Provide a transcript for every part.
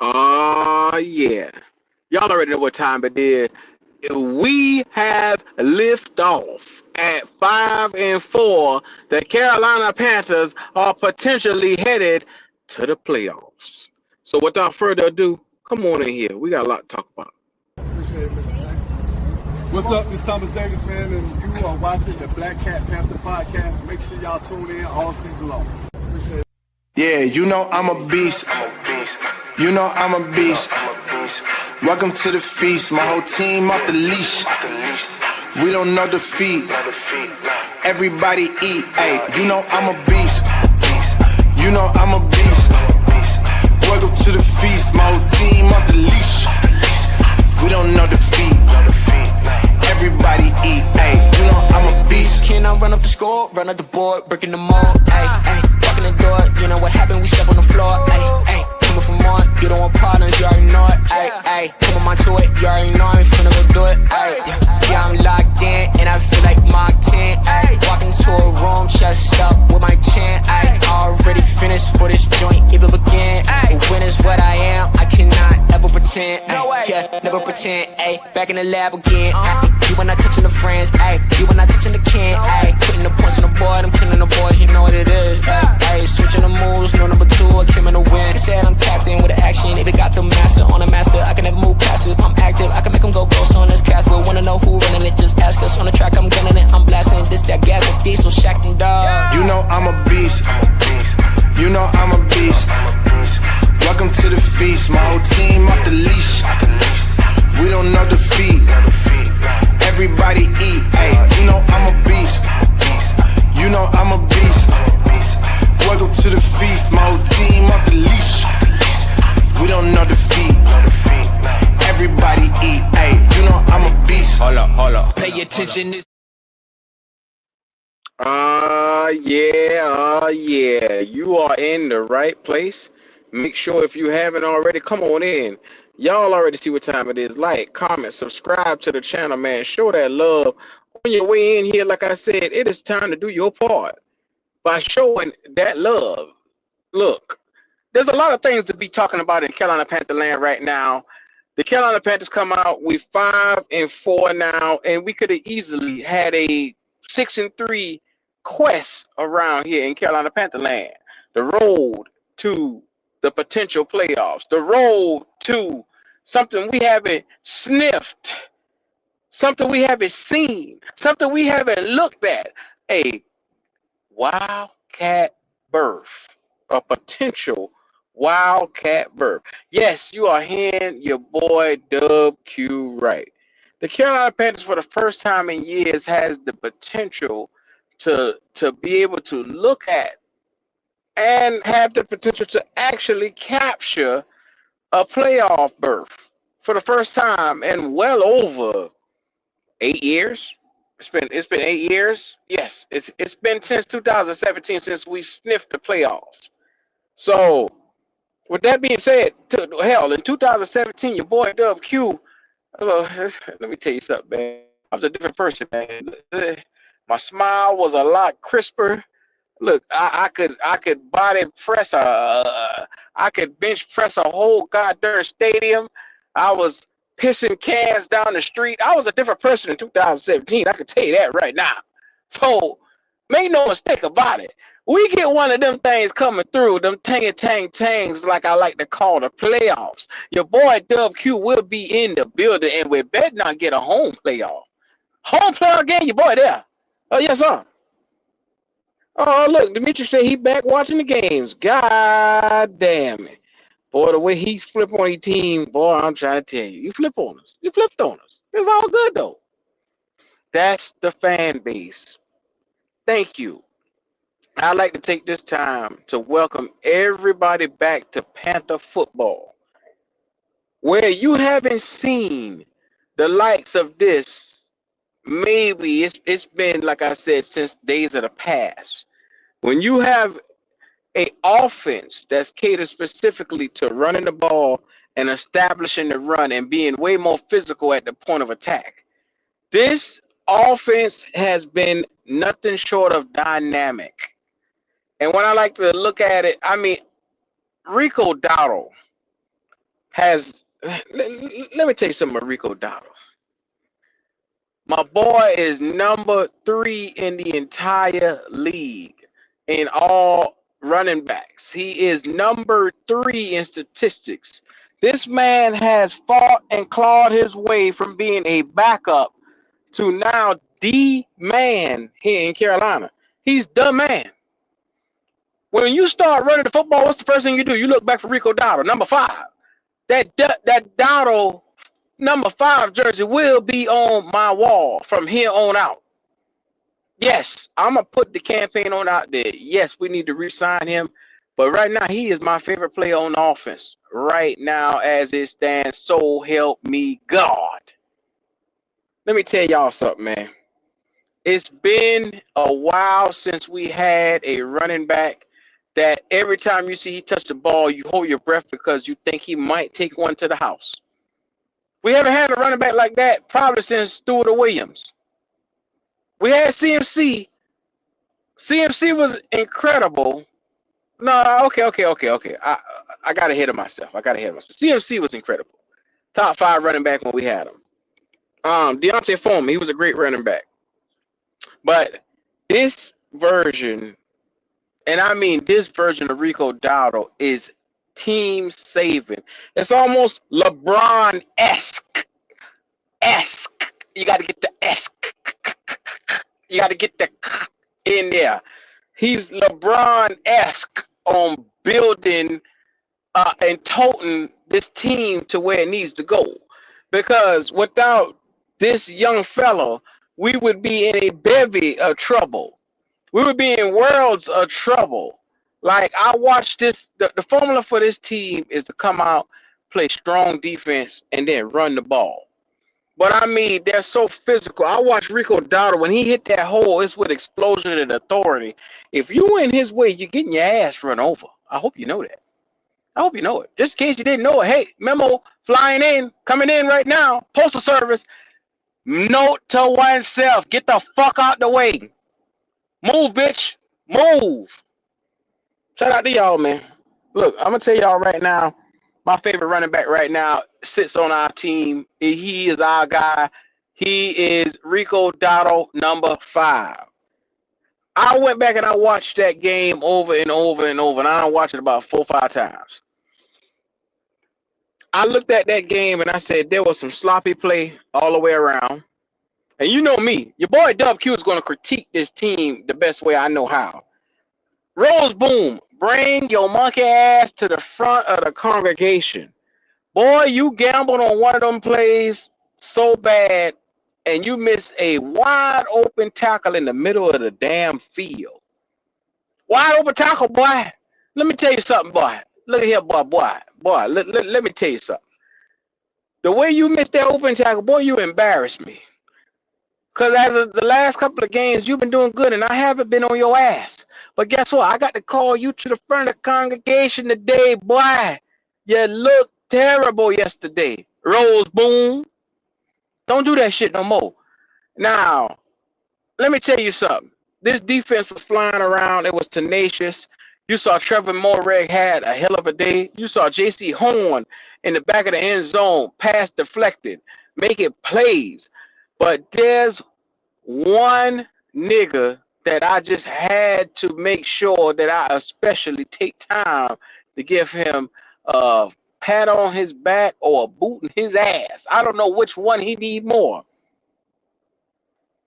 Yeah. Y'all already know what time it is. We have lift off at 5-4. The Carolina Panthers are potentially headed to the playoffs. So without further ado, come on in here. We got a lot to talk about. Appreciate it, Mr. Davis. What's up? This is Thomas Davis, man, and you are watching the Black Cat Panther podcast. Make sure y'all tune in all season long. Appreciate it. Yeah, you know I'm a beast. You know I'm a beast. Welcome to the feast. My whole team off the leash. We don't know defeat. Everybody eat. Hey, you know I'm a beast. You know I'm a beast. Welcome to the feast. My whole team off the leash. We don't know defeat. Everybody eat. Hey, you know I'm a beast. Can I run up the score, run up the board, breaking the mold? Ay, ay, walking the door, you know what happened? We step on the floor. Ay, ay, coming from on, you don't want partners, you already know it. Ay, ay, come on my to it, you already know I'm finna go do it. Ay, yeah, I'm locked in, and I feel like Mark 10. Ay, walking to a room, chest up with my chin. Ay, already finished for this joint, even begin. Ay, when is what I am, I cannot ever pretend. Ay, yeah, never pretend. Ay, back in the lab again. Ay, you when I touching the friends, ayy. You when I touching the can, ayy. Putting the points on the board, I'm killing the boys, you know what it is, ayy. Switching the moves, no number two, I came in the win. They said I'm tapped in with the action, they got the master on the master. I can never move passive, I'm active, I can make them go ghost on this cast. But wanna know who running it, just ask us. On the track, I'm gunning it, I'm blasting this, that gas, with diesel, Shack and dog. You know I'm a beast. You know I'm a beast. Welcome to the feast. My whole team off the leash. We don't know defeat. Everybody eat, hey, you know I'm a beast. You know I'm a beast. Welcome to the feast, my whole team off the leash. We don't know defeat. Everybody eat, hey, you know I'm a beast. Hold up, pay attention. Yeah. You are in the right place. Make sure if you haven't already, come on in. Y'all already see what time it is. Like, comment, subscribe to the channel, man. Show that love. On your way in here, like I said, it is time to do your part by showing that love. Look, there's a lot of things to be talking about in Carolina Panther land right now. The Carolina Panthers come out, we 5-4 now, and we could have easily had a 6-3 quest around here in Carolina Panther land. The road to the potential playoffs, the road to something we haven't sniffed, something we haven't seen, something we haven't looked at, a wildcat birth, a potential wildcat birth. Yes, you are hearing your boy Dub Q right. The Carolina Panthers, for the first time in years, has the potential to be able to look at and have the potential to actually capture a playoff berth for the first time in well over 8 years. It's been 8 years. Yes, it's been since 2017 since we sniffed the playoffs. So with that being said, hell, in 2017, your boy Dub Q, let me tell you something, man. I was a different person, man. My smile was a lot crisper. Look, I could body press I could bench press a whole goddamn stadium. I was pissing cans down the street. I was a different person in 2017. I can tell you that right now. So make no mistake about it. We get one of them things coming through, them tangs like I like to call the playoffs. Your boy Dub Q will be in the building, and we better not get a home playoff. Home playoff game, your boy there. Oh yes, sir. Oh, look, Dimitri said he back watching the games. God damn it. Boy, the way he's flip on his team, boy, I'm trying to tell you. You flip on us. You flipped on us. It's all good, though. That's the fan base. Thank you. I'd like to take this time to welcome everybody back to Panther football, where you haven't seen the likes of this. Maybe it's been, like I said, since days of the past. When you have a offense that's catered specifically to running the ball and establishing the run and being way more physical at the point of attack, this offense has been nothing short of dynamic. And when I like to look at it, I mean, Rico Dowdle has. Let me tell you something, Rico Dotto. My boy is number 3 in the entire league in all running backs. He is number 3 in statistics. This man has fought and clawed his way from being a backup to now the man here in Carolina. He's the man. When you start running the football, what's the first thing you do? You look back for Rico Dowdle, number 5. That Dowdle number 5 jersey will be on my wall from here on out. Yes, I'm gonna put the campaign on out there. Yes, we need to re-sign him, but right now he is my favorite player on offense. Right now, as it stands, so help me God. Let me tell y'all something, man. It's been a while since we had a running back that every time you see he touch the ball, you hold your breath because you think he might take one to the house. We haven't had a running back like that probably since Stewart Williams. We had CMC. CMC was incredible. No, okay. I got ahead of myself. CMC was incredible. Top 5 running back when we had him. Deontay Foreman, he was a great running back. But this version, and I mean this version of Rico Dowdle, is team saving. It's almost LeBron-esque. You got to get the esque. You got to get the in there. He's LeBron-esque on building and toting this team to where it needs to go. Because without this young fellow, we would be in a bevy of trouble. We would be in worlds of trouble. Like, I watched this, the formula for this team is to come out, play strong defense, and then run the ball. But I mean, they're so physical. I watched Rico Dowdle. When he hit that hole, it's with explosion and authority. If you in his way, you're getting your ass run over. I hope you know that. I hope you know it. Just in case you didn't know it. Hey, memo flying in, coming in right now. Postal service. Note to oneself. Get the fuck out the way. Move, bitch. Move. Shout out to y'all, man. Look, I'm going to tell y'all right now. My favorite running back right now sits on our team. He is our guy. He is Rico Dowdle, number 5. I went back and I watched that game over and over and over, and I watched it about 4 or 5 times. I looked at that game and I said there was some sloppy play all the way around. And you know me, your boy Dub Q is going to critique this team the best way I know how. Rose Boom, bring your monkey ass to the front of the congregation. Boy, you gambled on one of them plays so bad, and you missed a wide open tackle in the middle of the damn field. Wide open tackle, boy. Let me tell you something, boy. Look at here, boy. Let me tell you something. The way you missed that open tackle, boy, you embarrassed me. Because as of the last couple of games, you've been doing good, and I haven't been on your ass. But guess what? I got to call you to the front of the congregation today, boy. You looked terrible yesterday. Rose Boom. Don't do that shit no more. Now, let me tell you something. This defense was flying around. It was tenacious. You saw Trevor Moreg had a hell of a day. You saw J.C. Horn in the back of the end zone, pass deflected, making plays. But there's one nigga that I just had to make sure that I especially take time to give him a pat on his back or a boot in his ass. I don't know which one he need more.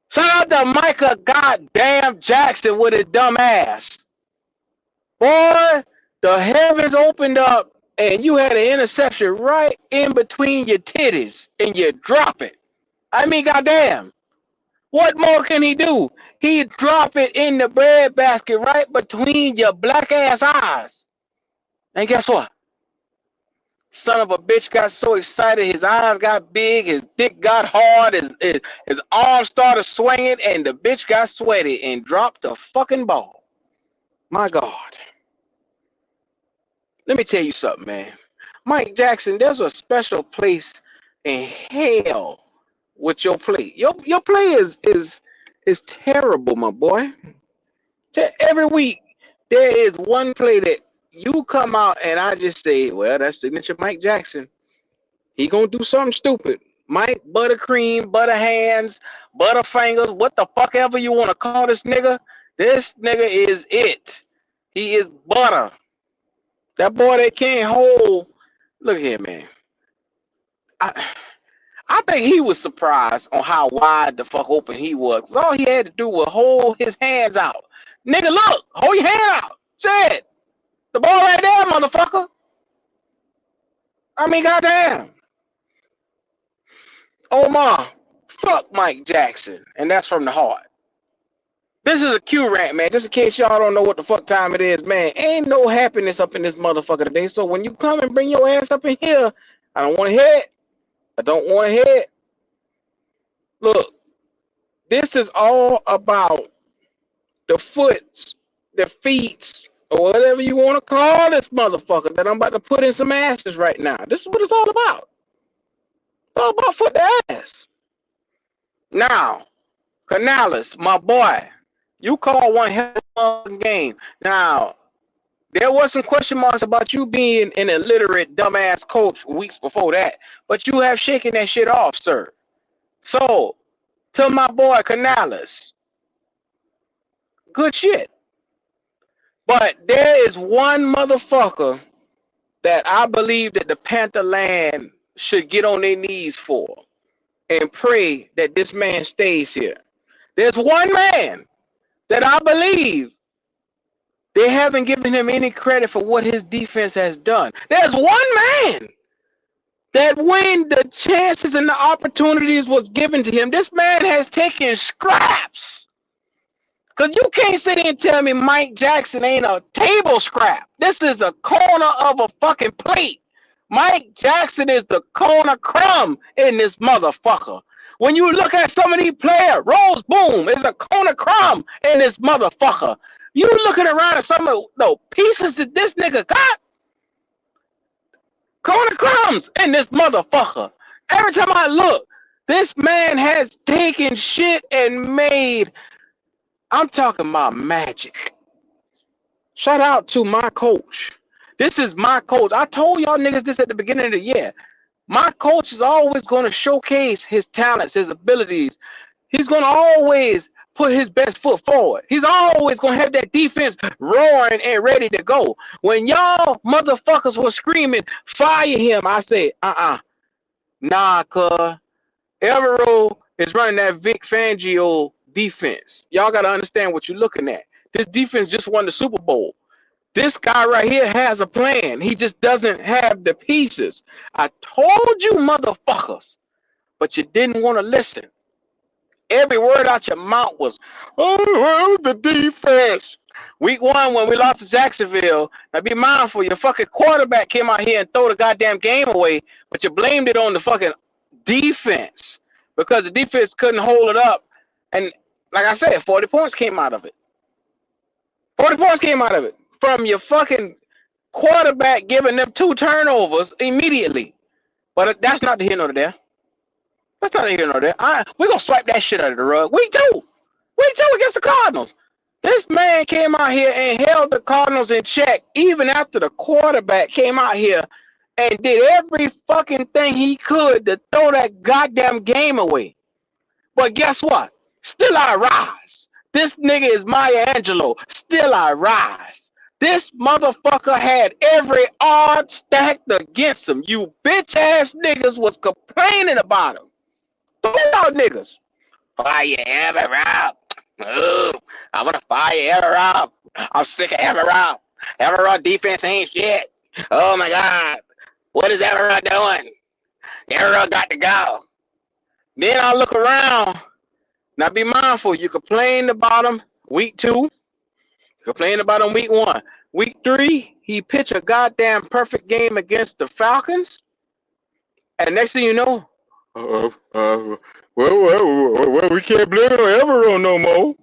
Shout out to Micah goddamn Jackson with his dumb ass. Boy, the heavens opened up and you had an interception right in between your titties and you drop it. I mean, goddamn. What more can he do? He drop it in the breadbasket right between your black ass eyes. And guess what? Son of a bitch got so excited, his eyes got big, his dick got hard, his arms started swinging, and the bitch got sweaty and dropped the fucking ball. My God. Let me tell you something, man. Mike Jackson, there's a special place in hell with your play. Your play is terrible, my boy. Every week, there is one play that you come out and I just say, well, that's signature Mike Jackson. He gonna do something stupid. Mike Buttercream, Butterhands, Butterfingers, what the fuck ever you want to call this nigga. This nigga is it. He is butter. That boy that can't hold. Look here, man. I think he was surprised on how wide the fuck open he was. 'Cause all he had to do was hold his hands out. Nigga, look, hold your hand out. Shit. The ball right there, motherfucker. I mean, goddamn. Omar, fuck Mike Jackson. And that's from the heart. This is a Q rant, man. Just in case y'all don't know what the fuck time it is, man. Ain't no happiness up in this motherfucker today. So when you come and bring your ass up in here, I don't want to hear it. I don't want to hear it. Look, this is all about the foots, the feet, or whatever you want to call this motherfucker that I'm about to put in some asses right now. This is what it's all about. It's all about foot the ass. Now, Canales, my boy, you call one hell of a game. Now, there was some question marks about you being an illiterate, dumbass coach weeks before that, but you have shaken that shit off, sir. So, to my boy Canales, good shit. But there is one motherfucker that I believe that the Panther land should get on their knees for and pray that this man stays here. There's one man that I believe they haven't given him any credit for what his defense has done. There's one man that when the chances and the opportunities was given to him, this man has taken scraps. Because you can't sit here and tell me Mike Jackson ain't a table scrap. This is a corner of a fucking plate. Mike Jackson is the corner crumb in this motherfucker. When you look at some of these players, Rose Boom is a corner crumb in this motherfucker. You looking around at some of the pieces that this nigga got, corner crumbs in this motherfucker. Every time I look, this man has taken shit and made... I'm talking about magic. Shout out to my coach. This is my coach. I told y'all niggas this at the beginning of the year. My coach is always going to showcase his talents, his abilities. He's going to always put his best foot forward. He's always going to have that defense roaring and ready to go. When y'all motherfuckers were screaming, fire him, I said, nah, cuz. Evero is running that Vic Fangio defense. Y'all got to understand what you're looking at. This defense just won the Super Bowl. This guy right here has a plan. He just doesn't have the pieces. I told you motherfuckers, but you didn't want to listen. Every word out your mouth was, oh, the defense. Week 1 when we lost to Jacksonville, now be mindful, your fucking quarterback came out here and threw the goddamn game away, but you blamed it on the fucking defense because the defense couldn't hold it up. And like I said, 40 points came out of it. 40 points came out of it from your fucking quarterback giving them 2 turnovers immediately. But that's not the here nor there. That's not the here nor there. We're going to swipe that shit under the rug. Week 2. Week 2 against the Cardinals. This man came out here and held the Cardinals in check even after the quarterback came out here and did every fucking thing he could to throw that goddamn game away. But guess what? Still I rise. This nigga is Maya Angelou. Still I rise. This motherfucker had every odd stacked against him. You bitch ass niggas was complaining about him. Throw out niggas. Fire Everett. Oh, I want to fire Everett. I'm sick of Everett. Everett defense ain't shit. Oh my God. What is Everett doing? Everett got to go. Then I look around. Now be mindful, you complained about him week 2, complained about him week 1. Week 3, he pitched a goddamn perfect game against the Falcons. And next thing you know, well, we can't blame it on Evero no more.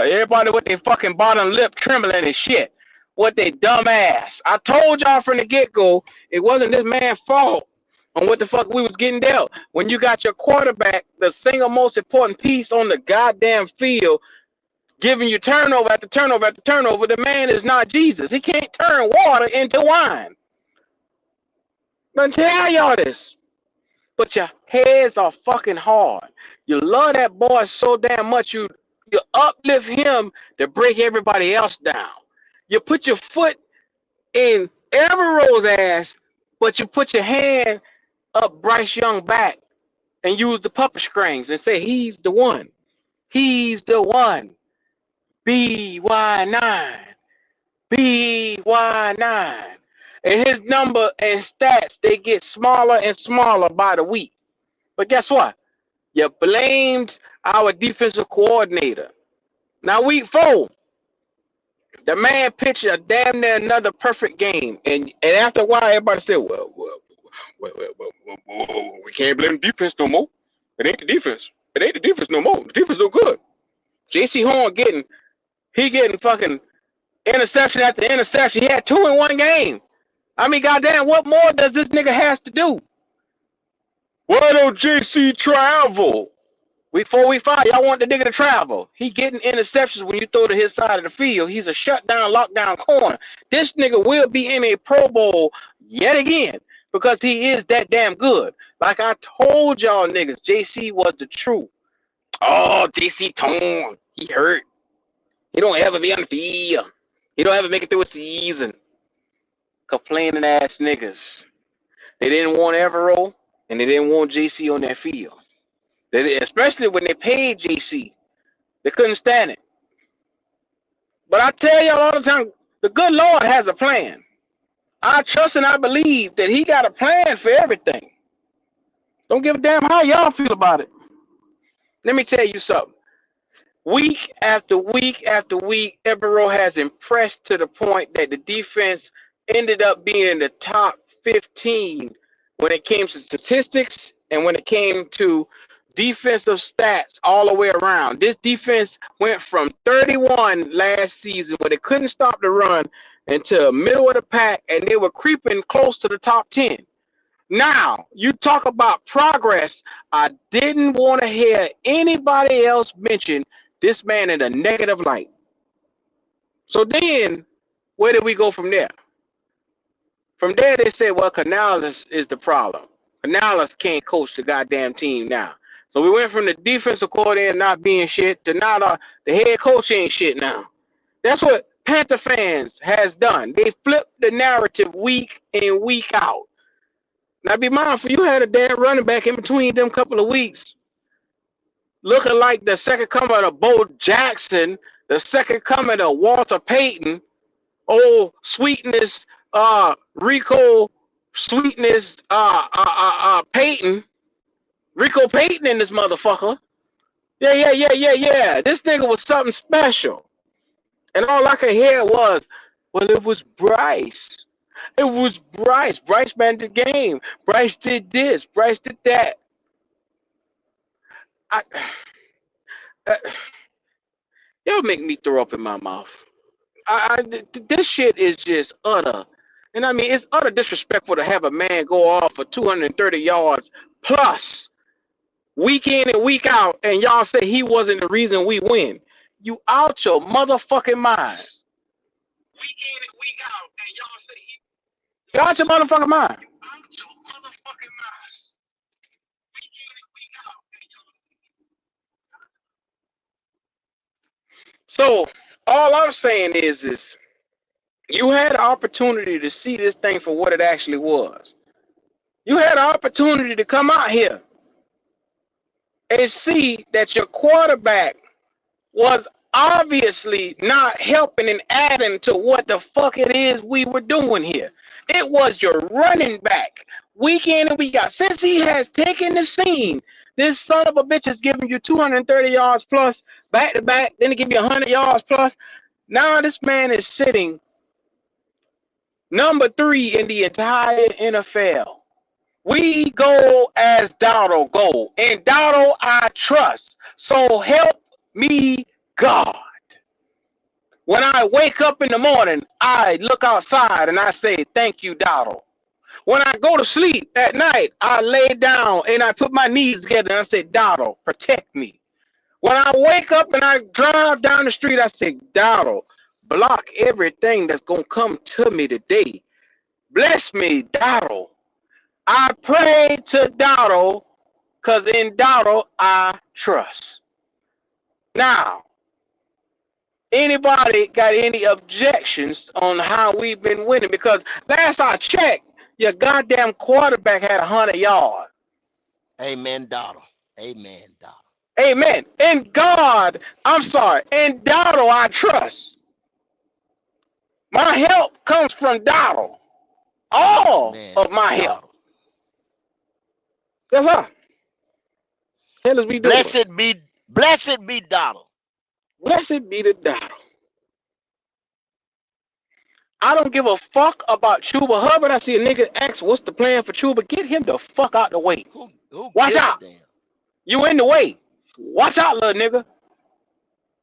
Everybody with their fucking bottom lip trembling and shit. What they dumb ass. I told y'all from the get-go, it wasn't this man's fault on what the fuck we was getting dealt. When you got your quarterback, the single most important piece on the goddamn field, giving you turnover after turnover after turnover, the man is not Jesus. He can't turn water into wine. I'm tell y'all this. But your heads are fucking hard. You love that boy so damn much you uplift him to break everybody else down. You put your foot in Evero's ass, but you put your hand up Bryce Young back and use the puppet strings and say he's the one. He's the one. BY9. BY9. And his number and stats, they get smaller and smaller by the week. But guess what? You blamed our defensive coordinator. Now, week 4, the man pitched a damn near another perfect game. And after a while, everybody said, we can't blame the defense no more. It ain't the defense. It ain't the defense no more. The defense no good. J.C. Horn getting fucking interception after interception. He had 2 in one game. I mean, goddamn, what more does this nigga has to do? Why don't J.C. travel? Week 4, week 5, y'all want the nigga to travel. He getting interceptions when you throw to his side of the field. He's a shutdown, lockdown corner. This nigga will be in a Pro Bowl yet again because he is that damn good. Like I told y'all niggas, JC was the truth. Oh, JC torn. He hurt. He don't ever be on the field. He don't ever make it through a season. Complaining ass niggas. They didn't want Evero and they didn't want JC on that field. Especially when they paid JC. They couldn't stand it. But I tell y'all all the time, the good Lord has a plan. I trust and I believe that he got a plan for everything. Don't give a damn how y'all feel about it. Let me tell you something. Week after week after week, Evero has impressed to the point that the defense ended up being in the top 15 when it came to statistics and when it came to defensive stats all the way around. This defense went from 31 last season where they couldn't stop the run into middle of the pack and they were creeping close to the top 10. Now, you talk about progress. I didn't want to hear anybody else mention this man in a negative light. So then, where did we go from there? From there, they said, well, Canales is the problem. Canales can't coach the goddamn team now. So we went from the defensive coordinator not being shit to now the head coach ain't shit now. That's what Panther fans has done. They flipped the narrative week in, week out. Now be mindful, you had a damn running back in between them couple of weeks looking like the second coming of Bo Jackson, the second coming of Walter Payton, old Sweetness, Rico Sweetness, Payton. Rico Payton in this motherfucker. Yeah. This nigga was something special. And all I could hear was, well, it was Bryce. It was Bryce. Bryce ran the game. Bryce did this. Bryce did that. Y'all make me throw up in my mouth. This shit is just utter. And I mean, it's utter disrespectful to have a man go off for 230 yards plus week in and week out, and y'all say he wasn't the reason we win. You out your motherfucking mind. Week in and week out, and y'all say you out your motherfucking mind. You out your motherfucking mind. Week in and week out, and y'all say. So all I'm saying is you had an opportunity to see this thing for what it actually was. You had an opportunity to come out here and see that your quarterback was obviously not helping and adding to what the fuck it is we were doing here. It was your running back. Week in and week out. Since he has taken the scene, this son of a bitch is giving you 230 yards plus back to back, then he give you 100 yards plus. Now this man is sitting number 3 in the entire NFL. We go as Dowdle go, and Dowdle I trust. So help me God. When I wake up in the morning, I look outside and I say, thank you, Dowdle. When I go to sleep at night, I lay down and I put my knees together and I say, Dowdle, protect me. When I wake up and I drive down the street, I say, Dowdle, block everything that's going to come to me today. Bless me, Dowdle. I pray to Donald because in Donald I trust. Now, anybody got any objections on how we've been winning? Because last I checked, your goddamn quarterback had 100 yards. Amen, daughter. Amen, daughter. Amen. In God, I'm sorry, in Donald I trust. My help comes from Donald. All Man, of my help. daughter. That's all. Hell is we doing? Blessed be daughter. Blessed be the Donald. I don't give a fuck about Chuba Hubbard. I see a nigga ask, what's the plan for Chuba? Get him the fuck out the way. Who Watch gives a out. damn? You in the way. Watch out, little nigga.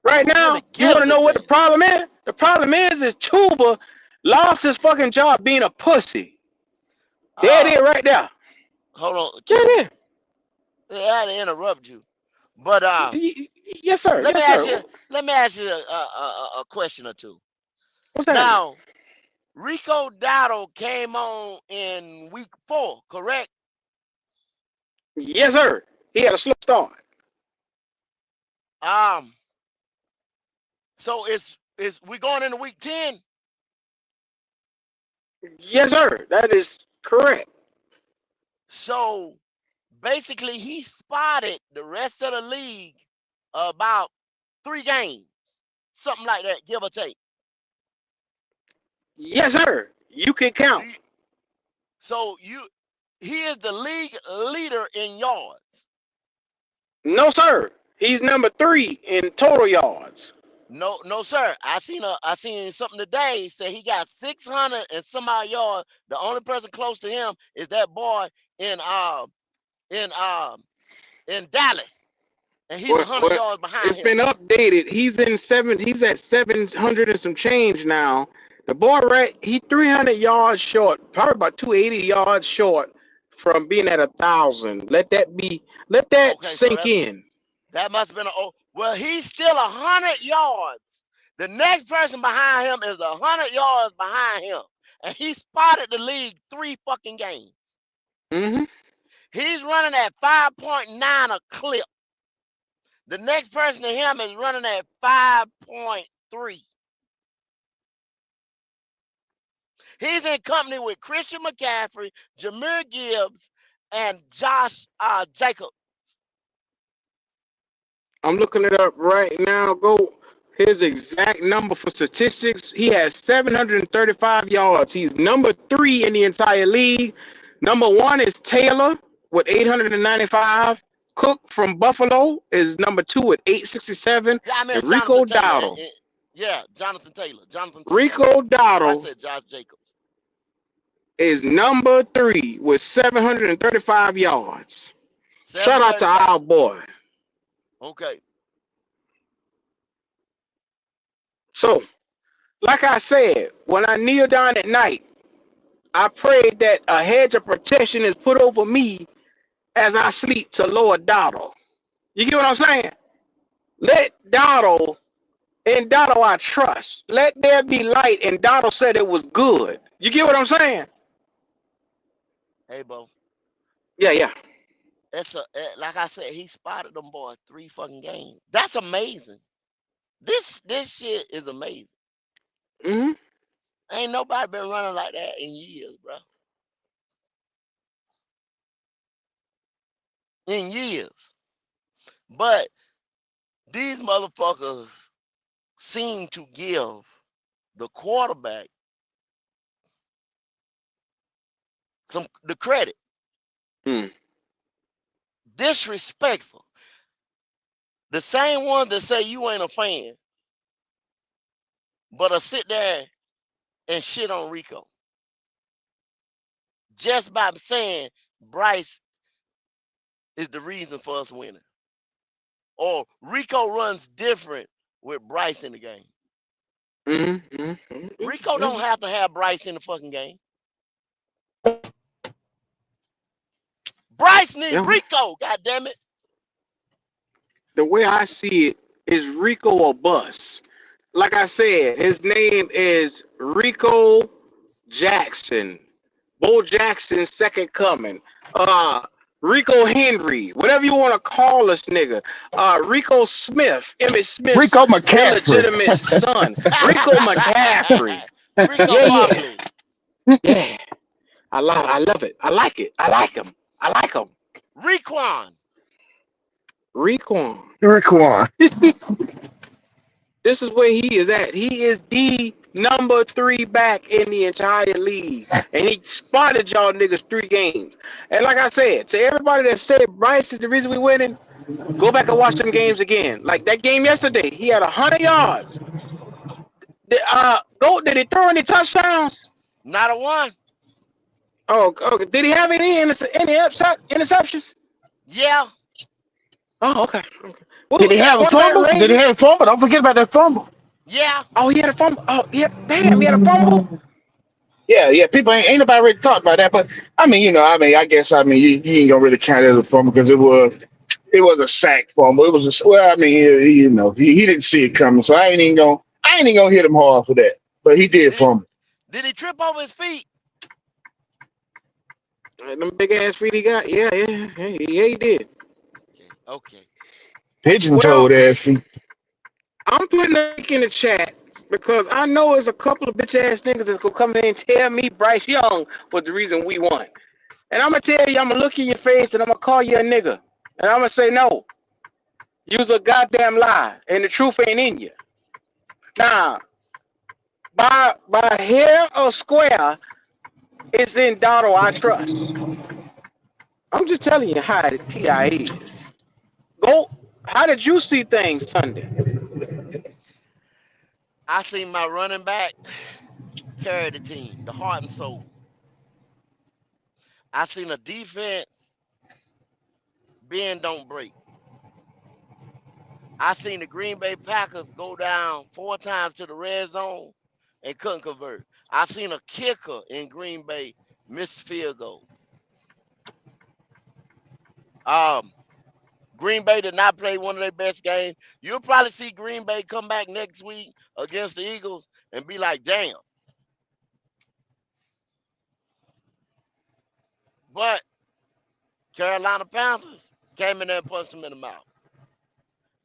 Right Who now, really you want to gives a know what the damn? problem is? The problem is Chuba lost his fucking job being a pussy. There it is right there. Hold on, There Q. it I had to interrupt you, but is. Yes, sir. let me Yes, ask sir. you. Let me ask you a question or two. What's that? Now, Rico Dowdle came on in week 4, correct? Yes, sir. He had a slow start. Um, so it's we going into week 10? Yes, sir. That is correct. So basically, he spotted the rest of the league about 3 games, something like that, give or take. Yes, sir. You can Do count. you, so he is the league leader in yards. No, sir. He's number 3 in total yards. No, no, sir. I seen something today say he got 600 and some odd yards. The only person close to him is that boy in in um in Dallas, and he's Well, 100 well, yards behind it's him. been updated. He's at 700 and some change now. The boy, right? He 300 yards short, probably about 280 yards short from being at 1,000. Let that Okay, so sink in. that must have been well. He's still 100 yards. The next person behind him is 100 yards behind him, and he spotted the league 3 fucking games. Mm-hmm. He's running at 5.9 a clip. The next person to him is running at 5.3. He's in company with Christian McCaffrey, Jameer Gibbs, and Josh Jacobs. I'm looking it up right now. Go his exact number for statistics. He has 735 yards. He's number 3 in the entire league. Number 1 is Taylor with 895. Cook from Buffalo is number 2 with 867. Yeah, I mean And Rico Jonathan Taylor. Dowdle. Yeah, Jonathan Taylor. Jonathan Taylor. Rico I Dowdle said Josh Jacobs. is number 3 with 735 yards. Shout out to 735. our boy. Okay. So, like I said, when I kneel down at night, I pray that a hedge of protection is put over me as I sleep to Lord Dowdle. You get what I'm saying? Let Dowdle, in Dowdle I trust. Let there be light, and Dowdle said it was good. You get what I'm saying? Hey, Bo. Yeah, yeah. Like I said, he spotted them boys 3 fucking games. That's amazing. This shit is amazing. Mm-hmm. Ain't nobody been running like that in years, bro. In years. But these motherfuckers seem to give the quarterback the credit. Mm. Disrespectful. The same ones that say you ain't a fan, but sit there and shit on Rico. Just by saying Bryce is the reason for us winning. Or Rico runs different with Bryce in the game. Mm-hmm. Mm-hmm. Rico don't have to have Bryce in the fucking game. Bryce need Yeah. Rico, goddamn it. The way I see it is Rico or bust. Like I said, his name is Rico Jackson. Bo Jackson's second coming, uh, Rico Henry, whatever you want to call this nigga, Rico Smith, Emmett Smith's Rico McCaffrey. illegitimate son, Rico McCaffrey. Rico Yeah, yeah, Barkley. yeah. I love it. I like it. I like him. I like him. Requan. Requan. Rickwan. This is where he is at. He is the number 3 back in the entire league. And he spotted y'all niggas 3 games. And like I said, to everybody that said Bryce is the reason we winning, go back and watch them games again. Like that game yesterday, he had 100 yards. Did he throw any touchdowns? Not a one. Oh, okay. Did he have any interceptions? Yeah. Oh, okay. Okay. Did Well, he have a quarterback fumble? Did he rating. have a fumble? Don't forget about that fumble. Yeah. Oh, he had a fumble. Oh, yeah. Damn, he had a fumble. Yeah, yeah. People ain't nobody really talked about that, but I mean, I guess, you ain't gonna really count it as a fumble because it was a sack fumble. It was well, I mean, he didn't see it coming, so I ain't even gonna hit him hard for that. But he did Did he fumble. did he trip over his feet? Them big ass feet he got. Yeah, yeah, yeah, he did. Okay. Okay. Pigeon Well, toed ass feet. I'm putting a link in the chat because I know there's a couple of bitch ass niggas that's gonna come in and tell me Bryce Young was the reason we won. And I'm gonna tell you, I'm gonna look in your face and I'm gonna call you a nigga. And I'm gonna say, no, you's a goddamn lie. And the truth ain't in you. Now, by hair or square, it's in Dotto I trust. I'm just telling you how the TI is. Go. How did you see things Sunday? I seen my running back carry the team, the heart and soul. I seen a defense bend don't break. I seen the Green Bay Packers go down 4 times to the red zone and couldn't convert. I seen a kicker in Green Bay miss field goal. Um, Green Bay did not play one of their best games. You'll probably see Green Bay come back next week against the Eagles and be like, damn. But Carolina Panthers came in there and punched them in the mouth.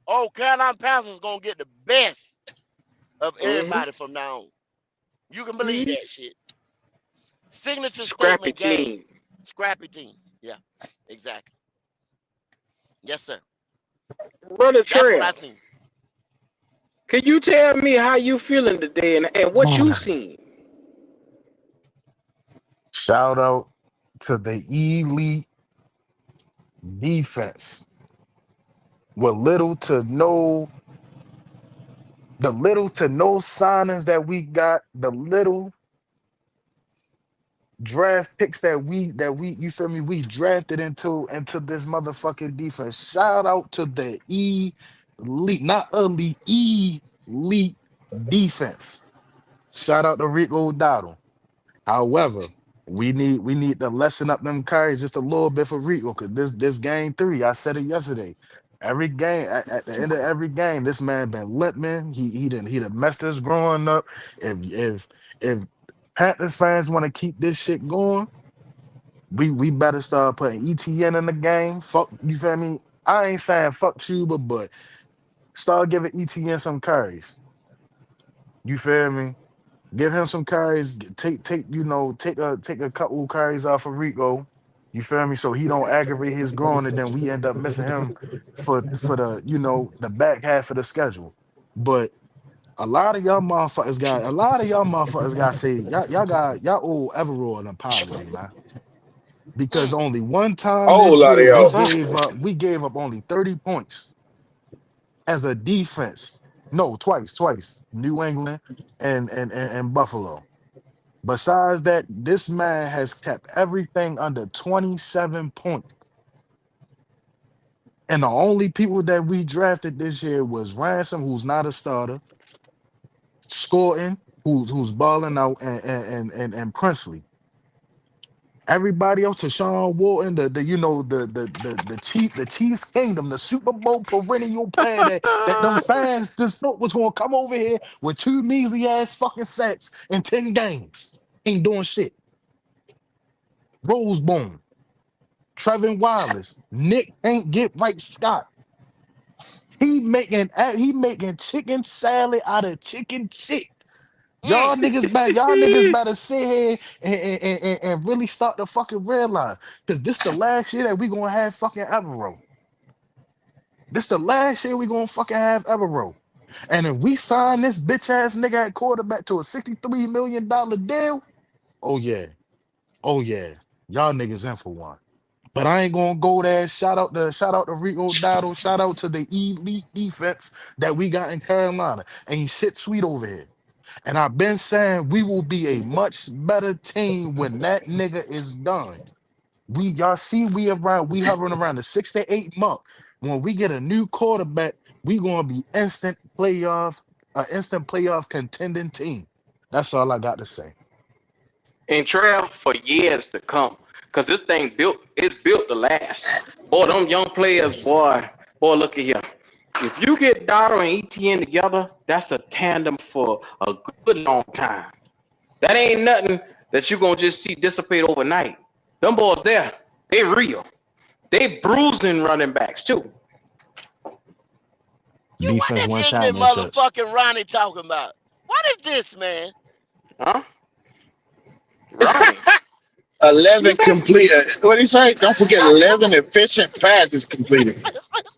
Oh, Carolina Panthers gonna get the best of Mm-hmm. everybody from now on. You can believe Mm-hmm. that shit. Signature Scrappy statement game. team. Scrappy team. Yeah, exactly. Yes, sir. Brother That's what I Trail, seen. can you tell me how you feeling today and what you seen? Shout out to the elite defense with little to no signings that we got, the little draft picks that we you feel me, we drafted into this motherfucking defense. Shout out to the elite, not elite, elite defense. Shout out to Rico Dowdle. However, we need to lessen up them carries just a little bit for Rico because this game 3, I said it yesterday. Every game, at the end of every game, this man been limping. He done messed us growing up. If Panthers fans want to keep this shit going, we better start putting ETN in the game. Fuck, you feel me? I ain't saying fuck Chuba, but start giving ETN some carries. You feel me? Give him some carries. Take a couple carries off of Rico. You feel me? So he don't aggravate his groin, and then we end up missing him for the back half of the schedule. But a lot of y'all motherfuckers got say y'all owe Everall an apology, man. Because Mm. only one time Whole this lot of year we What's y'all. happening? gave up only 30 points as a defense. No, twice. New England and Buffalo. Besides that, this man has kept everything under 27 points. And the only people that we drafted this year was Ransom, who's not a starter, Scorton, who's balling out, and Princely. Everybody else, to Sean Walton, the Chiefs Kingdom, the Super Bowl perennial player that them fans just thought was gonna come over here with 2 measly ass fucking sacks in 10 games. Ain't doing shit. Rosebone, Trevin Wallace, Nick ain't get right Scott. He making chicken salad out of chicken shit. Mm. Y'all niggas better sit here and really start to fucking realize. Cause this the last year that we gonna have fucking Evero. This the last year we gonna fucking have Evero. And if we sign this bitch ass nigga at quarterback to a $63 million deal, oh yeah. Oh yeah. Y'all niggas in for one. But I ain't gonna go there. Shout out to Rico Dotto. Shout out to the elite defense that we got in Carolina. Ain't shit sweet over here. And I've been saying we will be a much better team when that nigga is done. Y'all see we hovering around the 6 to 8 month. When we get a new quarterback, we gonna be instant playoff contending team. That's all I got to say. And trail for years to come. Cause this thing it's built to last. Boy, them young players, boy, look at here. If you get Dotto and ETN together, that's a tandem for a good long time. That ain't nothing that you gonna just see dissipate overnight. Them boys there, they real. They bruising running backs too. You what Defense this won ignorant championships. motherfucking Ronnie talking about? What is this, man? Huh? Ronnie. You 11 say? complete. What do you say? Don't forget 11 efficient passes completed.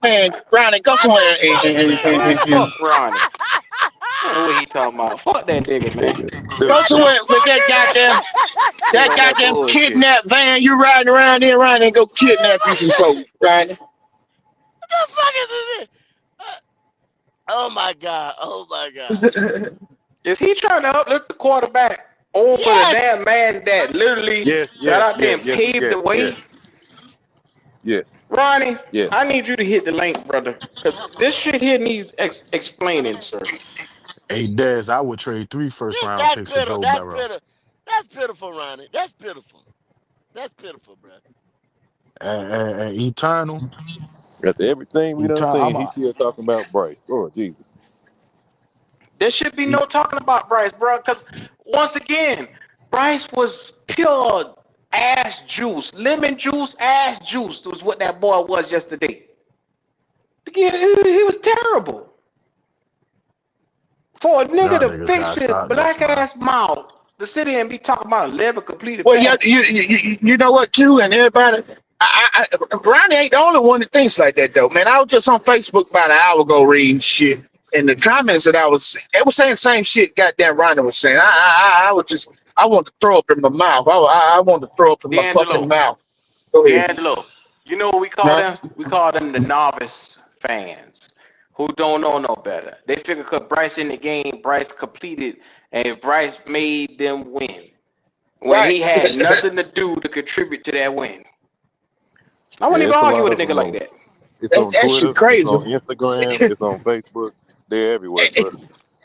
Man, Ronnie, go What somewhere the fuck, man? Man, fuck Ronnie. I don't know what he talking about. Fuck that nigga, man. Nigga, go What stupid. the somewhere with fuck is that Nigga on that goddamn bullshit. kidnap van you riding around in, Ronnie, and go kidnap you some folks, Ronnie. what the fuck is this? Oh my god! Oh my god! Is he trying to uplift the quarterback over the Yes. damn man that literally Yes, got yes, out there yes, and yes, paved the yes, way? yes, yes, Ronnie, yes. I need you to hit the link, brother. Because this shit here needs explaining, sir. Hey Dez, I would trade 3 first round That's picks for pitiful. Joe That's Burrow. pitiful. That's pitiful, Ronnie. That's pitiful. That's pitiful, bro. Eternal. After everything we done Eternal. seen, he's still talking about Bryce. Lord Jesus. There should be E- no talking about Bryce, bro. Because once again, Bryce was pure ass juice. Lemon juice, ass juice was what that boy was yesterday. He was terrible. For a nigga Y'all to niggas fix gotta his stop this, black man. ass mouth to sit here and be talking about 11 completed Well, yeah, passes. you know what, Q and everybody. Ronnie ain't the only one that thinks like that, though, man. I was just on Facebook about an hour ago reading shit, and the comments that they were saying the same shit. Goddamn, Ronnie was saying. I was just, I want to throw up in my mouth. I want to throw up in my fucking D'Angelo, mouth. Go ahead. D'Angelo, you know what we call Huh? them? We call them the novice fans who don't know no better. They figure because Bryce in the game, Bryce completed, and Bryce made them win when Right. he had nothing to do to contribute to that win. I Yeah, wouldn't even it's a argue lot with a of nigga them like on. that. It's on That shit Twitter. It's crazy. on Instagram. It's on Facebook. They're everywhere, bro.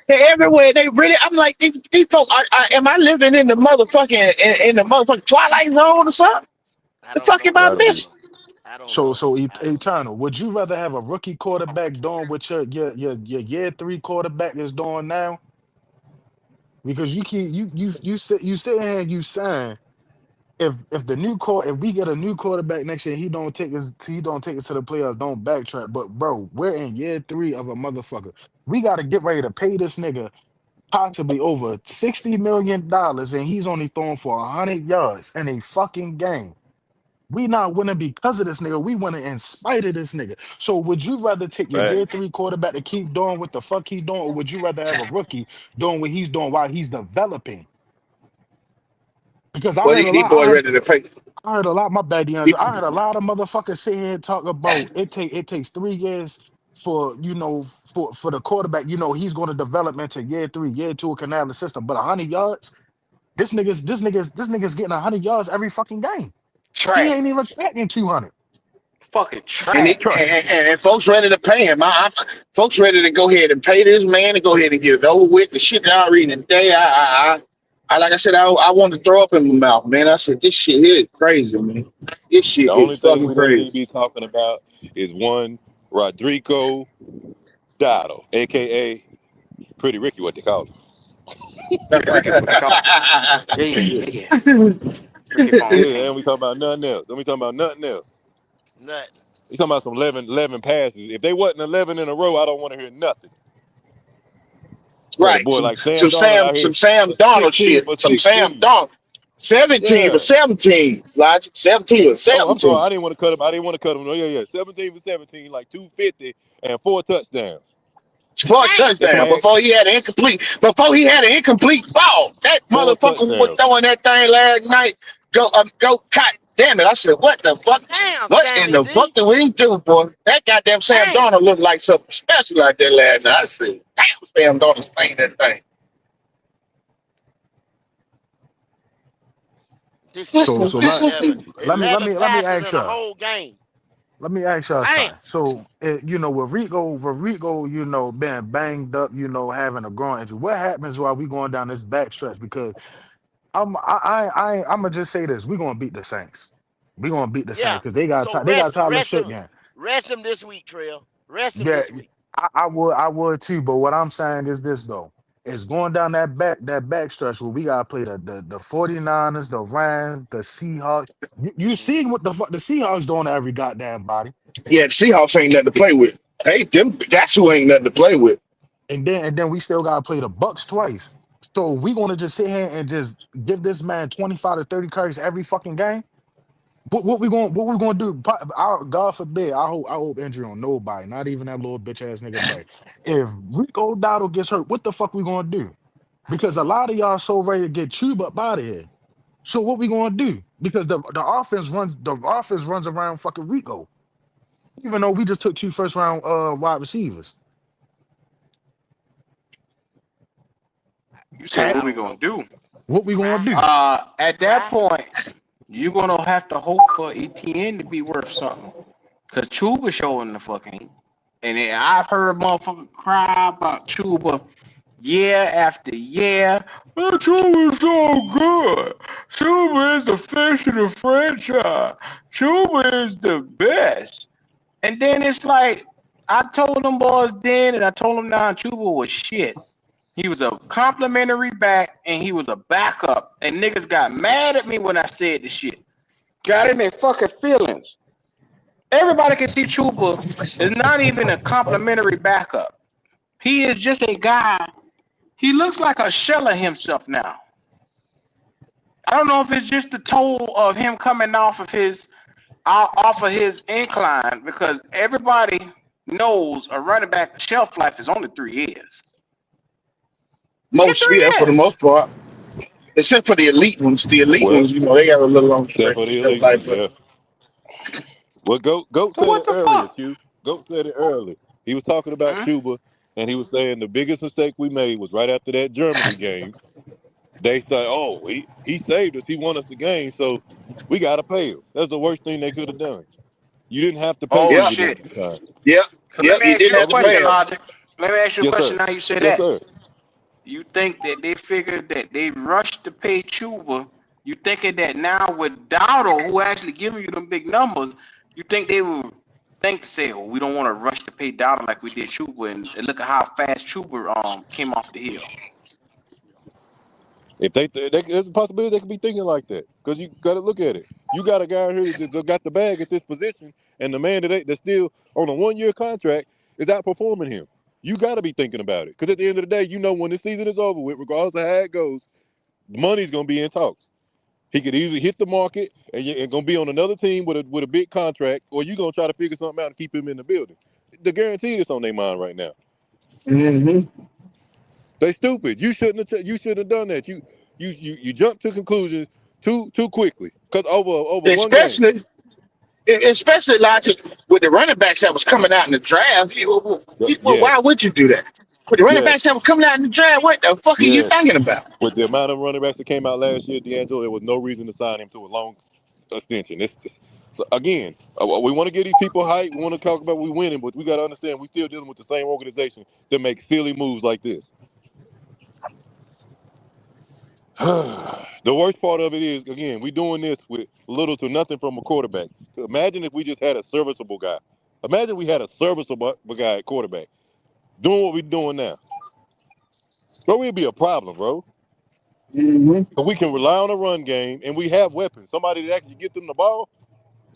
They're everywhere. They really. I'm like these folks. Am I living in the motherfucking in the motherfucking Twilight Zone or something? I The don't fuck know, am I Gotta bro. be. missing? I don't So know. so I don't know. Eternal, would you rather have a rookie quarterback doing what your year 3 quarterback is doing now? Because you keep you sit here and you saying if the if we get a new quarterback next year, he don't take us to the playoffs, don't backtrack. But bro, we're in year 3 of a motherfucker. We got to get ready to pay this nigga possibly over $60 million, and he's only throwing for 100 yards in a fucking game. We not winning because of this nigga. We winning in spite of this nigga. So would you rather take your Fact. year 3 quarterback to keep doing what the fuck he's doing, or would you rather have a rookie doing what he's doing while he's developing? Because I Well, heard a these lot. boys ready to pay. I heard a lot. My bad, These- DeAndre. I heard a lot of motherfuckers sit here and talk about it takes 3 years for for the quarterback. He's going to develop into year 3, year 2 can have the system. But 100 yards, this nigga's getting 100 yards every fucking game. He ain't Trash. even cracking 200. Fucking And, trash. and folks ready to pay him. Folks ready to go ahead and pay this man and go ahead and get it over with. The shit that I reading today, like I said, I want to throw up in my mouth, man. I said, this shit here is crazy, man. This The shit only is thing fucking we need crazy. to be talking about is one Rodrigo Dotto, aka Pretty Ricky, what they call him. Pretty Ricky, what they call him. Yeah, yeah, yeah, yeah. You keep on Yeah, saying. and we talking about nothing else. Then we talking about nothing else. Nothing. You talking about some 11 passes. If they wasn't 11 in a row, I don't want to hear nothing. Got a Right. boy like Sam Darnold out here Some Sam for Donald 16 shit. for Some Sam 16. Donald. 17 for Yeah. 17. Logic. 17 for Oh, I'm sorry. 17. I didn't want to cut him. I didn't want to cut him. Oh, yeah. 17 for 17, like 250 and 4 touchdowns. For a Damn. That's touchdown my before he had an incomplete ball. That 4 motherfucker was touchdowns. throwing that thing last night. Go, God damn it. I said, what the fuck? Damn, What in Sammy the fuck D. did we do, boy? That goddamn Sam Damn. Donald looked like something special like that last night. I said, damn, Sam Donald's playing that thing. This nigga So threw let 11 let me passes ask in a y'all. whole game. Let me ask y'all Damn. something. So, with Rico, being banged up, having a groin injury, what happens while we going down this back stretch? Because I'm gonna just say this: we gonna beat the Saints. We gonna beat the Yeah. Saints because So they got Tyler rest him, Shipman. rest him this week, Trail. Rest him Yeah, this week. I would too. But what I'm saying is this though: it's going down that back stretch where we gotta play the 49ers, the Rams, the Seahawks. You see what the fuck the Seahawks doing to every goddamn body. Yeah, the Seahawks ain't nothing to play with. Hey, that's who ain't nothing to play with. And then we still gotta play the Bucks twice. So we gonna just sit here and just give this man 25 to 30 carries every fucking game? What we gonna do? God forbid, I hope injury on nobody, not even that little bitch ass nigga Bay. If Rico Dowdle gets hurt, what the fuck we gonna do? Because a lot of y'all so ready to get Chuba up out of here. So what we gonna do? Because the offense runs around fucking Rico, even though we just took 2 first round wide receivers. You said Cat, I what we don't gonna know. do? what we gonna Cry, do? At that cry. point, you're gonna have to hope for ETN to be worth something. Cause Chuba showing the fuck ain't. And then I've heard motherfuckers cry about Chuba year after year. Oh, Chuba's so good. Chuba is the face of the franchise. Chuba is the best. And then it's like I told them boys then, and I told them now, Chuba was shit. He was a complimentary back, and he was a backup. And niggas got mad at me when I said the shit. Got in their fucking feelings. Everybody can see Chuba is not even a complimentary backup. He is just a guy. He looks like a shell of himself now. I don't know if it's just the toll of him coming off of his incline because everybody knows a running back shelf life is only 3 years. He get Most, three yeah, for the years. most part. Except for the elite ones. The elite Well, ones, they got a little long except stretch for the shelf elite ones, life. But yeah. Well, Goat So said what it the earlier, fuck? Q. Goat said it earlier. He was talking about Mm? Chuba, and he was saying the biggest mistake we made was right after that Germany game. They said, "Oh, he saved us. He won us the game, so we got to pay him." That's the worst thing they could have done. You didn't have to pay Oh yeah, Chuba during shit. that time. yeah, So yeah. let me You ask didn't you a That have to was it. pay question, them. Logic. Let me ask you a Yes, sir. question now you say Yes, that. sir. You think that they figured that they rushed to pay Chuba? You thinking that now with Dowdle, who actually giving you them big numbers, you think they would think to say, "Oh, we don't want to rush to pay Dowdle like we did Chuba," and look at how fast Chuba came off the hill. If there's a possibility they could be thinking like that because you got to look at it. You got a guy here that just got the bag at this position, and the man that's still on a 1 year contract is outperforming him. You got to be thinking about it because at the end of the day, when this season is over with, regardless of how it goes, the money's gonna be in talks. He could easily hit the market and gonna be on another team with a big contract, or you gonna try to figure something out to keep him in the building. The guarantee is on their mind right now. Hmm. They stupid. You shouldn't have done that. You jumped to conclusions too quickly because over one game. Especially logic with the running backs that was coming out in the draft. Yes, Why would you do that? With the running yes, backs that were coming out in the draft, what the fuck are you yes. thinking about? With the amount of running backs that came out last year, D'Angelo, there was no reason to sign him to a long extension. So again, we want to give these people hype. We want to talk about we winning, but we got to understand we still dealing with the same organization that makes silly moves like this. The worst part of it is, again, we doing this with little to nothing from a quarterback. Imagine if we just had a serviceable guy. Imagine we had a serviceable guy at quarterback doing what we're doing now. Bro, we'd be a problem, bro. Mm-hmm. Because we can rely on a run game, and we have weapons. Somebody that actually get them the ball,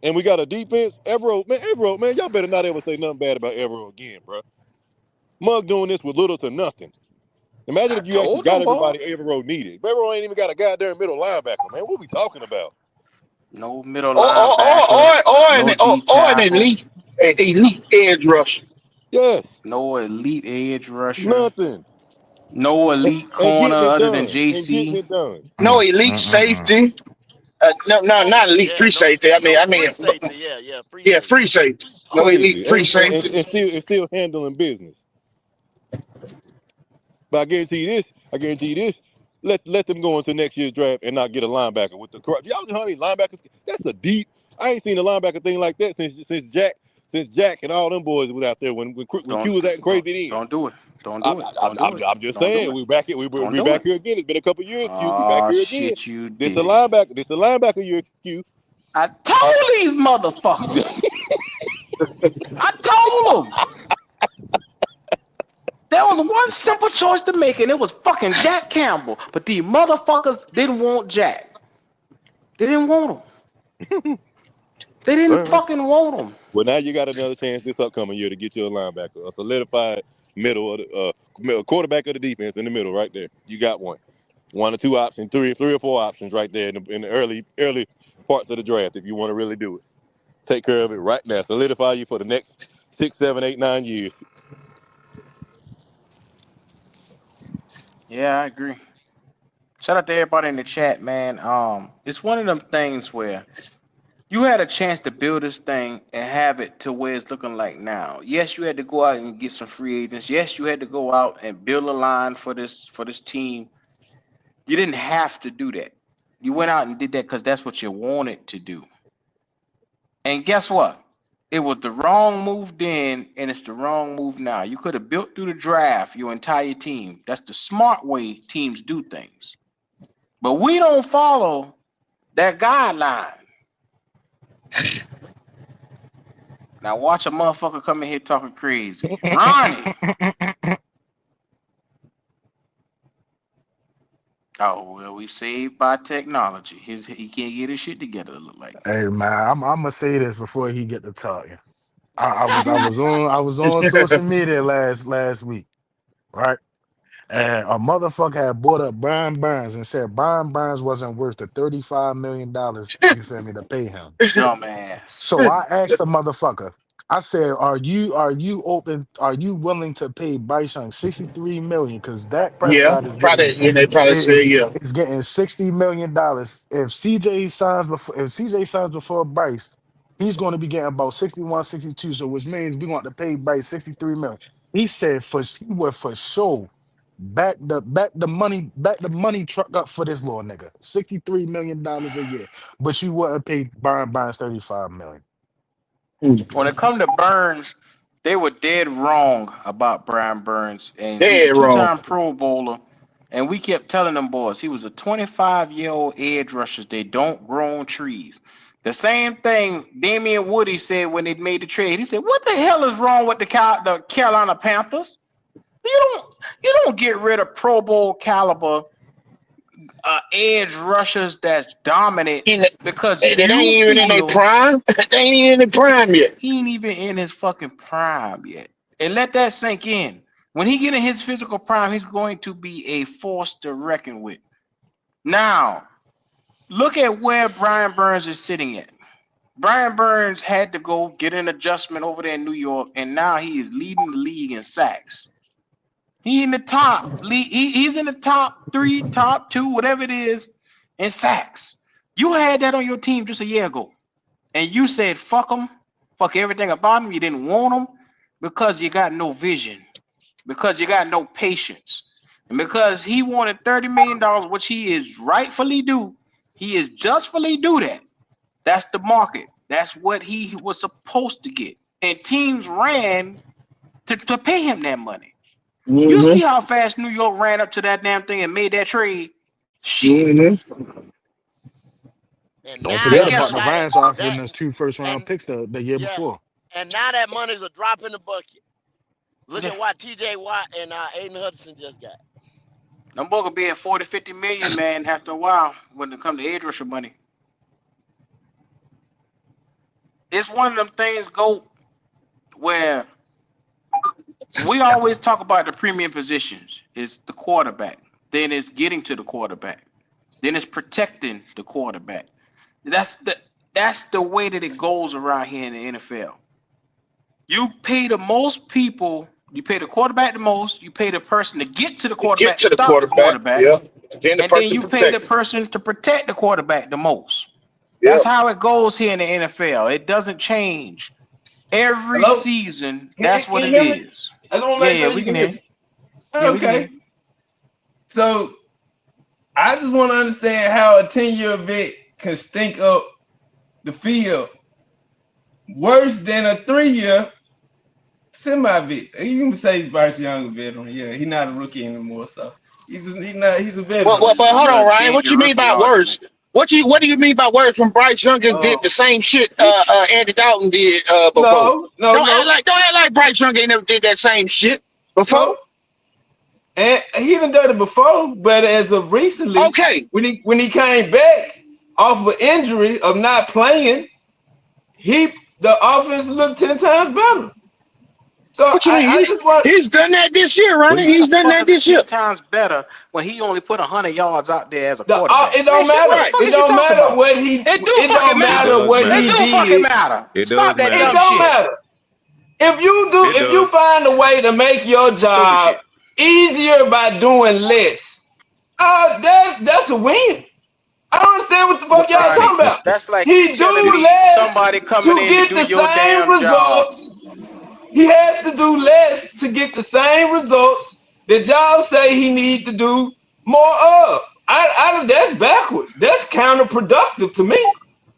and we got a defense. Evero, man, y'all better not ever say nothing bad about Evero again, bro. Mug doing this with little to nothing. Imagine I if you actually told got them, boy. everybody Evero needed. Evero ain't even got a goddamn middle linebacker, man. What we talking about? No middle Or linebacker, no D or an tackle, elite edge rusher. Yes, no elite edge rusher, nothing. no elite And corner getting it other than done. And getting JC. it done. No Mm, elite mm, mm, mm. safety. No, not elite Yeah, free safety. no free safety. Yeah, free Yeah, safety. free safety. No elite Crazy. free And, safety. still handling business. But I guarantee you this. Let them go into next year's draft and not get a linebacker with the corrupt. Y'all know how many linebackers? That's a deep. I ain't seen a linebacker thing like that since Jack and all them boys was out there when Q Don't was acting don't crazy then. don't do it. Don't do it. Don't do it. I'm just Don't do saying it. we Don't do back it. here again. It's been a couple years, Q. We back Oh here again. shit, you This the did it. linebacker. This the linebacker year, Q. I told these motherfuckers. I told them. There was one simple choice to make, and it was fucking Jack Campbell. But these motherfuckers didn't want Jack. They didn't want him. They didn't Uh-huh. fucking want him. Well, now you got another chance this upcoming year to get you a linebacker, a solidified middle of quarterback of the defense in the middle, right there. You got one or two options, three or four options right there in the early parts of the draft if you want to really do it. Take care of it right now. Solidify you for the next 6, 7, 8, 9 years. Yeah, I agree. Shout out to everybody in the chat, man. It's one of them things where you had a chance to build this thing and have it to where it's looking like now. Yes, you had to go out and get some free agents. Yes, you had to go out and build a line for this team. You didn't have to do that. You went out and did that because that's what you wanted to do. And guess what? It was the wrong move then, and it's the wrong move now. You could have built through the draft your entire team. That's the smart way teams do things. But we don't follow that guideline. Now watch a motherfucker come in here talking crazy. Ronnie. Oh well, we saved by technology. He can't get his shit together. It look like. Hey man, I'm gonna say this before he get to talking. I was on social media last week, right? And a motherfucker had brought up Brian Burns and said Brian Burns wasn't worth the $35 million, you feel me, to pay him. Dumbass. So I asked the motherfucker, I said, are you willing to pay Bryce Young 63 million? Because Dak Yeah, Prescott is getting probably. Yeah, they probably say yeah. is getting $60 million. If CJ signs before Bryce, he's going to be getting about 61, 62. So which means we want to pay Bryce 63 million. He said he would for sure back the money truck up for this little nigga. $63 million a year. But you wouldn't pay Brian Bynes 35 million. When it come to Burns, they were dead wrong about Brian Burns, and he's a Dead wrong. two-time Pro Bowler. And we kept telling them boys he was a 25-year-old edge rusher. They don't grow on trees. The same thing Damian Woody said when they made the trade. He said, "What the hell is wrong with the Carolina Panthers? You don't get rid of Pro Bowl caliber edge rushers that's dominant In the, because they ain't you even in their feel prime. They ain't even in their prime yet. he ain't even in his fucking prime yet." And let that sink in. When he get in his physical prime, he's going to be a force to reckon with. Now, look at where Brian Burns is sitting at. Brian Burns had to go get an adjustment over there in New York, and now he is leading the league in sacks. He in the top. He's in the top 3, top 2, whatever it is, in sacks. You had that on your team just a year ago, and you said fuck him, fuck everything about him. You didn't want him because you got no vision, because you got no patience, and because he wanted $30 million, which he is rightfully due. He is justfully due that. That's the market. That's what he was supposed to get, and teams ran to pay him that money. You see how fast New York ran up to that damn thing and made that trade? Shit. And Don't now forget And he guess about the what? got Rams offering that, us 2 first-round and picks the year yeah, before. and now that money's a drop in the bucket. Look Yeah. at what T.J. Watt and Aiden Hudson just got. Them boy could be at 40, 50 million, man, after a while when it comes to edge rusher money. It's one of them things go where we always talk about the premium positions. It's the quarterback. Then it's getting to the quarterback. Then it's protecting the quarterback. That's the way that it goes around here in the NFL. You pay the most people, you pay the quarterback the most, you pay the person to get to the Get quarterback to to the stop the quarterback. quarterback, Yeah. Then the and then person you pay the protect. person to protect the quarterback the most. Yeah. That's how it goes here in the NFL. It doesn't change. Every Hello? season, Can that's what you it hear me? is. I just want to Yeah, make yeah, sure we you can can hear hear. me. Yeah, we can hear. Okay. So I just want to understand how a 10-year vet can stink up the field worse than a 3-year semi-vet. You can say Bryce Young a veteran. Yeah, he's not a rookie anymore, so he's a veteran. But I'm hold gonna on, Ryan. change What your you mean rookie by argument. worse? What do you mean by worse when Bryce Young did Uh, the same shit Andy Dalton did before? no, no, no, Don't act like Bryce Young ain't never did that same shit before. no. And he done done it before, but as of recently, Okay. when he came back off of an injury of not playing, the offense looked 10 times better. So What you mean? I just want He's done that this year, Well, Ronnie. you, How the He's done fuck that is it this year. 10 times better when he only put 100 yards out there as a the quarterback? it Man, don't shit, what the matter. Right. fuck It is you don't talking matter about? what he. It do It fucking don't it matter. matter does what It he matter. do fucking did. matter. It Stop does that It matter. dumb don't shit. matter. If you do, It if you does. find a way to make your Stupid job shit. easier by doing less, that's a win. I don't understand what the fuck y'all Ronnie, talking about. that's like you He telling do me less somebody coming to in to get do the your same damn job. results. He has to do less to get the same results that y'all say he need to do more of. That's backwards. That's counterproductive to me.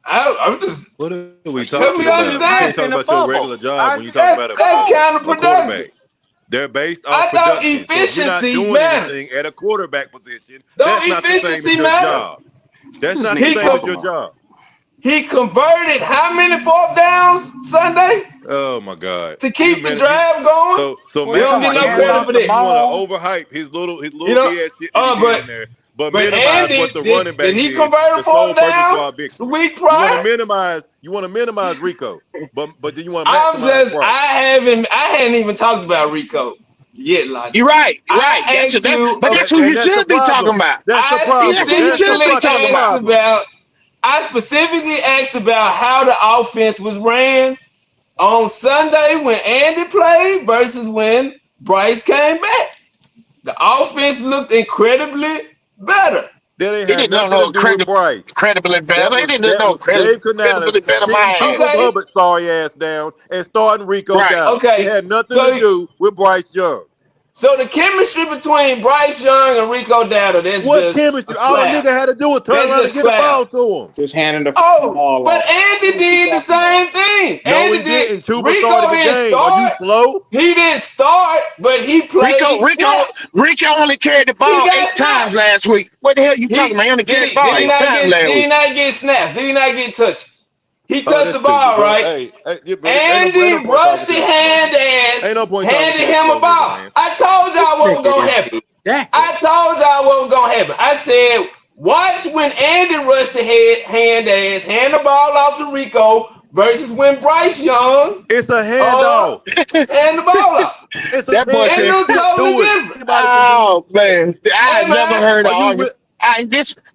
I'm just What are we help talking me You live about? You can't life understand. talk in a about your bubble. regular job when I you talk That's about come that's on. a counterproductive. quarterback. They're based I off thought production. So if you're not efficiency doing anything matters. at a quarterback position, Don't that's not the same as efficiency your matter? job. That's This not the nigga He same as talking your about. job. he converted how many fourth downs Sunday Oh my God! to keep the drive going? So What You you don't talking get about? Matt, no you Handing credit wanna for off the that. you wanna ball? overhype his You little know, BS shit that he did but in there, but but minimize what Andy the did running did back he did, convert a the sole fourth purpose for down our the victory. week You want to prior? minimize Rico, but then you want to I'm maximize just Bryce. I hadn't even talked about Rico yet, Logic. You're right. You're right. I asked you But a, that's who you That's the should be talking problem. about. That's the I Yeah, problem. that's who you That's the should be fucking talking specifically asked about. problem. about I specifically asked about how the offense was ran on Sunday when Andy played versus when Bryce came back. The offense looked incredibly better. That ain't He had didn't know nothing to no do with Bryce. incredibly better. He didn't That know was Dave Canales incredibly better getting my ass. Tubal Okay, Hubbard sorry ass down and starting Rico Right. Dowdle. It okay. had nothing to So do with Bryce Young. so the chemistry between Bryce Young and Rico Dowdle, that's What just a chemistry? All the cloud. nigga had to do was turn That's around and just get the cloud. ball to him. Just handing the fucking Oh, ball but off. Andy What you did the talking about? same thing. No, he Andy did. didn't. Chuba started Rico the didn't game. Are you start. slow? He didn't start, but he Rico, played Rico, snaps. Rico only carried the He ball got 8 times snaps. last week. What the hell you talking about? He only carried the ball Did he eight not times get last did he week. not get snaps? Did he not get touches? He Oh, touched that's the stupid, ball, bro. right? Hey, but ain't no Andy point talking to Rusty a slow hand nigga. ass Ain't no point talking handed to a him a slow nigga, ball. man. I told This y'all what was nigga gonna is happen. a jackass. I told y'all what was gonna happen. I said, watch when Andy Rusty hand hand the ball off to Rico versus when Bryce Young It's a uh handoff. hand the ball off. It's a That boy It said, handoff. looked Tip totally to it. different. Anybody can do it. "Oh man, I Hey have never man, heard an Are you argument. with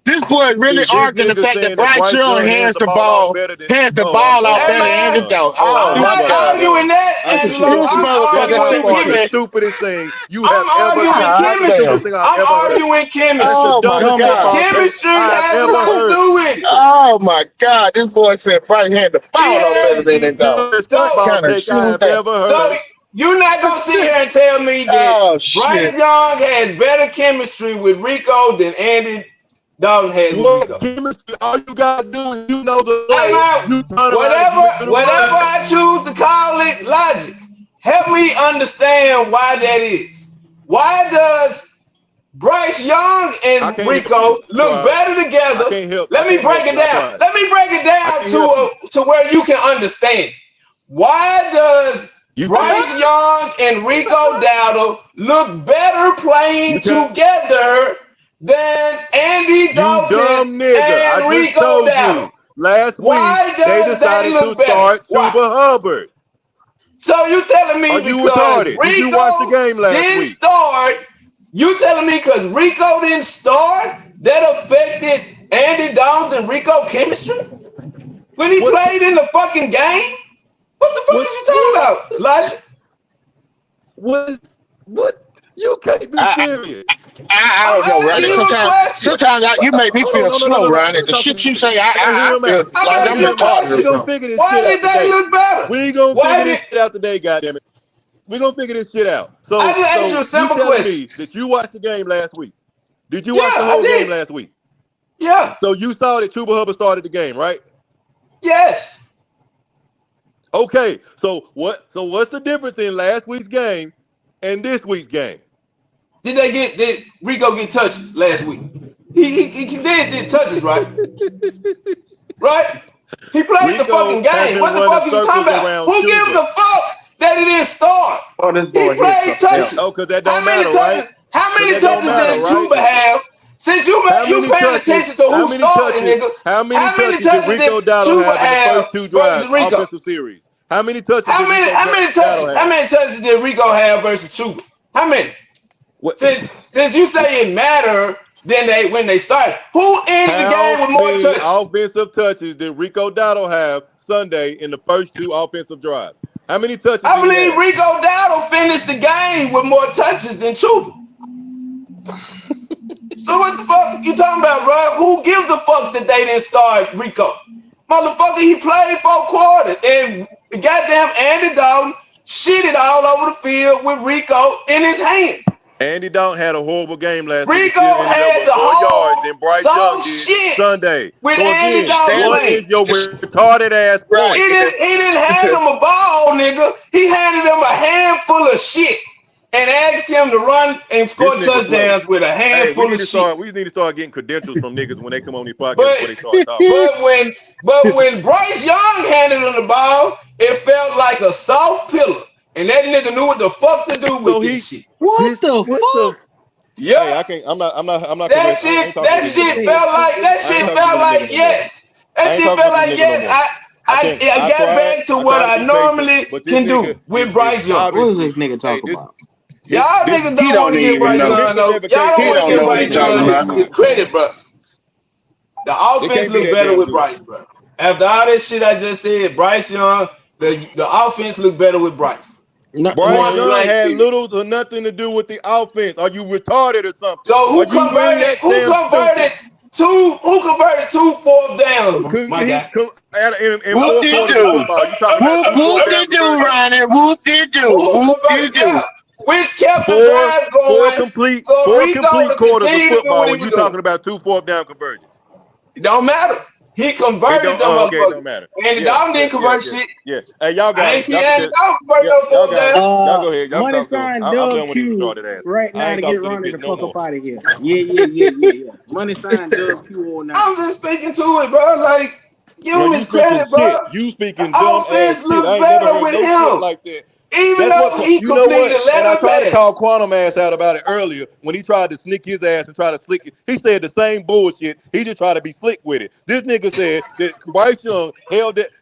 This boy really this arguing the nigga fact that saying that Bryce Bryce Young Young hands the I'm ball off hey sorry. better than Andy man, Dalton. Oh Oh I'm my my not God, God. arguing that, I appreciate Angelo. this you. I'm That motherfucker by said, arguing far the chemistry. stupidest thing you have I'm ever arguing said. Not the God chemistry. stupidest thing I've I'm ever heard. arguing That's the chemistry. oh my dumbest Come on. God, football take Chemistry I have has a ever lot to heard. do with it. oh my God, this boy said Bryce hand the He ball off better has than The Andy Dalton. dumbest so What football kind of take I shit is have that? ever so heard. you're not gonna sit here and tell me that Oh Bryce shit. Young has better chemistry with Rico than Andy Dalton has with What Rico. chemistry? All you gotta do is you know the I'm play. out. You turn around and get to the Whatever run. I choose to call it, logic. Help me understand why that is. Why does Bryce Young I and can't help Rico you. That's look why better I together? can't help. I Let me can't break help it you. That's down. why Let me break it I down can't help you. to where you can understand. Why does You cannot. Bryce Young and Rico Dowdle look better You playing can together than Andy You Dalton dumb nigga. I and just Rico told Dowdle. you. Last week, Why they does they decided to look better? start Why? Chuba Hubbard. So you telling Are me you because retarded? Did you watch the Rico game last didn't week? start, you telling me because Rico didn't start, that affected Andy Dalton and Rico chemistry? When he What? played in the fucking game? What the fuck What? is you talking about, Elijah? What? What? You can't be I, serious. I I'm don't know, asking Ronnie. you a question. Sometimes you make me Hold on, feel no, no, no, slow, no, no. Ronnie. I'm The talking shit to you say, Let I him feel out. I'm like Let I'm asking you a him out. retarded We or question. gonna something. figure this Why shit did out they today. look better? We gonna Why figure this did shit out today, goddamn it. We gonna figure this shit out. I So, just asked you so a you simple telling question? me that you watched the game last week? Did you Yeah, watch the I whole game did. last week? Yeah. So you saw that Chuba Hubbard started the game, right? Yes. Okay. So what? So what's the difference in last week's game and this week's game? Did Rico get touches last week? He did get touches, right? Right? He played the fucking Rico has game. been What the running fuck are you talking circles about? around Who gives Chuba. a fuck that he didn't start? Oh, this He boy here played something else. touches. Oh, because that How don't many matter, right? touches? How Because many that don't touches matter, did right? Chuba have? Since How you many paying touches? attention to How who many started, touches? nigga? How many How many touches did touches did Rico Dowdle Chuba have in the have first two drives, versus Rico? offensive series? How many touches How did many Rico how many Dowdle touches? How have? many touches did Rico have versus Chuba? How many? What? Since you say it matter, then when they started, who ended the game How with more many touches? offensive touches did Rico Dowdle have Sunday in the first two offensive drives? How many touches I did he believe have? Rico Dowdle finished the game with more touches than Chuba. So what the fuck you talking about, bro? Who gives a fuck that they didn't start Rico? Motherfucker, he played 4 quarters, and goddamn Andy Dalton shitted all over the field with Rico in his hand. Andy Dalton had a horrible game last week and Rico still ended up had with the more yards whole than Bryce Young soft did shit Sunday. with So Andy again, Dalton Stand what playing. is your it's retarded ass right. point? He didn't hand him a ball, nigga. He handed him a handful of shit and asked him to run and This score nigga slow. touchdowns with a Hey, handful of shit. we need to start getting credentials from niggas when they come on these podcasts before But they start talking. when Bryce Young handed him the ball, it felt like a soft pillow. And that nigga knew what the fuck to do with So this shit. What the what the fuck? hey, I Yep. can't I'm not correct. I ain't talking to this nigga no more. That I ain't shit talking to felt this like nigga no more. yes. That I ain't shit talking felt to this like nigga no yes. more. I got back to I what try to I be patient, normally but this can do nigga with is Bryce Young. What is obviously this nigga hey, talking about? Y'all this niggas He don't want don't to give even Bryce the know. Young mental no. Y'all levitation don't He want ain't to don't give know never what been he's Bryce that talking Young damn about. the good. credit, bro. The It offense can't be looked that better damn with good. Bryce, bro. After all that shit I just said, Bryce Young, the offense looked better with Bryce. No, Bryce Point man. Young blank, had period. little to nothing to do with the offense. Are you retarded or something? So Are you really that damn stupid? who converted 2 4th downs, my He guy? in Whoop four de quarters of do. football. You talking about two Whoop fourth de down do, conversions? Ronnie. Whoop de do. Who Whoop de converted? Yeah. do. Which kept the Four drive going for four Rico complete to quarters of continue to do what football. he And was you doing. talking about two fourth down conversions? It don't matter. He It converted don't. them Oh, okay. It don't motherfuckers. matter. Andy Yeah, Dalton yeah, didn't yeah, convert yeah, shit. yeah. Hey, y'all I got ain't it. see Y'all, Andy Dalton convert yeah, no y'all fourth got down. it. Y'all go ahead. Y'all can Money talk to him. sign I'm Doug done with his Q retarded ass. right I now ain't to get talking to this Ronnie the bitch no fuck up more. out of here. Yeah. Money sign Doug Q on now. I'm just speaking to it, bro. Like, give No, him you his speaking credit, bro. shit. You The speaking dumb ass offense shit. I looked ain't never better heard with no shit him, like that. even That's what though he you know completed what. And I 11 tried to call passes. Quantum ass out about it earlier when he tried to sneak his ass and try to slick it. He said the same bullshit. He just tried to be slick with it. This nigga said that Bryce Young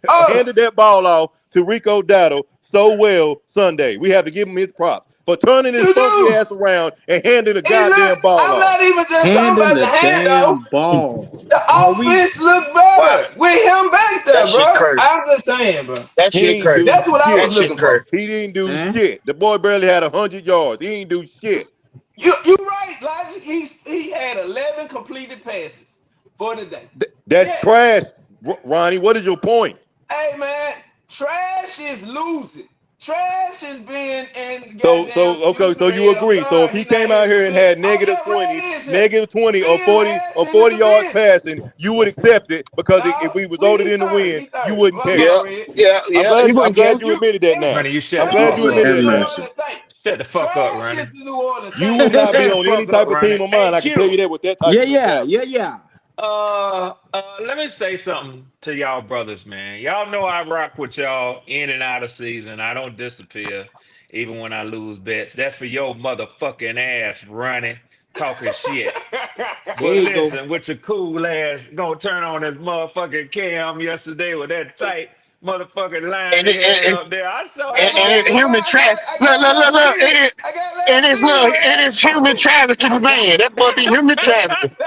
Oh, handed that ball off to Rico Dowdle so well Sunday. We have to give him his props for turning his you funky do. ass around and handing the He goddamn look. ball I'm off. not even just talking Handing about the the hand though. damn ball. The Are we offense looked Wow. better with him back That there, shit bro. crazy. I'm just saying, bro. That He shit ain't crazy. do That's what I That was shit. shit looking for. crazy. He didn't do eh? shit. The boy barely had 100 yards. He ain't do shit. You right, Logic. He had 11 completed passes for the day. That's Yes. trash, Ronnie. What is your point? Hey man, trash is losing. Trash is being in goddamn. So okay, Excuse me, so you Red. I'm agree. So if sorry, he he not came in out the here and building. had Oh negative yeah, 20, Red is here. negative 20 or Ben 40 or Hass in the 40 yards division. passing, you would accept it because if No, we resulted he in the third. win, He you third. wouldn't Well, care. my Yeah, Red. He I'm wouldn't care. glad you You admitted that and now. Ronnie, you shut I'm the glad fuck you trash up. is the admitted Have it New now. mercy. Orleans Saints. Shut the fuck up, Trash Ronnie. is the New Orleans You Saints. would not Shut be the on any fuck up, type of Ronnie. team of Hey, mine. I can tell you Q. that with that type Yeah, of yeah, mentality. yeah, yeah. Let me say something to y'all brothers, man. Y'all know I rock with y'all in and out of season. I don't disappear, even when I lose bets. That's for your motherfucking ass running, talking shit. There But you go. listen, with your cool ass, gonna turn on this motherfucking cam yesterday with that tight motherfucking line And they it, had and, up there. I saw and, that and motherfucker. it's human traffic. Look, look, look, look. And it's look, and it's human trafficking, man. That boy be human trafficking.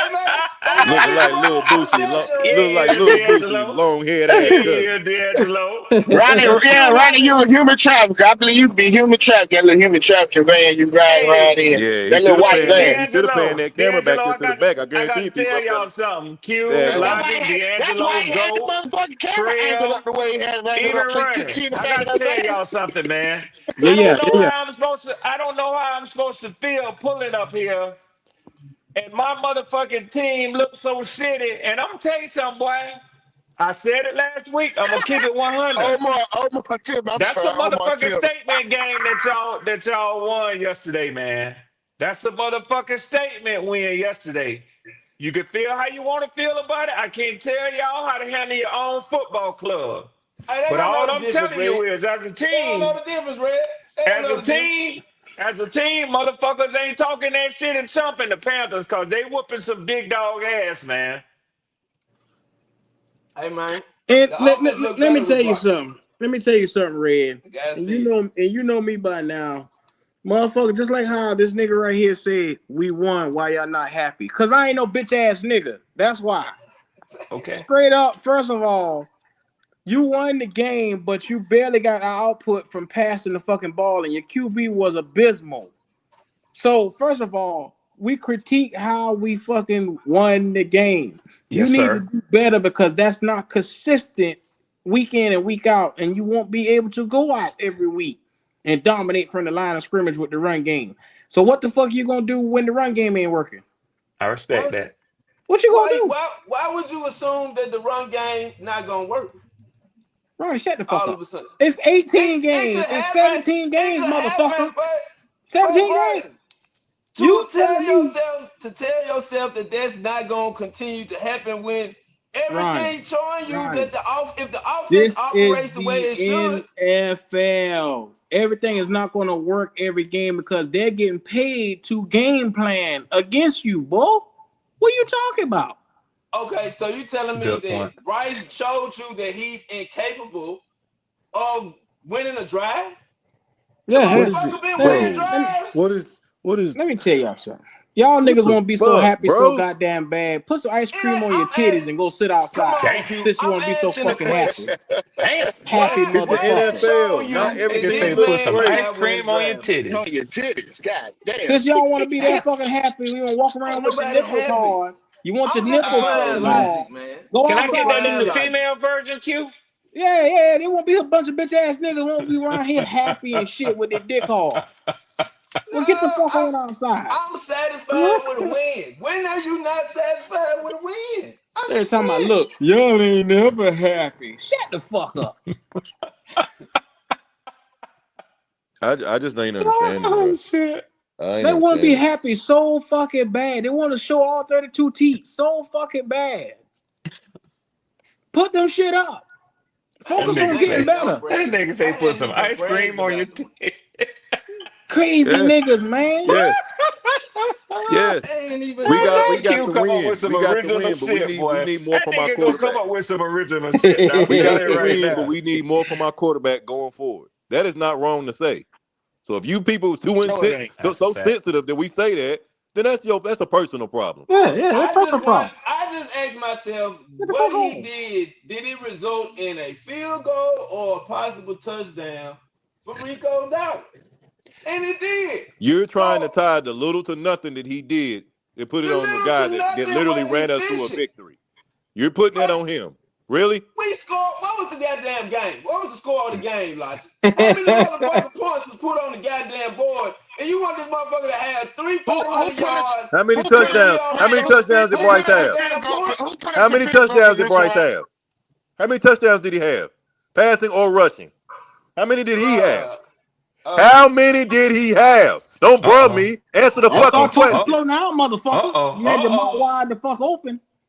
Looking like little Boosie, look like Yeah, little Boosie, D'Angelo. long head ass cousin. Yeah, D'Angelo. Ronnie, yeah, Ronnie, you a human trafficker. I believe you be human trafficking. That little human trafficking van you ride around Hey, in. Yeah, That little white van. he should have panned D'Angelo, that camera back D'Angelo, there to the back. I I got guarantee to people tell up there. y'all something. Q, There That's go. why Logic, that's why D'Angelo, he had the Go, motherfucking camera angled Trail, up the way he had it angled even up so you could running. see the I back got of to that tell van. y'all something, man. Yeah, I yeah, don't know yeah, yeah. how I'm supposed to. I don't know how I'm supposed to feel pulling up here, and my motherfucking team looks so shitty. And I'm gonna tell you something, boy. I said it last week. I'm gonna keep it 100. Omar Tim, I'm That's a sorry, Omar motherfucking Tim. statement game that y'all won yesterday, man. That's a motherfucking statement win yesterday. You can feel how you want to feel about it. I can't tell y'all how to handle your own football club. Hey, they But don't know all the I'm difference, telling Red. you is They don't know the difference, Red. They don't as know a the difference. team, as a team, motherfuckers ain't talking that shit and chumping the Panthers because they whooping some big dog ass, man. Hey, man, And the let, offense look let me better with tell you Brock. something. Let me tell you something, Red. I gotta And see it. you know me by now. Motherfucker, just like how this nigga right here said, we won, why y'all not happy? Cause I ain't no bitch ass nigga. That's why. Okay. Straight up, first of all, you won the game, but you barely got output from passing the fucking ball, and your QB was abysmal. So, first of all, we critique how we fucking won the game. You Yes, need to sir. do better because that's not consistent week in and week out, and you won't be able to go out every week and dominate from the line of scrimmage with the run game. So, what the fuck you gonna do when the run game ain't working? I respect Well, that. What you gonna do? why would you assume that the run game not gonna work Run, shut the fuck all of up. a sudden? It's 18 It games. could It's happen. 17 It games, could happen, motherfucker. but 17 Bryce, games. You telling me, to tell yourself that that's not gonna continue to happen when Ronnie, everything showing you Ronnie. that if the offense This is operates the way the it should. NFL. Everything is not going to work every game because they're getting paid to game plan against you, boy. What are you talking about? Okay, so you That's a telling me good that point. Bryce showed you that he's incapable of winning a drive? The Yeah, What hey, is it, motherfucker been winning bro? let me drives. What is let me tell y'all something. Y'all what niggas the won't be so fuck, happy so bro? goddamn bad. Put some ice It cream ain't, on your titties and go sit come outside on, Damn. Q. since you I'm want to be so asking the fucking question. happy. Damn. Happy It's the What motherfucker. has shown NFL. Not you That every that nigga team say this looks put man some great. ice cannot win cream on your drives? On titties. your titties, god damn. Since y'all want to be that fucking happy, we gonna walk Ain't around with your nobody nipples happy. hard. You want your I'm just nipples applying Oh, hard. logic, man. Go Can I'm I get that outside in and applying the look. logic. female version, Q? Yeah, yeah, they won't be a bunch of bitch ass niggas won't be around here happy and shit with their dick hard. Well, get the No, fuck on outside. I'm satisfied with a win. When are you not satisfied with a win? I'm They're just talking about, saying. look, y'all ain't never happy. Shut the fuck up. I just ain't understanding, Oh bro. shit. I ain't They want to be understanding. happy so fucking bad. They want to show all 32 teeth so fucking bad. Put them shit up. I That Focus just on nigga think getting say that y'all better. that bragging. nigga say I put think some people ice cream bragging on your about the titties. Crazy Yes, niggas, man. yes, yes. I ain't even We That got Q the come up with win. some We got the original win, but we shit, need we boy. need more That from our nigga gonna come quarterback. up with some original shit. Now I'm We gonna tell got you the right win, but now. we need more from our quarterback going forward. That is not wrong to say. So if you people no, it ain't. so, That's a so fact. sensitive that we say that, then that's a personal problem. Yeah, yeah, that's personal problem. I just asked myself Get the what fuck he on. did it result in a field goal or a possible touchdown for Rico Dowdle? And it did. You're trying to So tie the little to nothing that he did and put the it on the little guy to that nothing literally was ran us to a efficient. victory. You're putting that But on him. Really? we scored. What was the goddamn game? What was the score of the game, Logic? How many motherfucking points was put on the goddamn board? And you want this motherfucker to have three, Who 400 put us? yards How many Who put when us? he touchdowns? only How many Who scored touchdowns did who 15 Bryce put us in have? field goddamn goal? points? Who put us How in many field goal touchdowns did position? Bryce Right? have? How many touchdowns did he have? Passing or rushing? How many did he have? Uh, How many did he have? Don't Uh brub oh. me. Answer the Uh You fucking start oh. talking Uh question. slow now, oh. motherfucker. Uh You had your mouth oh. wide the fuck open.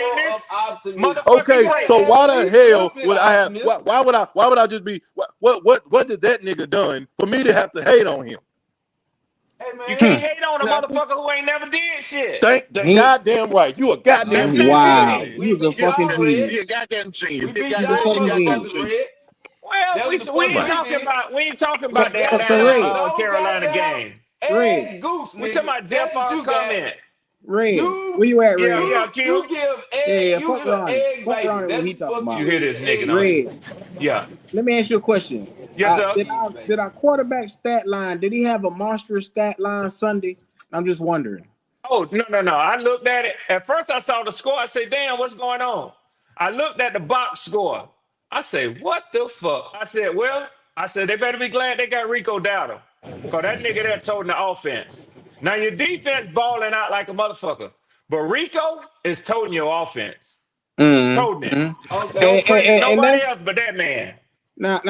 greatness. optimism. Motherfucking Okay, You gotta so have greatness. why at the least a hell little bit would of I have? optimism. Why would I just be? What did that nigga done for me to have to hate on him? Hey You man, can't Hmm. hate on a Nothing. motherfucker who ain't never did shit. Thank the He, goddamn right. You a goddamn That's we not genius. beat wow. right. He we was a beat Yeah, fucking y'all red. yeah, genius. goddamn We genius. Yeah, beat He was a y'all goddamn, fucking goddamn genius. motherfuckers genius. red. Well, That was the we ain't fucking Right. we talking did. about So, that That so was Atlanta Ray, no Carolina goddamn game. Ray, and Goose, We talking nigga. about That's Jeff what our you got. comment. Red, You where you at, Yeah, Red? yeah, you Q. give Yeah, egg, yeah, you fuck give Ronnie. egg Fuck baby. Ronnie what That's he what the talking fuck You about. you hear is, this nigga, egg don't you? baby. Red, Yeah. let me ask you a question. Yes, sir. Egg baby. Did our quarterback stat line, did he have a monstrous stat line Sunday? I'm just wondering. Oh, no, no, no. I looked at it. At first, I saw the score. I said, damn, what's going on? I looked at the box score. I said, what the fuck? I said, well, I said, they better be glad they got Rico Dowdle. Because that nigga there toting the offense. Now, your defense balling out like a motherfucker. But Rico is toting your offense. Toting it. Mm. Okay. Don't praise And nobody that's else but that man.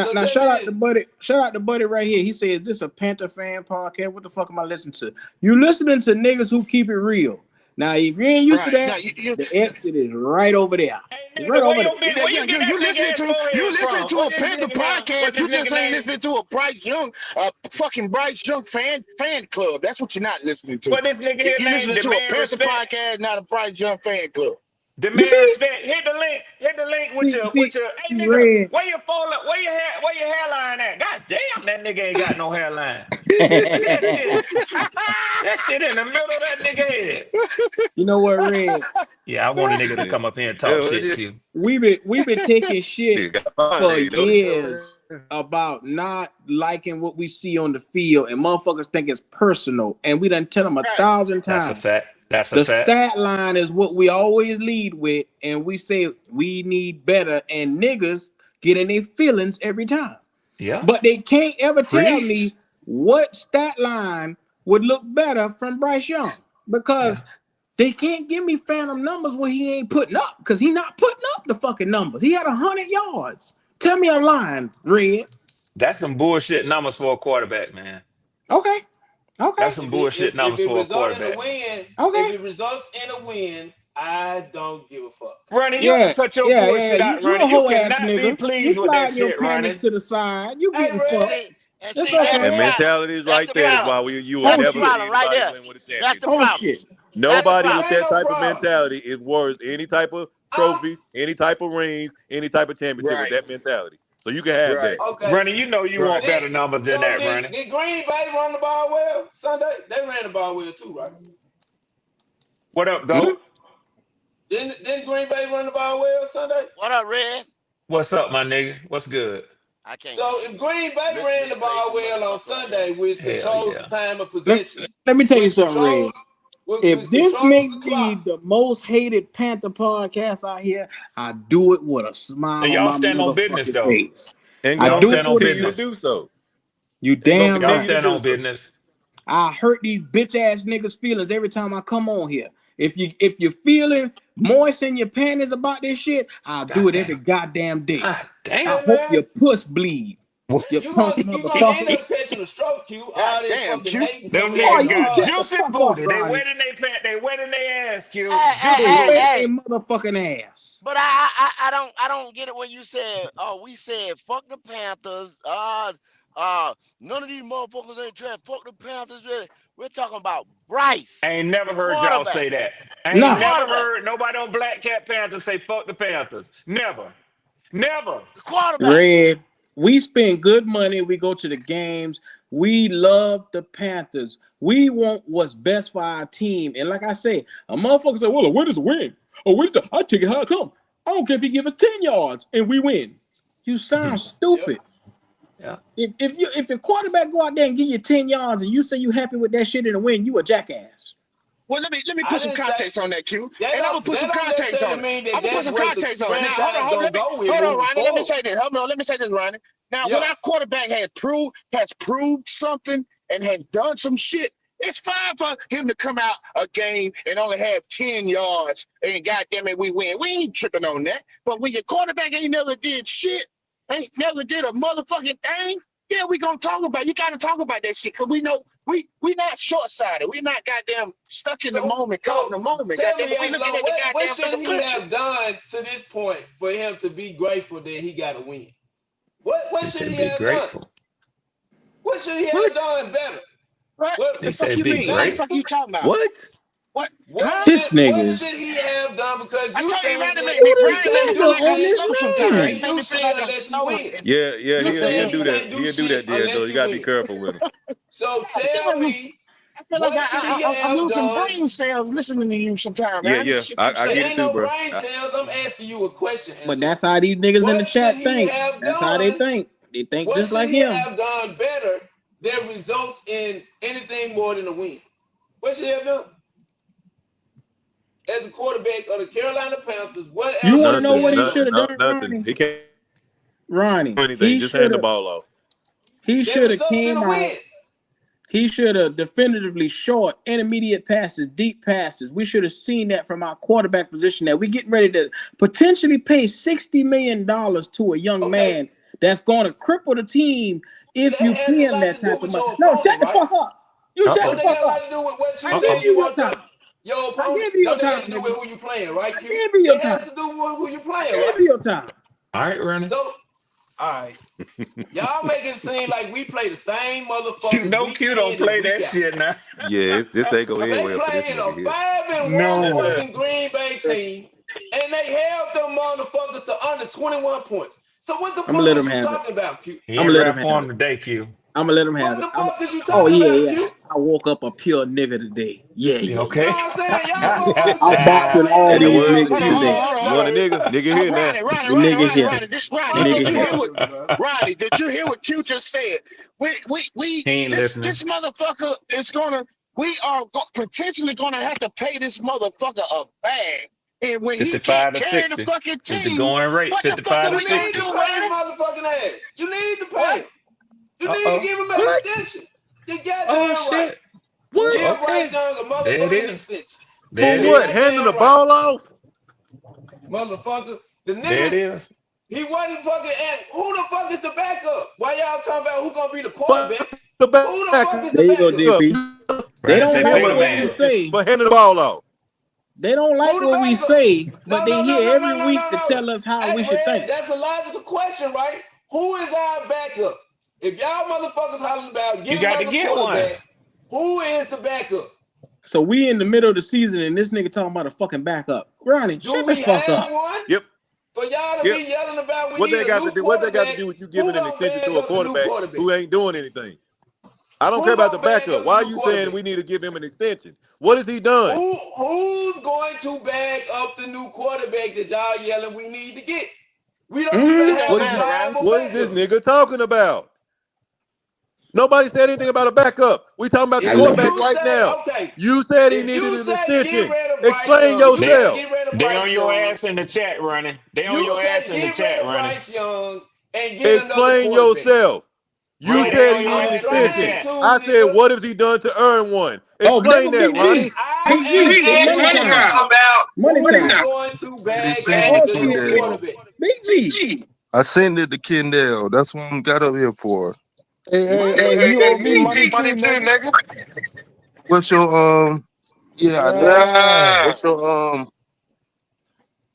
So now tell me shout out to this. Buddy. Shout out to Buddy right here. He says, "Is this a Panther fan podcast? What the fuck am I listening to? You listening to niggas who keep it real. Now, if you ain't used to Right. Now that, you the exit is right over there. Hey, It's right nigga, over there. where you get that big ass you forehead listen from? to What a this Panther nigga name? What podcast. this You nigga just ain't name? listening to a Bryce Young, fucking Bryce Young fan club. That's what you're not listening to. What this nigga here You're name? listening to a Demand Panther respect. podcast, not a Bryce Young fan club. You Demand see, respect. Hit the link. Hit the link with see, your see, Hey see, nigga, Red. where your fall up? Where your hairline at? God damn, that nigga ain't got no hairline. Look at that shit. That shit in the middle of that nigga head. You know what, Red? Yeah, I want a nigga to come up here and talk shit, Q. We been taking shit Shit, got mine for there, you notice? years about not liking what we see on the field, and motherfuckers think it's personal. And we done tell them a Right. thousand That's a times. fact. That's a The fact. stat line is what we always lead with, and we say we need better, and niggas get in their feelings every time. Yeah. But they can't ever tell Preach. me what stat line would look better from Bryce Young because they can't give me phantom numbers where he ain't putting up because he not putting up the fucking numbers. He had 100 yards. Tell me I'm lying, Red. That's some bullshit numbers for a quarterback, man. Okay. That's some bullshit If numbers it for a results in a quarterback. win, Okay. if it results in a win, I don't give a fuck. Ronnie, you gotta Yeah, cut your yeah. bullshit out, You Ronnie. a You hoe ass cannot be nigga. You pleased with that sliding your shit, panties Ronnie. to the side. You Hey, getting Red. fucked. And It's see, And, that's okay. the and problem. mentality is That's right the there. That's problem. why you will That's Oh the never shit. see problem right anybody there. win with a That's the championship. Oh problem. shit. That's the Nobody It with problem. ain't that no type of problem. mentality is worth any type of Uh, trophy, any type of rings, any type of championship with Right. that mentality. So you can have Right. that. okay. Ronnie, you know you Right. want better numbers than So that, Ronnie. did Green Bay run the ball well Sunday? They ran the ball well too, right? What up, Hmm? Goat? Didn't Green Bay run the ball well Sunday? What up, Red? What's up, my nigga? What's good? I can't. So if Green Bay Listen to ran the this ball crazy well on motherfucker right here. Sunday, which Hell controls the yeah. time of Let, possession, let me tell you which something, controls Red. If which this controls makes the me clock. the most hated Panther podcast out here, I do it with a And smile on y'all my stand on business, motherfucking though. face. And I Y'all gonna do it stand on with a continue to smile. business. do so. You And gonna damn Y'all right. continue to stand do on so. business. I hurt these bitch ass niggas' feelings every time I come on here. If you're feeling moist in your panties about this shit, I'll do God it every damn. goddamn day. God I damn. Hey hope your man, puss bleed. What? You punk you gonna end motherfucker. up catching a stroke, Q. God All that damn, fucking Q. hate Them coming out Boy, niggas your you got heart. shut the juicy fuck up, booty. They Ronnie. wet in their pants. They wet in their ass, Q. Juicy Hey, Wet booty. hey. a motherfucking ass. But I don't get it when you said, oh, we said fuck the Panthers. None of these motherfuckers ain't trying. Fuck the Panthers. We're talking about Bryce, I ain't never the heard y'all quarterback. say that. I The ain't Nah. never quarterback. heard nobody on Black Cat Panthers say fuck the Panthers. Never. Never. The quarterback. Red, we spend good money. We go to the games. We love the Panthers. We want what's best for our team. And like I say, a motherfucker say, well, a win is a win. A win is I take it how it come. I don't care if you give us 10 yards and we win. You sound Yep. stupid. Yeah. If your quarterback go out there and give you 10 yards and you say you happy with that shit in a win, you a jackass. Well, let me I put some didn't say context on that, Q. that And I'm gonna put some don't context necessarily on it. mean I'm that gonna put that's some what the context on it. Now, franchise gonna go with hold on, moving Ronnie. Let me forward. say this. Let me say this, Ronnie. Now, when Yeah. our quarterback has proved something and has done some shit, it's fine for him to come out a game and only have 10 yards and goddamn it, we win. We ain't tripping on that. But when your quarterback ain't never did shit, ain't never did a motherfucking thing, yeah, we gonna talk about. You gotta talk about that shit because we know we not short sighted. We not goddamn stuck in the moment, caught in the moment. Tell Goddamn, me, we looking at the what goddamn should bigger he picture. have done to this point for him to be grateful that he got a win? What He should said he be have done? grateful. What should he What? have done better? Right? What He The fuck said you be mean? What the nothing? fuck grateful. you talking about? What? What? What Huh? This should nigga what is should he have done? Because I you told you, saying Ronnie, that who you this Ronnie make me saying feel nigga like you I'm on can't this slow sometimes. can't He line. make do me feel shit like I'm unless you slow. win. Yeah, You he'll saying do he that. can't do He'll do shit that, unless D'Angelo. You you gotta be win. careful with him. So God damn tell it. me I feel like What should he I'm have losing done? brain cells listening to you sometimes, Yeah, man. This yeah. shit you I It get say. it ain't too, no bro. brain cells. I'm asking you a question, But Angelo. that's how these niggas in the What should chat he think. have That's how they done? think. They think What just should like he him. have done better that results in anything more than a win? What should he have done? As a quarterback of the Carolina Panthers, what You else want should to he know Nothing, what have he done? should nothing, have done, nothing. Ronnie? He can't do Ronnie, anything. Just hand the ball off. he That should have results in came a out. win. He should have definitively short, intermediate passes, deep passes. We should have seen that from our quarterback position. That we getting ready to potentially pay $60 million to a young Okay, man that's going to cripple the team if that you has pay a him lot that to do type of with money. your No, opponent, shut the right? fuck up. You shut Don't the they fuck got a lot up. to do with what I you gave say you you your want time. done? Your I opponent? gave you your Don't they got time, to do with nigga. who you playing, right, I Q? gave you your It time. has to do with who you I playing, gave right? you your time. All right, Ronnie. So, all right. Y'all make it seem like we play the same You motherfuckers know week Q don't in and play week that out. shit now. Yes, this ain't go end They well for this played a nigga here. 5-1 No. fucking Green Bay team, and they held them motherfuckers to under 21 points. So what the I'm gonna fuck let is him you have it. talking about, Q? He I'm ain't gonna let him rap for have him it. today, Q. I'm gonna let him have What it. the fuck is you Oh talking yeah, about, yeah. Q? I woke up a pure nigga today. Yeah, You yeah, You know okay? yeah. what I'm saying? Y'all motherfuckers I'm say y'all boxing playing all the In the these words hell of niggas Hold on, Q, hold today. on, hold on, you hold want on. a nigga? Nigga here now. The nigga here. The Ronnie, nigga did you hear here. what Ronnie? Did you hear what Q just said? We He ain't listening. this motherfucker is gonna. We are potentially gonna have to pay this motherfucker a bag, and when he can't 55 to carry the 60 fucking is the team, going rate. what the fuck 55 are to You we gonna need do, 60. to pay his Ronnie? motherfucking ass. You need to pay What? him. You need to Uh-oh. give him an What? extension. You Oh, goddamn right. shit. What? Give Bryce Okay. Young a There it motherfucking is. extension. There For it You what? is. Handing the goddamn right, ball off? motherfucker. The There it nigga, is. he wasn't fucking at who the fuck is the backup? Why y'all talking about who gonna be the quarterback? Fuck the Who the back fuck is the There you go, backup? up. JP. You They Ronnie don't said, him like pay an the what we man. extension say. for handing the ball off. They don't like Who the what we backup? say, but No, they no, no, hear no, every no, no, week no, to no. tell us how Hey, we should Red, think. that's a logical question, right? Who is our backup? If y'all motherfuckers hollering about You get got to another get one. quarterback, who is the backup? So we in the middle of the season and this nigga talking about a fucking backup. Ronnie, Do shut the we fuck have up. one? Yep. For y'all to Yep. be yelling about we What need they a got to new do? What they got to quarterback, do with you who giving an gonna extension bag to a up the new quarterback quarterback? who ain't doing anything? I don't care Who about the gonna bag backup. up the Why are new you saying quarterback? we need to give him an extension? What has he done? Who's going to bag up the new quarterback that y'all yelling we need to get? We don't even Mm-hmm. It don't have What a is matter, Ronnie. viable what is this backup. nigga talking about? Nobody said anything about a backup. We talking about the I If let quarterback you right say, now. okay, You said he if needed you an say get extension. rid of Bryce Explain Young, They yourself. get rid of they on Bryce your Young, ass in the chat, Ronnie. They on you your say ass in the get rid chat, of Ronnie. Bryce Young and get another Explain quarterback. yourself. You Ronnie, So they said on he your needed an I'm ass in the extension. trying chat. to, I said, nigga. what has he done to earn one? Oh, there Explain go that, Big G. Ronnie. Big I G, asked it's you money time. about Money who's time. going to I just bag sent up it Oh to the new shit. Kendall. quarterback. Big G. I sent it to Kendall. That's what I got up here for. Hey, hey, Money. hey, you owe me Big money G. too, nigga. What's your Yeah, I did. Yeah. What's your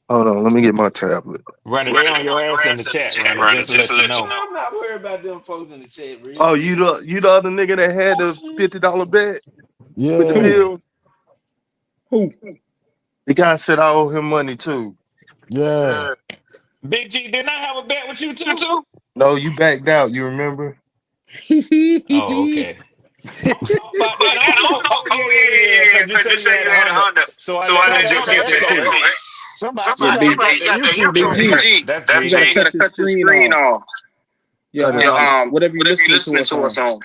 Hold on, let me get my tablet. Ronnie, they on your ass in the chat, Ronnie, just to let you Man, know. I'm not worried about them folks in the chat, Red. Oh, you the other nigga that had the $50 bet with the Who? Yeah. bill? Who? The guy said I owe him money too. Yeah. Big G, didn't I have a bet with you too? No, you backed out, you remember? Oh, okay. About that, I don't know. Oh, yeah. Because you say you had 100. So I let Shut Big G up. catch that too. Yeah, Big Somebody got their Big YouTube G. on. That's You gotta G. cut your screen off. Yeah, Cut it off. whatever you listening to us on.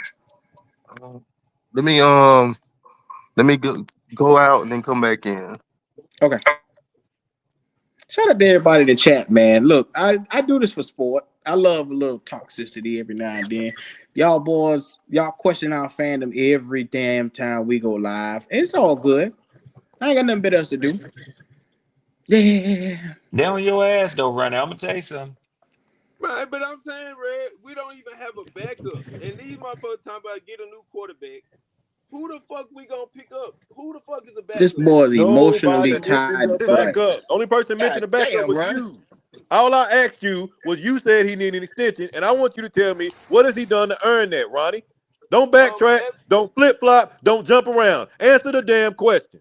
Let me go out and then come back in. Okay. Shout out to everybody in the chat, man. Look, I do this for sport. I love a little toxicity every now and then. Y'all boys, y'all question our fandom every damn time we go live. It's all good. I ain't got nothing better else to do. Yeah. They on your ass, though, Ronnie. I'm going to tell you something. Right, but I'm saying, Red, we don't even have a backup. And these motherfuckers talking about get a new quarterback. Who the fuck we gonna pick up? Who the fuck is the This backup? boy is emotionally Nobody mentioned tied the to practice. backup. Only person mentioned God the backup damn, was Ronnie. you. All I asked you was you said he needed an extension, and I want you to tell me what has he done to earn that, Ronnie? Don't backtrack, don't flip flop, don't jump around. Answer the damn question.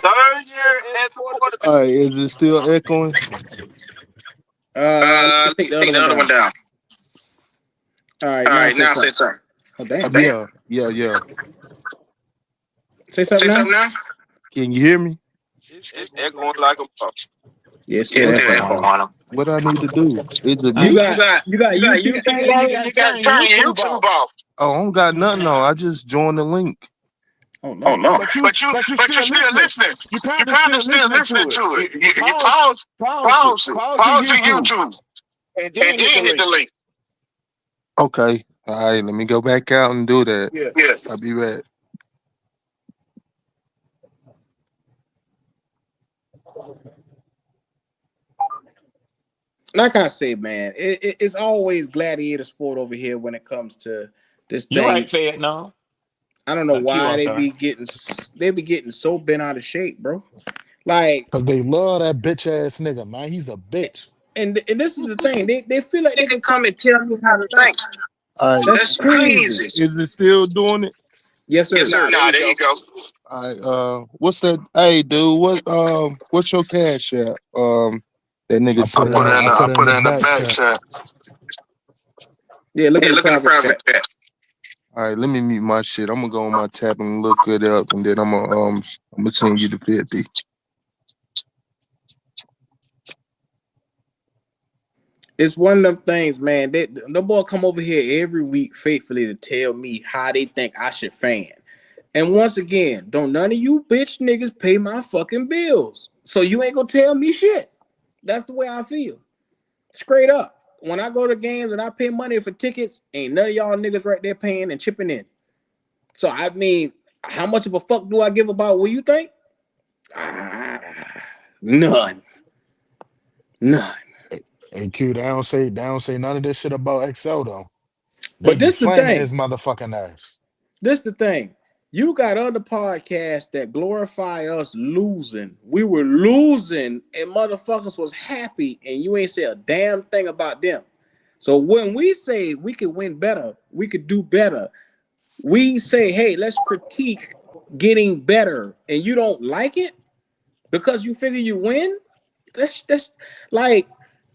Third year as a quarterback. All right, is it still echoing? Let me take the other one down. All right, now say something. Oh damn. Yeah. Say something now. Can you hear me? It's echoing like a motherfucker. Yeah, it's still echo on him. What I need to do? Is it You me? got YouTube channel on? You gotta turn your YouTube off. Oh, I don't got nothing on. I just joined the link. Oh no. But you still listening. You You probably probably still still listening listening to it. to it. You Pause pause to to YouTube, YouTube, and and then hit the then hit link. the link. Okay. All right. Let me go back out and do that. Yeah. Yeah. I'll be back. Like I say, man, it's always gladiator sport over here when it comes to this You thing. right, Fed? No. I don't know Q, why I'm they sorry. be getting so bent out of shape, bro. Like, Cause they love that bitch ass nigga, man. He's a bitch. and this is the thing. They feel like they can come and tell me how to think. All right. That's crazy. Is it still doing it? Yes, sir. Yes, sir. Nah, there you go. All right. What's that? Hey, dude. What's your cash app? That nigga I said. put it in Put the it in the back back chat. chat. Yeah, look Yeah, at the look at the private private chat. chat. All right, let me mute my shit. I'm gonna go on my tab and look it up, and then I'm gonna send you the 50. It's one of them things, man. The boy come over here every week faithfully to tell me how they think I should fan. And once again, don't none of you bitch niggas pay my fucking bills. So you ain't gonna tell me shit. That's the way I feel. Straight up. When I go to games and I pay money for tickets, ain't none of y'all niggas right there paying and chipping in. So I mean, how much of a fuck do I give about what you think? None. Hey Q, they don't say none of this shit about XL though. They But be this the flaming thing. his motherfucking ass. This the thing. You got other podcasts that glorify us losing. We were losing and motherfuckers was happy and you ain't say a damn thing about them. So when we say we could win better, we could do better, we say, hey, let's critique getting better and you don't like it because you figure you win. That's like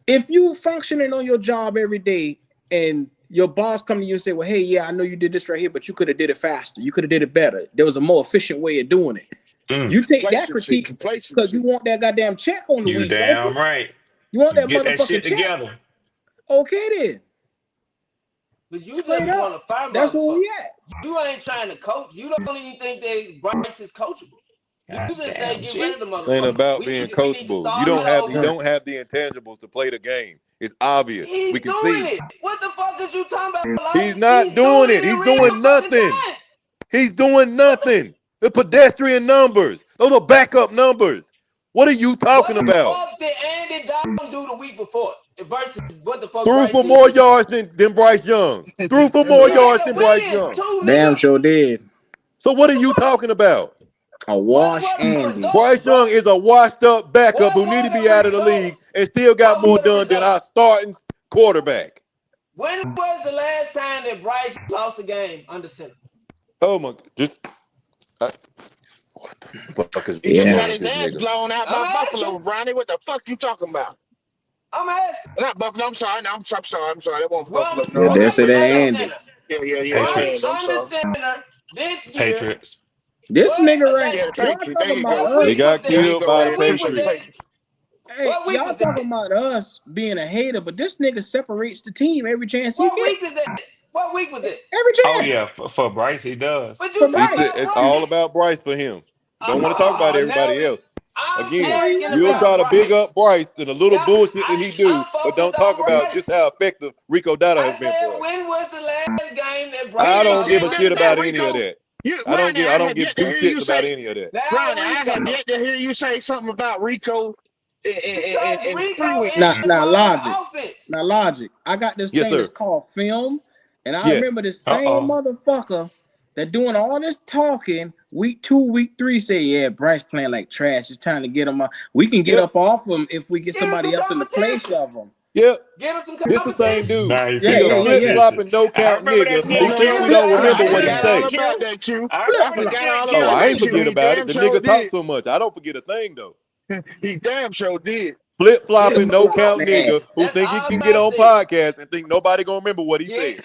if you functioning on your job every day and your boss come to you and say, well, hey, yeah, I know you did this right here, but you could have did it faster. You could have did it better. There was a more efficient way of doing it. You take that critique because you want that goddamn check on the You week, don't damn you? right. You want that Get that motherfucking shit check. together. Okay then. But you Straight just up. want to fire That's where motherfuckers. we at. You ain't trying to coach. You don't even think that Bryce is coachable. You God just say damn, get G. rid of the It ain't motherfucker. about We being need to coachable. You start don't have over. the intangibles to play the game. It's obvious. He's We can doing see. it. What the fuck is you talking about? Like, He's not doing it. He's in real doing fucking nothing. time. He's doing nothing. The pedestrian numbers. Those are backup numbers. What are you talking What the about? fuck did Andy Dalton do the week before versus what the fuck Threw Bryce for did more this week? yards than Bryce Young. Threw for more He had yards to than Bryce win Young. too, Damn nigga. sure did. So what are you talking about? A What wash were the Andy. results, Bryce bro? Young is a washed up backup What who need to were be the out of the league results? and still got What more were the done than our results? starting quarterback. When was the last time that Bryce lost a game under center? Oh my! What the fuck is He just wrong got Yeah. with his this ass nigga? blown out I'm by asking. Buffalo, Brownie. What the fuck you talking about? I'm asking. Not Buffalo. I'm sorry. No, I'm sorry. That wasn't Buffalo. Well, Yeah, No, that's Bryce it, okay. under Andy. center. Yeah. Bryce Rand. Patriots. I'm under sorry. center this year. Patriots. This What nigga right, Yeah, the y'all Patriots. There talking you about go. what He us. week was got There that? you killed go, by the What Rand. week was Appreciate that? Patriots. Patriots. Hey, What week y'all was that? talking about us being a hater, but this nigga separates the team every chance he What get. week is that? What week was it? Every Oh chance. yeah, for Bryce he does. But For you He talking Bryce. said about it's all Bryce? about Bryce for him. Don't want to talk about Now everybody else. I'm That's Again, where he asking you'll at. try about to big Bryce. up Bryce and a little Yeah, bullshit that he do, I'm but don't focused talk on about just Bryce. how effective Rico Dotto I has been said, for us. when was the last game that We Bryce I ain't don't lost give a said under shit nothing about about center? any of Rico. that. You, I don't Ronnie, give. I I don't have give yet to two hear shits you about say. any of that. Now Ronnie, I Rico. have yet to hear you say something about Rico Because in Rico 3 weeks. is Now, part now of logic. the offense. Now logic. I got this Yes, thing that's sir. called film, and I Yes. remember the Uh same oh. motherfucker that doing all this talking week 2, week 3 say, yeah, Bryce playing like trash. It's time to get him. We can get Yep. up off him if we get Get him somebody some else in the place competition. of him. Yep. Get him some This the same competition. dude. Now he Yeah, He said a yeah, yeah, flip yeah. competition. flopping, no I count remember nigga that who shit, Get think him we Q. don't some remember I what he forgot Forgot competition. all that, say. about Q. that, Q. I Flip I remember that flop. forgot shit, all Oh, about Q. I that, ain't Q. forget He about it. damn The sure nigga talk did. so much. I don't forget a thing though. He damn sure did. Flip Get him flopping, Flip some no flop, count man. nigga competition. who That's think he all can get I on said. podcast and think nobody gonna remember what he Get said.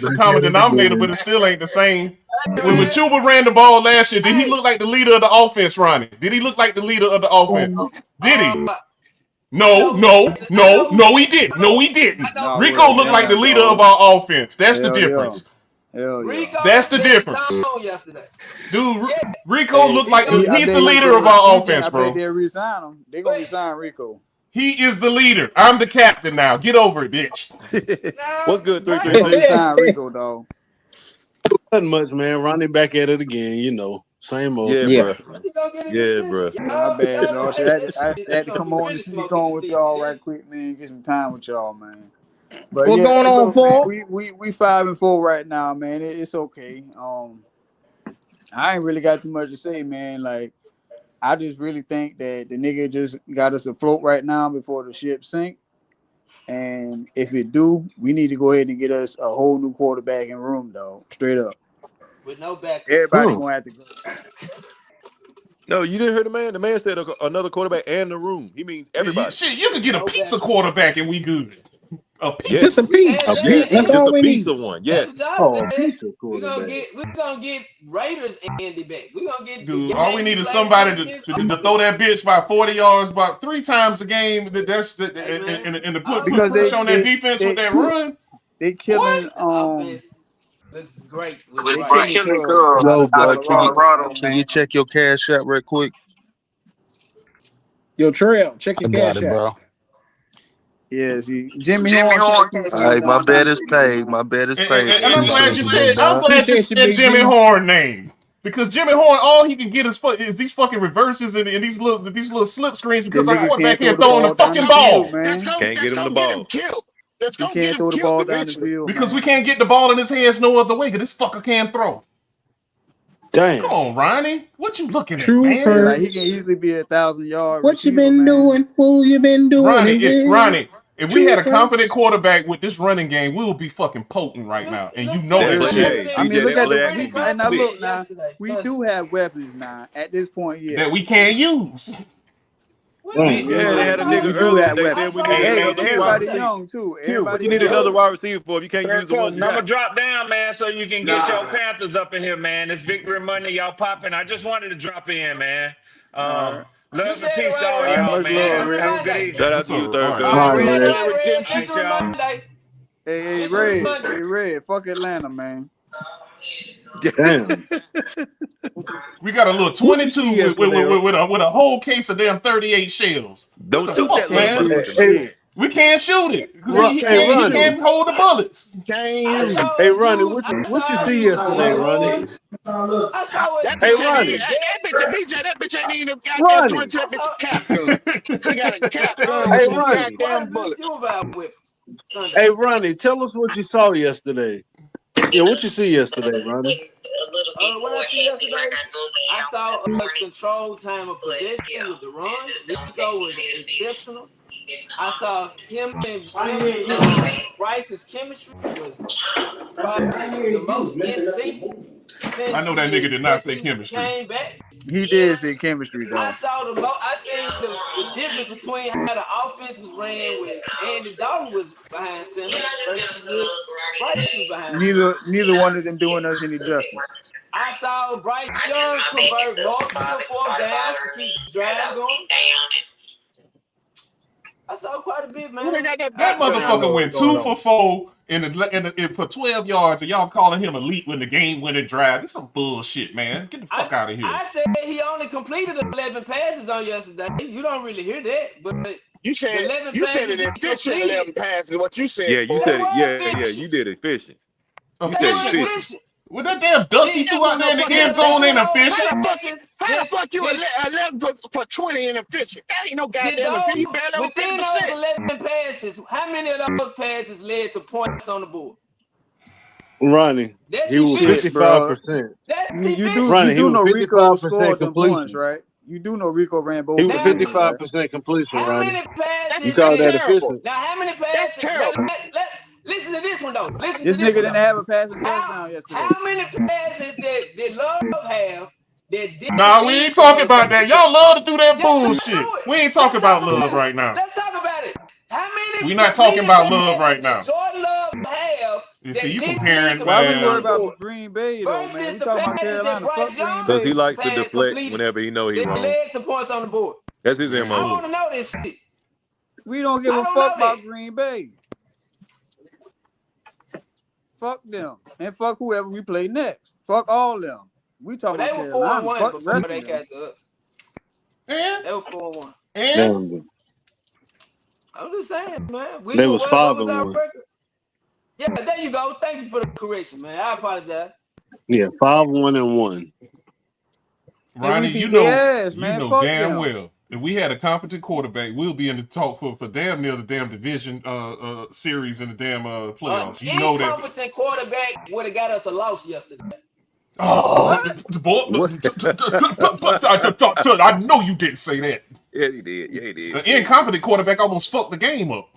it's a common denominator, but it still ain't the same. When Chuba ran the ball last year, did he look like the leader of the offense, Ronnie? Did he look like the leader of the offense? Did he? No, no, no, no, he didn't. No, he didn't. No, Rico well, looked like the damn, leader of dog. our offense. That's the Hell yeah. difference. Hell yeah. Rico That's the set the difference. tone yesterday. Dude, Yeah, Rico Hey, looked like Rico I he's set the bet the he leader of did. our tone offense, I bet bro. they'll resign him. They're gonna resign Rico. He is the leader. I'm the captain now. Get over it, bitch. What's good, They're 333? gonna resign Rico, dog. Nothing much, man. Ronnie back at it again. Same old. Yeah, Yeah. bro. He gonna get an Yeah, extension. bro. Yeah, my bad, Y'all, dog. hey, I it's had to gonna come be on really and sneak smoking the on with season, y'all yeah. right quick, man. Get some time with y'all, man. But What's yeah, going hey, on, look, man, Paul? we 5-4 right now, man. It's okay. I ain't really got too much to say, man. Like, I just really think that the nigga just got us afloat right now before the ship sink. And if it do, we need to go ahead and get us a whole new quarterback in room, dog. Straight up. with no backup. Everybody gonna have to go. No, you didn't hear the man. The man said another quarterback and the room. He means everybody. Shit, you could get a No pizza backup. quarterback and we good. A Just a pizza. Yes, We had piece. yes, that. That's just all a we piece need. of one. That's Yes. what y'all Oh, a said. piece of We're gonna quarterback. get Raiders Andy back. We're gonna get the Dude, all we game we need is played against somebody against to Oakland. throw that bitch by 40 yards about 3 times a game. Hey man, And to put all Because pressure on that they defense with they that run. they Boy, killing the offense looks great with they Bryce. killing Cubs out Yo, of bro, Colorado, man. can you check your cash app real quick? Yo, Trail, check I your got cash it, app. bro. Yeah, see, Jimmy Horn can't All get right, my down bet the is field, paid. man. My bet is paid. and I'm glad Appreciate you you, big said dog. Appreciate you, Big Jimmy G. Horn name. Because Jimmy Horn, all he can get is these fucking reverses and these little slip screens The because our nigga quarterback can't throw can't the throw on the ball down the fucking field, ball. man. Can't get him the ball. He can't throw the ball down the field, Because we man. can't get the ball in his hands no other way because this fucker can't throw. Come Damn. on, Ronnie. What you looking at, True Yeah, man? like hurt. he can easily be 1,000 yard What you receiver, been man. doing? Who you been doing Ronnie, it with? if we True had a competent hurt. quarterback with this running game, we would be fucking potent right now. And you Look know at that Real Definitely, shit. shit. hey, I mean, DJ, look that at play we action be and now slick. look now. yesterday. We Trust do me. have weapons now. At this point, yeah, That we can't use. What Damn. we Yeah, they I had a saw we nigga do earlier. have They I said weapons. we saw needed him Hey, Hey, on another the hey, wide. everybody field today. young too. What Everybody you need young. another Yo, wide receiver for if you can't use Third the coat. ones I'm you gonna got? drop down, man, so you can get your nah. Panthers up in here, man. It's victory Monday, y'all popping. I just wanted to drop in, man. All right, You Love and said it peace to right, all all right. Rico. y'all, Much love, man. Victory Have a Rico. good Monday. Shout evening. out Yes, to you, sir. All third right. All coat. right, All right, Red. All Red. right, Red. All right, Victory y'all. Monday. Hey, Victory Red. Monday. Hey, Red. Fuck Atlanta, man. Damn. We got a little What you 22 see yesterday? with a whole case of damn 38 shells. What Don't the shoot fuck, that little Can't man? do Hey, motherfucker, man. hey, shit. We can't shoot it because he hey, can't he Ronnie. can't hold the bullets. I saw Hey, us Ronnie. use. What I you saw us see use yesterday, Jimmy Ronnie? Horn. I saw us Hey, use Ronnie. Derek. Ronnie. I saw. Hey, We Ronnie. used quite a few of our weapons Sunday. Hey, Ronnie. Tell us what you saw yesterday. Yeah, what you see yesterday, Ronnie? What I see yesterday, I saw us control time of possession with the run. Rico was exceptional. I saw him and Bryce's chemistry was probably the most in sync I since know that nigga did not say he chemistry. came back. He did say chemistry I though. saw I seen the difference between how the offense was ran when Andy Dalton was behind center versus when Bryce was behind center. Neither one of them doing us any justice. I saw Bryce Young convert multiple fourth downs to keep the drive going. I saw quite a bit, man. That motherfucker went 2 for 4 for 12 yards, and y'all calling him elite when the game winning drive. It's some bullshit, man. Get the fuck out of here. I said he only completed 11 passes on yesterday. You don't really hear that, but the 11 passes he completed, Yeah, you they said it. were Yeah, efficient. you did efficient. You They said were Efficient. efficient. efficient. With that damn duck he Did, threw out there in the did end zone 11 ain't of those efficient. passes, within those 11 passes, how many of those passes led to points on the board? Ronnie. That's He was Shit, efficient. bro. 55%. That's You Ronnie, efficient. he do was know Rico 55% scored them points, completion. right? You do know Rico ran He both was them Now, niggas, right? 55% completion, how Ronnie. many You passes call that did efficient? now? How many passes? Listen to this one though. Listen to This this nigga one didn't though. have a passing How touchdown yesterday. how many passes did Love have that didn't Nah, we lead ain't to talking no about that. touchdown? Y'all love to do that Yes, let's bullshit. do it. We ain't talking Let's talk about love about it. right now. Let's talk about it. How many We not talking completed about love passes right did now. Jordan Love have You see, that you didn't lead comparing, to Why we points worried on the man. about board Green Bay though, man? versus We the talking about passes that Carolina. Fuck Bryce Green Young Because he Bay. likes to had deflect completed whenever he know he that wrong. led to points on the board? That's his I MO. Man, want to know this shit. We don't give I a don't fuck know that. about Green Bay. Fuck them. And fuck whoever we play next. Fuck all them. We Well, talking they about were 4-1 Carolina. Fuck the before rest of they them. got to us. and They were 4-1. and Damn. I'm just saying, man. They was What five was and our one. record? Yeah, there you go. Thank you for the correction, man. I apologize. Yeah, 5-1-1. And we Ronnie, beat their ass, you man. know Fuck damn them. well. If we had a competent quarterback, we'll be in the talk for damn near the damn division series in the damn playoffs. You know that. Incompetent quarterback would have got us a loss yesterday. Oh, What? the boy, What? I know you didn't say that. Yeah, he did. Yeah, he did. The incompetent quarterback almost fucked the game up.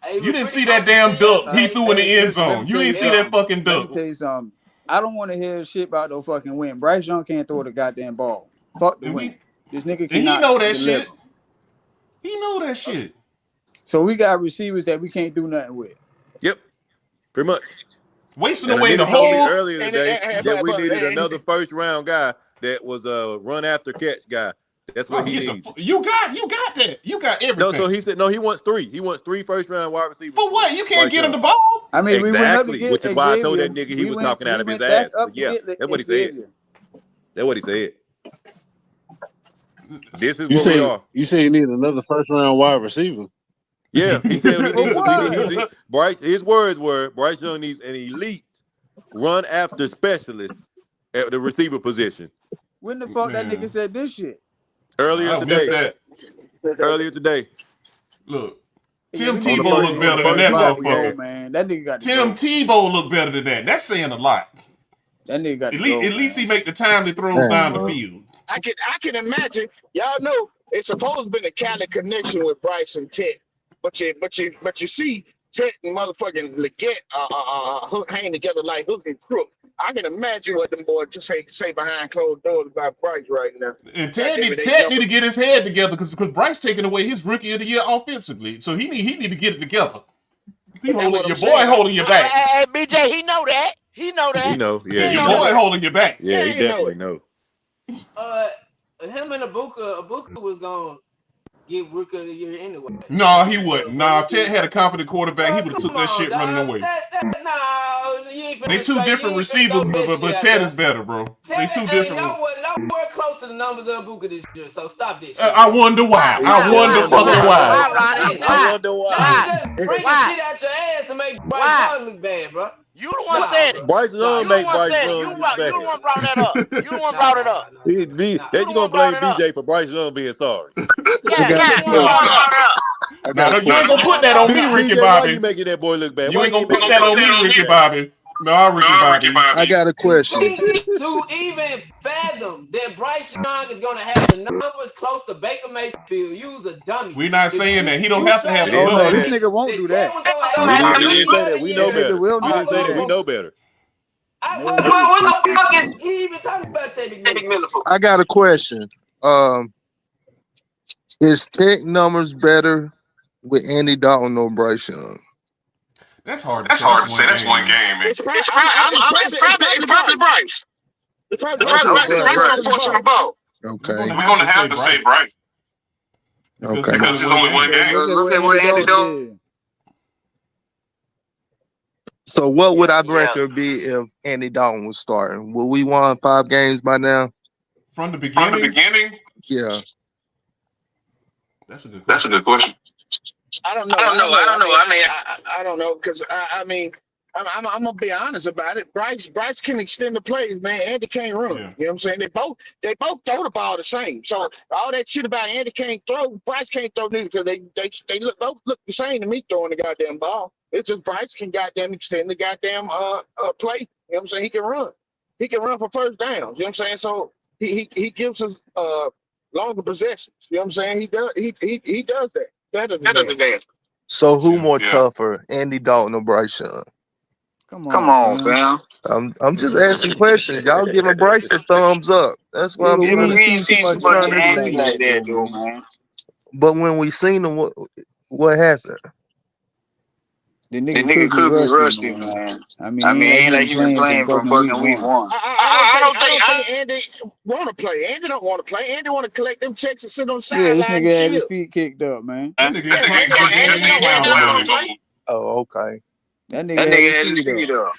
Hey, You was didn't pretty see that damn competent duck he yesterday. threw in the end Listen, let me zone. You tell you ain't see Yeah. that something. fucking Let me duck. tell you something. I don't want to hear shit about no fucking win. Bryce Young can't throw the goddamn ball. Fuck the And win. we This nigga and he cannot know that deliver. shit. He know that shit. So we got receivers that we can't do nothing with. Yep, pretty much. Wasting And a away the nigga told me whole earlier today that we needed another first round guy that was a run after catch guy. That's what oh, he get the needs. you got that. You got No, so everything. he said no. He wants 3. He wants 3 first round wide receivers For for what? You can't Bryce get him Young. the ball. I mean, we went up to Exactly, get which is why I told that Xavier. nigga he was talking out We of his went back ass. up But to yeah, get that's what he said. Xavier. That's what he said. This is You where we say are. you need another first round wide receiver. Yeah, he said he For needs. what? Bryce. His words were Bryce Young needs an elite run after specialist at the receiver position. When the fuck that nigga Man, said this shit? Earlier I missed today. that. Earlier today. Look, Yeah, Tim we On need the to get Tebow first look rid of on the him, better than man. first that He got drive to of the go, motherfucker. game. man. That nigga got to Tim go. Tebow look better than that. That's saying a lot. That nigga got to At least, go, at least he man. make the time that throws Damn, down the bro. field. I can imagine. Y'all know it's supposed to be a Cali connection with Bryce and Ted, but you see Ted and motherfucking Leggett hang together like hook and crook. I can imagine what them boys just say behind closed doors about Bryce right now. And God Ted damn it, need, they Ted need number. to get his head together because Bryce taking away his rookie of the year offensively. So he need to get it together. That's what I'm Your boy saying. holding your back. Hey, BJ, he know that. He know He that. know. He Yeah, ain't he Your gonna know. boy do it. holding your back. Yeah, Yeah, he you know definitely it. know. Him and Abuka was gonna get rookie of the year anyway. No, he wouldn't. But Nah, Ted had a competent quarterback. He would have took come that on, shit running dog. away. No, you ain't They finna two say you different ain't finna throw receivers, that shit but out Ted there. is better, bro. They Ted two ain't different. nowhere close to the numbers of Abuka this year. So stop this shit, I bro. wonder why. Me I too. I wonder wonder fucking why. why. Why, Ronnie? I Why? wonder Now why. you Why? just bringing Why? shit out your ass to make Bryce Why? Young look bad, bro. You the one What? Nah, said it. bro. Bryce Nah, Young You the make nah, one Bryce said nah, it. Young nah, look You nah, the bad. one brought that up. You the one nah, brought nah, it nah, up. nah. You He the gonna one brought blame it up. BJ for Bryce Young being sorry. I Yeah, got you a the one brought question. it up. I Now got a you ain't question. gonna put that on me, Ricky BJ, why you Bobby. making that boy look bad? You Why ain't you gonna ain't put making that that on boy me, look Ricky bad? Bobby. No, Ricky Bobby. I got a question. To even fathom that Bryce Young is gonna have the numbers close to Baker Mayfield, use a dummy. We're not If saying you that. He don't you have to try have We to them Oh didn't no, say this numbers. that. nigga won't the do Ted that. was gonna We have didn't. We the didn't rookie say of that. the We year know This nigga better. will We not didn't say do that. We that. know better. what the fuck is he even talking about Ted McMillan for? I got a question. Um, is Tech numbers better with Andy Dalton or Bryce Young? That's hard to That's say. hard That's to say. one That's game, one man. game, man. It's probably It's probably. it's It's probably probably Bryce. Bryce. It's probably Bryce Bryce. gonna Bryce throw is that the Bryce bitch. gonna fortunate touch him the ball. ball. We're Okay. gonna We're have gonna to say have to say Bryce Bryce because okay. it's because only it's one only one game. Because game. look at Look what at what Andy Andy Dalton Dalton. did. So what would Yeah, our yeah. record be if Andy Dalton was starting? Will we won 5 games by now? From the From the beginning, beginning? Yeah, that's a good that's a question. good question. I don't I know. don't I don't know. I know. don't know. I mean, I don't know because I mean I'm gonna be honest about it. Bryce can extend the plays, man. Andy can't run. Yeah. You know what I'm saying? They both throw the ball the same. So all that shit about Andy can't throw, Bryce can't throw neither because they both look the same to me throwing the goddamn ball. It's just Bryce can goddamn extend the goddamn play. You know what I'm saying? He can run. He can run for first downs. You know what I'm saying? So he gives us longer possessions. You know what I'm saying? He does that better than better that. than that. So who Yeah. more tougher, Andy Dalton or Bryce Young? Come Come on, on, fam. fam. I'm just asking questions. Y'all giving Bryce a thumbs up. That's what Yeah, I'm but saying. we Yeah, ain't we ain't seen too seen too much much Andy Andy like like that that, though, though, man. man. But when we seen him, what happened? The The nigga nigga could be could be rusty, rusty, man. man. I mean, I mean, ain't like ain't he like been he been playing from playing from fucking week fucking week one. one. I I don't don't think. think Andy want to play. Andy don't want to play. Andy want to collect them checks and sit on the Yeah, this sideline nigga and had his chill. feet kicked up, man. That Huh? nigga Yeah, is That nigga comfortable Andy eating don't want pound to don't play. want to blues. play. Oh, okay. That That nigga had nigga his had his feet feet up. up.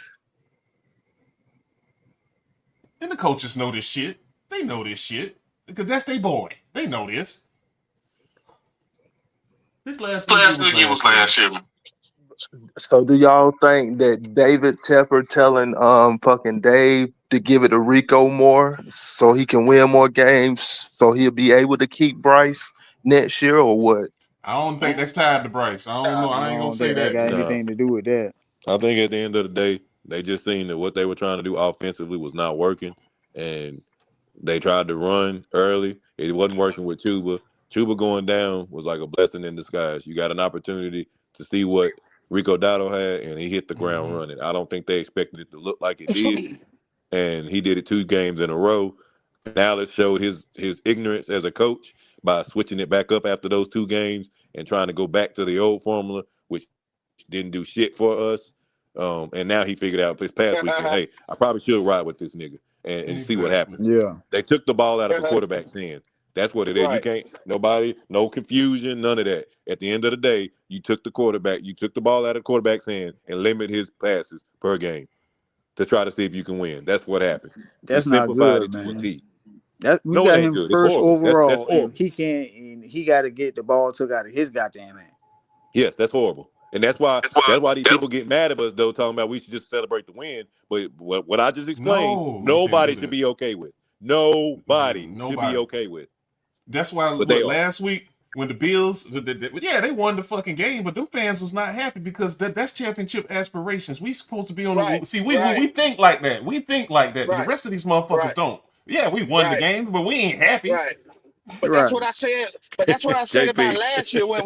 And the coaches know this shit. They know this shit because that's their boy. They know this. This last week it Last was week it was last year. last year. So do y'all think that David Tepper telling fucking Dave to give it to Rico more so he can win more games so he'll be able to keep Bryce next year or what? I don't think that's tied to Bryce. I don't know. I I ain't gonna don't say think that that, got but Nah, anything to do with that. I think at the end of the day, they just seen that what they were trying to do offensively was not working, and they tried to run early. It wasn't working with Chuba. Chuba going down was like a blessing in disguise. You got an opportunity to see what Rico Dotto had, and he hit the ground hmm running. I don't think they expected it to look like it did, and he did it 2 games in a row. Now it showed his ignorance as a coach by switching it back up after those 2 games and trying to go back to the old formula, which didn't do shit for us. And now he figured out this past weekend, hey, I probably should ride with this nigga and see what exactly. happens. Yeah, They took the ball out of a quarterback's hand. That's what it is. You right. can't nobody, no confusion, none of that. At the end of the day, you took the ball out of the quarterback's hand and limit his passes per game to try to see if you can win. That's what happened. You that's not simplified good, it to a man. T. That we No, it got ain't him good. It's first horrible. That's overall, and horrible. he can't. And he got to get the ball took out of his goddamn hand. Yes, that's horrible. And that's why these people get mad at us though, talking about we should just celebrate the win. But what I just explained, No, you can't do nobody should that. be okay with. Nobody should be Nobody. okay with. That's why But they look are. last week when the Bills, yeah, they won the fucking game, but them fans was not happy because that's championship aspirations. We supposed to be on Right. the see. Right. We think like that. We think like that, but the Right. rest of these motherfuckers Right. don't. Yeah, we won the Right. game, but we ain't happy. Right. But that's Right. what I said. But that's what I said about JP. last year when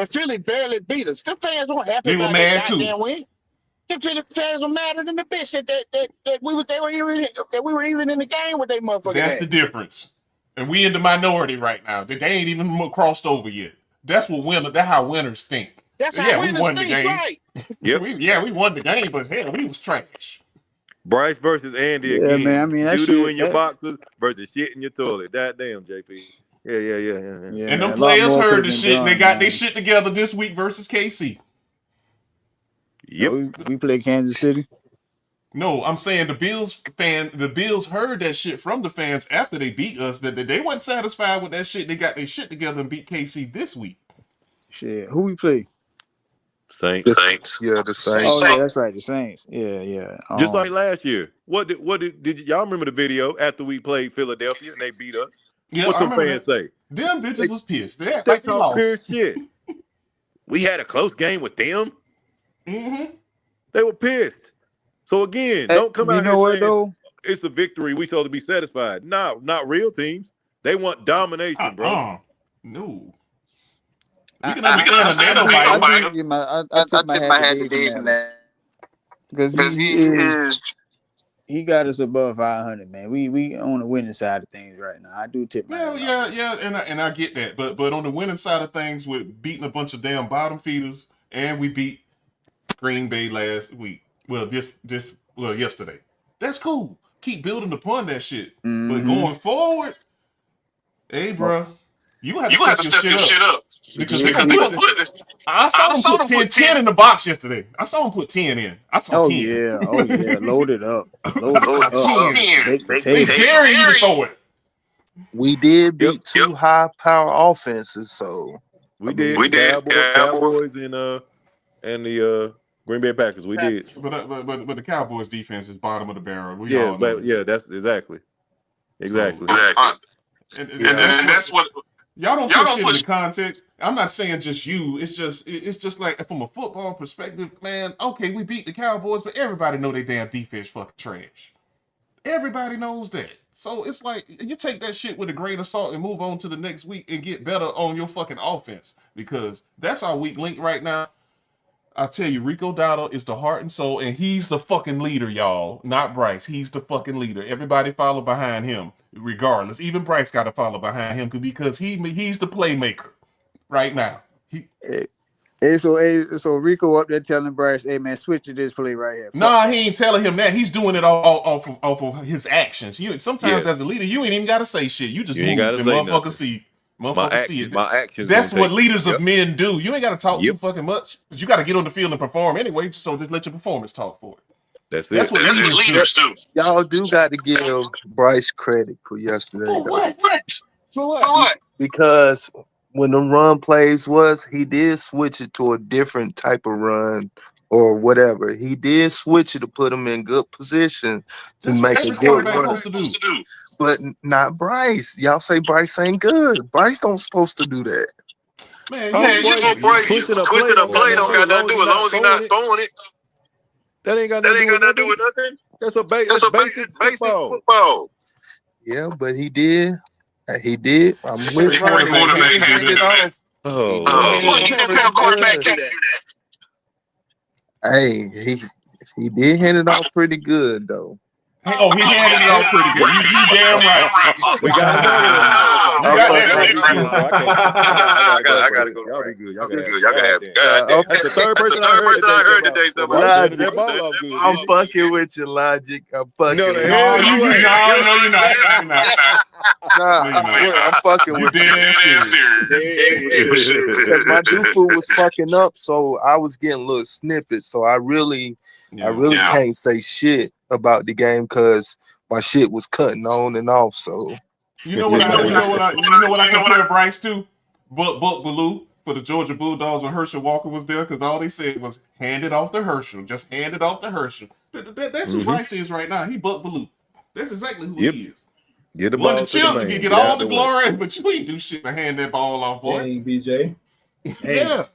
Philly barely beat us. The fans weren't happy They were about that mad too. goddamn win. The Philly fans were madder than the bitch that we were they were even that we were even in the game with they motherfucking That's the ass. difference. And we in the minority right now. They ain't even crossed over yet. That's what winner. That's how winners think. That's how Yeah, we winners won the think, game. right? Yep. We won the game, but hell, we was trash. Bryce versus Andy Yeah, man. I again. mean that Doo doo shit. in your That boxes versus shit in your toilet. God damn, JP. Yeah. yeah, And them man. A lot players more could heard have the been shit and they done, got their man. shit together this week versus KC. Yep. We play Kansas City. No, I'm saying the Bills heard that shit from the fans after they beat us that they weren't satisfied with that shit. They got their shit together and beat KC this week. Shit, who we play? Saints. Saints. Yeah, the Oh Saints. yeah, that's right, the Saints. Yeah, yeah. Just like last year. Y'all remember the video after we played Philadelphia and they beat us? Yeah, What I them remember fans that. say? Them bitches They was pissed. They act they like they talk pure lost. shit. We had a close game with them. Mm-hmm. They were pissed. So again, Hey, don't come you out know here what saying though? it's a victory. We supposed to be satisfied. No, not real teams. They want domination, bro. No. We I can I understand I, a I nail do I biter. do give my I tip my hat to Dave Canales because he got us above 500, man. We on the winning side of things right now. I do tip my Well, hat off to him. yeah, and I get that, but on the winning side of things, with beating a bunch of damn bottom feeders, and we beat Green Bay last week. Well, yesterday. That's cool. Keep building upon that shit. But Mm-hmm. going forward, hey, Oh, bro, you gonna have to You gonna have step to your step shit your up shit up We because did they because gonna they beat put gonna this. put it. I saw I them saw put them put 10 10. in the box yesterday. I saw them put 10 in. I saw oh 10. yeah, oh yeah. Load it up, load I it saw Loaded up. up. 10. Baked Baked They potato. potato. dare you to Dairy. throw it. we did Yep, beat two high power offenses, so I we did. We mean did. Cowboys. Cowboys and the Green Bay Packers. We did. But the Cowboys defense is bottom of the barrel. We Yeah, all know but that. yeah, that's exactly. So Exactly. Exactly. and yeah. that's And what that's what y'all don't y'all put don't shit into push. context. I'm not saying just you. It's just like from a football perspective, man. Okay, we beat the Cowboys, but everybody know they damn defense fucking trash. Everybody knows that. So it's like you take that shit with a grain of salt and move on to the next week and get better on your fucking offense because that's our weak link right now. I tell you, Rico Dowdle is the heart and soul, and he's the fucking leader, y'all. Not Bryce. He's the fucking leader. Everybody follow behind him, regardless. Even Bryce got to follow behind him because he's the playmaker right now. He So Rico up there telling Bryce, "Hey man, switch to this play right here. Fuck Nah, that." he ain't telling him that. He's doing it all off of his actions. Sometimes Yes. as a leader, you ain't even gotta say shit. You just You ain't move, gotta and say nothing. motherfuckers see it. My actions gonna That's what take it. leaders of Yep. men do. You ain't gotta talk too Yep. fucking much, because you gotta get on the field and perform anyway. So just let your performance talk for it. That's That's it. what That's what leaders do. leaders do. Y'all do got to give Bryce credit for yesterday For though, what? For what? because when the run plays was, he did switch it to a different type of run or whatever. He did switch it to put him in good position to That's what make a every good quarterback run. supposed to do. But not Bryce. Y'all say Bryce ain't good. Bryce don't supposed to do that. Man, Oh, Bryce, pushing a play don't got nothing to do as long as he's not throwing it. That ain't got nothing to do with nothing. That's basic football. Yeah, but he did. He did. I'm with every Ronnie. quarterback He have did to do hand it that. off. He Oh did hand it Lord. off pretty good. Hey, he did hand it off pretty good though. Hey, oh, he handed it off pretty good. You damn right. We got another one. You I'm got it. fucking Y'all with be you. good, bro. I can't. I gotta go, bro. Y'all be good. Y'all can have it. God damn. That's the third person I heard today talking about Bryce handed Logic. that ball off good, I'm didn't he? fucking with you, Logic. I'm No, fucking the with No, hell you. you ain't. no, you're not. You're not. Nah, No, I you're not. swear, I'm fucking You with dead you. ass serious. Because my dude food was fucking up, so I was getting little snippets. So I really Yeah. can't say shit about the game because my shit was cutting on and off. So You know what I? You know what I? You know what I compare Bryce to? Buck Belue for the Georgia Bulldogs when Herschel Walker was there, because all they said was hand it off to Herschel, just hand it off to Herschel. That's who Mm-hmm. Bryce is right now. He Buck Belue. That's exactly who Yep. he is. Get the Won the ball to the chip, you man. get Get all out the the way. glory, but you ain't do shit to hand that ball off, boy. Dang, BJ. Dang. Yeah.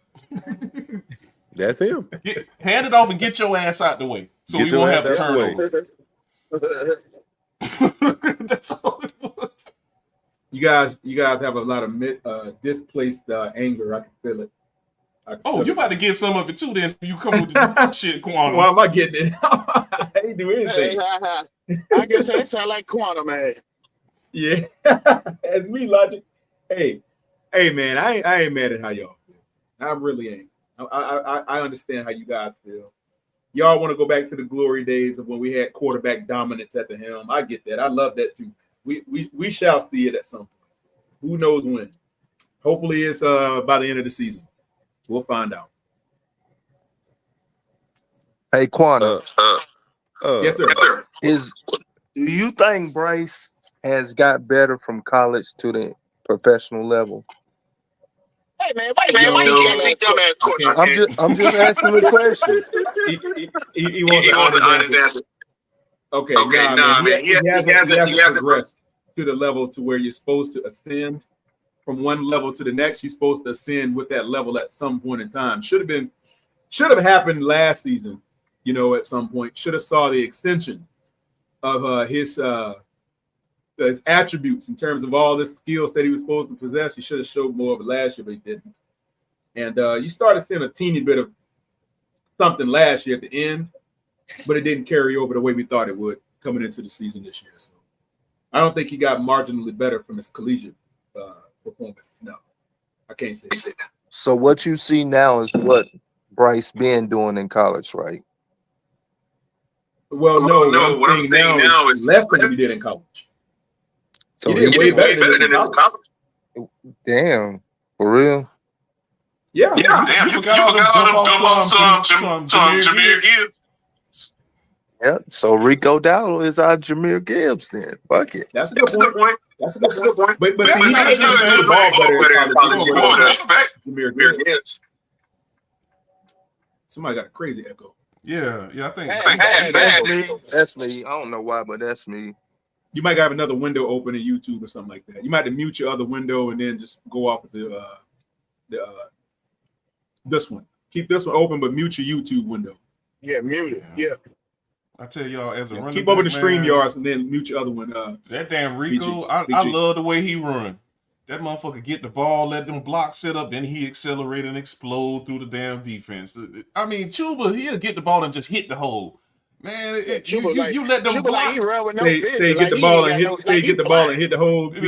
That's him. Hand it off and get your ass out the way, so Get we your won't ass have a out the way. turnover. That's all it was. You guys have a lot of displaced anger. I can feel it. Oh, you about to get some of it too, then. So you come with the shit, Quantum. Why am I getting it? I ain't do anything. I guess that sound like quantum, man. Yeah, as me, Logic. Hey, man, I ain't mad at how y'all feel. I really ain't. I understand how you guys feel. Y'all want to go back to the glory days of when we had quarterback dominance at the helm. I get that. I love that too. We shall see it at some point. Who knows when? Hopefully, it's by the end of the season. We'll find out. hey, Quantum, Yes, sir. do you think Bryce has got better from college to the professional level? Hey, man, why you No, ask these dumbass questions? I'm just asking the question. he wants an honest answer. Okay, nah, man. He hasn't progressed to the level to where you're supposed to ascend from one level to the next. You're supposed to ascend with that level at some point in time. Should have happened last season. At some point, should have saw the extension of his attributes in terms of all the skills that he was supposed to possess. He should have showed more of it last year, but he didn't. And you started seeing a teeny bit of something last year at the end, but it didn't carry over the way we thought it would coming into the season this year. So I don't think he got marginally better from his collegiate performances. No, I can't say that. So what you see now is what Bryce been doing in college, right? Well, no, what I'm saying now is less than he did in college. So He did way better than this in college. Damn, for real. Yeah. You forgot all them dump off some Jameer Gibbs. Yeah. So Rico Dowdle is our Jameer Gibbs then. Fuck it. That's a good point. That's a good point. But see, he He's still still the ball better in college than quarterback. Jameer Gibbs. Somebody got a crazy echo. Yeah, I think That's me. I don't know why, but that's me. You might have another window open in YouTube or something like that. You might have to mute your other window and then just go off of this one. Keep this one open, but mute your YouTube window. Yeah, muted. Yeah. I tell y'all, as a running keep over the back, stream man, yards and then mute your other one. That damn Rico, I love the way he run. That motherfucker get the ball, let them blocks set up, then he accelerate and explode through the damn defense. I mean, Chuba, he'll get the ball and just hit the hole. Man, you let them blocks. Say get the ball and hit. Say get the ball and hit the hole. I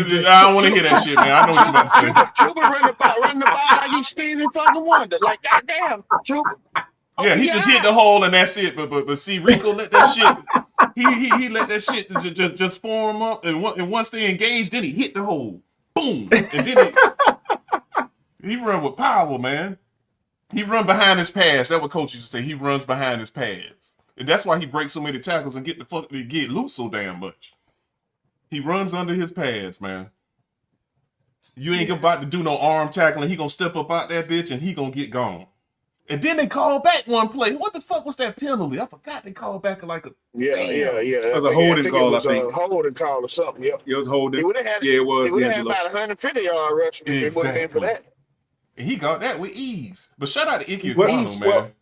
don't want to hear that shit, man. I know what you about to say. Chuba run the ball like he's Stevie fucking Wonder. Like goddamn, Chuba. Yeah, he just hit the hole and that's it. But see, Rico let that shit. He let that shit just form up, and once they engaged, then he hit the hole. Boom, and then he run with power, man. He run behind his pads. That's what coach used to say. He runs behind his pads, and that's why he breaks so many tackles and get loose so damn much. He runs under his pads, man. You ain't about to do no arm tackling. He gonna step up out that bitch and he gonna get gone. And then they called back one play. What the fuck was that penalty? I forgot they called back like a Yeah. damn. It I was a think, holding it call, I was a think. holding call or something. Yep. It was He holding. would have had. Yeah, it He was would have had D'Angelo. about 150-yard rush if it would have been for Exactly. that. And he got that with ease. But shout out to Ike But Ekwonu, well, man.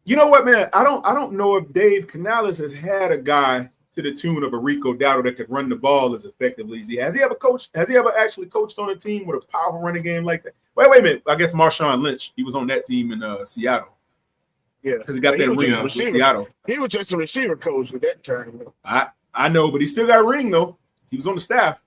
you know what, man? I don't know if Dave Canales has had a guy to the tune of a Rico Dowdle that could run the ball as effectively as he has. He ever coached? Has he ever actually coached on a team with a powerful running game like that? Wait a minute. I guess Marshawn Lynch. He was on that team in Seattle. Yeah, because he got that ring with Seattle. He was just a receiver coach with that tournament. I know, but he still got a ring though. He was on the staff.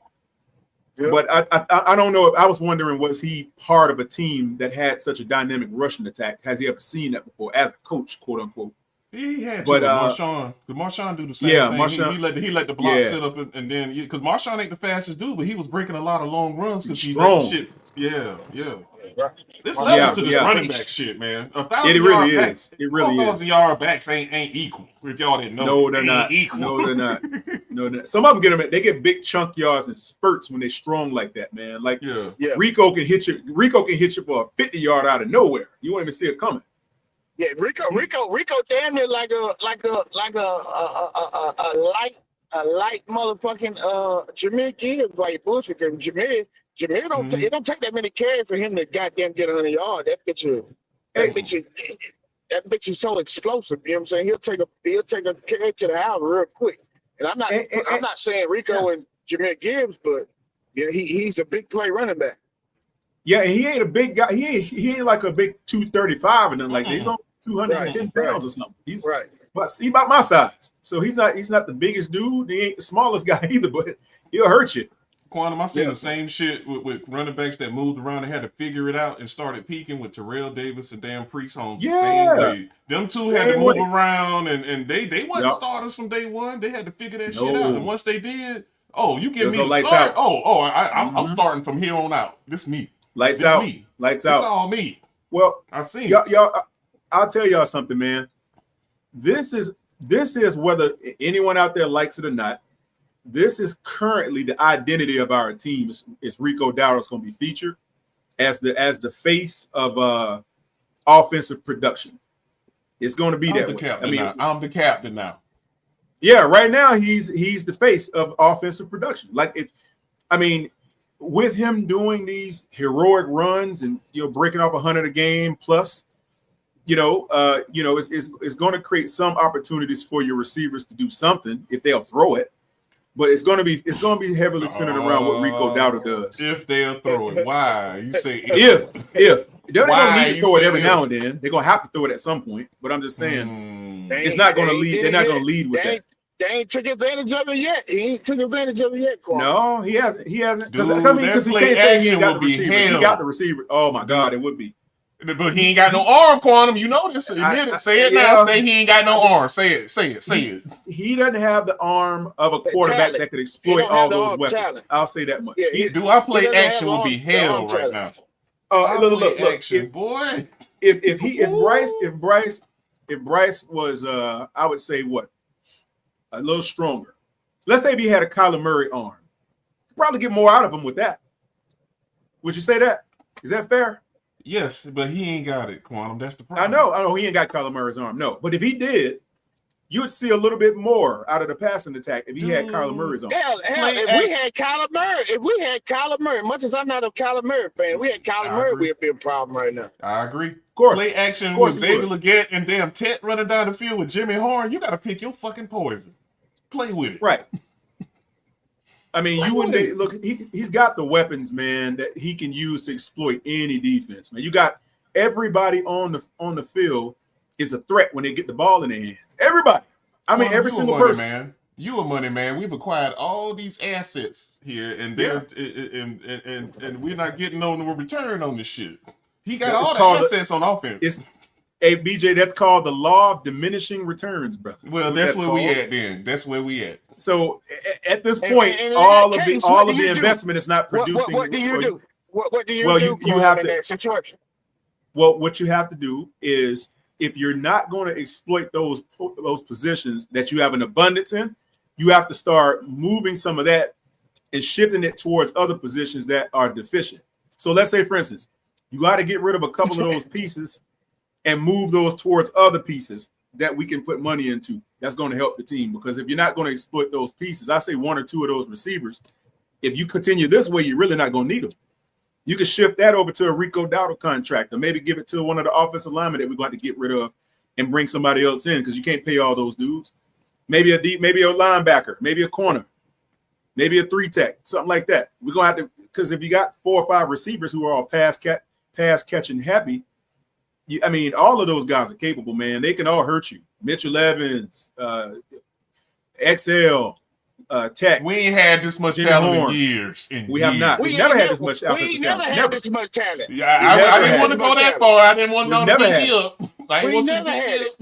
Yep. But I don't know. I was wondering, was he part of a team that had such a dynamic rushing attack? Has he ever seen that before as a coach, quote unquote? He had to with Marshawn. Because Marshawn do the same thing. Marshawn, he let the block sit up and then because Marshawn ain't the fastest dude, but he was breaking a lot of long runs because he let the shit. Yeah. This levels to this running back shit, man. 1,000 it really yard is. It really is. 1,000 yard backs ain't equal. If y'all didn't know, no, they're not equal. No, they're not. No, they're not. Some of them they get big chunk yards and spurts when they're strong like that, man. Like Rico can hit you. Rico can hit you for a 50-yard out of nowhere. You won't even see it coming. Yeah, Rico damn near like a light motherfucking Jameer Gibbs like bullshit. Jameer don't it don't take that many carries for him to goddamn get 100 yards. That bitch is so explosive. You know what I'm saying? He'll take a carry to the house real quick. And I'm not saying Rico and Jameer Gibbs, but yeah, he's a big play running back. Yeah, and he ain't a big guy. He ain't like a big 235 or nothing like that. He's on 210 pounds or something. He's but see about my size. So he's not the biggest dude. He ain't the smallest guy either, but he'll hurt you. Quantum, I seen the same shit with running backs that moved around and had to figure it out and started peaking with Terrell Davis and Dan Priest Holmes. Yeah. Same way. Them two had to move around and they wasn't starters from day one. They had to figure that shit out. And once they did, you give me the start. I'm starting from here on out. This me. Lights this out. Me. Lights it's out. all me. Well, I see. Y'all, I'll tell y'all something, man. This is whether anyone out there likes it or not. This is currently the identity of our team. Is Rico Dowdle's going to be featured as the face of offensive production. It's going to be that way. I'm the captain now. Yeah, right now he's the face of offensive production. With him doing these heroic runs and breaking off 100 a game plus, it's going to create some opportunities for your receivers to do something if they'll throw it. But it's going to be heavily centered around what Rico Dowdle does. If they'll throw it, why you say if they're going to need to throw it every now and then. They're going to have to throw it at some point. But I'm just saying it's not going to lead. They're not going to lead with that. They ain't took advantage of it yet. He ain't took advantage of it yet, Quan. No, he hasn't. He hasn't. Because he can't say he ain't got the receivers. He got the receiver. Oh my God, it would be. But he ain't got no arm, Quantum. You know this. Admit it. Say it now. Say he ain't got no arm. Say it. He doesn't have the arm of a quarterback that could exploit all those weapons. Talent. I'll say that much. Do I play action would be hell right now. Look, action, boy. If Bryce was I would say what? A little stronger. Let's say if he had a Kyler Murray arm, you'd probably get more out of him with that. Would you say that? Is that fair? Yes, but he ain't got it, Quantum. That's the problem. I know. He ain't got Kyler Murray's arm. No, but if he did, you would see a little bit more out of the passing attack if he had Kyler Murray's arm. Hell, if we had Kyler Murray, much as I'm not a Kyler Murray fan, we had Kyler Murray, we'd be a problem right now. I agree. Of course. Play action with Xavier Legette and damn Tet running down the field with Jimmy Horn. You got to pick your fucking poison. Play with it. Right. You wouldn't look. He's got the weapons, man, that he can use to exploit any defense. Man, you got everybody on the field is a threat when they get the ball in their hands. Everybody. Every single person. Man. You a money man. We've acquired all these assets here, and and we're not getting no return on this shit. He got all the assets on offense. Hey, BJ, that's called the law of diminishing returns, brother. Well, that's where we at then. That's where we at. So at this point, all of the investment is not producing. What do you do? What do you do you have in to, that situation? Well, what you have to do is, if you're not going to exploit those positions that you have an abundance in, you have to start moving some of that and shifting it towards other positions that are deficient. So let's say, for instance, you got to get rid of a couple of those pieces and move those towards other pieces that we can put money into. That's going to help the team, because if you're not going to exploit those pieces, I say 1 or 2 of those receivers, if you continue this way, you're really not going to need them. You can shift that over to a Rico Dowdle contract, or maybe give it to one of the offensive linemen that we're going to get rid of and bring somebody else in, because you can't pay all those dudes. Maybe a linebacker, maybe a corner, maybe a 3-tech, something like that. We're going to have to, because if you got 4 or 5 receivers who are all pass catching happy, I mean, all of those guys are capable, man. They can all hurt you. Mitchell Evans, XL, Tech. We ain't had this much Jimmy talent Horn. in years. We have not. We've never had this much offensive talent. We never had this much talent. Yeah, I didn't want to go that far. I didn't want to beat you up. We never had it.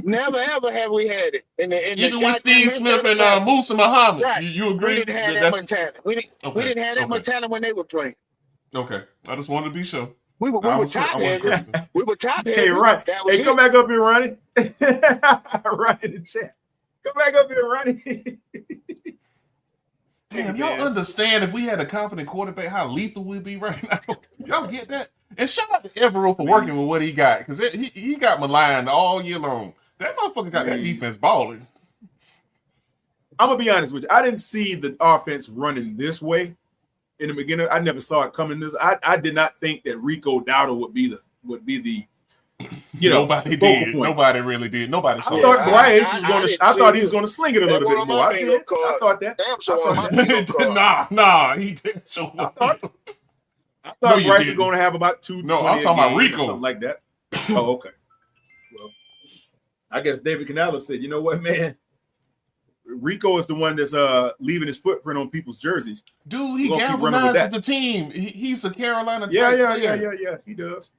Never ever have we had it. Even with Steve Smith and Musa Muhammad, right. you agree? We didn't have that much talent. We didn't have that much talent when they were playing. Okay, I just wanted to be sure. We were top heavy. We were top heavy. Hey, right. Hey, come back up here, Ronnie. Right in the chat. Come back up here, Ronnie. Damn, y'all understand if we had a competent quarterback, how lethal we'd be right now? Y'all get that? And shout out to Evero for working with what he got, because he got maligned all year long. That motherfucker got that defense balling. I'm going to be honest with you. I didn't see the offense running this way in the beginning. I never saw it coming this. I did not think that Rico Dowdle would be the nobody did. Nobody really did. Nobody saw I thought Bryce was going to. I thought he was going to sling it a little bit more. I thought that. Nah, he didn't show up. I thought Bryce was going to have about 2. No, I'm talking about Rico, something like that. Oh, okay. Well, I guess David Canales said, "You know what, man? Rico is the one that's leaving his footprint on people's jerseys. Dude, he galvanizes the team. He's a Carolina type player. Yeah. He does.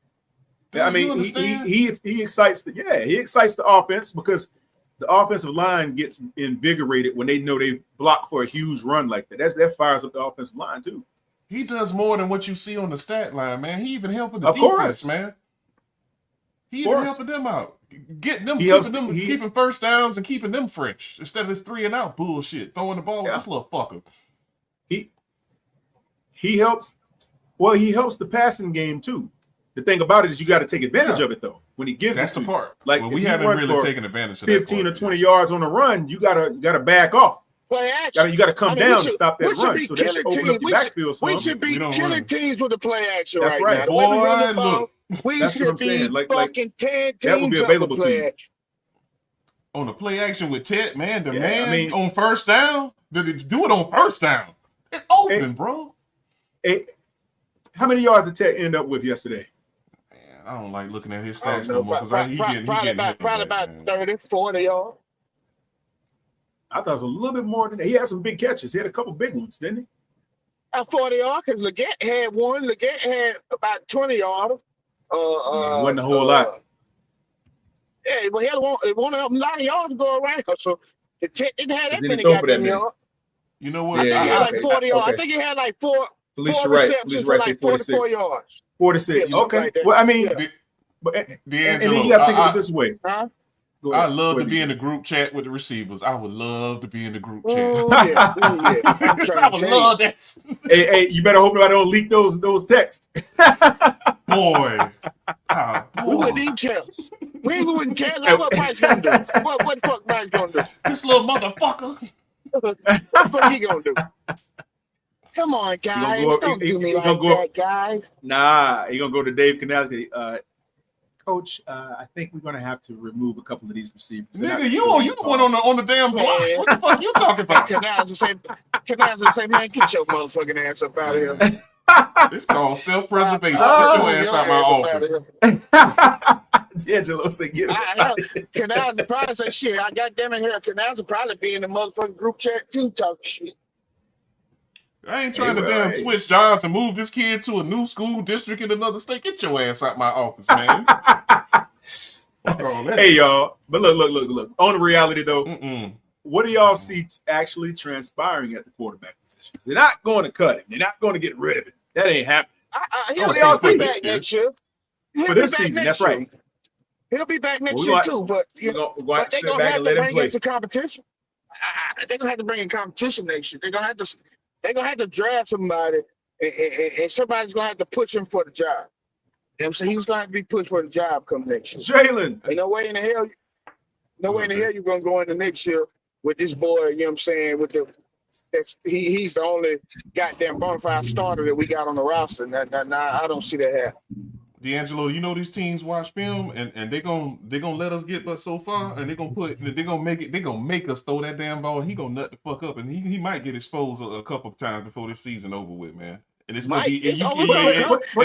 Dude, I mean, he excites the offense, because the offensive line gets invigorated when they know they block for a huge run like that. That fires up the offensive line too. He does more than what you see on the stat line, man. He even helping the defense, man. He even helping them out, getting them, keeping first downs and keeping them fresh instead of this 3-and-out bullshit, throwing the ball at this little fucker. He helps. Well, he helps the passing game too. The thing about it is you got to take advantage of it though. When he gives that's it to the part. Like we haven't really taken advantage of 15 or 20 yards on a run, you gotta back off. Play action. You got to come down and stop that run. So that should open up the backfield. We should be killing teams with the play action. That's right. Boy, look. We should be fucking 10 teams that would be available to you. On the play action with Ted, man, on first down, did it do it on first down? It's open, bro. How many yards did Ted end up with yesterday? Man, I don't like looking at his stats no more, because probably about 30, 40 yards. I thought it was a little bit more than that. He had some big catches. He had a couple big ones, didn't he? 40 yards, because Leggett had one. Leggett had about 20 yards. It wasn't a whole lot. Yeah, but he had one of them, a lot of yards to go around. So it didn't have that many goddamn yards. You know what? I think he had like 40 yards. I think he had like four receptions for like 44 yards. 46. Okay. Like well, I mean, and then you got to think of it this way. I love to be in the group chat with the receivers. I would love to be in the group chat. Yeah. I would love that. Hey, you better hope nobody don't leak those texts. Boy. We wouldn't even care. We wouldn't care. Like, what Mike's gonna do? What the fuck Mike's gonna do? This little motherfucker. What the fuck he gonna do? Come on, guys. Don't do me like that, guys. Nah, he gonna go to Dave Canales. Coach, I think we're gonna have to remove a couple of these receivers. Nigga, you went on the damn block. What the fuck you talking about? Canales will say, man, get your motherfucking ass up out of here. It's called self-preservation. Get your ass out my office. D'Angelo said, get out. Canales will probably say, shit, I got them in here. Canales will probably be in the motherfucking group chat too, talking shit. I ain't trying to damn switch jobs and move this kid to a new school district in another state. Get your ass out my office, man. Hey, y'all. But look. On the reality, though, what do y'all see actually transpiring at the quarterback position? They're not going to cut him. They're not going to get rid of him. That ain't happening. He'll be back next year. For this season, that's right. He'll be back next year, too. But they're going to have to bring in some competition. They're going to have to bring in competition next year. They're going to have to draft somebody, and somebody's going to have to push him for the job. You know what I'm saying? He's gonna have to be pushed for the job come next year. Jalen. Ain't no way in the hell, no way in the hell you're gonna go into next year with this boy. You know what I'm saying? With the he's the only goddamn bona fide starter that we got on the roster. Nah, I don't see that happen. D'Angelo, you know these teams watch film and they gonna let us get but so far, and they're gonna make us throw that damn ball. He gonna nut the fuck up, and he might get exposed a couple of times before this season over with, man. And it's gonna Mike, be and it's you over.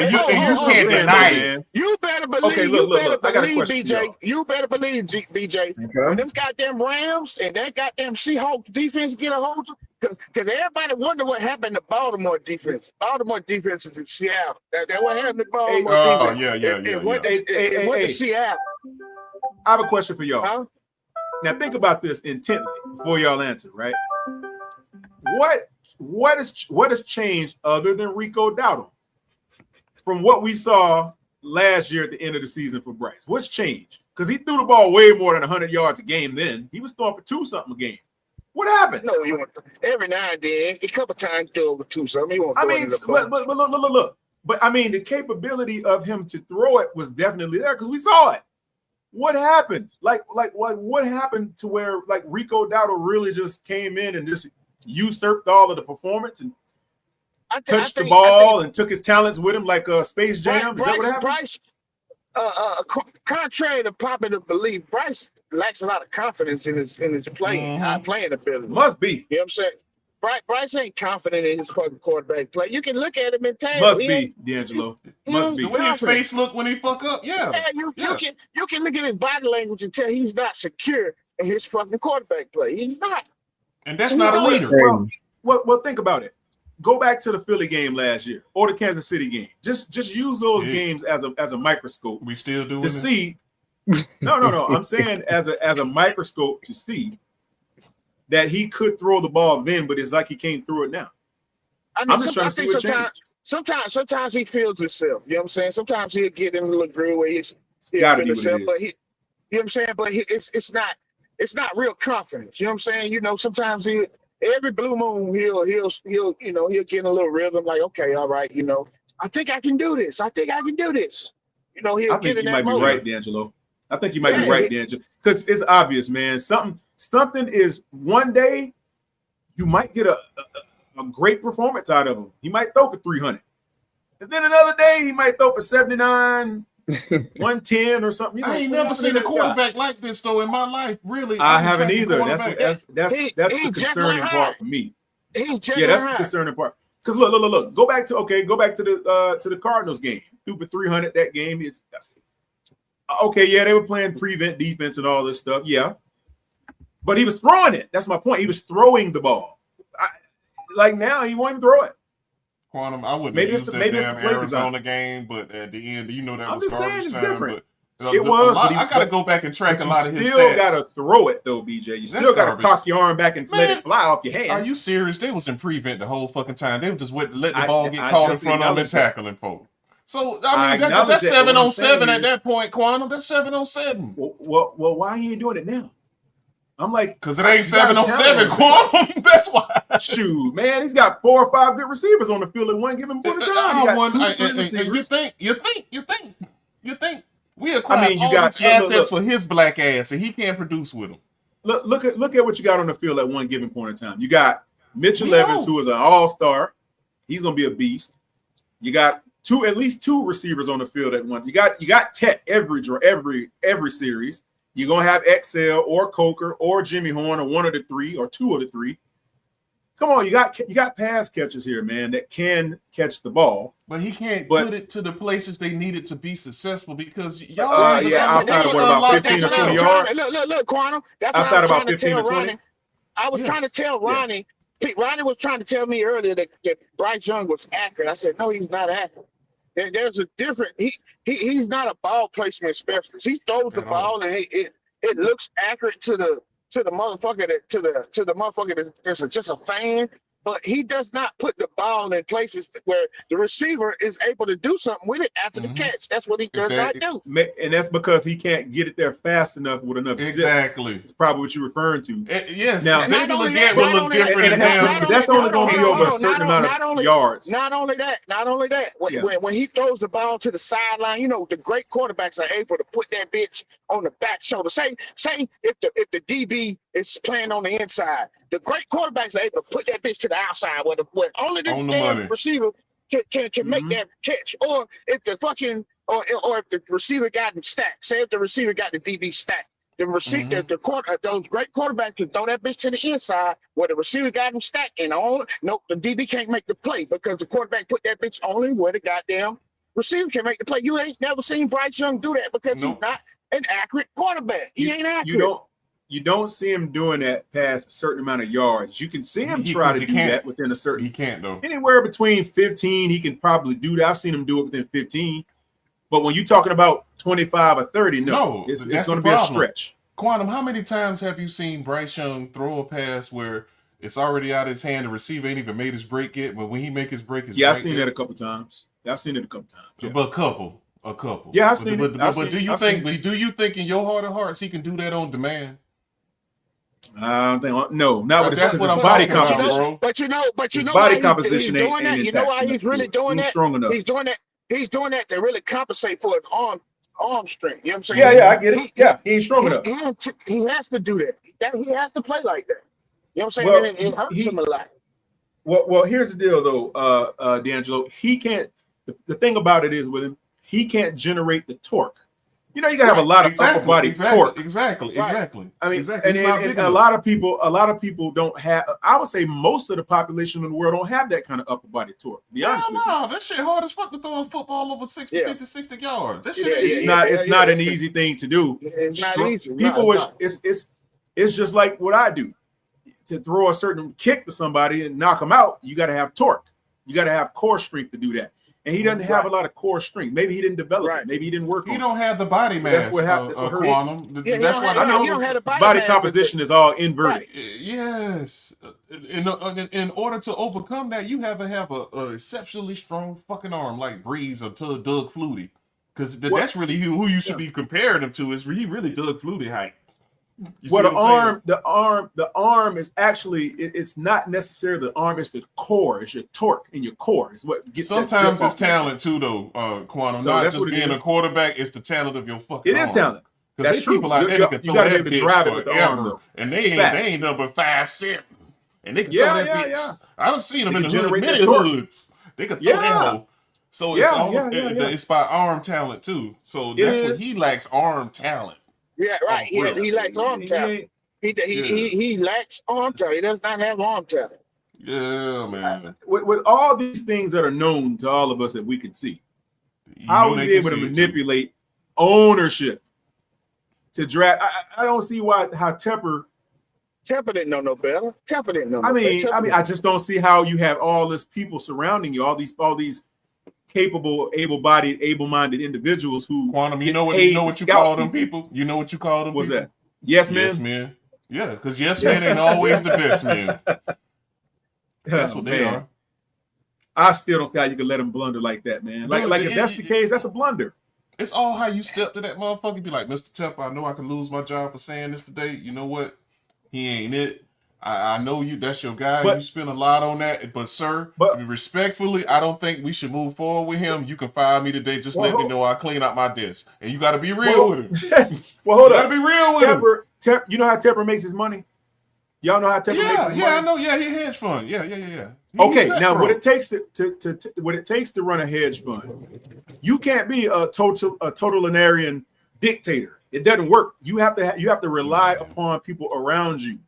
and you Here's what I'm can't saying, deny though, it. man. You better believe. Okay, You better look. I got a believe, question for BJ. y'all. You better believe, BJ. When Okay. them goddamn Rams and that goddamn Seahawks defense get a hold of, because everybody wonder what happened to Baltimore defense. Baltimore defense is in Seattle. That what happened to Hey, Baltimore Oh defense. yeah. It went to hey. Seattle. I have a question for y'all. Huh? Now think about this intently before y'all answer, right? What has changed other than Rico Dowdle from what we saw last year at the end of the season for Bryce? What's changed? Because he threw the ball way more than 100 yards a game then. He was throwing for 2-something a game. What happened? No, he won't. Every now and then, a couple times throw over 2-something. He won't I throw it mean, in the but bunch. look. But I mean, the capability of him to throw it was definitely there because we saw it. What happened? Like what happened to where like Rico Dowdle really just came in and just usurped all of the performance and touched the ball and took his talents with him like Space Jam? Is that what happened? Bryce, contrary to popular belief, Bryce lacks a lot of confidence in his playing ability. Must be. You know what I'm saying? Bryce ain't confident in his fucking quarterback play. You can look at him and tell. Must be, D'Angelo. Must be. The way his face look when he fuck up, yeah. You can look at his body language and tell he's not secure in his fucking quarterback play. He's not. And that's not a leader. Well, think about it. Go back to the Philly game last year or the Kansas City game. Just use those games as a microscope. We still doing to see. No. I'm saying as a microscope to see that he could throw the ball then, but it's like he can't throw it now. I'm just trying to see what changed. Sometimes he feels himself. You know what I'm saying? Sometimes he'll get in a little groove where he'll gotta feel be himself, what it is. but you know what I'm saying? But it's not real confidence. You know what I'm saying? You know, sometimes every blue moon he'll get in a little rhythm like, okay, all right, you know, I think I can do this. You know, he'll get in that mode. I think you might be right, D'Angelo. I think you might be right, D'Angelo. Because it's obvious, man. Something is one day you might get a great performance out of him. He might throw for 300. And then another day he might throw for 79, 110 or something. I ain't never seen a quarterback like this though in my life. Really, I haven't either. That's the concerning part for me. That's the concerning part. Because look. Go back to the Cardinals game. Threw for 300 that game. It's okay. Yeah, they were playing prevent defense and all this stuff. Yeah, but he was throwing it. That's my point. He was throwing the ball. Like now, he won't even throw it. Quantum, I wouldn't have used that damn Arizona game, but at the end, you know that was garbage time. Different. But it was. I got to go back and track a lot of his stats. You still got to throw it though, BJ. You still got to cock your arm back and let it fly off your hand. Are you serious? They was in prevent the whole fucking time. They would just let the ball get caught in front of them and tackling folks. So I mean, that's 7-on-7 at that point, Quantum. That's 7-on-7. Well, why he ain't doing it now? I'm like, because it ain't 7-on-7, Quantum. That's why. Shoot, man, he's got 4 or 5 good receivers on the field at one given point of time. And you think we acquired all these assets for his black ass, and he can't produce with them. Look at what you got on the field at one given point in time. You got Mitchell Evans, who is an all-star. He's gonna be a beast. You got at least two receivers on the field at once. You got Tech every series. You're gonna have XL or Coker or Jimmy Horn or one of the three or two of the three. Come on, you got pass catchers here, man, that can catch the ball. But he can't put it to the places they need it to be successful because y'all outside of what about 15 or 20 yards? Look, Quantum. That's outside what about 15 or 20. I was trying to tell Ronnie. Yeah. Ronnie was trying to tell me earlier that Bryce Young was accurate. I said, no, he's not accurate. There's a different. He's not a ball placement specialist. He throws the ball and it looks accurate to the motherfucker that's just a fan. but he does not put the ball in places where the receiver is able to do something with it after the catch. That's what he does not do. And that's because he can't get it there fast enough with enough zip. Exactly. It's probably what you're referring to. Yes. Now, Xavier Legette will look different than him. But that's only going to be over a certain amount of yards. Not only that. When he throws the ball to the sideline, you know, the great quarterbacks are able to put that bitch on the back shoulder. Say if the DB is playing on the inside, the great quarterbacks are able to put that bitch to the outside where only the damn receiver can make that catch. Or if the fucking or if the receiver got him stacked. Say if the receiver got the DB stacked. The receiver, those great quarterbacks can throw that bitch to the inside where the receiver got him stacked, and the DB can't make the play because the quarterback put that bitch only where the goddamn receiver can make the play. You ain't never seen Bryce Young do that because he's not an accurate quarterback. He ain't accurate. You don't see him doing that past a certain amount of yards. You can see him try to do that within a certain. He can't though. Anywhere between 15, he can probably do that. I've seen him do it within 15. But when you're talking about 25 or 30, it's going to be a stretch. Quantum, how many times have you seen Bryce Young throw a pass where it's already out of his hand, the receiver ain't even made his break yet, but when he make his break, I've seen that a couple times. Yeah. But a couple. Yeah, I've seen it. But do you think in your heart of hearts he can do that on demand? I don't think not with his body composition. But you know body composition he's doing that. You know why he's really doing that? Strong enough. He's doing that to really compensate for his arm strength. You know what I'm saying? Yeah, I get it. He ain't strong enough. He has to do that. He has to play like that. You know what I'm saying? Well, it hurts him a lot. Well, here's the deal though, D'Angelo. He can't. The thing about it is with him, he can't generate the torque. You know, you gotta have a lot of upper body torque. Exactly. I mean, and a lot of people don't have. I would say most of the population in the world don't have that kind of upper body torque. To be honest with you, that shit hard as fuck to throw a football over 50 yards. That shit it's not an easy thing to do. It's not easy. It's just like what I do. To throw a certain kick to somebody and knock them out, you got to have torque. You got to have core strength to do that. And he doesn't have a lot of core strength. Maybe he didn't develop it. Maybe he didn't work on it. He don't have the body mass. That's what happens. Quantum. That's why I know his body composition is all inverted. Yes. In order to overcome that, you have to have a exceptionally strong fucking arm like Breeze or Doug Flutie. Because that's really who you should be comparing him to. Is he really Doug Flutie height? The arm is actually it's not necessarily the arm, it's the core, it's your torque in your core. Is what gets sometimes it's talent too though, Quantum. So not just being a quarterback, it's the talent of your fucking arm. It is talent. That's true. People out there that can throw that bitch forever, and they ain't number 5'7", and they can throw that bitch. Yeah. I done seen them in the hood, many hoods. They can throw that hoe. So it's by arm talent too. So that's what he lacks, arm talent. Yeah, right. He lacks arm talent. He lacks arm talent. He does not have arm talent. Yeah, man. With all these things that are known to all of us that we can see, how was he able to manipulate ownership to draft? I don't see how Tepper didn't know no better. Tepper didn't know. I just don't see how you have all this people surrounding you, all these capable, able-bodied, able-minded individuals who Quantum, you know what you call them people? You know what you call them? What's people? that? Yes, man. Yes, man. Yeah, because yes, man ain't always the best, man. That's what they are. I still don't see how you can let them blunder like that, man. Like if that's the case, that's a blunder. It's all how you step to that motherfucker. Be like, Mr. Tepper, I know I can lose my job for saying this today. You know what? He ain't it. I know you. That's your guy. You spend a lot on that, but sir, respectfully, I don't think we should move forward with him. You can fire me today. Just let me know I clean out my desk, and you got to be real with him. Hold up. Got to be real with him. You know how Tepper makes his money? Y'all know how Tepper makes his money? Yeah, I know. Yeah, he hedge fund. Yeah. Okay, now what it takes to run a hedge fund, you can't be a totalitarian dictator. It doesn't work. You have to rely upon people around you.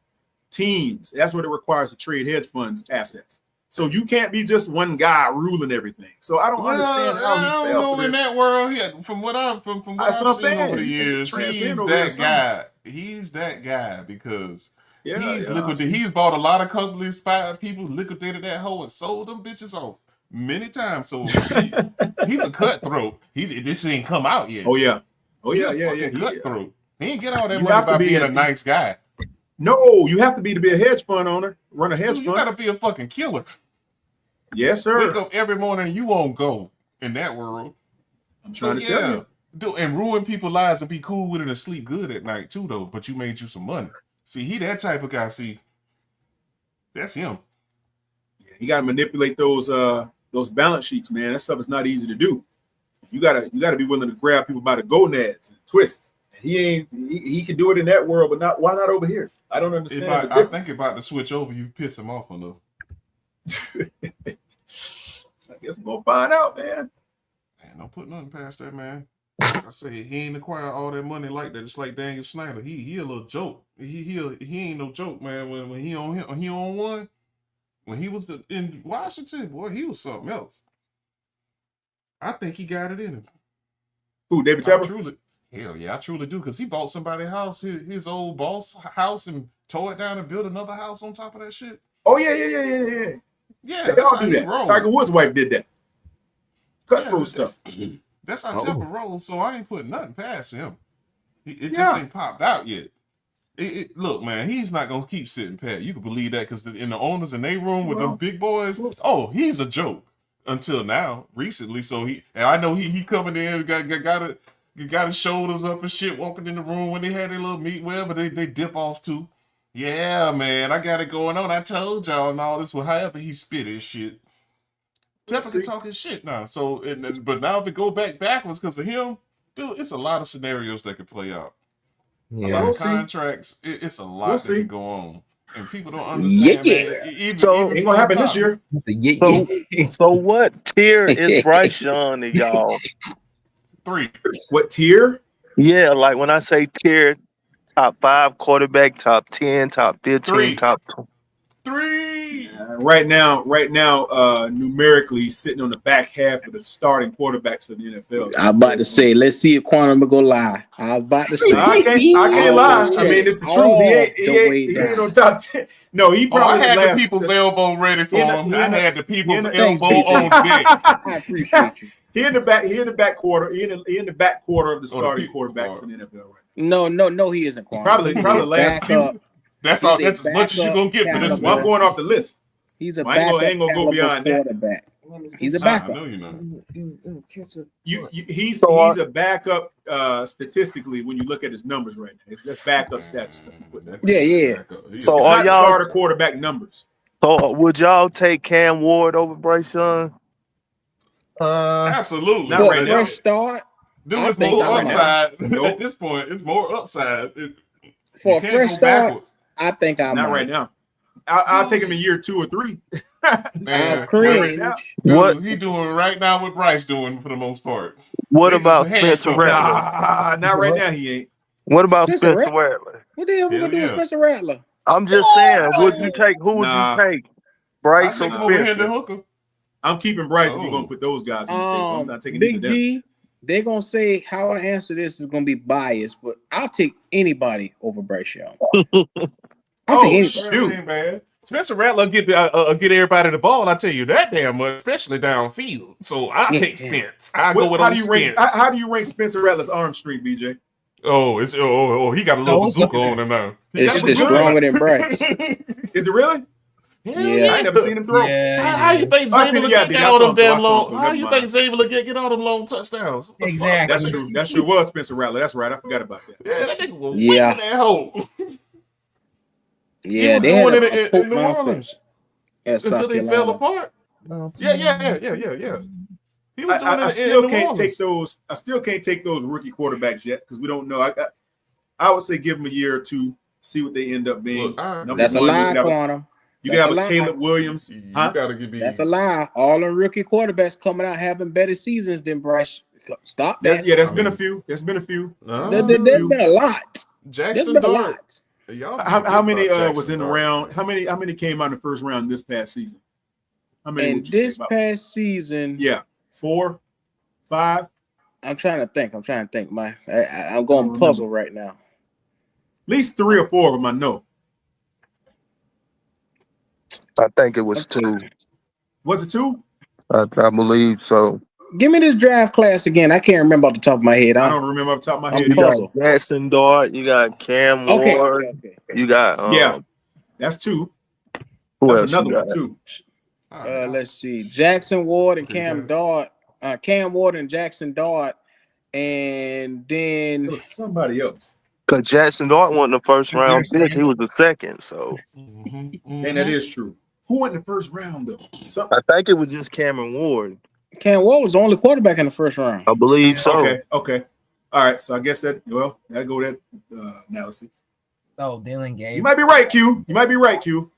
Teams. That's what it requires to trade hedge funds assets. So you can't be just one guy ruling everything. So I don't understand how he fell for this. In that world, from what I've seen over the years, he's that guy. He's that guy because he's liquidated. He's bought a lot of companies, 5 people, liquidated that hoe and sold them bitches off many times. So he's a cutthroat. This ain't come out yet. Oh yeah. Cutthroat. He ain't get all that money by being a nice guy. No, you have to be a hedge fund owner, run a hedge Dude, you fund. gotta be a fucking killer. Yes, Wake sir. up every morning and you won't go in that world. I'm So trying to tell yeah, you. do and ruin people's lives and be cool with it and sleep good at night too, though. But you made you some money. See, he that type of guy. See, that's him. Yeah, you got to manipulate those balance sheets, man. That stuff is not easy to do. You gotta be willing to grab people by the gonads and twist. He can do it in that world, but why not over here? I don't understand the I difference. think about to switch over. You piss him off enough. I guess we're gonna find out, man. Man, don't put nothing past that man. Like I say, he ain't acquire all that money like that. It's like Daniel Snyder. He a little joke. He ain't no joke, man. When he on one. When he was in Washington, boy, he was something else. I think he got it in him. Who, David I Tepper? truly, hell yeah, I truly do, because he bought somebody's house, his old boss house, and tore it down and built another house on top of that shit. Oh yeah. Yeah, They that's all how do he that. rolls. Tiger Woods' wife did that. Cutthroat Yeah, stuff. that's how Oh. Tepper rolls. So I ain't putting nothing past him. It just Yeah. ain't popped out yet. Look, man, he's not gonna keep sitting pat. You can believe that, because in the owners in their room with them big boys, oh, he's a joke until now, recently. So and I know he coming in, got his shoulders up and shit, walking in the room when they had their little meet, wherever they dip off to. Yeah, man, I got it going on. I told y'all and all this. Well, however he spit his shit, Tepper can talk his shit now. So, but now if it go backwards because of him, dude, it's a lot of scenarios that could play out. A lot We'll of see. contracts. It's a lot We'll that see. can go on, and people don't understand, man. Even So ain't from gonna the happen this top. year. So what tier is Bryce Young to y'all? 3. What tier? Yeah, like when I say tier, top 5 quarterback, top 10, top 15, 3. top 3. Right now, numerically, he's sitting on the back half of the starting quarterbacks of the NFL. I'm about to say, let's see if Quantum will go lie. I was about to say, I can't lie. I mean, it's the truth. He ain't on top 10. No, he Oh, I probably had the last. people's elbow ready for him. I had the people's Thanks, elbow BJ. on deck. I appreciate you. He in the back quarter. He in the back quarter of the Oh, the starting people- quarterbacks in the NFL right No, he isn't Quantum. Probably He's the a last backup. That's He's all. a That's as much as you're gonna get for this backup now. Well, I'm one. going off the list. He's a I ain't backup gonna go caliber beyond that. quarterback. He's a I backup. know you're not. He's a backup statistically when you look at his numbers right now. It's just backup stats stuff. Yeah. So It's are not y'all? starter quarterback numbers. So would y'all take Cam Ward over Bryce Young? Absolutely. Not For right a now. fresh start, Dude, I it's think more I might. upside. Nope. At this point, it's more upside. For You a can't fresh go start, backwards. I think I Not might. right now. I'll take him in year 2 or 3. I'll Man, cringe. dude, What he doing right now what Bryce doing for the most part. What They just about Spencer handcuffed him. Rattler? Not right now. He ain't. What about Spencer Spencer Rattler? Rattler? What the hell we Hell gonna do with yeah. Spencer Rattler? I'm just saying, who would you Nah. take? I Bryce or take him over Hendon Spencer? Hooker. I'm keeping Bryce if you're Oh. gonna put those guys on the table. I'm not taking either Big of them. G, they're gonna say how I answer this is gonna be biased, but I'll take anybody over Bryce Young. I'll take anybody. That ain't bad. Spencer Rattler get everybody the ball. I tell you that damn much, especially downfield. So I'll take Spence. I'll go with How old do you rank? Spence. How do you rank Spencer Rattler's arm strength, BJ? Oh, it's he got a little bazooka on him now. He got a It's bazooka stronger now. than Bryce. Is it really? Yeah. I ain't never seen him throw. How you think I seen Zabel it, yeah, get I all saw them him throw. damn I saw him long? throw. How Never you mind. think Zabel get all them long touchdowns? What the fuck? That's true. That sure was Spencer Rattler. That's right. I forgot about that. Yeah, that nigga was Yeah. whipping that hole. He Yeah, was they had doing a it in potent New offense Orleans at South until they fell Carolina. apart. Yeah. He was doing I it still in New can't Orleans. take those. I still can't take those rookie quarterbacks yet because we don't know. I would say give them a year or two, see what they end up being. Look, Number That's a one, lie, Quantum. you can That's have a a lie. Caleb Williams. You Huh? gotta give me. That's a lie. All them rookie quarterbacks coming out having better seasons than Bryce. Stop that. There's been a few. There's been a few. There's been a lot. There's Jackson been a Dart. lot. Y'all How many about was in the Jackson round? Dart. How many came out in the first round this past season? How many And would you say this about? past season, Yeah, 4, 5. I'm trying to think. I'm going puzzle right now. At least 3 or 4 of them I know. I think it was 2. Was it 2? I believe so. Give me this draft class again. I can't remember off the top of my head. I don't remember off the top of my I'm head You either. got puzzled. Jackson Dart. You got Cam Okay, Ward. okay. You got Yeah, that's two. who That's else you another one got? too. All right, Let's see. Jackson Ward and okay, you got Cam it. Dart. Cam Ward and Jackson Dart. And It then was somebody else. Because Jackson Dart wasn't the first round pick. He was the second. So And that is true. Who went in the first round though? I think it was just Cameron Ward. Cam Ward was the only quarterback in the first round. I believe so. Okay. All right. So I guess that go that analysis. Oh, Dylan You Gabriel. might be right, Q.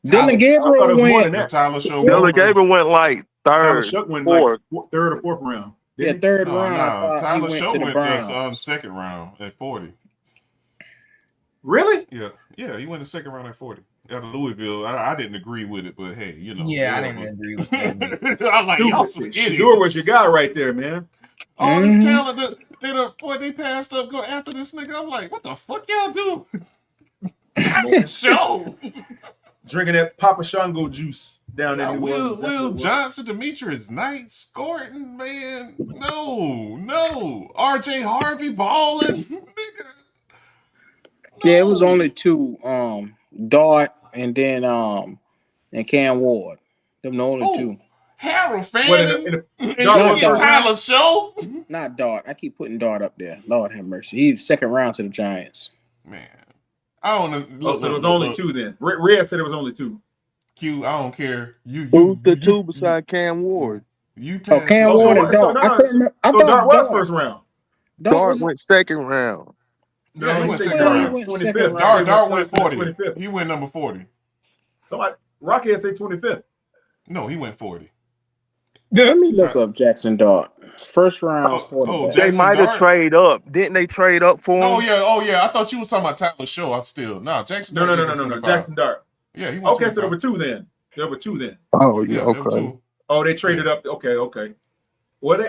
Dylan I Gabriel thought it was more went. than that. Tyler Show. Dylan Gabriel went like Tyler third, Shuck went fourth. like third or fourth round. Yeah, Didn't he? third No, round. I no. thought he Tyler went Show to the went Browns. second round at 40. Really? Yeah, he went the second round at 40. Out of Louisville. I didn't agree with it, but hey, Yeah, I whatever. didn't agree with that. I'm like, y'all some Stupid. Shador was your idiots. guy right there, man. All this talent they passed up go after this nigga. I'm like, what the fuck y'all do? Tyler Show. Drinking that Papa Shango juice down in New Will Orleans. That's what it was. Johnson, Demetrius Knight, Gordon, man. No. RJ Harvey balling. Nigga. Yeah, it was No. only two. Dart and then and Cam Ward. Them the only two. Harold What, Fanning in and the- Dart Not was fucking Dart. Tyler Show. Not Dart. I keep putting Dart up there. Lord have mercy. He's second round to the Giants. Man, I don't know. so it was only two then. Red said it was only two. Q, I don't care. Who's the two beside Cam Ward? You Oh, passed Cam up. Ward and Dart. I couldn't remember. I So thought Dart was Dart- first round. Dart went second round. No, Yeah, he he went said second Dart round. went He went second 25th. round. Dart went First and 40. 25th. He went number 40. Somebody Rocky had say 25th. No, he went 40. Let me look up Jackson Dart. First round Oh, quarterback. They Jackson might have Dart? traded up. Didn't they trade up for him? Oh yeah. I thought you was talking about Tyler Show. Jackson. No. Dart went 25. Jackson Dart. Yeah, he went. Okay, so 25. there were two then. Oh, yeah, Yeah, there were okay. two. Oh, they traded up. Okay. Well,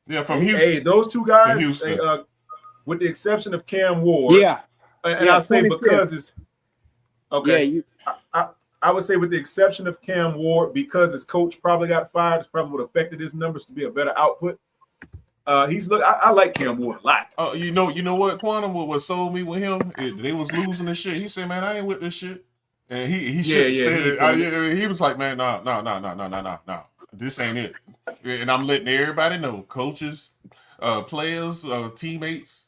Yeah, from Houston. hey, those two guys, Houston. with the exception of Cam Ward. Yeah. And Yeah, I say 25th. because it's okay. Yeah, I would say with the exception of Cam Ward, because his coach probably got fired, it's probably would have affected his numbers to be a better output. I like Cam Ward a lot. Oh, you know what? Quantum, what sold me with him? They was losing this shit. He said, "Man, I ain't with this shit." And he said it. He was like, "Man, no. This ain't it." And I'm letting everybody know, coaches, players, teammates,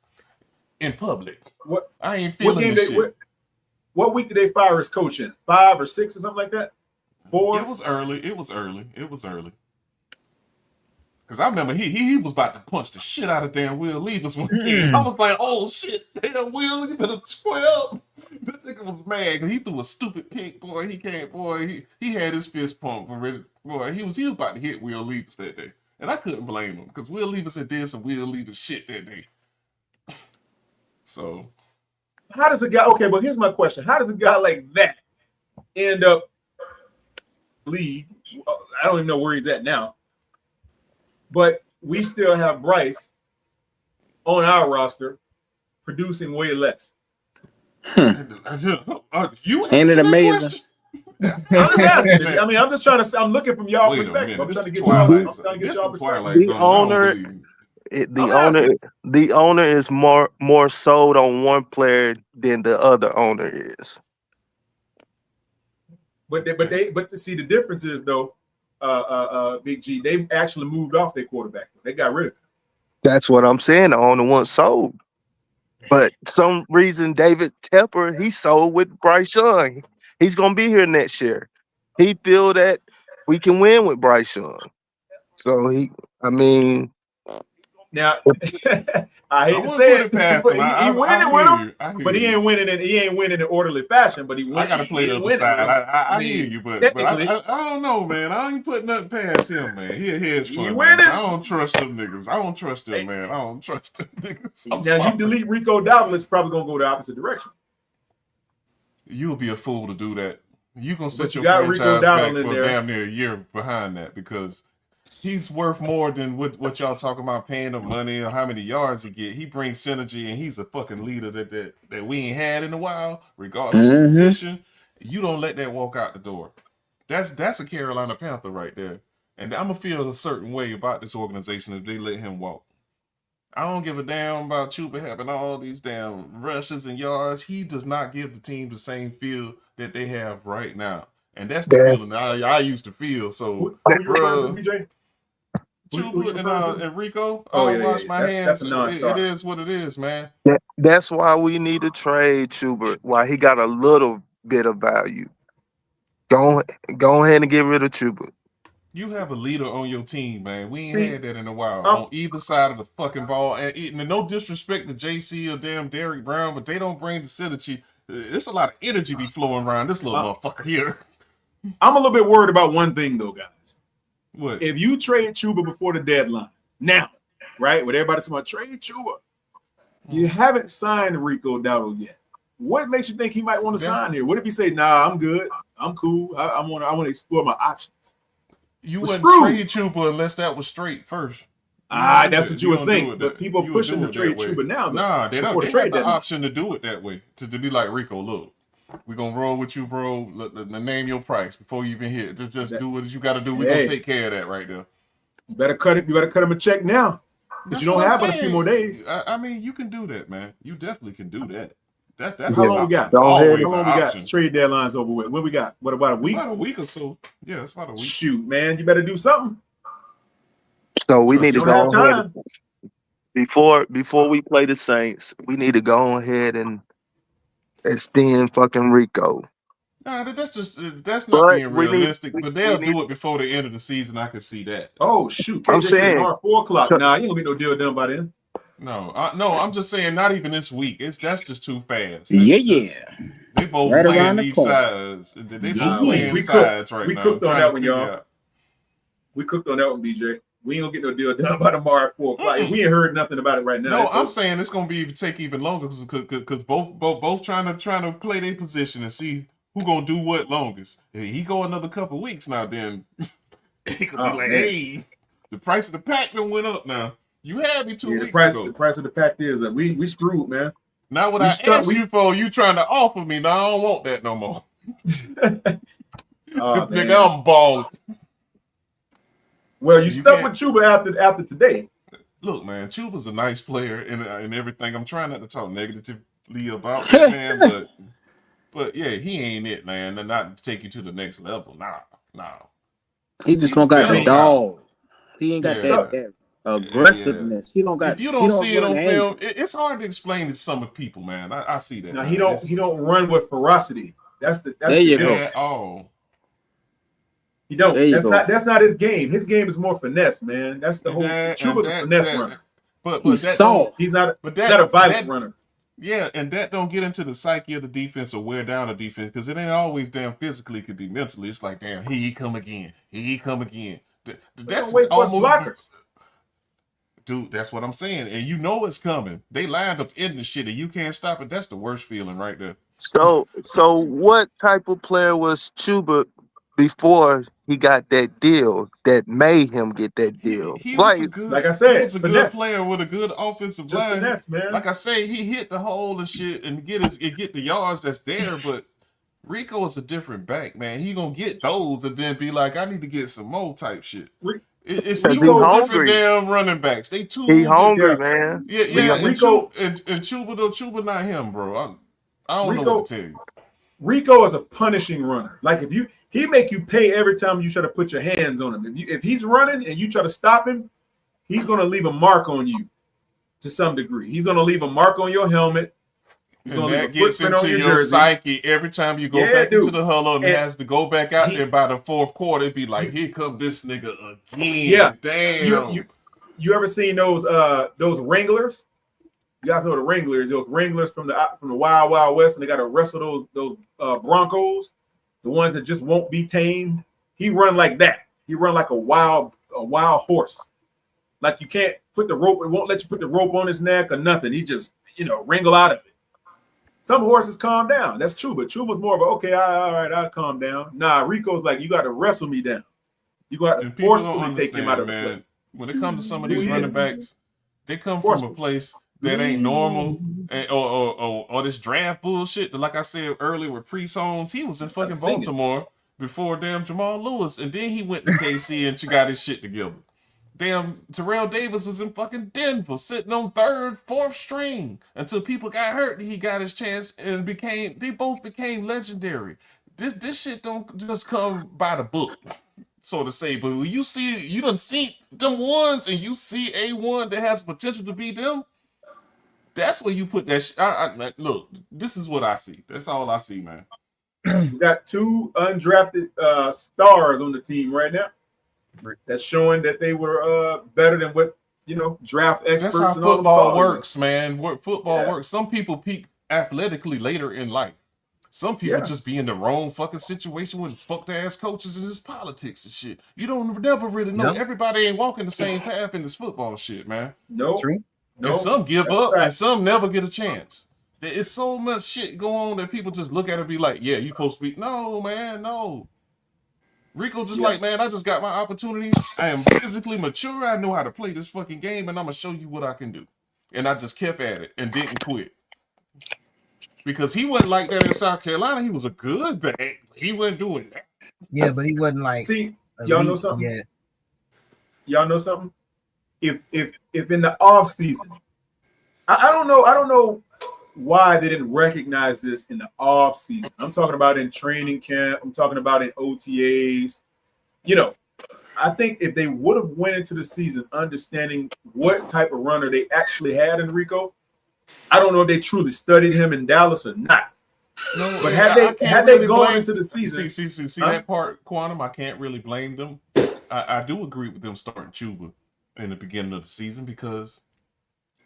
in public. What I ain't what feeling game this they shit. what week did they fire his coach in? 5 or 6 or something like that? 4? It was early. Cause I remember he was about to punch the shit out of damn Will Levis one game. I was like, oh shit, damn Will, you better square up. That nigga was mad because he threw a stupid pick, boy. He had his fist pumped already. Boy, he was about to hit Will Levis that day. And I couldn't blame him because Will Levis had did some Will Levis shit that day. So How does a guy? Okay, but here's my question: how does a guy like that end up league? I don't even know where he's at now. But we still have Bryce on our roster producing way less. you Ain't it amazing? I'm just asking. I'm just trying to. I'm looking from y'all Wait a perspective. minute. I'm This trying to the get y'all. Twilight I'm Zone. trying to get This y'all the perspective. Twilight Zone. I don't believe. The owner is more sold on one player than the other owner is. But to see the difference is though, Big G, they actually moved off their quarterback. They got rid of him. That's what I'm saying. The owner once sold. But some reason David Tepper, he sold with Bryce Young. He's gonna be here next year. He feel that we can win with Bryce Young. So Now, I hate to say it, but he winning with him, but he ain't winning in orderly fashion. But I gotta play the other side. I hear you, but I don't know, man. I ain't putting nothing past him, man. He a hedge fund, man. I don't trust them niggas. I don't trust them, man. I don't trust them niggas. Now you delete Rico Dowdle, it's probably gonna go the opposite direction. You'll be a fool to do that. You gonna set you your got franchise Rico back Dowdle in for there. damn near a year behind that because he's worth more than what y'all talking about paying him money or how many yards he get. He brings synergy and he's a fucking leader that we ain't had in a while, regardless of position. You don't let that walk out the door. That's a Carolina Panther right there. And I'm gonna feel a certain way about this organization if they let him walk. I don't give a damn about Chuba having all these damn rushes and yards. He does not give the team the same feel that they have right now. And that's the That's feeling that I used to feel. So, Who you referring to, bruh, BJ? Who you Chuba referring to? and Rico, Oh I'll yeah, yeah, wash yeah. my That's hands. a It non-starter. is what it is, man. that's why we need to trade Schubert while he got a little bit of value. Go go ahead and get rid of Schubert. You have a leader on your team, man. We ain't See, had that in a while um, on either side of the fucking ball. And no disrespect to JC or damn Derrick Brown, but they don't bring the synergy. It's a lot of energy be flowing around this little uh, motherfucker here. I'm a little bit worried about one thing though, guys. What? If you trade Chuba before the deadline, now, right? With everybody saying trade Chuba, you haven't signed Rico Dowdle yet. What makes you think he might want to That's sign here? What if he say, "Nah, I'm good, I'm cool, I want to explore my options"? you We're wouldn't screwed. trade Chuba unless that was straight first. You don't do That's that. what you You would don't do think. it But that. people are You would pushing do to it that trade way. Chuba now, though, Nah, they don't. before the They have trade the deadline. option to do it that way. To be like Rico, look, we're gonna roll with you, bro. Name your price before you even hit. Just do what you got to do. We're gonna Hey, take care of that right there. you better cut it. You better cut him a check now, because you That's don't what I'm have but a few more saying. days. I mean, you can do that, man. You definitely can do that. That's How an Yeah, long we option. got? go ahead. How Always an long we got? option. Trade deadline's over with. When we got? What about a week? About a week or so. Yeah, it's about a week. Shoot, man, you better do something. So we need You to Trust don't me. have go ahead time. before we play the Saints. We need to go ahead and extend fucking Rico. Nah, that's not But being realistic. But we they'll need. do it before the end of the season. I can see that. Oh shoot, I'm KJ said saying, tomorrow 4 o'clock. so, Nah, you ain't gonna be no deal done by then. No, I'm just saying, not even this week. That's just too fast. Yeah, That's yeah. they both Right around playing the these corner. sides. They Yeah, both Nah, we playing yeah. we cooked. sides right We now. I'm cooked on trying that to one, figure y'all. out. We cooked on that one, BJ. We ain't gonna get no deal done by tomorrow at 4 o'clock. If Mm-mm. we ain't heard nothing about it right now, No, it's I'm over. saying it's gonna be take even longer because both trying to play their position and see who gonna do what longest. If he go another couple weeks now, then he could be Oh like, man, hey, the price of the pack done went up now. You had me two yeah. weeks The ago. price of the pack is that we screwed, man. Now what We I stuck. asked you for, you trying to offer me. Now I don't want that no more. Oh Nigga, man. I'm balling. Well, you You stuck can't with Chuba after today. look, man. Chuba's a nice player and everything. I'm trying not to talk negatively about that man, but yeah, he ain't it, man. And not to take you to the next level. Nah. He just He's a don't got I the better mean, route. dog. He ain't you got Yeah, stuck. that yeah. aggressiveness. He don't got. If you He don't don't see it run on angry. film, it's hard to explain to some people, man. I see that Now now. he It's don't run with ferocity. There That's the you go. difference. at all. He don't. There you go. That's not his game. His game is more finesse, man. That's the And whole. that and Chuba's a finesse runner. but He's that don't soft. but He's not a violent that runner. yeah, and that don't get into the psyche of the defense or wear down the defense because it ain't always damn physically. It could be mentally. It's like damn, here he come again. Here he come again. They don't That's wait for us almost blockers. dude. That's what I'm saying, and you know it's coming. They lined up in the shit, and you can't stop it. That's the worst feeling right there. so what type of player was Chuba before he got that deal that made him get that deal? He was a Like, Like I he was said, a good finesse. player with a good offensive Just line. finesse, man. Like I say, he hit the hole and shit and get the yards that's there, but Rico is a different back, man. He gonna get those and then be like, I need to get some more type shit. It's cause he two Rico, different hungry. damn running backs. They He two hungry, yeah, man. He yeah, and Rico, Chuba though Chuba not him, bro. I don't know what to Rico, tell you. Rico is a punishing runner. Like he make you pay every time you try to put your hands on him. If he's running and you try to stop him, he's gonna leave a mark on you to some degree. He's gonna leave a mark on your helmet. He's And gonna leave a that gets footprint on into your your jersey. psyche every time you go Yeah, back into dude. the huddle and And has to go back out there he, by the fourth quarter. It'd be like, you, here come this nigga yeah. again. You Damn. you you ever seen those Wranglers? You guys know what a Wrangler is? Those Wranglers from the Wild Wild West when they got to wrestle those Broncos, the ones that just won't be tamed. He run like that. He run like a wild horse. Like you can't put the rope. It won't let you put the rope on his neck or nothing. He just wrangle out of it. Some horses calm down. That's Chuba. Chuba's more of a okay. All right, I'll calm down. Nah, Rico's like you got to wrestle me down. You got to And people don't forcefully take him out understand, of the play. man. When it comes to some of Who these he running is. backs, they come from a Forceful. place that ain't normal, and, or this draft bullshit. Like I said earlier with Priest Holmes, he was in You gotta fucking sing it. Baltimore, before damn Jamal Lewis, and then he went to KC and she got his shit together. Damn, Terrell Davis was in fucking Denver, sitting on third, fourth string until people got hurt. He got his chance and they both became legendary. This shit don't just come by the book, so to say. But when you done see them ones and you see a one that has potential to be them, that's where you put that. Look, this is what I see. That's all I see, man. We got two undrafted stars on the team right now. That's showing that they were better than what draft experts. That's how and all football works, man. Football works. Some people peak athletically later in life. Some people just be in the wrong fucking situation with fucked ass coaches and this politics and shit. You don't never really know. Yep. Everybody ain't walking the same path in this football shit, man. No, True. And some give That's up right. and some never get a chance. There's so much shit going on that people just look at it and be like, yeah, you supposed to be. No, man, no. Rico just like, man, I just got my opportunity. I am physically mature. I know how to play this fucking game, and I'm gonna show you what I can do. And I just kept at it and didn't quit. Because he wasn't like that in South Carolina. He was a good back. He wasn't doing that. Yeah, but he wasn't like. See, y'all know elite something? yet. Y'all know something? If in the off season, I don't know why they didn't recognize this in the off season. I'm talking about in training camp. I'm talking about in OTAs. I think if they would have went into the season understanding what type of runner they actually had in Rico, I don't know if they truly studied him in Dallas or not. No, But had they gone into the season, see that part, Quantum, I can't really blame them. I do agree with them starting Chuba in the beginning of the season because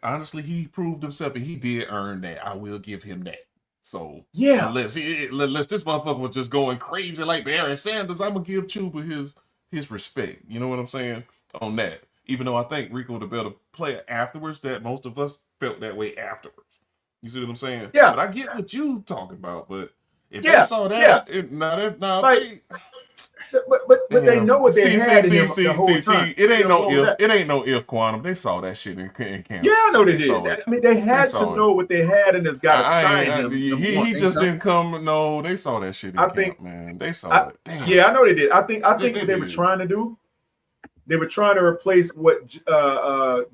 honestly, he proved himself and he did earn that. I will give him that. So unless this motherfucker was just going crazy like Barry Sanders, I'm gonna give Chuba his respect. You know what I'm saying on that. Even though I think Rico the better player afterwards, that most of us felt that way afterwards. You see what I'm saying? Yeah. But I get what you talking about. But if they saw that, but they know what they had in him the whole time. It ain't no if Quantum. They saw that shit in camp. Yeah, I know they did. I mean, they had to know what they had and has got to sign him. He just didn't come. No, they saw that shit in camp, man. They saw it. Damn. Yeah, I know they did. I think what they were trying to do, they were trying to replace what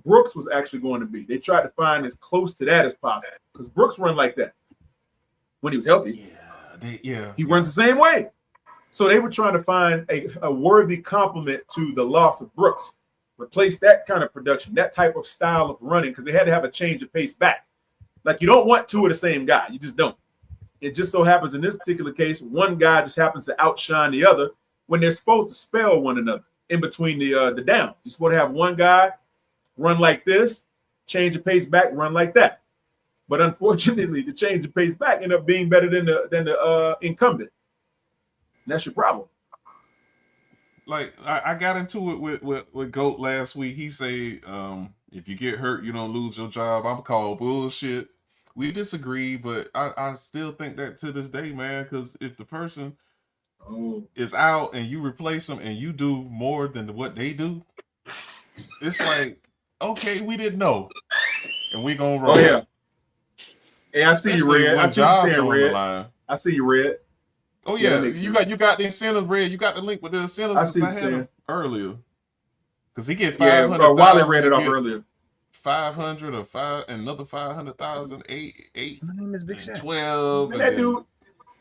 Brooks was actually going to be. They tried to find as close to that as possible because Brooks run like that when he was healthy. He runs the same way. So they were trying to find a worthy complement to the loss of Brooks. Replace that kind of production, that type of style of running, because they had to have a change of pace back. Like, you don't want two of the same guy. You just don't. It just so happens in this particular case, one guy just happens to outshine the other when they're supposed to spell one another in between the down. You're supposed to have one guy run like this, change of pace back, run like that. But unfortunately, the change of pace back ended up being better than the incumbent. And that's your problem. Like I got into it with Goat last week. He say, if you get hurt, you don't lose your job. I'm called bullshit. We disagree, but I still think that to this day, man. Because if the person is out and you replace them and you do more than what they do, it's like, okay, we didn't know, and we gonna roll. Oh yeah. Hey, I see you, Red. I see you saying, Red. I see you, Red. Oh yeah, you got the incentive, Red. You got the link with the incentives. I see you saying earlier, because he get 500. Yeah, Wally read it off earlier. 500 or another 500,000, eight. My name is Big Shaq. 12. Man,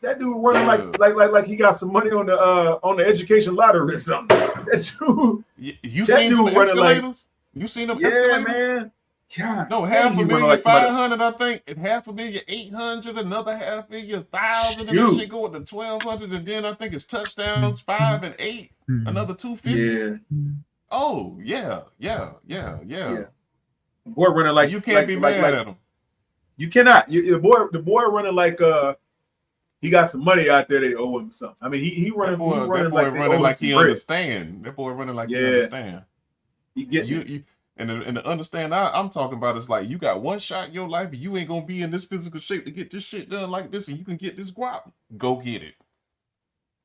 that dude running like he got some money on the education lottery or something. That dude, you seen him escalators? You seen him escalators? Yeah, man. God, no, $500,000, 500, I think, and $500,000, 800, another $500,000, 1,000, and that shit go up to 1,200, and then I think it's touchdowns 5 and 8, another 250. Yeah. Oh yeah. Boy running like you can't be mad at him. You cannot. The boy running like he got some money out there they owe him something. I mean, he running. That boy running like he understand. That boy running like he understand. He get you. And to understand, I'm talking about is like you got one shot in your life, and you ain't gonna be in this physical shape to get this shit done like this, and you can get this guap. Go get it,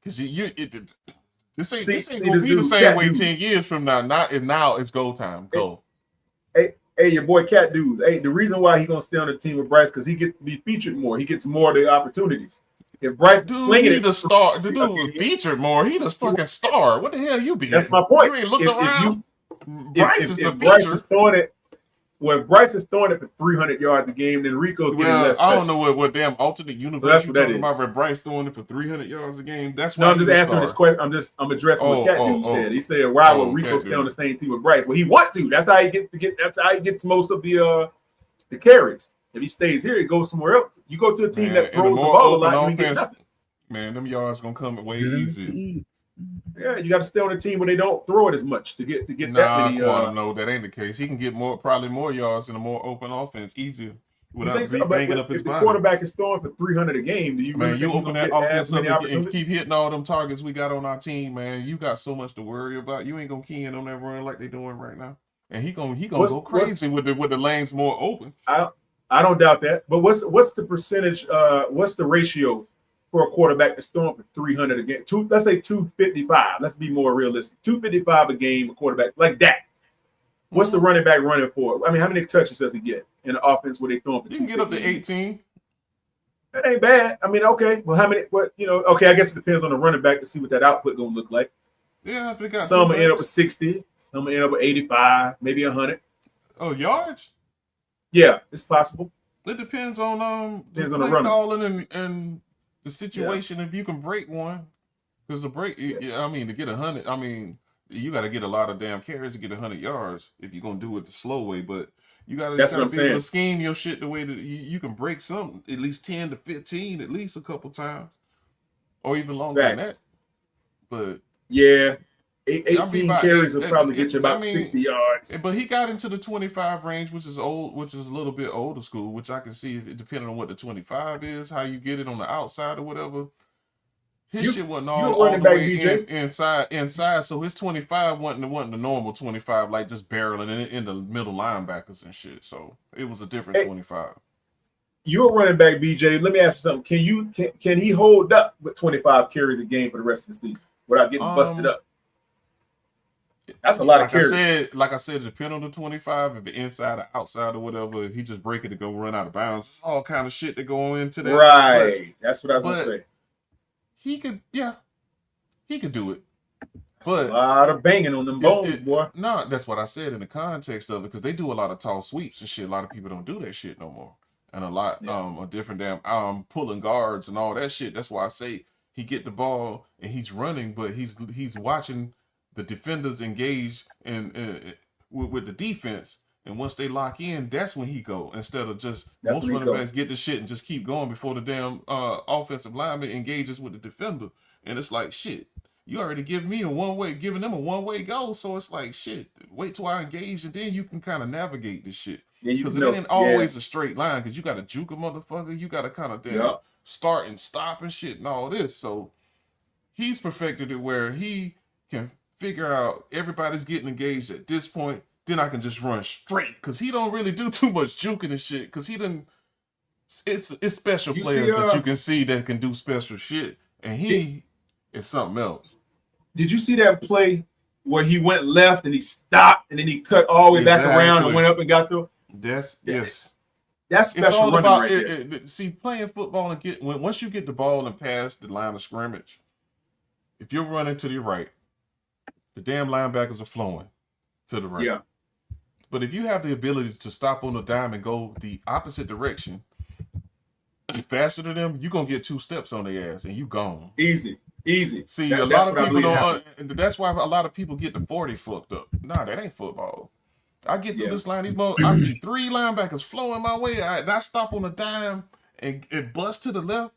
because this ain't gonna be the same way 10 years from now. Now it's go time. Go. Hey, your boy Cat Dude. Hey, the reason why he gonna stay on the team with Bryce because he gets to be featured more. He gets more of the opportunities. if Bryce is Dude, slinging he it, the star. The dude was okay, featured more. He the fucking star. What the hell you that's been? my point. You ain't looked If around. you Bryce is the if Bryce is feature. throwing it, well, if Bryce is throwing it for 300 yards a game, then Rico's getting Well, less I don't touches. know what damn alternate So universe that's you what that talking is. about. Where Bryce throwing it for 300 yards a game. That's No, why I'm he just the answering this star. question. I'm addressing what Cat Dude said. He said, "Why would Rico Cat stay on dude. the same team with Bryce?" Well, he want to. That's how he gets to get. That's how he gets most of the carries. If he stays here, he goes somewhere else. You go to a team Man, that in the throws the more ball a open lot, you ain't getting offense, nothing. man, them yards gonna come way easy. Yeah, you got to stay on a team where they don't throw it as much to get that Nah, many. Quantum, no, that ain't the case. He can get probably more yards in a more open offense easier You think without so? But banging up his if the body. quarterback is throwing for 300 a game, do you really Man, you think he's open gonna that get as offense up many and keep opportunities? hitting all them targets we got on our team, man. You got so much to worry about. You ain't gonna key in on that run like they doing right now. And he gonna go What's crazy with the lanes more open. I don't doubt that. But what's the percentage? What's the ratio for a quarterback that's throwing for 300 a game? Let's say 255. Let's be more realistic. 255 a game, a quarterback like that. What's the running back running for? I mean, how many touches does he get in an offense where they throwing for You can get up to 250? 18. That ain't bad. I mean, okay. Well, how many? What Okay, I guess it depends on the running back to see what that output gonna look like. Yeah, if they got two Some will end up backs. with 60. Some will end up with 85, maybe 100. Oh, yards? Yeah, it's possible. It depends on the Depends on the play runner. calling and the situation. If you can break one, because the break, I mean, to get 100, I mean, you got to get a lot of damn carries to get 100 yards if you're gonna do it the slow way. But you gotta That's kind what I'm of be able to saying. scheme your shit the way that you can break something at least 10 to 15 at least a couple times, or even longer than Facts. that. But Yeah, I'll be 18 about carries will probably get you I about mean, 60 yards. but he got into the 25 range, which is old, which is a little bit older school, which I can see depending on what the 25 is, how you get it on the outside or whatever. His shit wasn't You're all running the back, way BJ. inside. So his 25 wasn't the normal 25, like just barreling in the middle linebackers and shit. So it was a different Hey, 25. you're running back, BJ. Let me ask you something. Can he hold up with 25 carries a game for the rest of the season without getting busted up? That's a lot of carries. Like I said, depending on the 25, if it's inside or outside or whatever, if he just break it to go run out of bounds, it's all kind of shit that go into that. Right. That's what I was gonna say. He could do it. That's But a lot of banging on them bones, boy. No, that's what I said in the context of it, because they do a lot of tall sweeps and shit. A lot of people don't do that shit no more, and a lot of different damn pulling guards and all that shit. That's why I say he get the ball and he's running, but he's watching the defenders engage and with the defense. And once they lock in, that's when he go. Instead of just That's most running Rico. backs get the shit and just keep going before the damn offensive lineman engages with the defender. And it's like shit. You already giving them a one-way go. So it's like shit. Wait till I engage and then you can kind of navigate this shit. Yeah, you Because can it know. ain't always a straight line. Because you got to juke a motherfucker. You got to kind of damn Yep. start and stop and shit and all this. So he's perfected it where he can figure out everybody's getting engaged at this point. Then I can just run straight because he don't really do too much juking and shit. Because he didn't. It's special You players see, that you can see that can do special shit, and he is something else. Did you see that play where he went left and he stopped and then he cut all the way back around and went up and got through? Yes. That's special it's all running about right there. See, playing football and once you get the ball and past the line of scrimmage, if you're running to the right, the damn linebackers are flowing to the right. Yeah. But if you have the ability to stop on a dime and go the opposite direction faster than them, you're gonna get 2 steps on their ass and you gone. Easy. See, a lot of people don't. That's why a lot of people get the 40 fucked up. Nah, that ain't football. I get through this line. I see 3 linebackers flowing my way, and I stop on a dime and bust to the left.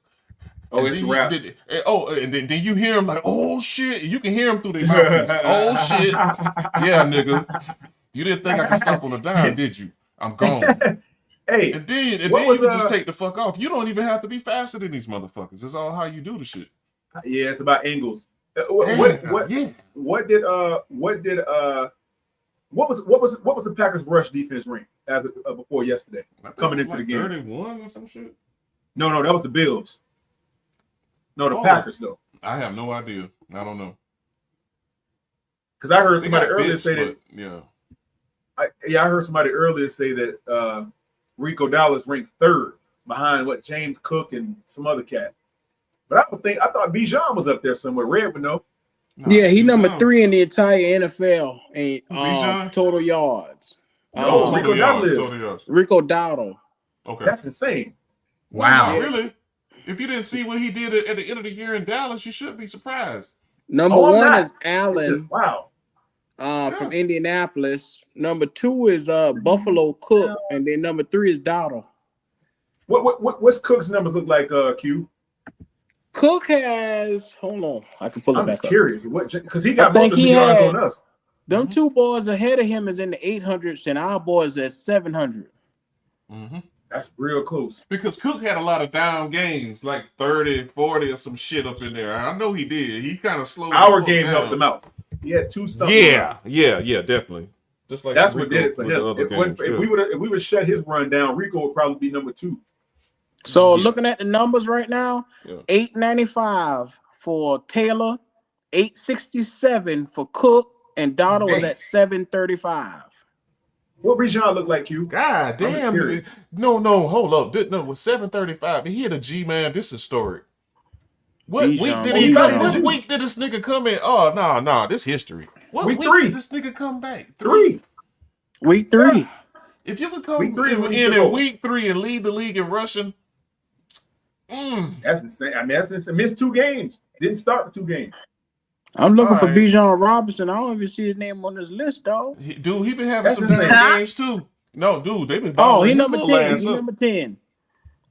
Oh, it's a wrap. And then you hear him like, oh shit. You can hear him through their mouthpiece. Oh shit. Yeah, nigga. You didn't think I could stop on a dime, did you? I'm gone. Hey, and then you can just take the fuck off. You don't even have to be faster than these motherfuckers. It's all how you do the shit. Yeah, it's about angles. What was the Packers rush defense rank as before yesterday coming into the game? 31 or some shit. No, that was the Bills. No, the Packers though. I have no idea. I don't know. Because I heard somebody earlier say that. Yeah. I heard somebody earlier say that Rico Dallas ranked 3rd behind James Cook and some other cat. But I thought Bijan was up there somewhere. Red would know. Nah, Yeah, he number Bijan. 3 in the entire NFL in Who, Bijan? total yards. No, Total Rico yards. Dowdle is. Total yards. Rico Dowdle. Okay. That's insane. Well, not Wow. really. If you didn't see what he did at the end of the year in Dallas, you should be surprised. Number Oh, I'm 1 not. is Allen. It's just wow. From Indianapolis. Number 2 is Buffalo Cook, and then number 3 is Dowdle. What's Cook's numbers look like? Q. Cook has. Hold on, I can pull it I'm back just up. curious. What? Because he got I most think of the he yards had- on us. Them two boys ahead of him is in the 800s, and our boys at 700. Mm-hmm. That's real close. Because Cook had a lot of down games, like 30, 40 or some shit up in there. I know he did. He kind of slowed Our the game down. helped him out. He had 2 something. Yeah, definitely. Just like That's Rico what did it for with the him. other games, If we would shut his run down, Rico would probably be number 2. So Yeah. looking at the numbers right now, Yeah. 895 for Taylor, 867 for Cook, and Dowdle was Dang. at 735. What Bijan look like, Q? God I'm just damn. curious. No, hold up. No, with 735, he hit a G, man. This is historic. What Bijan, week did Oh, he he come? better What than you. week did this nigga come in? Oh, no, this history. What Week week 3. did this nigga come back? Three. Week 3. If you could come Week 3 is when he in took over. week 3 and lead the league in rushing, That's insane. I mean, that's insane. Missed 2 games. Didn't start for 2 games. I'm looking for Alright. Bijan Robinson. I don't even see his name on this list, though. he been having That's some insane. bad games too. No, dude, they been Oh, balling he his number little 10. ass He up. number 10.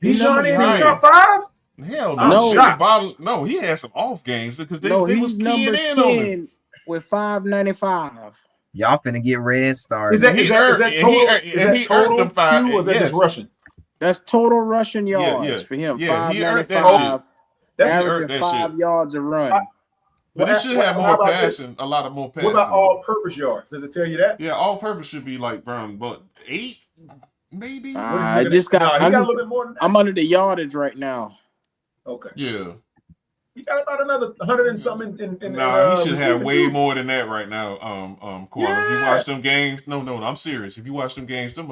Bijan number in the 10. top 5? Hell I'm no, shocked. no, he had some off games because they No, was he's keying number in on him. 10 with 595. Y'all finna get red stars. Is that He total? earned them Q, 5. or is that just Yes. rushing? That's total rushing Yeah, yards yeah. for him. Yeah, he earned that 595, That's He earned averaging that 5 shit. yards a run. But he Well, should how- have how more about this? passing, a lot of more What passing. about all-purpose yards? Does it tell you that? Yeah, all purpose should be like around, but 8, maybe. What is he I looking just at? got. No, he got a I'm, little bit more than that. I'm under the yardage right now. Okay. Yeah. He got about another 100 and something in Nah, he should have receiving way too. more than that right now. Quantum. If you Yeah. watch them games, no, I'm serious. If you watch them games, it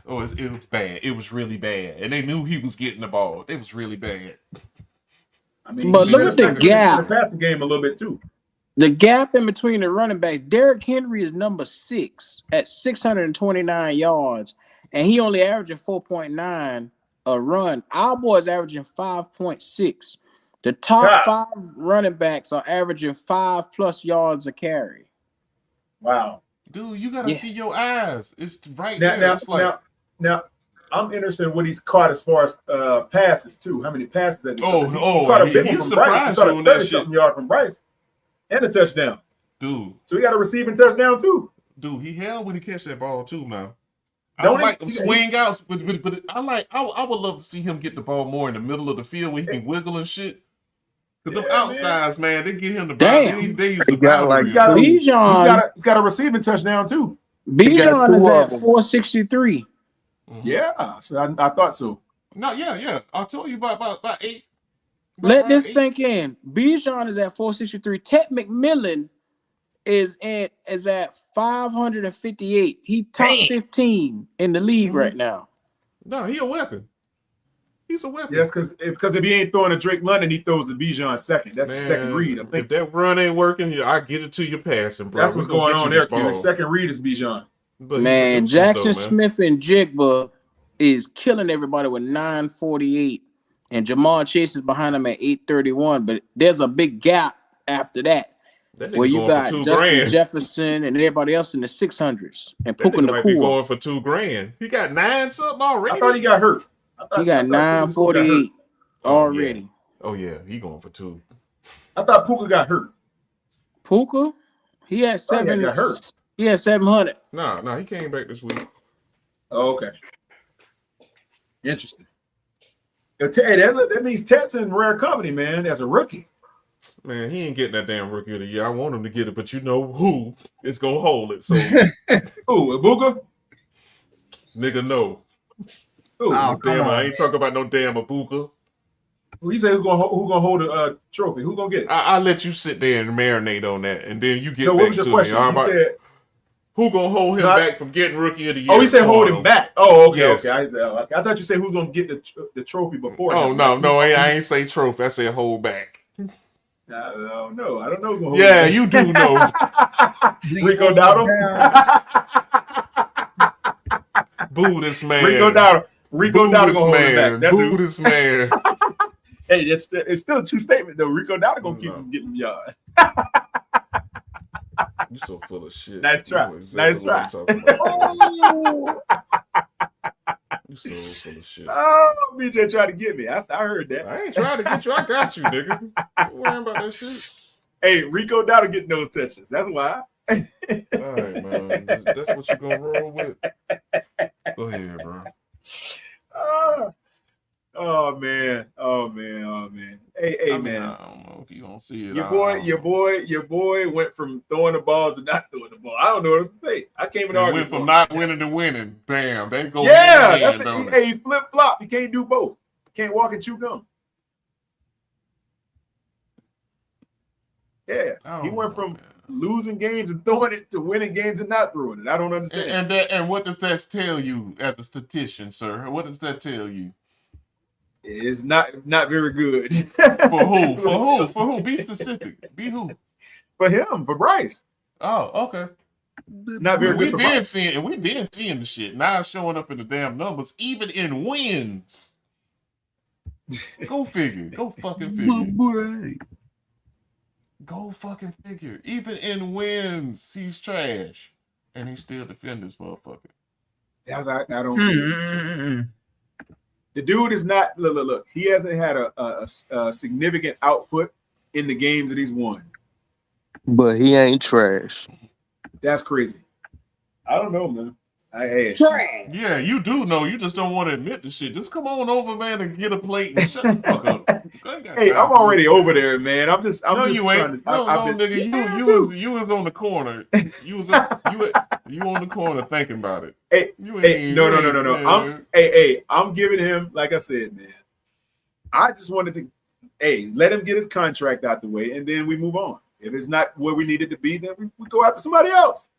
was bad. It was really bad, and they knew he was getting the ball. It was really bad. I mean, But he look does at the factor into gap. the passing game a little bit too. The gap in between the running back, Derrick Henry is number 6 at 629 yards, and he only averaging 4.9 a run. Our boys averaging 5.6. The top 5 running backs are averaging 5+ yards a carry. Wow. Dude, you gotta Yeah. see your eyes. It's right Now, there. now, It's like, now, I'm interested in what he's caught as far as passes too. How many passes has he caught? 'Cause he oh, caught a he- big he one from Bryce. He surprised caught you a on that 30-something yard from Bryce and a touchdown. dude, So he got a receiving touchdown too. he held when he catch that ball too. Now, I Don't don't he- like them he- swing outs, but I would love to see him get the ball more in the middle of the field where he can wiggle and shit. Cause them Yeah, man. outsides, man, they get him the Damn. boundary. They use He the got like boundaries. He's got a, Bijan, he's got a receiving touchdown too. Bijan two is of at them. 463. Yeah, so I thought so. No, yeah. I told you about 8. Let this 8. sink in. Bijan is at 463. Ted McMillan is at 558. He top 15 in the league right now. No, he a weapon. He's a weapon. Yes, because if he ain't throwing to Drake London, he throws to Bijan second. That's the second read. I If think that run ain't working, I get it to you passing, bro. that's We what's gonna going get on you there. this Q. ball. Second read is Bijan. But he's Man, a deuces, Jackson though, man. Smith and Jigba is killing everybody with 948. And Jamal Chase is behind him at 831. But there's a big gap after that. That nigga Where you going got for $2 Justin grand. Jefferson and everybody else in the 600s. And That Puka nigga might be Nacua. going for $2 grand. He got 9 something already. I thought he got hurt. He got 948 already. Oh yeah, he going for 2. I thought Puka got hurt. Puka, he had Oh, yeah, 7. got hurt. He had 700. No, he came back this week. Oh, okay. Interesting. Hey, that means Tet's in rare company, man, as a rookie. Man, he ain't getting that damn rookie of the year. I want him to get it, but you know who is gonna hold it. So, Ooh, Ibuka? nigga, no. Ooh, Oh, come Damn, I on. ain't talking about no damn Abuka. who you say who gonna hold a trophy? Who gonna get it? I'll let you sit there and marinate on that, and then you get No, what back was your to question? me. All You right? said Who gonna hold him Not. back from getting Rookie of the Year? Oh, he said hold him Quantum. back. Oh, okay, Yes. okay. I thought you said who's gonna get the trophy before Oh him. no, I ain't say trophy. I said hold back. I don't know. I don't know. Who Yeah, you do know. Rico Dowdle. Boo this man. Rico Dowdle. Rico Boo Dowdle this gonna hold him back. man. That's Boo who. this man. Hey, it's still a true statement though. Rico Dowdle gonna keep him getting yards. You so full of shit. Nice try. You know exactly Nice what try. I'm talking about. You so full of shit. Oh, BJ tried to get me. I heard that. I ain't trying to get you. I got you, nigga. Don't worry about that shit. Hey, Rico Dowdle getting those touches. That's why. All right, man. That's what you gonna roll with. Go ahead, bro. Oh man. Hey, I mean, man. I don't know if you don't see it. Your boy went from throwing the ball to not throwing the ball. I don't know what to say. I can't even argue. Went from not winning to winning. Bam. They go. Yeah, hand, that's don't he flip flop. You can't do both. Can't walk and chew gum. Yeah, he went from losing games and throwing it to winning games and not throwing it. I don't understand. And what does that tell you as a statistician, sir? What does that tell you? It's not very good. For who? For who? Be specific. Be who? For him, for Bryce. Oh, okay. Not very good for Bryce. We've been seeing the shit. Now it's showing up in the damn numbers, even in wins. Go figure. Go fucking figure. Go fucking figure. Even in wins, he's trash. And he still defend this motherfucker. I don't The dude is not look. He hasn't had a significant output in the games that he's won. But he ain't trash. That's crazy. I don't know, man. Yeah, you do know. You just don't want to admit the shit. Just come on over, man, and get a plate and shut the fuck up. Hey, I'm already over there, man. I'm just you trying ain't. to. Nigga. You was on the corner. You on the corner thinking about it. No. I'm giving him, like I said, man. I just wanted to, let him get his contract out the way, and then we move on. If it's not where we need it to be, then we go after somebody else.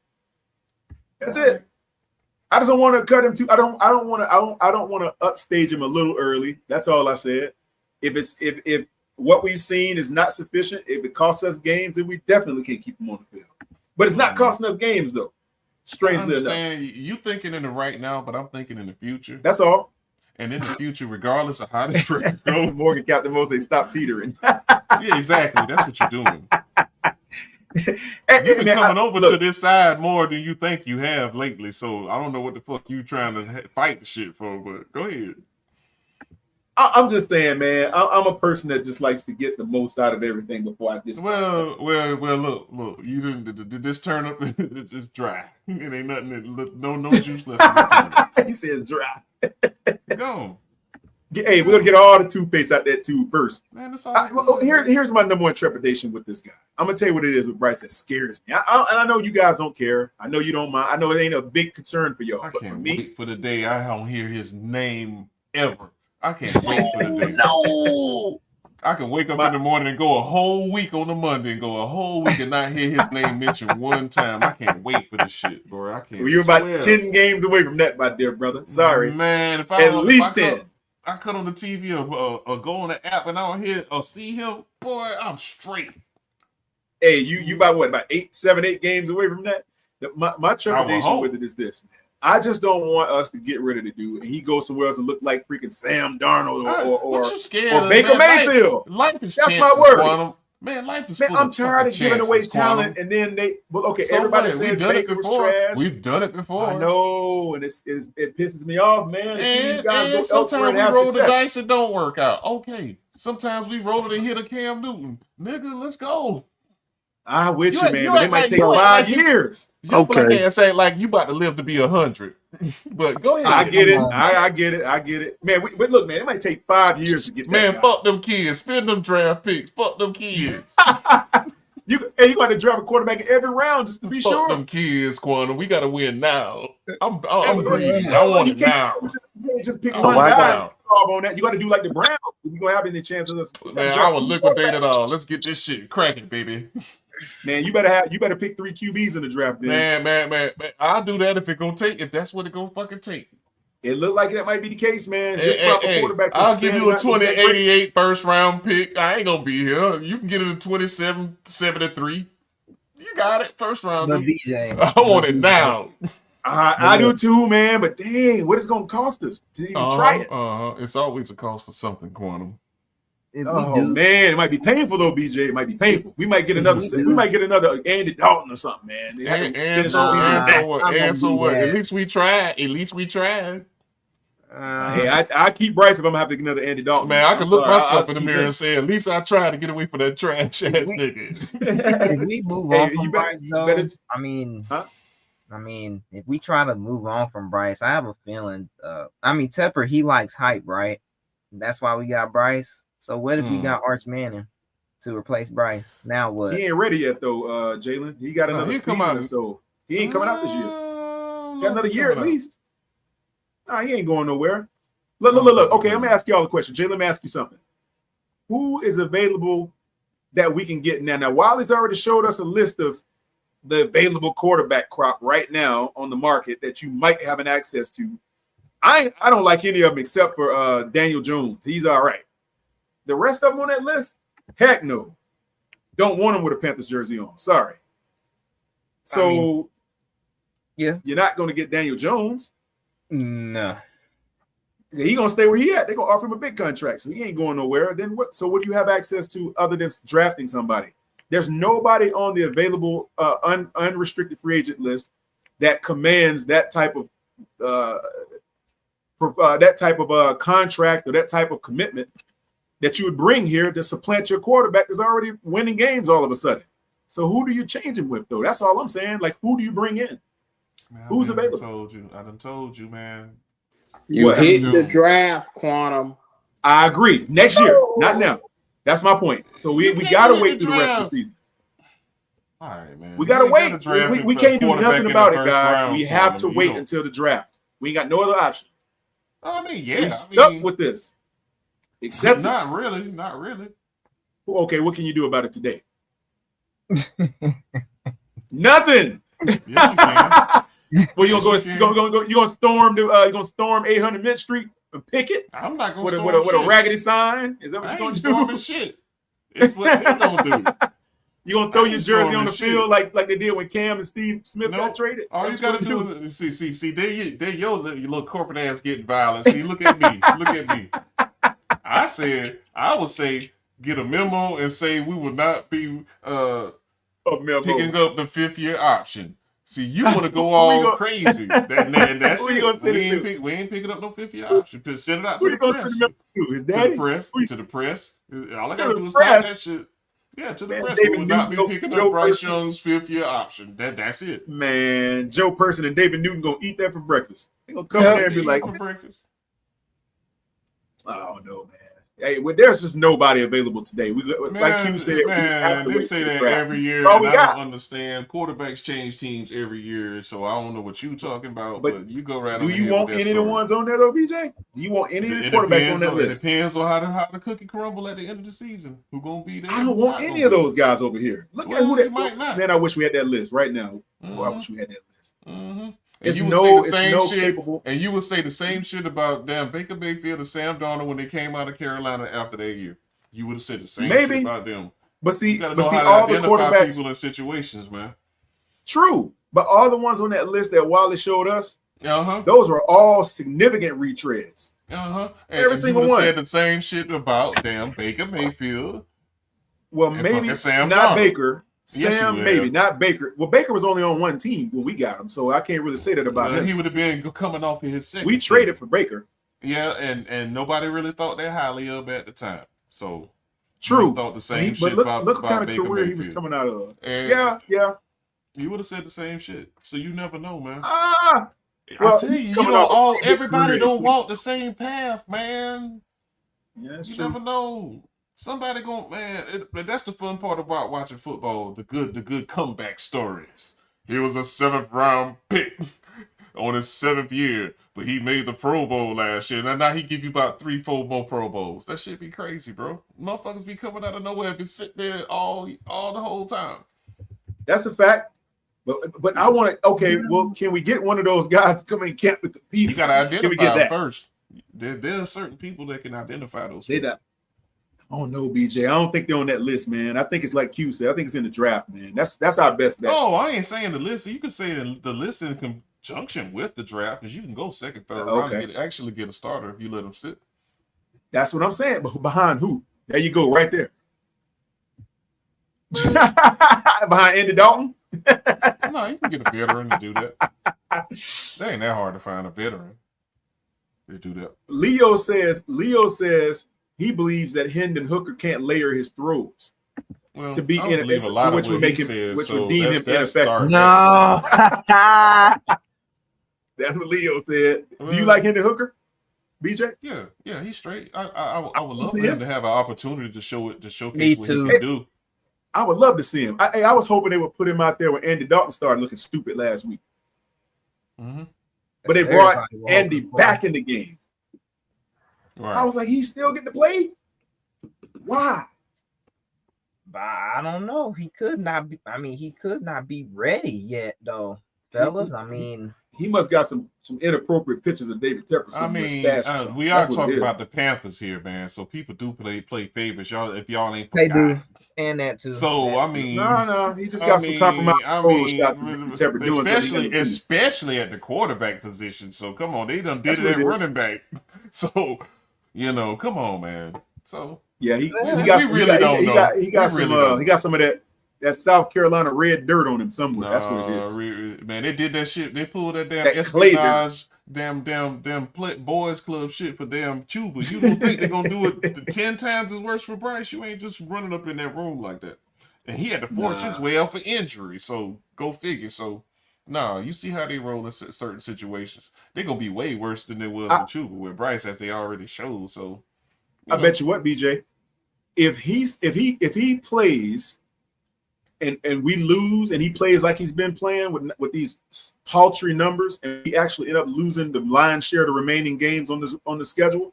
That's it. I just don't want to cut him too. I don't want to upstage him a little early. That's all I said. If what we've seen is not sufficient, if it costs us games, then we definitely can't keep him on the field. But it's not costing us games though. Strangely enough. You thinking in the right now, but I'm thinking in the future. That's all. And in the future, regardless of how this trip goes, Morgan Captain Mose, they stop teetering. Yeah, exactly. That's what you're doing. You've been coming over to this side more than you think you have lately, so I don't know what the fuck you trying to fight the shit for, but go ahead. I'm just saying, man. I'm a person that just likes to get the most out of everything before I discard. Well. Look. You did this turnip? It's just dry. It ain't nothing. No juice left. He said dry. Go. Hey, we're gonna get all the toothpaste out that tube first. Man, that's all here's my number one trepidation with this guy. I'm gonna tell you what it is with Bryce that scares me. I know you guys don't care. I know you don't mind. I know it ain't a big concern for y'all. I but can't for me, wait for the day I don't hear his name ever. I can't wait for the day. No. I can wake up in the morning and go a whole week on a Monday and go a whole week and not hear his name mentioned one time. I can't wait for this shit, bro. I can't. Well, you're about 10 games away from that, my dear brother. Sorry, man. If at least 10. I cut on the TV or go on the app and I don't hear or see him, boy, I'm straight. Hey, you about 7, 8 games away from that? My trepidation with it is this, man. I just don't want us to get rid of the dude and he goes somewhere else and look like freaking Sam Darnold or Baker Mayfield. Life is that's my word. Man, life is I'm tired of giving away talent and then everybody says Baker was trash. We've done it before. I know, and it pisses me off, man. And sometimes we roll the dice and don't work out. Okay. Sometimes we roll it and hit a Cam Newton. Nigga, let's go. I'm with you, man, but it might take 5 years. Your black ass ain't like you about to live to be 100. But go ahead. I get it. I get it. Man, but look, man, it might take 5 years to get that man, guy. Fuck them kids. Spend them draft picks. Fuck them kids. you got to draft a quarterback in every round just to be sure. Fuck them kids, Quantum. We got to win now. I'm greedy. I want it now. You can't just pick one guy on that. You got to do like the Browns. You're going to have any chances. Man, I will liquidate it all. Let's get this shit cracking, baby. Man, you better pick 3 QBs in the draft. Then Man, I'll do that if that's what it gonna fucking take. it looked like that might be the case, man. This Hey, proper hey, quarterbacks are I'll give sadly you a not gonna be that great. 2088 first round pick. I ain't gonna be here. You can get it a 2773. You got it, first round. But VJ, I want it now. I do too, man. But dang, what is it gonna cost us to even try it? It's always a cost for something, Quantum. if we Oh do, man, it might be painful though, BJ. It might be painful. We might get another. We might get another Andy Dalton or something, man. They haven't And finished the season with that. so what? that. At least we tried. At least we tried. Hey, I keep Bryce if I'm gonna have to get another Andy Dalton. Man, I I'm can look sorry, myself I'll in the keep mirror him. and say, at least I tried to get away from that trash ass nigga. if we move Hey, on from you better- Bryce, you though, better- I mean, Huh? if we try to move on from Bryce, I have a feeling. Tepper, he likes hype, right? That's why we got Bryce. So what if we got Arch Manning to replace Bryce? Now what? He ain't ready yet though, Jalen. He got another he'll come season out or so. He ain't coming out this year. Got another year at least. Nah, he ain't going nowhere. Look. Okay, I'm gonna ask y'all a question. Jay, let me ask you something. Who is available that we can get now? Now, Wiley's already showed us a list of the available quarterback crop right now on the market that you might have an access to. I don't like any of them except for Daniel Jones. He's all right. The rest of them on that list, heck no. Don't want him with a Panthers jersey on. Sorry. So, yeah, you're not going to get Daniel Jones. No. He's going to stay where he at. They're going to offer him a big contract, so he ain't going nowhere. Then what? So what do you have access to other than drafting somebody? There's nobody on the available unrestricted free agent list that commands that type of contract or that type of commitment that you would bring here to supplant your quarterback that's already winning games all of a sudden. So who do you change him with, though? That's all I'm saying. Like, who do you bring in? Man, Who's available? I done told you, man. You What? hit the draft, Quantum. I agree. Next year, not now. That's my point. So we got to wait through the rest of the season. All right, man. We got to wait. We can't do nothing about it, guys. We have to wait until the draft. We ain't got no other option. I mean, yeah. We stuck with this. Except not really. Okay, what can you do about it today? Nothing. Yes, you can. Well, you gonna storm 800 Mint Street and pick it? I'm not gonna with a raggedy sign. Is that what you're gonna do? Shit. It's what they don't do. You gonna throw your jersey on the field like they did when Cam and Steve Smith got traded? All you gotta do is see. There your little corporate ass getting violent. See, look at me. I would say get a memo and say we would not be picking up the 5th year option. See, you want to go all crazy. That's it. We ain't picking up no 5th year option. Send it out to the press. To the press. All I gotta do is type that shit. Yeah, to the press. We would not be picking up Bryce Young's 5th year option. That's it. Man, Joe Person and David Newton gonna eat that for breakfast. They gonna come in there and be like, for breakfast. I don't know, man. Hey, well, there's just nobody available today. Like you said, they say that every year. And I don't understand. Quarterbacks change teams every year, so I don't know what you're talking about. But you go right. Do you want any of the ones on there though, BJ? Do you want any of the quarterbacks on that list? It depends on how the cookie crumble at the end of the season. Who gonna be there? I don't want any of those guys over here. Look at who might not. Man, I wish we had that list right now. I wish we had that list. Mm-hmm. It's you no shit, capable. And you would say the same shit about damn Baker Mayfield and Sam Darnold when they came out of Carolina after that year. You would have said the same shit about them. But see, you gotta know how to all the identify quarterbacks people in situations, man. True, but all the ones on that list that Wally showed us, those were all significant retreads. Every single one. Said the same shit about damn Baker Mayfield. Well, maybe not Darnold. Baker. Yes, Sam, maybe not Baker. Well, Baker was only on one team when we got him, so I can't really say that about him. He would have been coming off of his second. We traded for Baker. Yeah, and nobody really thought that highly of at the time. So true. Thought the same but shit look about what kind of Baker career Mayfield. he was coming out of. And yeah. You would have said the same shit. So you never know, man. Well, I tell you, everybody don't walk the same path, man. Yeah, that's you true. never know. Somebody but that's the fun part about watching football. The good comeback stories. He was a 7th round pick on his 7th year, but he made the Pro Bowl last year. Now he give you about 3-4 more Pro Bowls. That shit be crazy, bro. Motherfuckers be coming out of nowhere and be sitting there all the whole time. That's a fact. But I want to. Okay, well, can we get one of those guys to come in camp to compete? You got to Can we get identify them that? first. There are certain people that can identify those They people. not. I don't know, BJ. I don't think they're on that list, man. I think it's like Q said. I think it's in the draft, man. That's our best bet. Oh, I ain't saying the list. You could say the list in conjunction with the draft, because you can go second, third round and actually get a starter if you let them sit. That's what I'm saying. But behind who? There you go, right there. Behind Andy Dalton? No, you can get a veteran to do that. That ain't that hard to find a veteran to do that. Leo says he believes that Hendon Hooker can't layer his throws. Well, to be I don't believe a lot of which what would make he him, said, which so would deem him ineffective. No. That's what Leo said. Well, do you like Hendon Hooker, BJ? Yeah, he's straight. I would love for him to have an opportunity to showcase Me what too. he can do. I would love to see him. I was hoping they would put him out there when Andy Dalton started looking stupid last week. Mm-hmm. But they brought Andy back in the game. Right. I was like, he's still getting to play? Why? I don't know. He could not be. I mean, he could not be ready yet, though, fellas. I mean, he must got some inappropriate pictures of David Tepper. I mean, we are talking about the Panthers here, man. So people do play favorites. If y'all ain't they forgot. do, and that too. So that I too. mean, no, he just got some compromise shots of David Tepper doing something. Especially at the quarterback position. So come on, they done did it at running back. So come on, man. So yeah, he don't know. He got some of that South Carolina red dirt on him somewhere. That's what it is. Man, they did that shit. They pulled that damn espionage, damn boys club shit for damn Chuba. You don't think they're gonna do it 10 times as worse for Bryce? You ain't just running up in that room like that. And he had to force his way out for injury. So go figure. So you see how they roll in certain situations. They're gonna be way worse than they was with Chuba with Bryce, as they already showed. So I bet you what, BJ, if he plays and we lose and he plays like he's been playing with these paltry numbers, and he actually end up losing the lion's share of the remaining games on the schedule,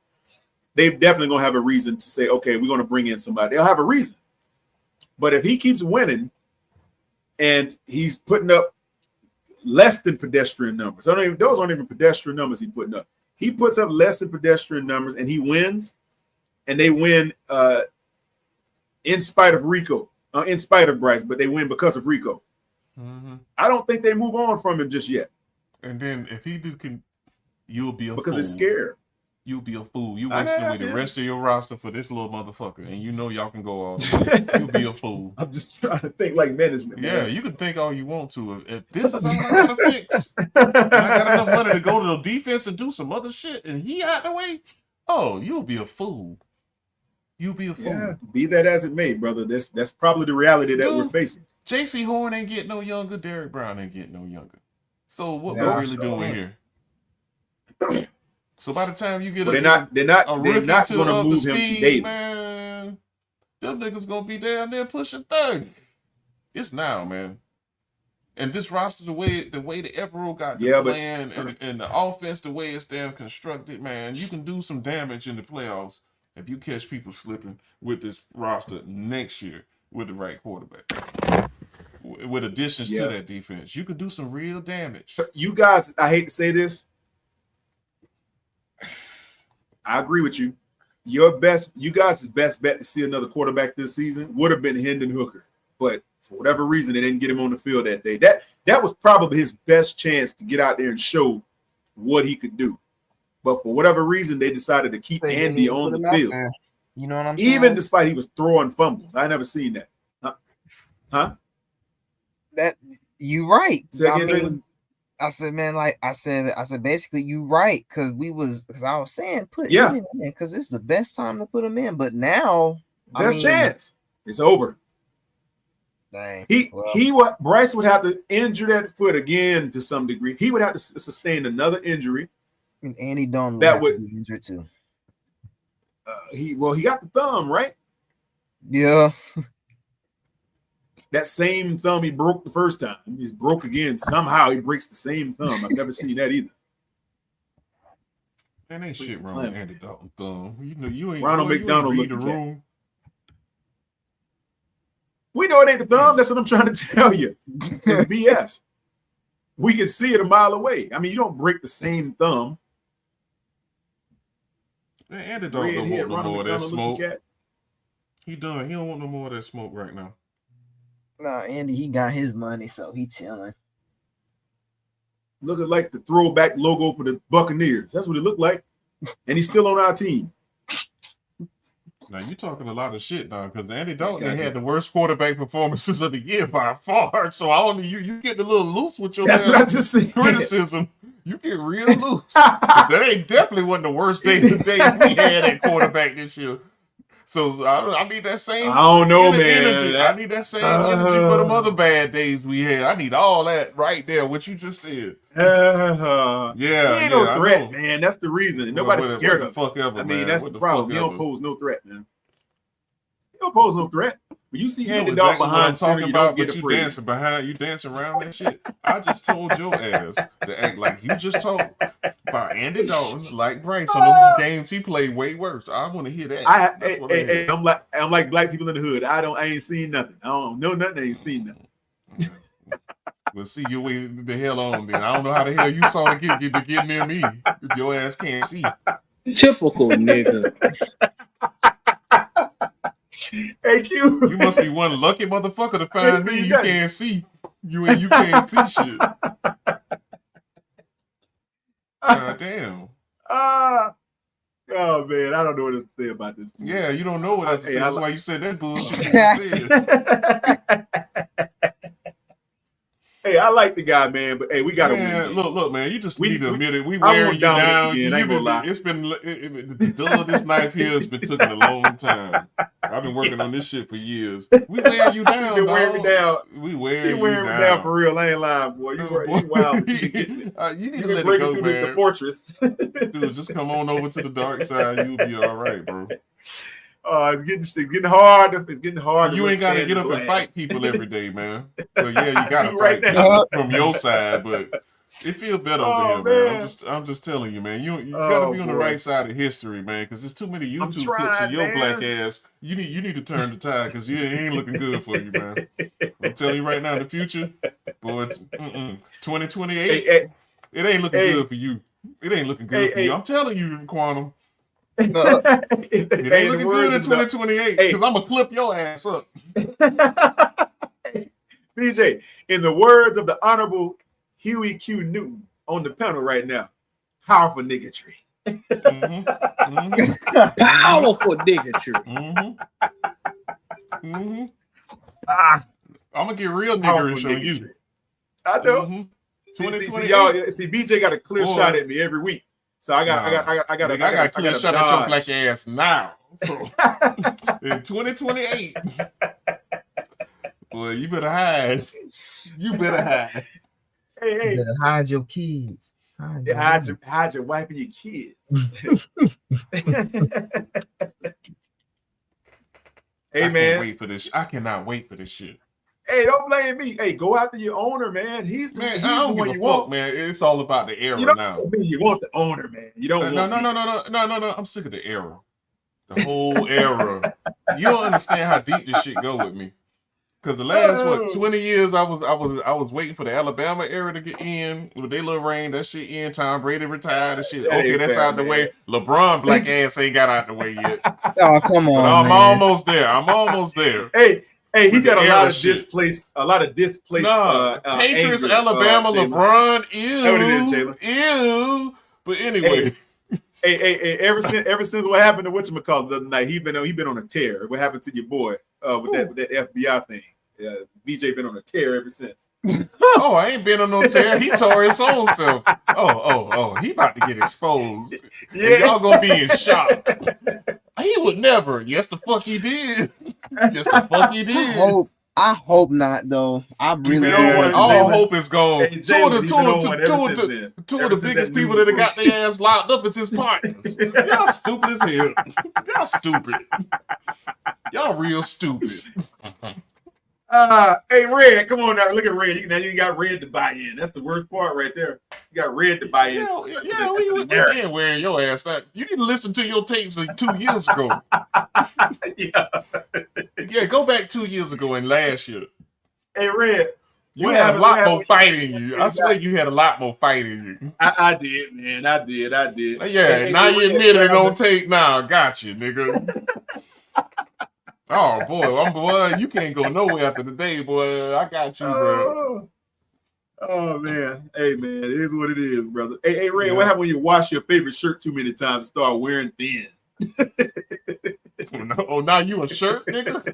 they're definitely gonna have a reason to say, okay, we're gonna bring in somebody. They'll have a reason. But if he keeps winning and he's putting up less than pedestrian numbers, those aren't even pedestrian numbers he's putting up. He puts up less than pedestrian numbers and he wins, and they win in spite of Rico. In spite of Bryce, but they win because of Rico. Mm-hmm. I don't think they move on from him just yet. And then if he you'll be a because fool. It's scared. You'll be a fool. You wasting away the rest of your roster for this little motherfucker, and y'all can go all day. You'll be a fool. I'm just trying to think like management. Yeah, man. You can think all you want to. If this is all I gotta fix, and I got enough money to go to the defense and do some other shit, and he out the way, you'll be a fool. You be a fool. Yeah, be that as it may, brother. That's probably the reality that we're facing. J.C. Horn ain't getting no younger. Derrick Brown ain't getting no younger. So what we're really doing here? So by the time you get they're not going to move him to David. Man, them niggas gonna be down there pushing 30. It's now, man. And this roster, the way the Evero got the plan and the offense, the way it's damn constructed, man, you can do some damage in the playoffs if you catch people slipping with this roster next year with the right quarterback. With additions to that defense, you can do some real damage. You guys, I hate to say this, I agree with you. You guys' best bet to see another quarterback this season would have been Hendon Hooker, but for whatever reason, they didn't get him on the field that day. That was probably his best chance to get out there and show what he could do. But for whatever reason, they decided to keep Andy on the field. You know what I'm saying? Even despite he was throwing fumbles. I never seen that. Huh? That you right. I said, man, like I said, basically you right, because I was saying put him in because this is the best time to put him in. But now best chance. It's over. Dang. Bryce would have to injure that foot again to some degree. He would have to sustain another injury. And Andy Dalton would be injured too. He got the thumb, right? Yeah. That same thumb he broke the first time. He's broke again. Somehow he breaks the same thumb. I've never seen that either. Man, ain't shit wrong with Andy Dalton thumb. You ain't Ronald McDonald read the room. We know it ain't the thumb. That's what I'm trying to tell you. It's BS. We can see it a mile away. I mean, you don't break the same thumb. Man, Andy don't want no Ronald more of that McDonald looking smoke. cat. He done. He don't want no more of that smoke right now. Nah, Andy, he got his money, so he chilling. Looking like the throwback logo for the Buccaneers. That's what it looked like. And he's still on our team. Now you talking a lot of shit now, because Andy Dalton had the worst quarterback performances of the year by far. So I only you getting a little loose with your That's what I just said. criticism. You get real loose. That ain't definitely wasn't the worst day we had at quarterback this year. So I need that same. I don't know, man. Energy. I need that same energy for them other bad days we had. I need all that right there. What you just said. Yeah, he ain't no threat, I know. man. That's the reason. And nobody's scared of fuck him. ever, I mean, man. that's What the problem. He don't ever. pose no threat, man. He don't pose no threat. When you see You Andy know Dalton exactly what I'm behind center, talking you don't about, get but afraid. you dancing around that shit. I just told your ass to act like you just talked about Andy Dalton, like Bryce on those games he played way worse. I want to hear that. I'm like black people in the hood. I ain't seen nothing. I don't know nothing. I ain't seen nothing. Well, see your way the hell on then. I don't know how the hell you saw to get near me if your ass can't see. Typical nigga. Hey, Q. You must be one lucky motherfucker to find me. You can't see. You can't see shit. God damn. Oh man, I don't know what to say about this. Yeah, you don't know what to say. That's why you said that bullshit you said. Hey, I like the guy, man, but hey, we gotta win. Look, man, you just need to admit it. We wearing you down. Again, I ain't gonna lie. It's been the dull of this knife here has been taking a long time. I've been working on this shit for years. We wearing you down, been wearing me down. We wearing me down for real. I ain't lying, boy. You wild. You need to let it go, man. The fortress. Dude, just come on over to the dark side. You'll be all right, bro. It's getting hard. It's getting hard. You ain't got to get up and fight people every day, man. But yeah, you got to fight people from your side, but it feels better over here, man. I'm just telling you, man. You got to be on the right side of history, man, because there's too many YouTube clips of your black ass. You need to turn the tide because you ain't looking good for you, man. I'm telling you right now, in the future, boy, 2028, it ain't looking good for you. It ain't looking good for you. I'm telling you, Quantum. It ain't looking good in 2028 because I'm gonna clip your ass up. BJ, in the words of the Honorable Huey Q. Newton on the panel right now, powerful niggatry. Powerful niggatry. I'm gonna get real niggerish on you. I know. See, BJ got a clear shot at me every week. So I got a clear shot at your black ass now. So in 2028, boy, you better hide. You better hide. Hey, you better hide your kids. Hide your wife and your kids. Hey, man. I cannot wait for this shit. Hey, don't blame me. Hey, go after your owner, man. He's the one you want, man. It's all about the era now. You want the owner, man. You don't want No. I'm sick of the era. The whole era. You don't understand how deep this shit go with me. Because the last 20 years, I was waiting for the Alabama era to get in with their little reign. That shit in. Tom Brady retired and shit. Okay, that's out the way. LeBron black ass ain't got out the way yet. Oh, come on, but I'm man. almost there. I'm almost there. Hey, he's got a lot of displaced. Patriots, Alabama, LeBron. Ew. But anyway. Hey, ever since what happened to whatchamacallit the other night, he been on a tear. What happened to your boy with that FBI thing? BJ been on a tear ever since. Oh, I ain't been on no tear. He tore his own self. Oh, he about to get exposed. Yeah. And y'all gonna be in shock. He would never. Yes, the fuck he did. Yes, the fuck he did. I hope not, though. I really don't. All hope is gone. Hey, two of the biggest people that have got their ass locked up is his partners. Y'all stupid as hell. Y'all stupid. Y'all real stupid. Hey, Red, come on now. Look at Red. Now you got Red to buy in. That's the worst part right there. You got Red to buy in Yeah, to yeah, the we narrative. been wearing your ass out. You didn't listen to your tapes like 2 years ago. Yeah. Yeah, go back 2 years ago and last year. Hey, Red, You had a lot more fight in when you. I you swear got- you had a lot more fight in you. I did, man. I did. Yeah, now you Red, admitted it on tape now. Got you, nigga. Oh boy, you can't go nowhere after the day, boy. I got you, bro. Oh man. Hey man, it is what it is, brother. Hey, Ray, what Yeah. happened when you wash your favorite shirt too many times and start wearing thin? Oh, now you a shirt, nigga?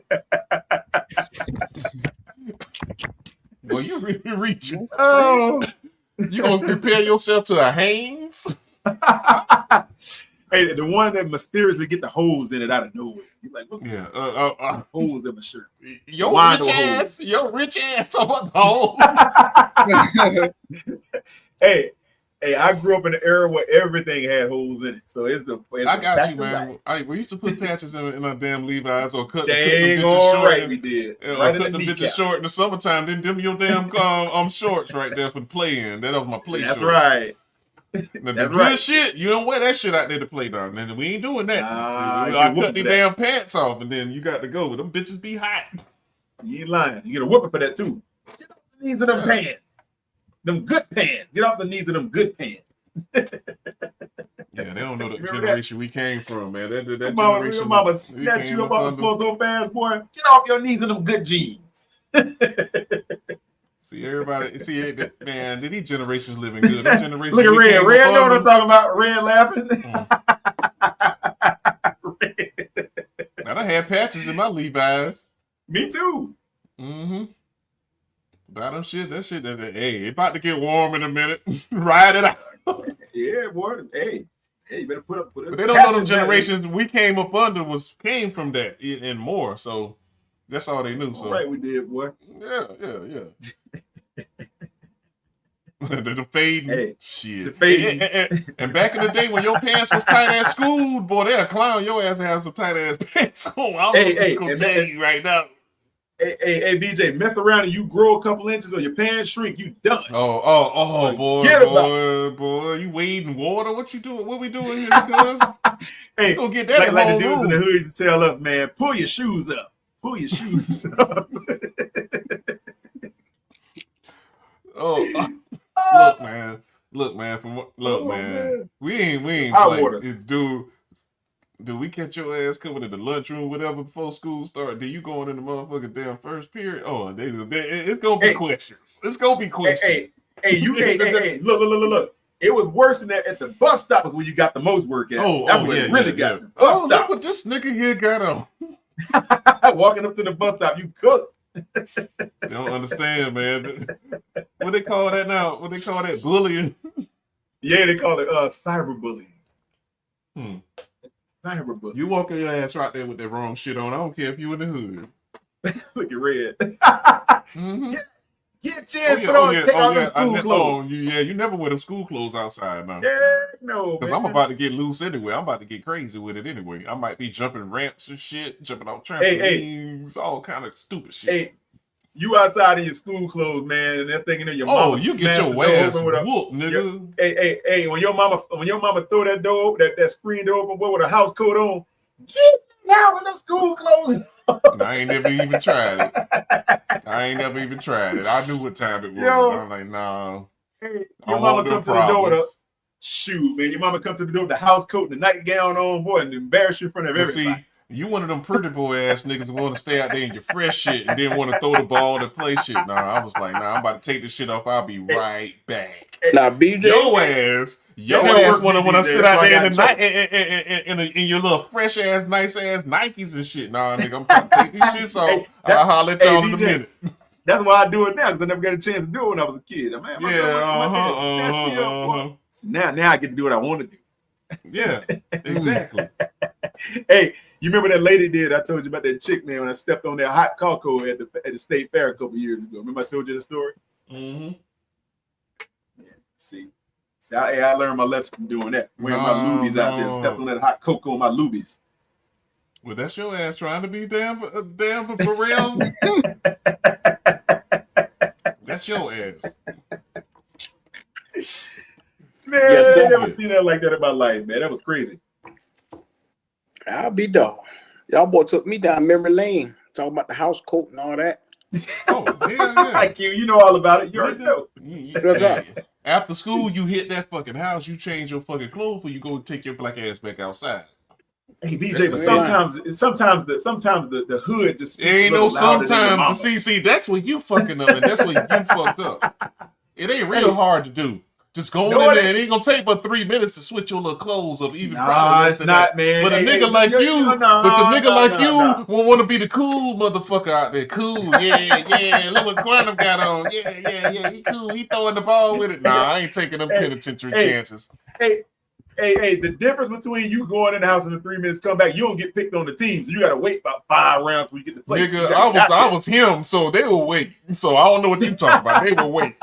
Boy, you really reaching. Oh. You gonna compare yourself to a Hanes? Hey, the one that mysteriously get the holes in it out of nowhere. You like, what's Yeah, holes in my shirt? your Wino rich ass talking about the holes. Hey, I grew up in an era where everything had holes in it, so it's I got back you, to man. We used to put patches in our damn Levi's or cut them Dang bitches all short. right, we did. Or Right in cut the them bitches kneecap. short in the summertime. Then them your damn shorts right there for the play in. That was my play That's shorts. right. Now, the That's good right. shit, you don't wear that shit out there to play down. And we ain't doing that. Nah, you I get cut whooping these for that. damn pants off, and then you got to go. Them bitches be hot. You ain't lying. You get a whooping for that too. Get off the knees of them pants. Them good pants. Get off the knees of them good pants. Yeah, they don't know the generation we came from, man. That Your generation. mama snatch you up off the floor so fast, boy. Get off your knees in them good jeans. See, everybody, man, these generations living good. Them generations Look at we Red. came Red up know what I'm under. talking about. Red laughing. I done had patches in my Levi's. Me too. Mm-hmm. About them shit, hey, it about to get warm in a minute. Ride it out. Yeah, boy. Hey, you better put But it. they don't know them generations we came up under came from that and more. So that's all they knew. So right, we did, boy. Yeah. The fading shit. The fading. And back in the day when your pants was tight at school, boy, they'll clown your ass and have some tight ass pants on. I'm just gonna tell you right now. Hey, BJ, mess around and you grow a couple inches or your pants shrink, you done. Oh, boy, you wading water? What you doing? What we doing here, cuz? Hey, gonna get that like the dudes in the hood used to tell us, man, pull your shoes up. Pull your shoes up. Look, man. We ain't Hot like waters. do we catch your ass coming in the lunchroom, whatever, before school start? Do you going in the motherfucking damn first period? Oh, it's gonna be questions. It's gonna be questions. Hey, look. It was worse than that at the bus stops where you got the most work at. That's where it really got. Yeah. Oh, look what this nigga here got on. Walking up to the bus stop, you cooked. They don't understand, man. What they call that now? What they call that? Bullying? Yeah, they call it cyberbullying. Cyberbullying. You walking your ass right there with that wrong shit on. I don't care if you in the hood. Look at Red. Mm-hmm. Get your take off them school clothes. You never wear them school clothes outside now. Yeah, no, because I'm about to get loose anyway. I'm about to get crazy with it anyway. I might be jumping ramps and shit, jumping off trampolines, all kind of stupid shit. Hey, you outside in your school clothes, man, and that thing in your mama. You get your ass whooped, nigga. Hey, when your mama throw that door, that screen door open with a house coat on, get out in the school clothes. I ain't never even tried it. I knew what time it was. I'm like, nah. Hey, your mama come to the door with a shoot, man. Your mama come to the door with the house coat and the nightgown on, boy, and embarrass you in front of everybody. See, you one of them pretty boy ass niggas who want to stay out there in your fresh shit and then want to throw the ball and play shit. Nah, I was like, I'm about to take this shit off. I'll be right back. Now, BJ, your ass want to sit out there in the night in your little fresh ass, nice ass Nikes and shit. Nah, nigga, I'm trying to take these shits off. I'll holler at y'all in a minute. That's why I do it now, because I never got a chance to do it when I was a kid. Now I get to do what I want to do. Yeah, exactly. Hey, you remember that lady did? I told you about that chick, man, when I stepped on that hot cocoa at the state fair a couple years ago. Remember I told you the story? Mm-hmm. Yeah. See, I learned my lesson from doing that. Wearing my lubies out there, stepped on that hot cocoa on my lubies. Well, that's your ass trying to be damn for real. That's your ass. Man, Yes, I sir. ain't never Yeah. seen that like that in my life, man. That was crazy. I'll be dog. Y'all boy took me down memory lane. Talking about the house coat and all that. Oh, hell yeah. You know all about it. You already Nigga, know. What's up? hey, after school, you hit that fucking house, you change your fucking clothes, or you go take your black ass back outside. Hey BJ, That's but just it. sometimes the hood just speaks a Ain't no little louder than your sometimes. mama. See, that's what you fucking up, and that's what you fucked up. It ain't real Hey, hard to do. Just go on no, in it there. ain't. It ain't gonna take but 3 minutes to switch your little clothes up, even probably Nah, less it's than that. not, man. But a Hey, nigga like you, but a no, nigga no, like no, no. you will want to be the cool motherfucker out there. Cool, yeah. Look what Quantum got on. Yeah. He cool. He throwing the ball with it. Nah, I ain't taking them Hey, penitentiary hey, chances. hey, hey. The difference between you going in the house in the 3 minutes, come back, you don't get picked on the team, so you got to wait about 5 rounds before you get to play. So you Nigga, got to I was him, so they will wait. So I don't know what you talking about. They will wait.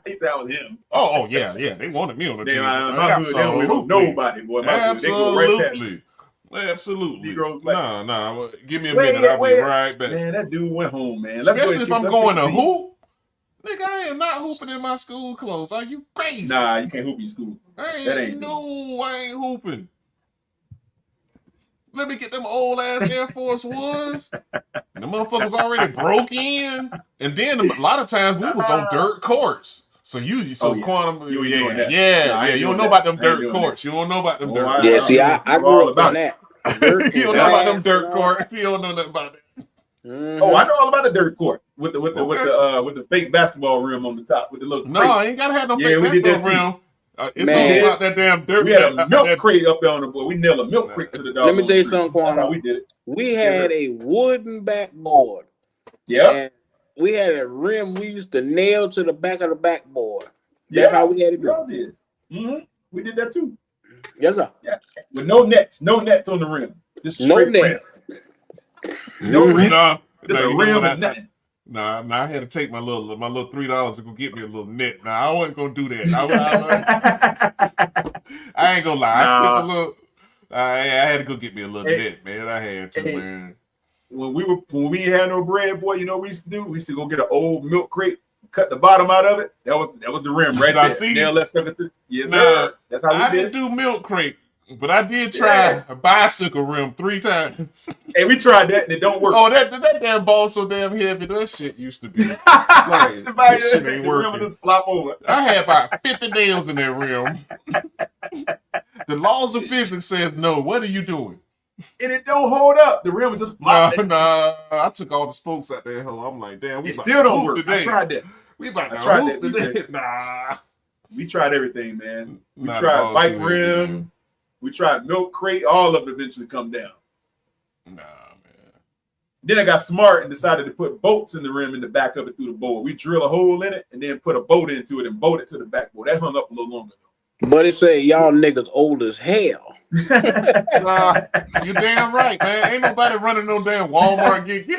He said I was him. Oh yeah. They wanted me on the Damn, team. my hood, they don't wait on Absolutely. nobody, boy. My hood, they go right past you. Absolutely. Negroes like, Nah. Well, give me a minute. I'll be wait, right back. man. That dude went home, man. Let's go ahead Especially and if keep. I'm Let's keep going the to team. hoop. Nigga, I am not hooping in my school clothes. Are you crazy? Nah, you can't hoop in school. That ain't I ain't hooping. Let me get them old ass Air Force Ones. The motherfuckers already broke in. And then a lot of times we was on dirt courts. So Oh yeah, Quantum, you ain't doing that. Nah, I yeah. ain't You don't doing know that. about them I ain't dirt doing that. courts. You don't know about them Oh, dirt Yeah, courts. see, I know grew all up on about it. that. Dirt You and don't know about them grass and dirt all that. courts. You don't know nothing about that. Oh, I Mm-hmm. know all about the dirt court with the Okay. with the fake basketball rim on the top with the little No, crate. I ain't gotta have no Yeah, fake we did basketball that too. rim. It's We all Man, did. about that damn dirt. We had a milk That crate up there on the board. We nailed a milk crate to the let me doggone tell you tree. something, That's how Quantum. we did it. We Yes, had sir. a wooden backboard, Yep. and we had a rim we used to nail to the back of the backboard. That's how Yeah. we had to We do all it. did. Mm-hmm. We did that too. Yes, sir. Yeah. With no nets on the rim. Just No straight net. rim. No Mm-hmm. rim. no, Just a you know rim what and nothing. Nah, I had to take my little $3 to go get me a little net. Nah, I wasn't gonna do that. I ain't gonna lie. I spent a Nah. little. I had to go get me a little Hey, net, man. I had to, hey, man. when we ain't had no bread, boy, you know what we used to do? We used to go get an old milk crate, cut the bottom out of it. That was the rim right Now there. see, Nail that 17. Yes, now sir. That's how we I did didn't it. do milk crate, but I did Yeah. try a bicycle rim 3 times. Hey, we tried that and it don't work. Oh, that damn ball so damn heavy. That shit used to be like this shit ain't The rim will working. just flop over. I had about 50 nails in that rim. The laws of physics says no. What are you doing? And it don't hold up. The rim will just flop. Nah. I took all the spokes out there. I'm like, damn, we It about still to don't hoop work. I today. tried that. We about I to tried hoop that, BJ. today. Nah. We tried everything, man. We Nah, the tried ball's bike too heavy, rim. man. We tried milk crate. All of it eventually come down. Nah, man. Then I got smart and decided to put bolts in the rim in the back of it through the board. We drill a hole in it and then put a bolt into it and bolt it to the backboard. That hung up a little longer. But it say y'all niggas old as hell. Nah, you damn right, man. Ain't nobody running no damn Walmart get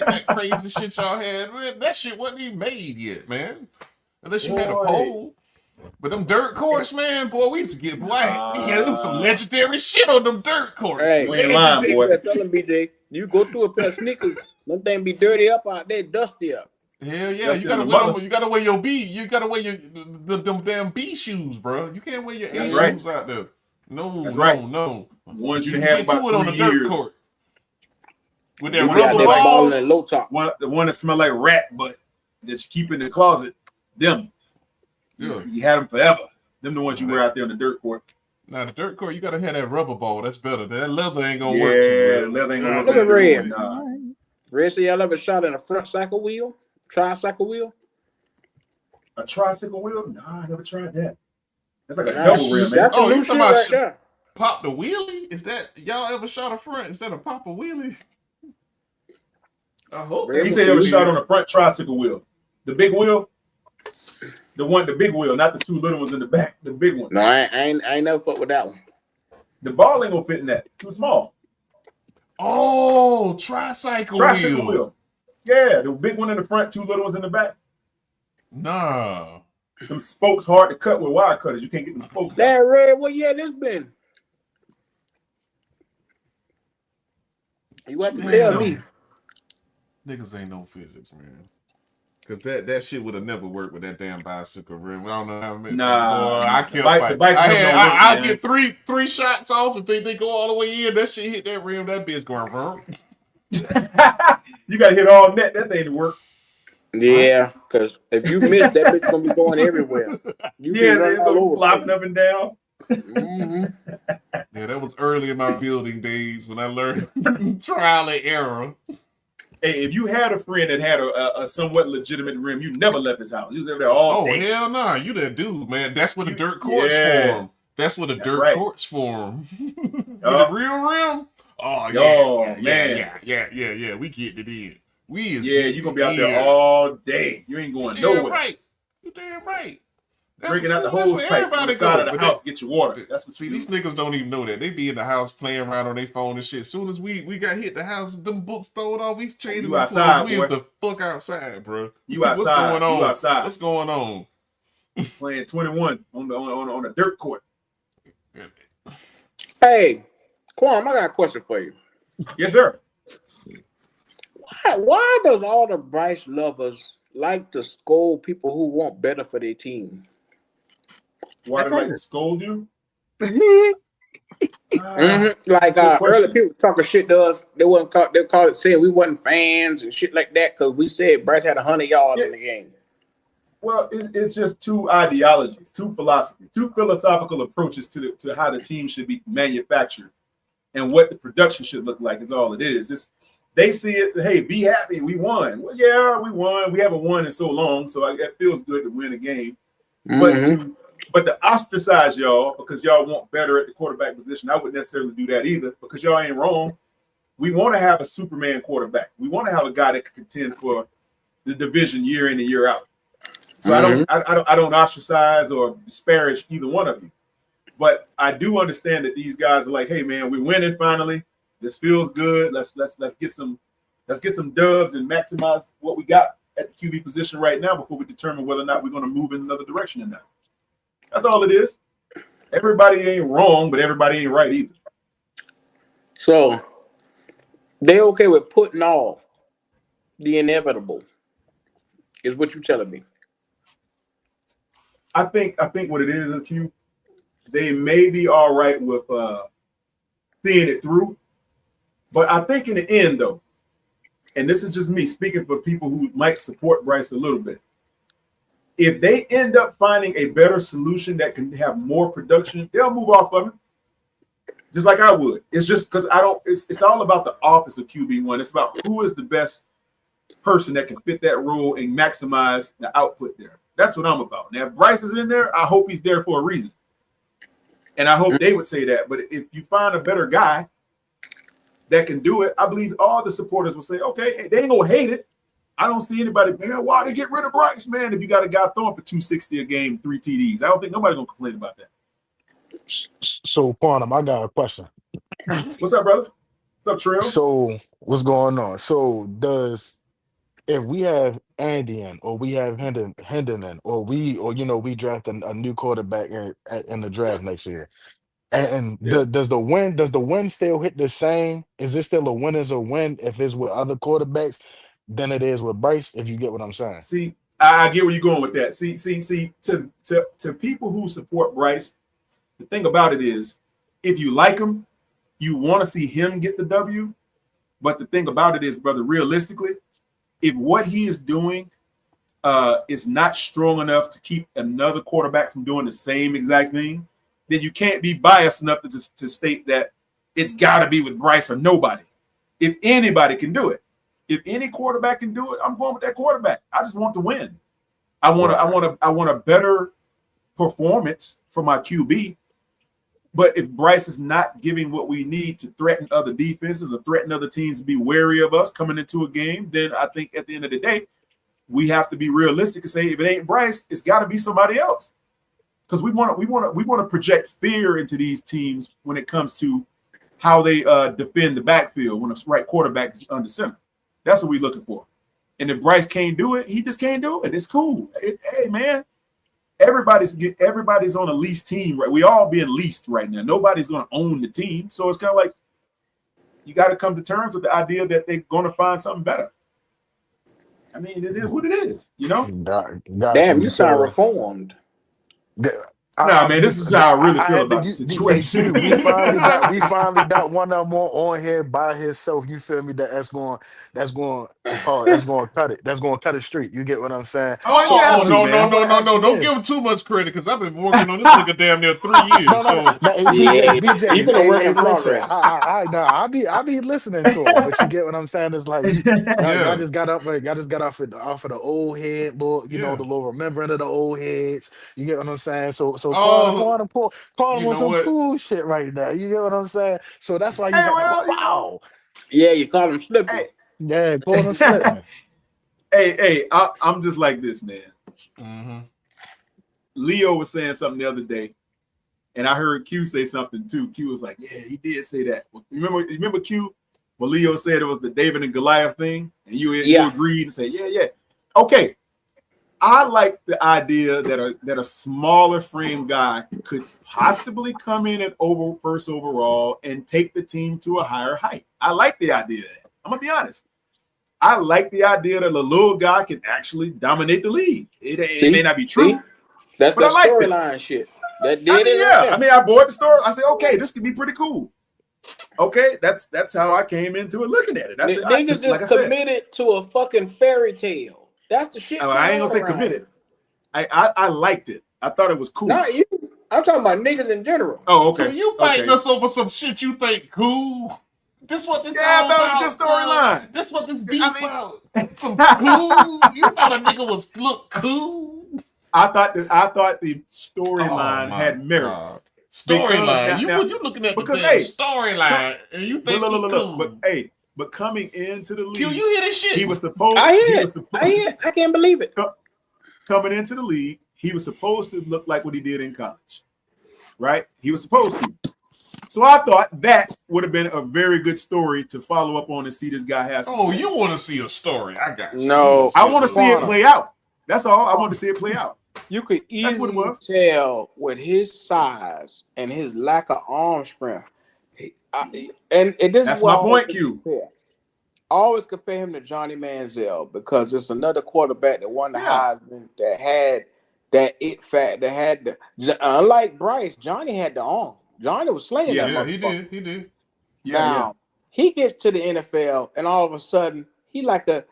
that crazy shit y'all had. Man, that shit wasn't even made yet, man. Unless you had a Boy. pole. But them dirt courts, man, boy, we used to get there was some Nah. legendary shit on them dirt courts. Hey, You ain't lying, BJ, you boy. better tell them, BJ. You go through a pair of sneakers, them thing be dirty up out there, dusty up. Hell yeah, That's you in gotta the wear them. mother. You gotta wear your B. You gotta wear them damn B shoes, bro. You can't wear your A That's Mm-hmm. right. shoes out there. No, That's right. no. The ones But you you can can have get to about it on 3 the dirt years. court with The that You one be that out rubber smell there like balling ball. in low top. the one that smell like rat, but that you keep in the closet. Them. Yeah. You had them forever. Them the ones you Nah, wear out there on the dirt court. now the dirt court, you gotta have that rubber ball. That's better. That leather ain't gonna work too Yeah, the well. leather ain't gonna Nah, work Look on the at that ain't dirt gonna court. Red. work. Nah. Red say y'all ever shot in a front cycle wheel? Tricycle wheel? A tricycle wheel? Nah, I never tried that. That's like a Nah, double rim, man. that's some Oh, new you talking shit about right there. pop the wheelie? Is that y'all ever shot a front instead of pop a wheelie? I hope Red He that's must said what he be you ever new. shot on did. a front tricycle wheel. The big wheel? The big wheel, not the two little ones in the back. The big one. No, I ain't never fuck with that one. The ball ain't gonna fit in that. It's too small. Oh, tricycle Tricycle wheel. wheel. Yeah, the big one in the front, two little ones in the back. Nah. Them spokes hard to cut with wire cutters. You can't get them spokes out. That Red, what year this been? You have to tell me. Man, niggas ain't no physics, man. Cause that shit would have never worked with that damn bicycle rim. I don't know how many boy. I Nah. kept The fighting. bike rim don't work, I man. get three shots off if they go all the way in. That shit hit that rim. That bitch going wrong. You gotta hit all net. That thing to work. Yeah, because if you miss, that bitch gonna be going everywhere. You be Yeah, running it's all gonna be over the flopping place. up and down. Mm-hmm. Yeah, that was early in my building days when I learned trial and error. Hey, if you had a friend that had a somewhat legitimate rim, you never left his house. You was there all Oh day. hell nah, you that dude, man. That's where the dirt courts Yeah, form. That's where the that's dirt right. courts form. With the Yup. real rim. Oh Oh man. yeah. We get it in. We is Yeah, you're getting gonna it be out there in. all day. You ain't You going damn nowhere. right. You damn right. After Drinking out the school, that's hose where pipe on the everybody side go. of the But house, get your water. That's what see, you these do. niggas don't even know that. They be in the house playing around on their phone and shit. As soon as we got hit the house, them books thrown off, we changing You them clothes. outside, We is boy. the fuck outside, bro. You What's outside. going You on? outside. What's going on? Playing 21 on the dirt court. Hey, Quam, I got a question for you. Yes, sir. Why does all the Bryce lovers like to scold people who want better for their team? Why That's they like to it. scold you? Like Good earlier, question. people talking shit to us. They wouldn't call. They call it saying we wasn't fans and shit like that because we said Bryce had 100 yards Yeah, in the game. well, it's just two ideologies, two philosophies, two philosophical approaches to how the team should be manufactured and what the production should look like. Is all it is. They see it. Hey, be happy, we won. Well, yeah, we won. We haven't won in so long, so it feels good to win a game. But Mm-hmm. to ostracize y'all because y'all want better at the quarterback position, I wouldn't necessarily do that either because y'all ain't wrong. We want to have a Superman quarterback. We want to have a guy that can contend for the division year in and year out. So Mm-hmm. I don't ostracize or disparage either one of you. But I do understand that these guys are like, hey man, we're winning finally. This feels good. Let's get some dubs and maximize what we got at the QB position right now before we determine whether or not we're going to move in another direction or not. That's all it is. Everybody ain't wrong, but everybody ain't right either. So they okay with putting off the inevitable, is what you telling me. I think what it is, Q, they may be all right with seeing it through, but I think in the end though, and this is just me speaking for people who might support Bryce a little bit. If they end up finding a better solution that can have more production, they'll move off of it. Just like I would. It's just because I don't. It's all about the office of QB1. It's about who is the best person that can fit that role and maximize the output there. That's what I'm about. Now, if Bryce is in there, I hope he's there for a reason, and I hope they would say that. But if you find a better guy that can do it, I believe all the supporters will say, okay, they ain't gonna hate it. I don't see anybody, man, why they get rid of Bryce, man, if you got a guy throwing for 260 a game, 3 TDs. I don't think nobody's going to complain about that. So, Quantum, I got a question. What's up, brother? What's up, Trill? So, what's going on? So, if we have Andy in, or we have Hendon in, or we draft a new quarterback in the draft next year, and Yeah. does the win still hit the same? Is it still a win as a win if it's with other quarterbacks than it is with Bryce? If you get what I'm saying. See, I get where you're going with that. See, to people who support Bryce, the thing about it is, if you like him, you want to see him get the W. But the thing about it is, brother, realistically, if what he is doing is not strong enough to keep another quarterback from doing the same exact thing, then you can't be biased enough to state that it's got to be with Bryce or nobody. If anybody can do it, if any quarterback can do it, I'm going with that quarterback. I just want to win. I want a better performance for my QB. But if Bryce is not giving what we need to threaten other defenses or threaten other teams to be wary of us coming into a game, then I think at the end of the day, we have to be realistic and say if it ain't Bryce, it's got to be somebody else. Because we want to project fear into these teams when it comes to how they defend the backfield when a right quarterback is under center. That's what we're looking for. And if Bryce can't do it, he just can't do it. It's cool. Hey man, everybody's on a leased team, right? We all being leased right now. Nobody's going to own the team, so it's kind of like you got to come to terms with the idea that they're going to find something better. I mean, it is what it is, you know. Got Damn, you. you sound So, reformed. the- Nah, man, this is how I really I feel had to about the get. Hey, situation. Q, we finally got one of them on here by himself. You feel me? That's going to cut it. That's going to cut it straight. You get what I'm saying? Oh, you So I have Oh, want to, to, no, no, I man. no, want to no, ask no. you Don't this. give him too much credit because I've been working on this nigga damn near 3 years. No. So, Now, hey, Yeah, he BJ, been a work hey, in listen. progress. No, I be listening to him, but you get what I'm saying? It's like y'all yeah, just got up, y'all just got off of the old head, little, yeah. the little remembering of the old heads. You get what I'm saying? So Oh, call him you on know some what? cool shit right now. You get what I'm saying? So that's why you Hey, got that. well, you know, Wow, Yeah, you call him Slippy. hey, yeah, call him slipping. I'm just like this, man. Mm-hmm. Leo was saying something the other day, and I heard Q say something too. Q was like, "Yeah, he did say that." You remember Q? When Leo said it was the David and Goliath thing, and you Yeah. agreed and said, "Yeah." Okay, I like the idea that a smaller frame guy could possibly come in at first overall and take the team to a higher height. I like the idea of that. I'm gonna be honest. I like the idea that a little guy can actually dominate the league. It may not be true, That's but I that liked it. storyline shit. That I did mean, it right yeah. I there. mean, I bought the story. I said, okay, this could be pretty cool. Okay, that's how I came into it looking at it. I said, Niggas because like just I said, committed to a fucking fairy tale. That's the shit I going ain't on gonna say around here. committed. I liked it. I thought it was cool. Not you. I'm talking about niggas in general. Oh, So okay. you fighting us over some shit you think cool? This what this Yeah, I all thought it was a good about, cuz? storyline. This what this I beef mean, about? Some cool? You thought a nigga was look cool? I thought the Oh storyline my had merit god. because Storyline. You looking at the because damn hey, storyline and you but think he but cool. hey, but coming into the Q, league, you hear this he shit? was supposed I he hear was it. supposed I can't believe it. coming into the league, he was supposed to look like what he did in college, right? He was supposed to. So I thought that would have been a very good story to follow up on and see this guy have Oh, success. you want to see a story. I got you. You want No, to I see a want to little see it Quantum. play story. out. That's all. I want to Quantum. see it play out. You could That's what it easily was. tell with his size and his lack of arm strength. And this is That's what I my point, always Q. compare. I always compare him to Johnny Manziel because it's another quarterback that won the Yeah. Heisman that had that it fact that had the unlike Bryce, Johnny had the arm. Johnny was slaying that Yeah. Yeah, he motherfucker. did. He did. Yeah. Now he gets to the NFL and all of a sudden he like a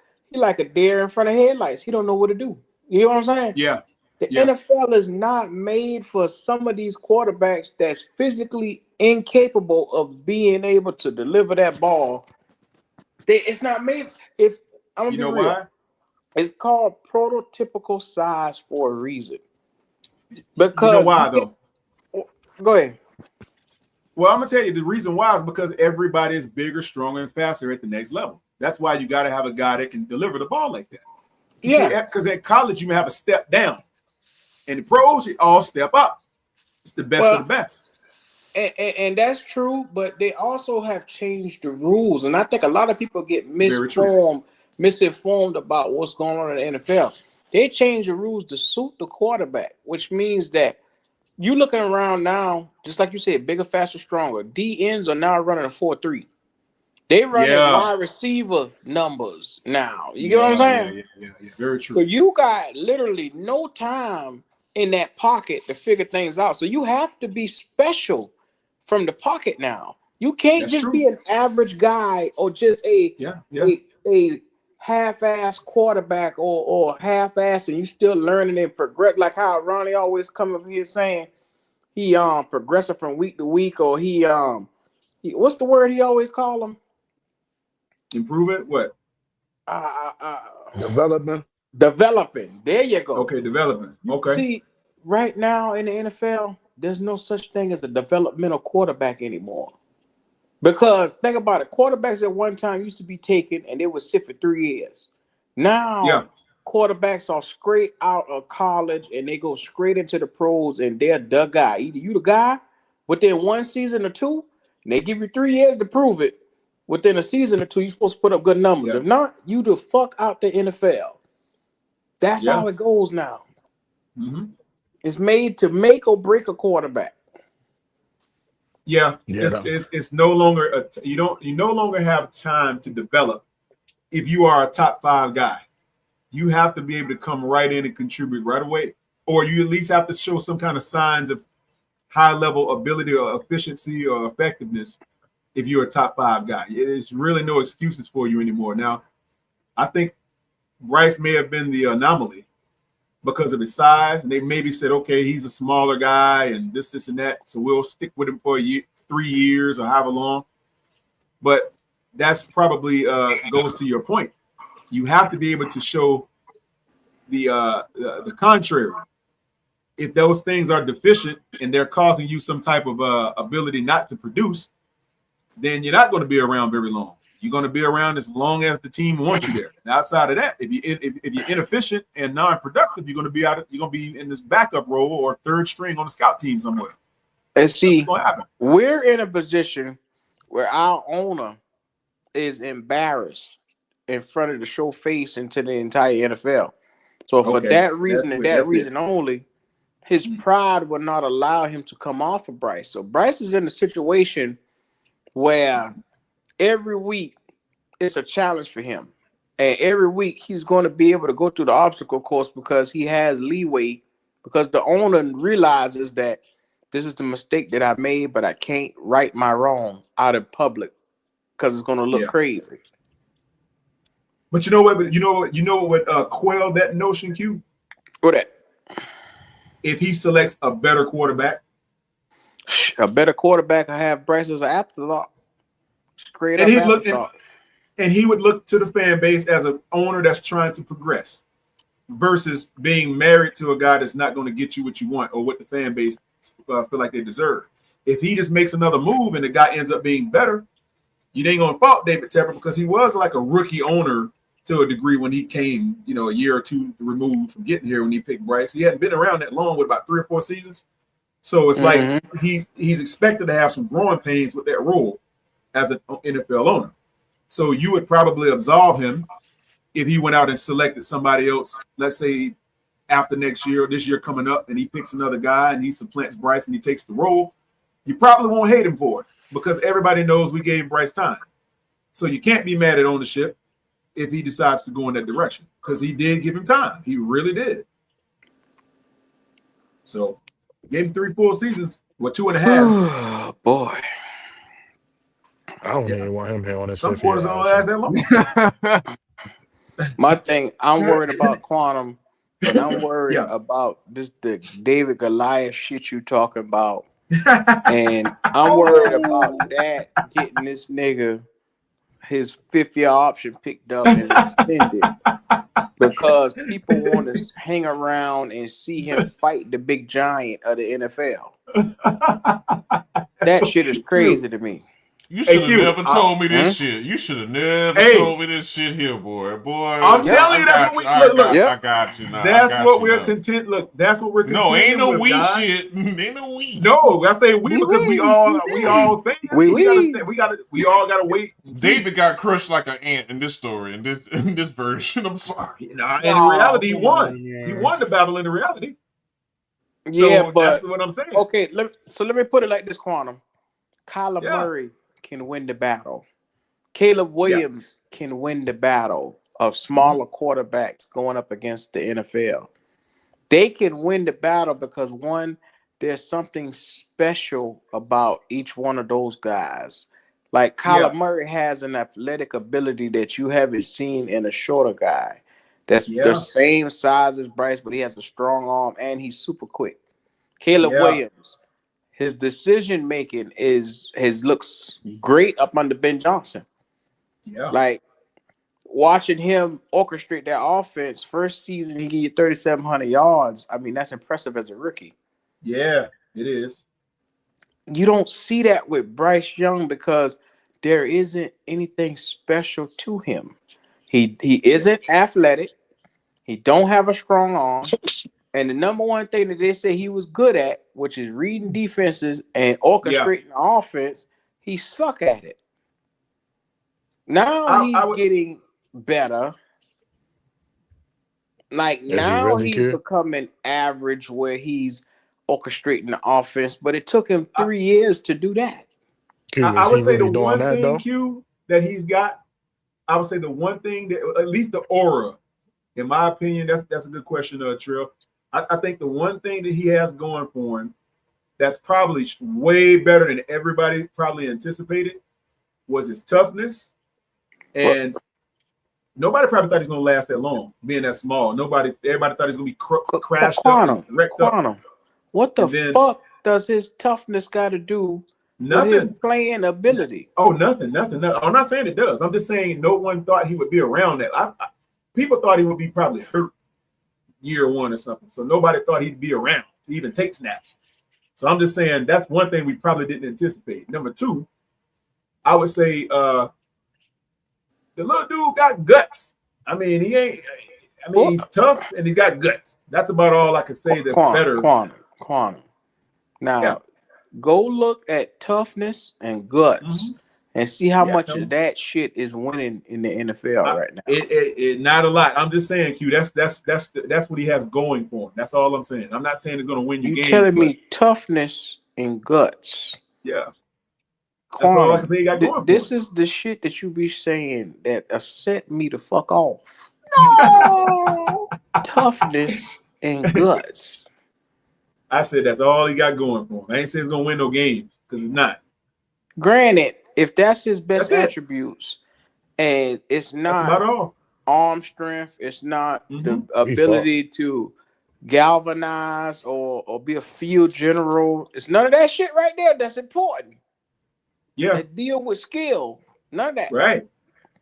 deer in front of headlights. He don't know what to do. You know what I'm saying? Yeah. The Yeah. NFL is not made for some of these quarterbacks that's physically incapable of being able to deliver that ball. It's not made. If I'm gonna You be know real, why? it's called prototypical size for a reason. You know Because you why get. though? Go ahead. Well, I'm gonna tell you the reason why is because everybody is bigger, stronger, and faster at the next level. That's why you got to have a guy that can deliver the ball like that. You see, Yeah. because at college you may have a step down, and the pros you all step up. It's the best of the Well, best. and that's true, but they also have changed the rules, and I think a lot of people get Very true. misinformed about what's going on in the NFL. They changed the rules to suit the quarterback, which means that you looking around now, just like you said, bigger, faster, stronger. D ends are now running a 4-3. They running Yeah. wide receiver numbers now. You get what I'm Yeah. saying? Very So true. you got literally no time in that pocket to figure things out. So you have to be special from the pocket now. You can't That's just true. be an average guy or just a Yeah. a half-ass quarterback or half-ass and you still learning and progress like how Ronnie always come up here saying he progressing from week to week or what's the word he always call him? Improve it. What? Uh, uh, Development. Developing. There you go. Okay, development. You Okay. see, right now in the NFL, there's no such thing as a developmental quarterback anymore. Because think about it, quarterbacks at one time used to be taken and they would sit for 3 years. Yeah. Now quarterbacks are straight out of college and they go straight into the pros and they're the guy. Either you the guy within 1 season or two, and they give you 3 years to prove it. Within a season or two, you're supposed to put up good numbers. Yeah. If not, you the fuck out the NFL. That's Yeah. how it goes now. Mm-hmm. It's made to make or break a quarterback. Yeah, Yeah, that, it's no longer you no longer have time to develop if you are a top 5 guy. You have to be able to come right in and contribute right away, or you at least have to show some kind of signs of high level ability or efficiency or effectiveness if you're a top 5 guy. There's really no excuses for you anymore. Now, I think Bryce may have been the anomaly because of his size, and they maybe said, okay, he's a smaller guy and this, and that, so we'll stick with him for a year, 3 years or however long. But that's probably goes to your point. You have to be able to show the contrary. If those things are deficient and they're causing you some type of ability not to produce, then you're not going to be around very long. You're going to be around as long as the team wants you there. And outside of that, if you're inefficient and non-productive, you're going to be out. You're going to be in this backup role or third string on the scout team somewhere. And see, going to happen. We're in a position where our owner is embarrassed in front of the show face into the entire NFL. So for that reason and that reason only, his pride would not allow him to come off of Bryce. So Bryce is in a situation where every week it's a challenge for him. And every week he's going to be able to go through the obstacle course because he has leeway, because the owner realizes that this is the mistake that I made, but I can't right my wrong out in public because it's going to look crazy. But you know what? What quell that notion, Q? What that? If he selects a better quarterback, I have Bryce as an afterthought. Straight and up he'd look afterthought. and he would look to the fan base as an owner that's trying to progress versus being married to a guy that's not going to get you what you want or what the fan base feel like they deserve. If he just makes another move and the guy ends up being better, you ain't going to fault David Tepper because he was like a rookie owner to a degree when he came, a year or two removed from getting here when he picked Bryce. He hadn't been around that long with about 3 or 4 seasons. So it's like he's expected to have some growing pains with that role as an NFL owner. So you would probably absolve him if he went out and selected somebody else, let's say after next year or this year coming up, and he picks another guy and he supplants Bryce and he takes the role. You probably won't hate him for it because everybody knows we gave Bryce time. So you can't be mad at ownership if he decides to go in that direction because he did give him time. He really did. So gave him 3 full seasons, 2.5. Boy. I don't even want him here on this. Some quarters don't last that long. My thing, I'm worried about Quantum, and I'm worried about the David Goliath shit you talking about. And I'm worried about that getting this nigga his 5th-year option picked up and extended because people want to hang around and see him fight the big giant of the NFL. That shit is crazy to me. You should have never told me this shit. You should have never told me this shit here, boy. I'm telling you, that's what I got you now. That's what we're content. Look, that's what we're content. No, ain't no we shit. Ain't no we. No, I say we because we all fans. We all gotta wait. David got crushed like an ant in this story, in this version. I'm sorry. In reality, he won. He won the battle in the reality. Yeah, so but that's what I'm saying. Okay, let me put it like this, Quantum. Kyler Murray can win the battle. Caleb Williams can win the battle of smaller quarterbacks going up against the NFL. They can win the battle because, one, there's something special about each one of those guys. Like Kyler Murray has an athletic ability that you haven't seen in a shorter guy. That's the same size as Bryce, but he has a strong arm and he's super quick. Caleb Williams, his decision making looks great up under Ben Johnson. Yeah, like watching him orchestrate that offense. First season, he gave you 3,700 yards. I mean, that's impressive as a rookie. Yeah, it is. You don't see that with Bryce Young because there isn't anything special to him. He isn't athletic. He don't have a strong arm. And the number one thing that they say he was good at, which is reading defenses and orchestrating the offense, he suck at it. Now he's getting better. Like now he's becoming average where he's orchestrating the offense, but it took him 3 years to do that. Q, I is would he say the really doing one that thing, though? Q, that he's got. I would say the one thing that, at least the aura, in my opinion, that's a good question, Trill. I think the one thing that he has going for him that's probably way better than everybody probably anticipated was his toughness. And nobody probably thought he's going to last that long, being that small. Everybody thought he's going to be crashed up and wrecked up. What the fuck does his toughness got to do with his playing ability? Oh, nothing. I'm not saying it does. I'm just saying no one thought he would be around that. People thought he would be probably hurt year one or something. So nobody thought he'd be around to even take snaps. So I'm just saying that's one thing we probably didn't anticipate. Number two, I would say the little dude got guts. I mean, he's tough and he got guts. That's about all I could say that's better. Quantum. Now, go look at toughness and guts and see how much of that shit is winning in the NFL right now. It not a lot. I'm just saying, Q. That's what he has going for him. That's all I'm saying. I'm not saying he's going to win you games. You telling me toughness and guts? Yeah. That's all I can say he got going for him. This is the shit that you be saying that set me the fuck off. No. Toughness and guts. I said that's all he got going for him. I ain't saying he's going to win no games because he's not. Granted, if that's his best attributes, and it's not arm strength, it's not the ability to galvanize or be a field general, it's none of that shit right there that's important. Yeah. That deal with skill. None of that. Right.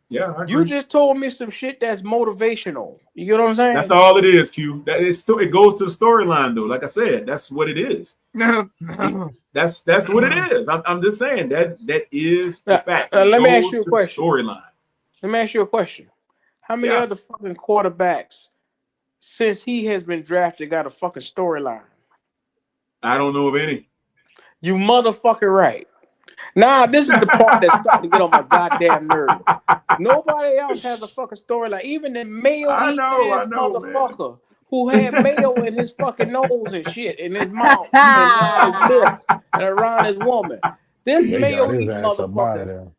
Yeah. I agree. You just told me some shit that's motivational. You get what I'm saying? That's all it is, Q. It goes to the storyline though. Like I said, that's what it is. That's what it is. I'm just saying that is the fact. Let me ask you a question. Storyline. Let me ask you a question. How many other fucking quarterbacks since he has been drafted got a fucking storyline? I don't know of any. You motherfucking right. Nah, this is the part that's starting to get on my goddamn nerves. Nobody else has a fucking storyline. Even the mayo-eating ass motherfucker man. Who had mayo in his fucking nose and shit, in his mouth, and around his lips, and around his woman. This mayo-eating motherfucker.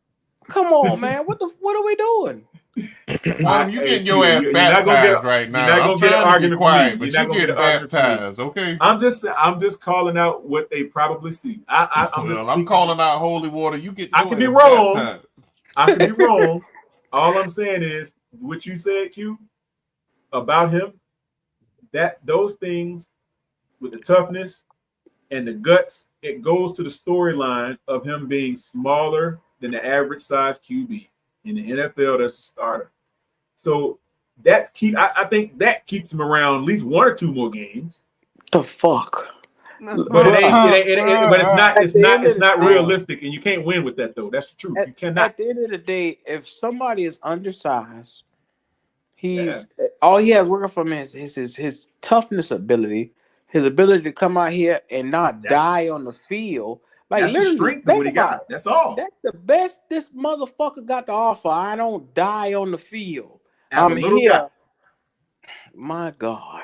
Come on, man. What are we doing? You getting your ass baptized right now. You're not gonna get an argument quiet, but you getting baptized, okay? I'm just calling out what they probably see. I'm calling out holy water. You get. I could be wrong. I could be wrong. All I'm saying is what you said, Q, about him. That those things with the toughness and the guts, it goes to the storyline of him being smaller than the average size QB in the NFL. That's a starter. So I think that keeps him around at least one or two more games. The fuck. But it's not realistic, and you can't win with that though. That's the truth. You cannot. At the end of the day, if somebody is undersized, all he has working for him is his toughness ability, his ability to come out here and not die on the field. Like that's literally, the strength of what he got. That's all. That's the best this motherfucker got to offer. I don't die on the field. I'm here. Guy. My God.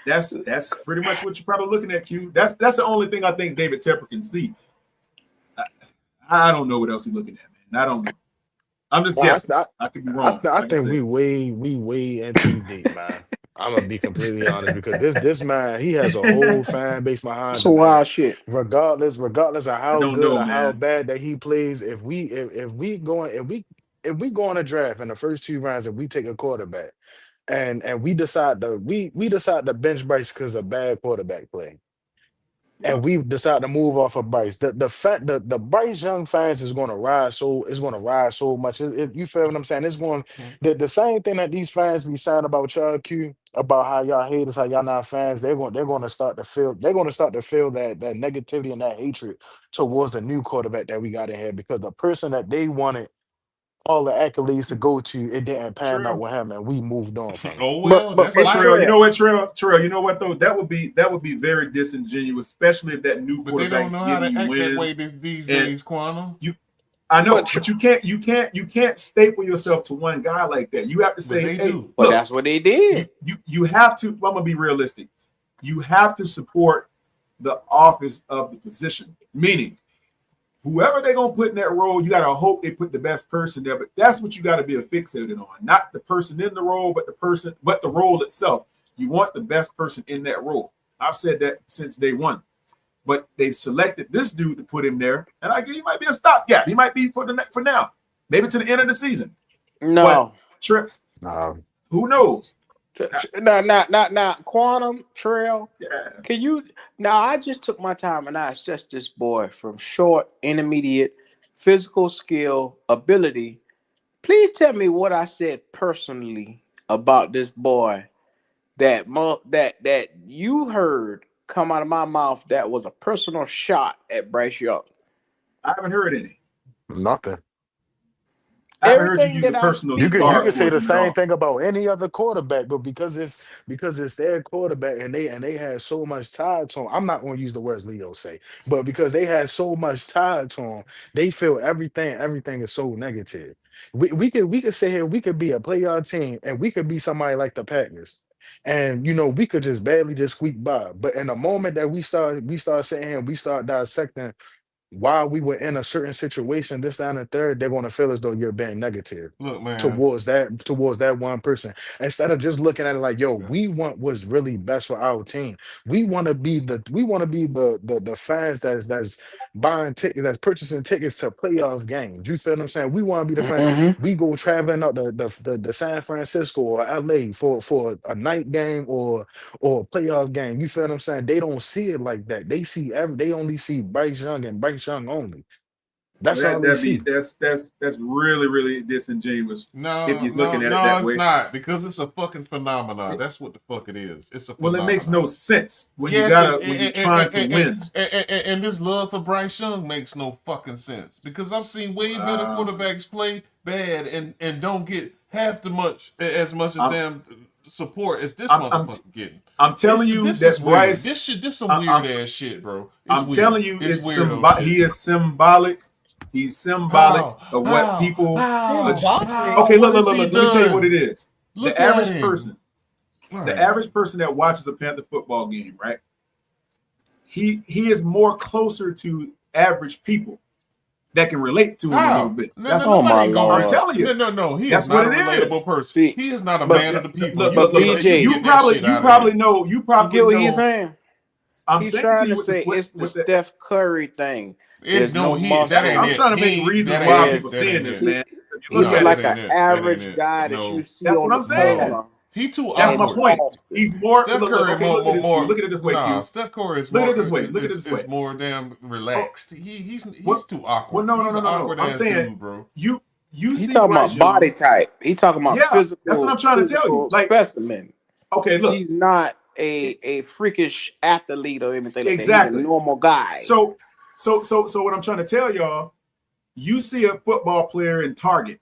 That's pretty much what you're probably looking at, Q. That's the only thing I think David Tepper can see. I don't know what else he's looking at, man. I don't know. I'm just guessing. I could be wrong. I think we way in too deep, man. I'm gonna be completely honest because this man, he has a whole fan base behind him. So wild shit. Regardless of how good or how bad that he plays, if we go on a draft in the first 2 rounds and we take a quarterback and we decide to bench Bryce because of bad quarterback play. And we decide to move off of Bryce. The Bryce Young fans is going to rise so much. You feel what I'm saying? It's going the same thing that these fans be saying about y'all, Q, about how y'all haters, how y'all not fans. They're going to start to feel that negativity and that hatred towards the new quarterback that we got in here because the person that they wanted all the accolades to go to, it didn't pan out with him, and we moved on from it. Oh well, but Terrell, you know what, Terrell, you know what though? That would be very disingenuous, especially if that new quarterback's giving you wins. That way these days, Quantum. I know, but you can't staple yourself to one guy like that. You have to say, hey, look, that's what they did. You have to. I'm gonna be realistic. You have to support the office of the position. Meaning, whoever they're gonna put in that role, you gotta hope they put the best person there. But that's what you gotta be fixated on, not the person in the role, but the role itself. You want the best person in that role. I've said that since day one. But they selected this dude to put him there, and I give he might be a stopgap. He might be for now, maybe to the end of the season. No, Trip. Nah. Who knows? not Quantum Trail. Yeah. Can you now? I just took my time and I assessed this boy from short, intermediate, physical skill, ability. Please tell me what I said personally about this boy that you heard come out of my mouth that was a personal shot at Bryce Young. I haven't heard any. Nothing. I haven't heard you Everything use a that I personal You speak could on. say towards the him at same all. thing about any other quarterback, but because it's their quarterback and they had so much tied to him. I'm not going to use the words Leo say, but because they had so much tied to him, they feel everything is so negative. We could sit here, we could be a playoff team, and we could be somebody like the Packers. And we could just barely just squeak by. But in the moment that we start sitting here and we start dissecting while we were in a certain situation, this, that, and the third, they're gonna feel as though you're being negative Look, man. towards that one person. Instead of just looking at it like, yo, we want what's really best for our team. We want to be the fans that's buying tickets, that's purchasing tickets to playoff games. You feel what I'm saying? We want to be the fan. Mm-hmm. We go traveling up the San Francisco or LA for a night game or a playoff game. You feel what I'm saying? They don't see it like that. They only see Bryce Young and Bryce Young only. That's all they see. That's really really disingenuous if No, you're looking no, at it no, that it's way. not because it's a fucking phenomenon. That's what the fuck it is. It's a Well, it makes phenomenon. no sense when Yes, when you're trying to win. and this love for Bryce Young makes no fucking sense because I've seen way better quarterbacks play bad and don't get half as much as I'm, damn support as this I'm motherfucker getting. I'm telling you This that is weird. Bryce. This some I, weird ass shit, bro. It's I'm weird. telling you, It's it's weirdo shit. he is symbolic. He's symbolic of what people. How? Okay, What has look. he Let me tell you what done? it is. Look at him. All The right. average person that watches a Panther football game, right? He is more closer to average people that can relate to him a little How? bit. No, That's no, nobody ain't gonna I'm Lord. telling you. No. He is That's what not a it is. relatable person. See, He is not a but man of the people. Look. You BJ, get that shit You out of probably here. know. you get what he's saying? I'm He's saying to trying you to say it's the with the. Steph Curry thing. There's No, no that ain't muscle. I'm it. trying to make reasons That ain't why it. people There's That saying ain't this, it. he, man. If you look he's No, at that like it, an ain't it. That ain't average it. guy that you No, see that's on what the I'm saying. corner he too That's my in awkward. point. Boston. He's more. Steph Look. Curry Okay, look at this, Q. Look at it this way, Q. Steph Curry is Look at more it this way. Look at it this way. is more damn Oh, relaxed. He's what? too Well, awkward. no, no, He's no, an no, no. awkward I'm ass saying dude, bro. you He see talking Bryce about body Young. type. He talking about Yeah, that's what I'm trying to tell you. physical Like, specimen. okay, look, He's not it, a freakish athlete or anything like that. He's a exactly. normal guy. So what I'm trying to tell y'all, you see a football player in Target.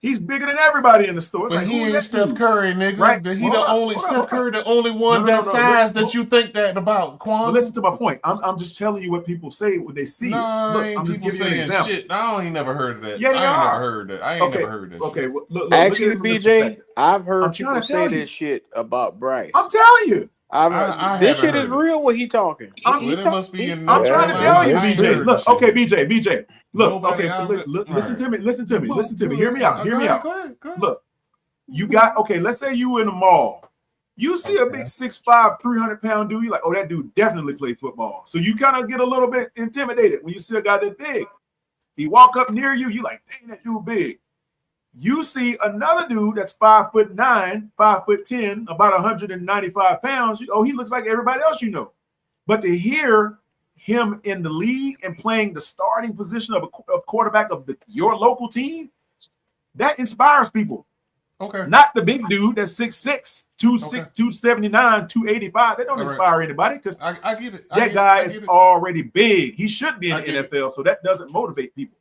He's bigger than everybody in the store. It's But like, he who is ain't that Steph dude? Curry, nigga. Right? He Well, the only Steph hold up. Curry, the only No, one no, no, that no. size that you think that about, But listen Quan. to my point. I'm just telling you what people say when they see it. Nah, Look, ain't I'm just people giving you an saying example. shit. I ain't never heard of that. Yeah, they I ain't never are. heard that. I ain't Okay, never heard that okay. shit. Well, look at Actually, it from this BJ, perspective. I've I'm heard trying people to say tell you. this shit about Bryce. I'm telling you. I've I this haven't shit is heard it. real. What he talking? I'm Well, it must be in I'm no. trying Yeah, to it's, tell you, it's I ain't BJ. true. heard the Look, shit okay, yet. BJ. Look, Nobody okay, out. All listen right. to me. Listen to me. Listen to me. Hear me out. Hear Go me ahead. out. Go ahead. Go ahead. Look, you got okay. Let's say you in a mall. You see a big 6'5", 300-pound dude. You're like, oh, that dude definitely played football. So you kind of get a little bit intimidated when you see a guy that big. He walk up near you. You like, dang, that dude big. You see another dude that's 5'9", 5'10", about 195 pounds. Oh, he looks like everybody else you know. But to hear him in the league and playing the starting position of a quarterback of your local team, that inspires people. Okay. Not the big dude that's 6'6", 279, 285. That don't All right. inspire anybody because I get it. that guy is already big. He should be in I the get NFL, so that doesn't motivate people.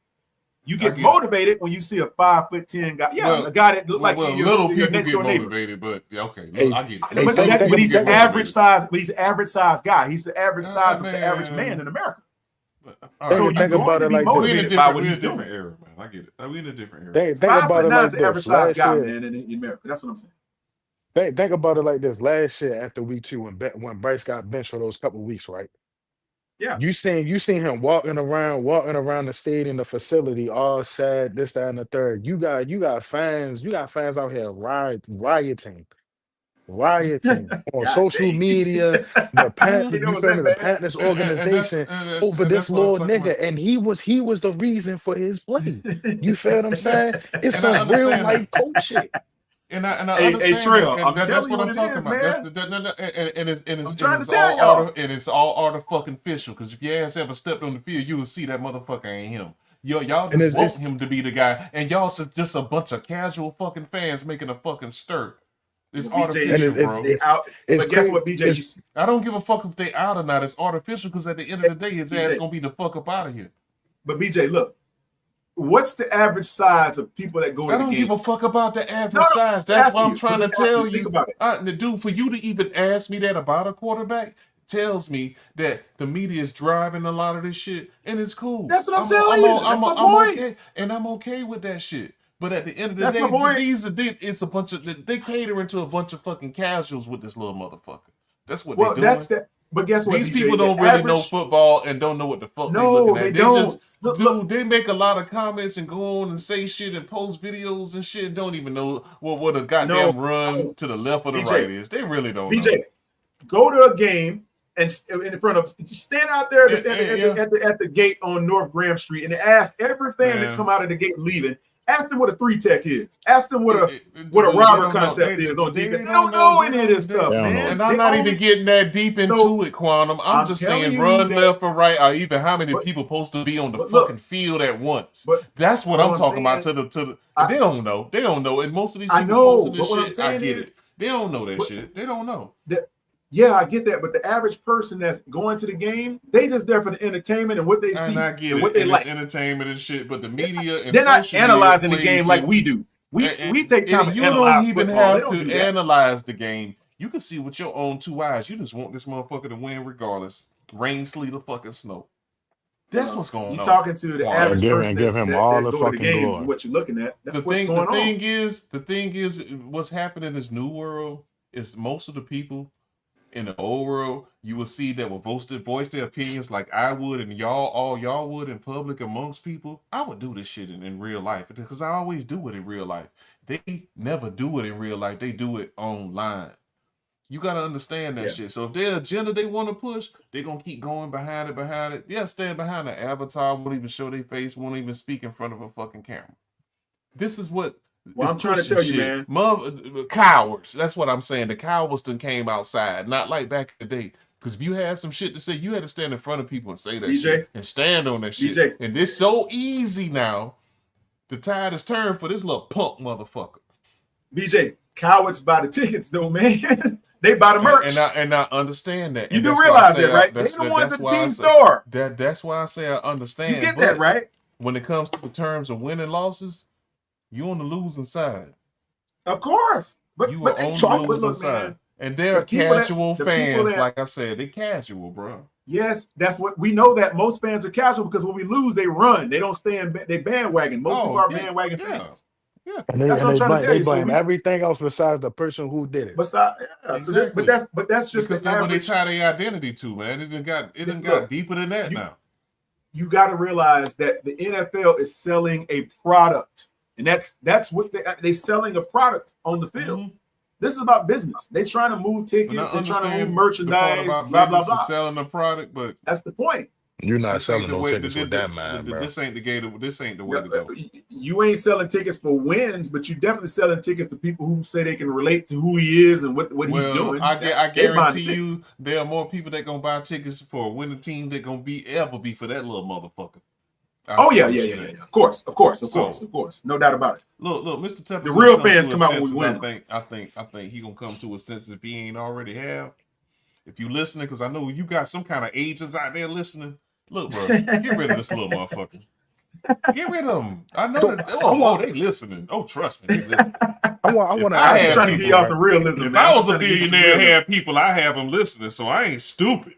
You I get get it. motivated when you see a 5'10" guy. Yeah, a guy that look like little your people next get door neighbor. motivated, but yeah, okay, Hey, I get it. hey, But, think- Little think- but he's people an get average motivated. size. But he's an average size guy. He's the average size of the average Man. man in America. All So right. you're think going about to it be like this. We in a motivated by what different he's doing. era, man. I get it. We in a different era. Think 5'9" about it like is the average this. size Last guy, year, man, in America. That's what I'm saying. think about it like this. Last year after week 2, when Bryce got benched for those couple weeks, right? Yeah. You seen him walking around the stadium, the facility, all sad, this, that, and the third. You got fans out here rioting on God social dang. media, the You Pan, know you what's feel me, that the bad? Panthers organization over and this that's what I'm little talking nigga, about. and he was the reason for his play. You feel what I'm saying? It's And I some real understand that. life coach shit. And I Hey, understand that, Trail, and I'm that's telling you what what I'm it talking is, about. That's man. the I'm trying to tell y'all. and it's all artificial. Because if your ass ever stepped on the field, you would see that motherfucker ain't him. Y'all And just it's want it's him to be the guy, and y'all just a bunch of casual fucking fans making a fucking stir. It's Well, BJ, and artificial, it's it's bro. they it's, out. it's But guess crazy. what, BJ? It's I don't give a fuck if they out or not. It's artificial because at the end of the day, his ass BJ, gonna be the fuck up out of here. but BJ, look, what's the average size of people that go I to the don't give game? a fuck about the No, average no, size. I'm just That's what asking I'm you. I'm trying to just asking tell you. Think you. about it. Dude, for you to even ask me that about a quarterback tells me that the media is driving a lot of this shit, and it's cool. That's what I'm telling you. That's my I'm point. okay, and I'm okay with that shit. But at the end of the That's my day, point. it's a bunch of they catering to a bunch of fucking casuals with this little motherfucker. That's what they Well, that's doing. that. But guess what, These people BJ? don't The really know average. football and don't know what the fuck they looking No, they at. They just, don't. Look, look. dude, they make a lot of comments and go on and say shit and post videos and shit and don't even know what a No, goddamn run no, to the left or the right BJ, is. They really don't know. BJ. Go to a game and in front of stand out there Yeah, at the gate on North Graham Street and ask every fan that man. come out of the gate leaving. Ask them what a three tech is. Ask them what a They robber don't know. concept is on defense. They They don't don't know. know They any of this don't. they stuff, don't know. man. And I'm They not even only getting that deep so into it, Quantum. I'm I'm just telling saying you run that. left or right, or even how many But people supposed to be on the but fucking look, field at once. but That's what but I'm what I'm talking about. saying, To the I they don't know. They don't know. And most of these I people know, posting this but what I'm shit, I saying get it. is, They don't know that but shit. They don't know. that yeah, I get that. But the average person that's going to the game, they just there for the entertainment and what they And see I get and it. what they And it's like. entertainment and shit. But the They're not, media and they're not social media analyzing the plays game like it. we do. We take And time to you don't analyze even football. They have don't to do that. analyze the game. You can see with your own two eyes. You just want this motherfucker to win regardless. Rain, sleet, or fucking snow. That's Well, what's going you on, talking to the Quantum. And average give person and give him all that the go to the fucking games is glory. what you're looking at. That's what's going on. The thing is, what's happening in this new world is most of the people in the old world, you will see that will voice their opinions like I would and y'all would in public amongst people. I would do this shit in real life because I always do it in real life. They never do it in real life. They do it online. You gotta understand that Yeah. shit. So if their agenda they want to push, they're gonna keep going behind it. Yeah, stand behind the avatar, won't even show their face, won't even speak in front of a fucking camera. This is what Well, is I'm trying to pushing tell you, shit. man. Cowards. That's what I'm saying. The cowards done came outside, not like back in the day. Because if you had some shit to say, you had to stand in front of people and say that shit BJ, and stand on that shit. BJ, And this so easy now. The tide is turned for this little punk motherfucker. BJ. Cowards buy the tickets, though, man. They buy the merch. And I understand that, You and do that's why I realize say that, right? They the ones that's at the why I team say store. that's why I say I You understand. get that, But right? when it comes to the terms of winning losses, you on the losing side. Of course. You are on the But losing look, side. man, And they're the people casual fans, that like I said. They casual, bro. yes, that's what we know that most fans are casual because when we lose, they run. They don't stay in they bandwagon. Most people Oh, are yeah, bandwagon yeah, fans. yeah. And they That's and what I'm they trying to blame tell they you. So blame we everything else besides the person who did it. but yeah, Exactly. but that's just Because the that's what they average. tie their identity to, man. It done got Look, deeper than that you now. you got to realize that the NFL is selling a product, and that's what they selling a product on the field. Mm-hmm. This is about business. They're trying to move And I tickets. They're trying to move understand the part merchandise. about Blah blah business is blah. selling the product, but That's the point. You're not this ain't selling the no way. tickets with that man, bro. This ain't the way. This ain't the way No, to go. you ain't selling tickets for wins, but you definitely selling tickets to people who say they can relate to who he is and what he's Well, doing. I They're buying the guarantee tickets. you, there are more people that gonna buy tickets for a winning team that gonna ever be for that little motherfucker. I Oh yeah, promise yeah, you yeah, yeah, that. yeah. Of course, of course, of course, So of course. No doubt about it. look, Mr. The Tepper's gonna real come fans to his come out when we senses. win. I think he gonna come to his senses if he ain't already have. If you listening, because I know you got some kind of agents out there listening. Look, bro, get rid of this little motherfucker. Get rid of them. I know So that. I Oh, want they listening. Oh, trust me, they listening. I If want to I I'm ask just had y'all trying to give something, people, y'all right? some realism, if man. I I'm was just a trying to give you some billionaire and realism. had people, I have them listening. So I ain't stupid.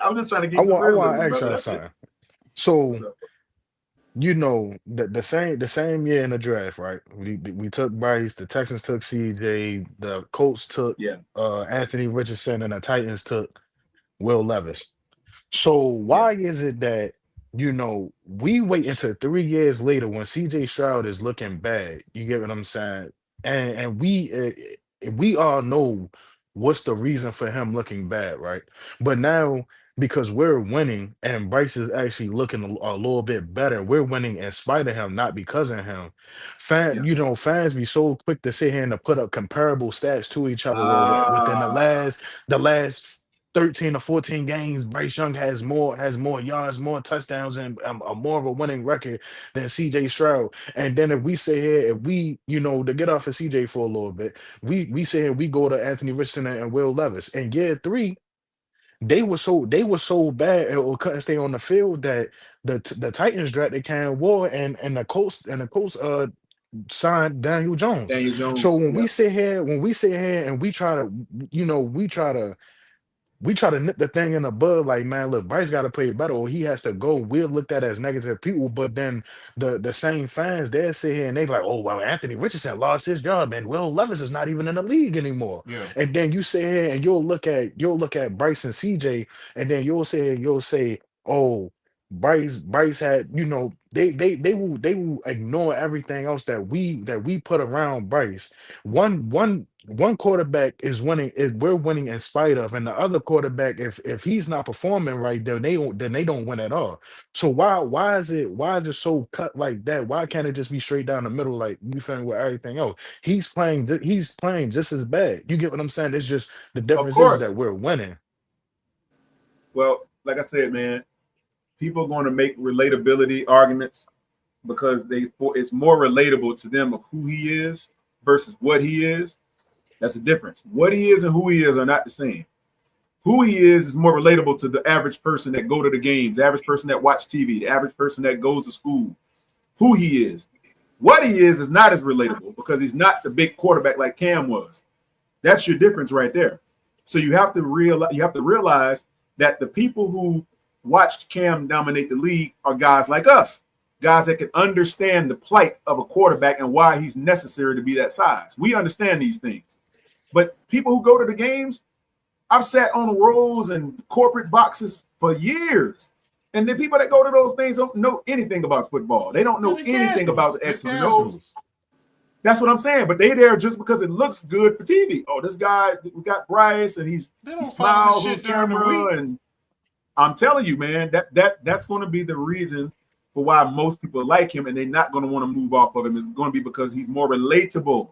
I'm just trying to give I you some want to realism, ask brother. y'all That's it. something. So So, the same year in the draft, right? We took Bryce, the Texans took CJ, the Colts took yeah, Anthony Richardson, and the Titans took Will Levis. So Yeah, why is it that we wait until 3 years later when CJ Stroud is looking bad? You get what I'm saying? And we all know what's the reason for him looking bad, right? But now because we're winning and Bryce is actually looking a little bit better, we're winning in spite of him, not because of him. yeah. Fans be so quick to sit here and to put up comparable stats to each other. Well, within the Ah, last 13 or 14 games, Bryce Young has more yards, more touchdowns, and a more of a winning record than CJ Stroud. And then if we say here, if we, to get off of CJ for a little bit, we say here we go to Anthony Richardson and Will Levis. In year three, they were so bad or couldn't stay on the field that the Titans drafted Cam Ward and the Colts signed Daniel Jones. Daniel So Jones. when Yeah, we sit here and we try to, we try to nip the thing in the bud, like, man, look, Bryce got to play better, or he has to go. We're looked at as negative people, but then the same fans, they sit here and they like, oh, well, Anthony Richardson lost his job, and Will Levis is not even in the league anymore. Yeah. And then you sit here and you'll look at Bryce and CJ, and then you'll say, oh, Bryce had, they will ignore everything else that we put around Bryce. One quarterback we're winning in spite of, and the other quarterback, if he's not performing right, then they don't win at all. So why is it so cut like that? Why can't it just be straight down the middle, like you think with everything else? He's playing just as bad. You get what I'm saying? It's just the of difference is course. that we're winning. Well, like I said, man, people are going to make relatability arguments because it's more relatable to them of who he is versus what he is. That's the difference. What he is and who he is are not the same. Who he is more relatable to the average person that go to the games, the average person that watch TV, the average person that goes to school. Who he is. What he is not as relatable because he's not the big quarterback like Cam was. That's your difference right there. So you have to realize that the people who watched Cam dominate the league are guys like us, guys that can understand the plight of a quarterback and why he's necessary to be that size. We understand these things. But people who go to the games, I've sat on rows and corporate boxes for years. And the people that go to those things don't know anything about football. They don't know They're anything about casuals. the They're X's and O's. casuals. That's what I'm saying. But they there just because it looks good for TV. Oh, this guy, we got Bryce, and They he don't follow the smiles on shit during the week. camera. And I'm telling you, man, that's going to be the reason for why most people like him, and they're not going to want to move off of him. It's going to be because he's more relatable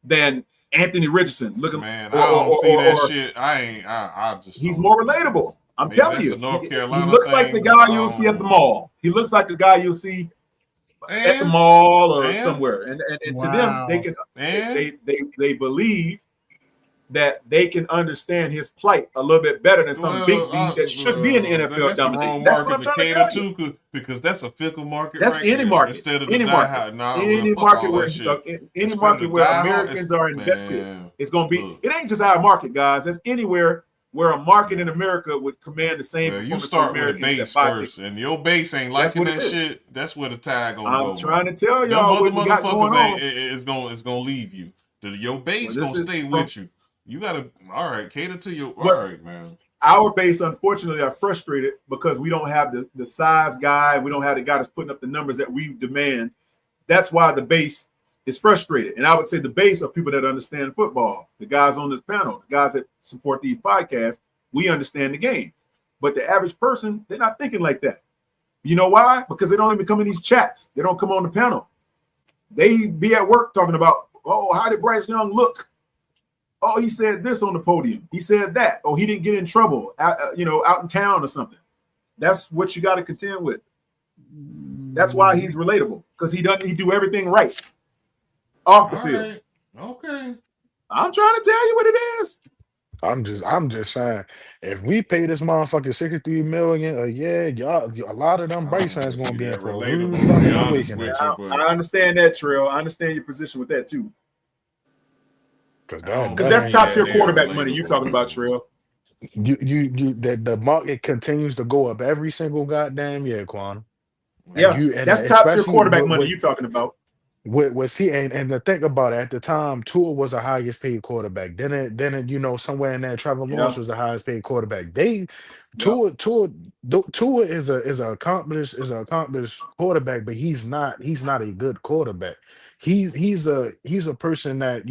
than Anthony Richardson. Looking Man, or I or, don't or, see or, that or shit. I just he's don't. more relatable. I'm Maybe telling that's a you, North he Carolina looks like the thing, but guy you'll see at the mall. He looks like the guy you'll see at the and mall or and somewhere. And to them, they Wow. can and they believe that they can understand his plight a little bit better than some big dude that should be in the NFL that's the dominating. wrong That's what market I'm to trying to cater tell you. to because that's a fickle market That's right any there. market, Instead of the any market, diehard, nah, well, any fuck market all where that shit. any It's better market to where diehard. Americans are invested. Man, It's going to be. look, It ain't just our market, guys. That's anywhere where a market in America would command the same well, you performance for start with a Americans that base buy tickets. first, and your base ain't That's liking what it that is. shit. That's where the tide gonna I'm go, man. trying to tell Them y'all other what we got going motherfuckers ain't. on. It's gonna leave you. Your Well, base this gonna is stay from with you. You gotta all right. Cater to your all what's right, man. our base. Unfortunately, are frustrated because we don't have the size guy. We don't have the guy that's putting up the numbers that we demand. That's why the base is frustrated. And I would say the base are people that understand football. The guys on this panel, the guys that support these podcasts, we understand the game. But the average person, they're not thinking like that. You know why? Because they don't even come in these chats. They don't come on the panel. They be at work talking about, oh, how did Bryce Young look? Oh, he said this on the podium. He said that. Oh, he didn't get in trouble, out in town or something. That's what you got to contend with. That's why he's relatable because he do everything right off the All field. right, okay. I'm trying to tell you what it is. I'm just saying, if we pay this motherfucker 63 million a year, y'all, a lot of them I Bryce don't fans know if gonna he be in that for a rude relatable to be fucking honest awakening. with you, but I understand that, Trill. I understand your position with that too. Cause I that don't Because that think that's he top ain't tier that damn quarterback money you relatable, talking about, man. Trill. you that the market continues to go up every single goddamn year, Quan. And Yeah, Well, you and that's top tier especially quarterback with, money with you talking about. See, and to think about it, at the time, Tua was the highest paid quarterback. Somewhere in there, Trevor Yeah. Lawrence was the highest paid quarterback. They Yep. Tua is a accomplished quarterback, but he's not a good quarterback. He's a person that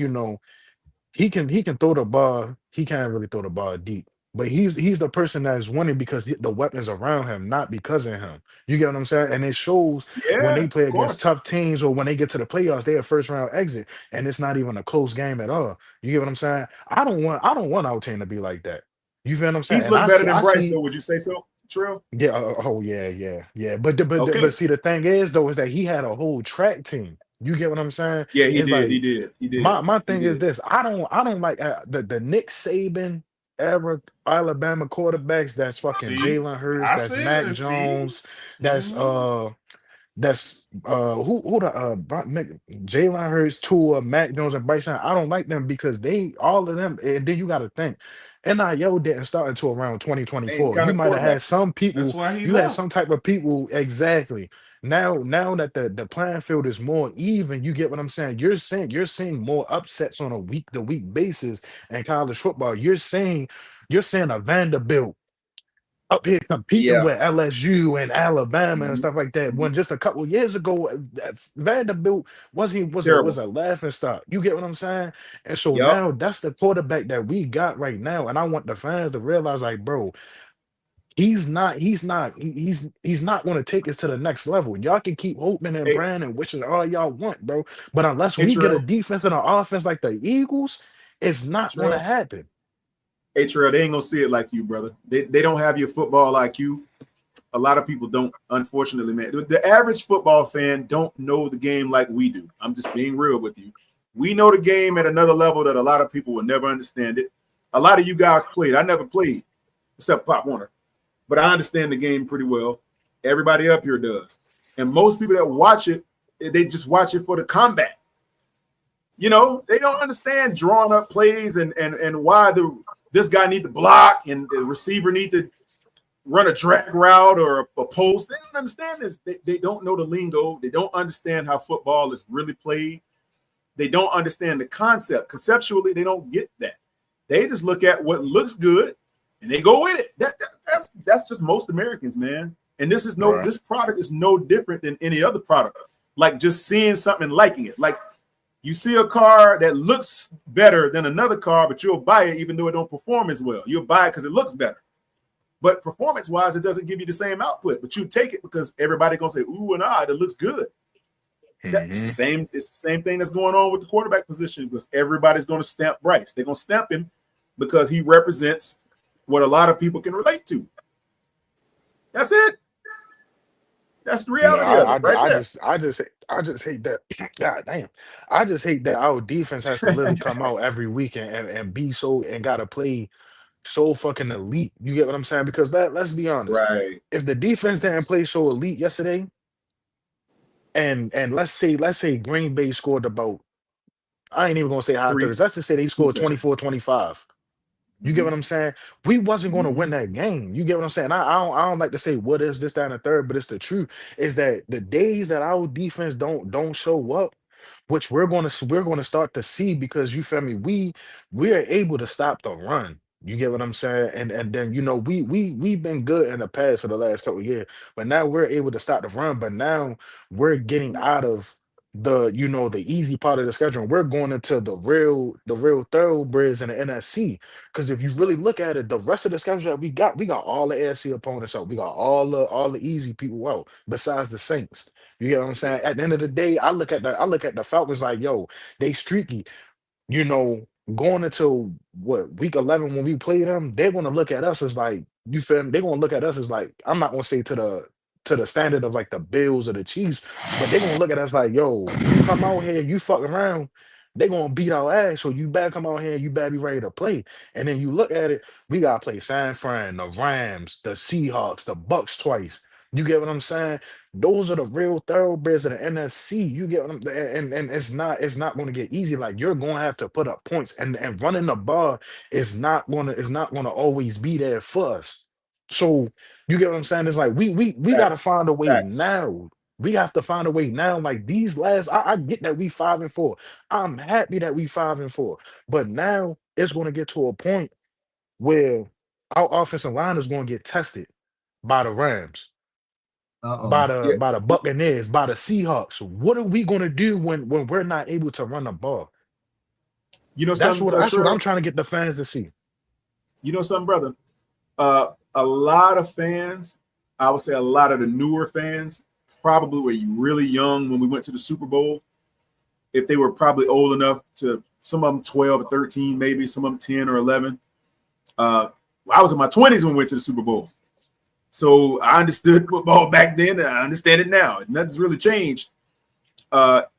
he can throw the ball. He can't really throw the ball deep. But he's the person that's winning because the weapons around him, not because of him. You get what I'm saying? And it shows when Yeah. they play Of against course. tough teams or when they get to the playoffs, they're a first round exit, and it's not even a close game at all. You get what I'm saying? I don't want our team to be like that. You feel what I'm saying? He's And looked I better see than I Bryce, see though. Would you say so, Trill? yeah, oh yeah, yeah, yeah. But Okay. see, the thing is though, is that he had a whole track team. You get what I'm saying? Yeah, he It's did. He like did. He did. my He thing is did. this. I don't like the Nick Saban era Alabama quarterbacks. That's fucking See, Jalen Hurts. I That's Mac said, see. Jones. That's Hmm. who the Jalen Hurts, Tua, Mac Jones, and Bryce Young. I don't like them because they all of them. And then you got to think, NIL didn't start until around Same 2024. kind You of might have quarterback. had some That's people. why he You had left. some type of people exactly. Now that the playing field is more even, you get what I'm saying. You're seeing more upsets on a week to week basis in college football. You're seeing a Vanderbilt up here competing Yeah. with LSU and Alabama and Hmm. stuff like that. Hmm. When just a couple years ago, Vanderbilt was Terrible. a laughing stock. You get what I'm saying? And so Yep. now that's the quarterback that we got right now. And I want the fans to realize, like, bro, he's not going to take us to the next level. Y'all can keep hoping and Hey, praying and wishing all y'all want, bro. But unless hey, we get a Trill. defense and an offense like the Eagles, it's not going to Trill. happen. Hey, Trill. They ain't gonna see it like you, brother. They don't have your football like you. A lot of people don't, unfortunately, man. The average football fan don't know the game like we do. I'm just being real with you. We know the game at another level that a lot of people will never understand it. A lot of you guys played. I never played, except Pop Warner, but I understand the game pretty well. Everybody up here does. And most people that watch it, they just watch it for the combat. They don't understand drawing up plays and why this guy need to block and the receiver need to run a drag route or a post. They don't understand this. They don't know the lingo. They don't understand how football is really played. They don't understand the concept. Conceptually, they don't get that. They just look at what looks good and they go with it. That's just most Americans, man. And Right. this product is no different than any other product. Like just seeing something and liking it. Like you see a car that looks better than another car, but you'll buy it even though it don't perform as well. You'll buy it because it looks better. But performance-wise, it doesn't give you the same output. But you take it because everybody gonna say, "Ooh and ah, it looks good." That's the Mhm. same. It's the same thing that's going on with the quarterback position because everybody's gonna stamp Bryce. They're gonna stamp him because he represents what a lot of people can relate to. That's it. That's the No, reality of I, it, I, right I there. just, I just, I just hate that. God damn, I just hate that our defense has to literally come out every week and be so and gotta play so fucking elite. You get what I'm saying? Because let's be honest, Right. if the defense didn't play so elite yesterday, and let's say Green Bay scored about, I ain't even gonna say high Three, 30s. Let's just say they two scored touchdowns. 24-25. You get Mm-hmm. what I'm saying? We wasn't going to win Mm-hmm. that game. You get what I'm saying? I don't like to say what is this, that, and the third, but it's the truth. Is that the days that our defense don't show up, which we're gonna start to see because you feel me, we are able to stop the run. You get what I'm saying? And then we've been good in the past for the last couple of years, but now we're able to stop the run. But now we're getting out of the easy part of the schedule. And we're going into the real thoroughbreds in the NFC. Because if you really look at it, the rest of the schedule that we got all the AFC opponents out. We got all the easy people out, besides the Saints. You get what I'm saying? At the end of the day, I look at the Falcons like, yo, they streaky. you know, Going into what week 11 when we play them, they're gonna look at us as like, you feel me? They're gonna look at us as like, I'm not gonna say to the standard of like the Bills or the Chiefs, but they're gonna look at us like, yo, you come out here, you fuck around, they're gonna beat our ass. So you better come out here, you better be ready to play. And then you look at it, we gotta play San Fran, the Rams, the Seahawks, the Bucks twice. You get what I'm saying? Those are the real thoroughbreds of the NFC. You get what I'm and it's not going to get easy. Like you're going to have to put up points, and running the ball is not going to always be there for us. So you get what I'm saying? It's like we got to Facts. find a way Facts. now. We have to find a way now. Like these last, I get that we 5-4. I'm happy that we 5-4. But now it's going to get to a point where our offensive line is going to get tested by the Rams, Uh-oh. Yeah, by the Buccaneers, by the Seahawks. What are we going to do when we're not able to run the ball? you know something, That's what I'm Trey. trying to get the fans to see. You know something, brother. A lot of fans, I would say, a lot of the newer fans, probably were really young when we went to the Super Bowl. If they were probably old enough to, some of them 12 or 13, maybe some of them 10 or 11. I was in my 20s when we went to the Super Bowl. So I understood football back then, and I understand it now. Nothing's really changed.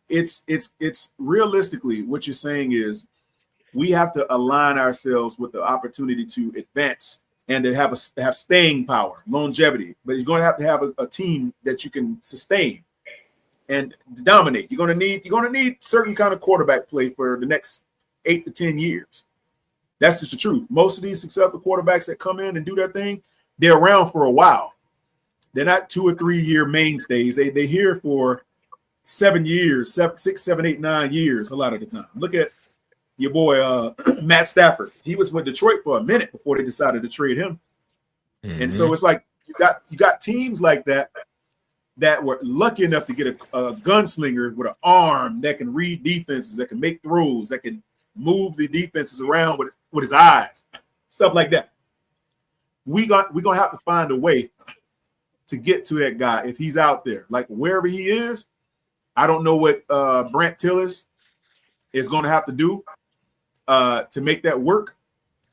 It's realistically what you're saying is we have to align ourselves with the opportunity to advance and to have staying power, longevity. But you're going to have a team that you can sustain and dominate. You're going to need certain kind of quarterback play for the next 8 to 10 years. That's just the truth. Most of these successful quarterbacks that come in and do their thing, they're around for a while. They're not 2 or 3 year mainstays. They're here for 7 years, 6, 7, 8, 9 years a lot of the time. Look at your boy Matt Stafford. He was with Detroit for a minute before they decided to trade him. Mm-hmm. And so it's like you got teams like that were lucky enough to get a gunslinger with an arm that can read defenses, that can make throws, that can move the defenses around with his eyes, stuff like that. We're gonna have to find a way to get to that guy if he's out there. Like wherever he is, I don't know what Brant Tillis is going to have to do to make that work.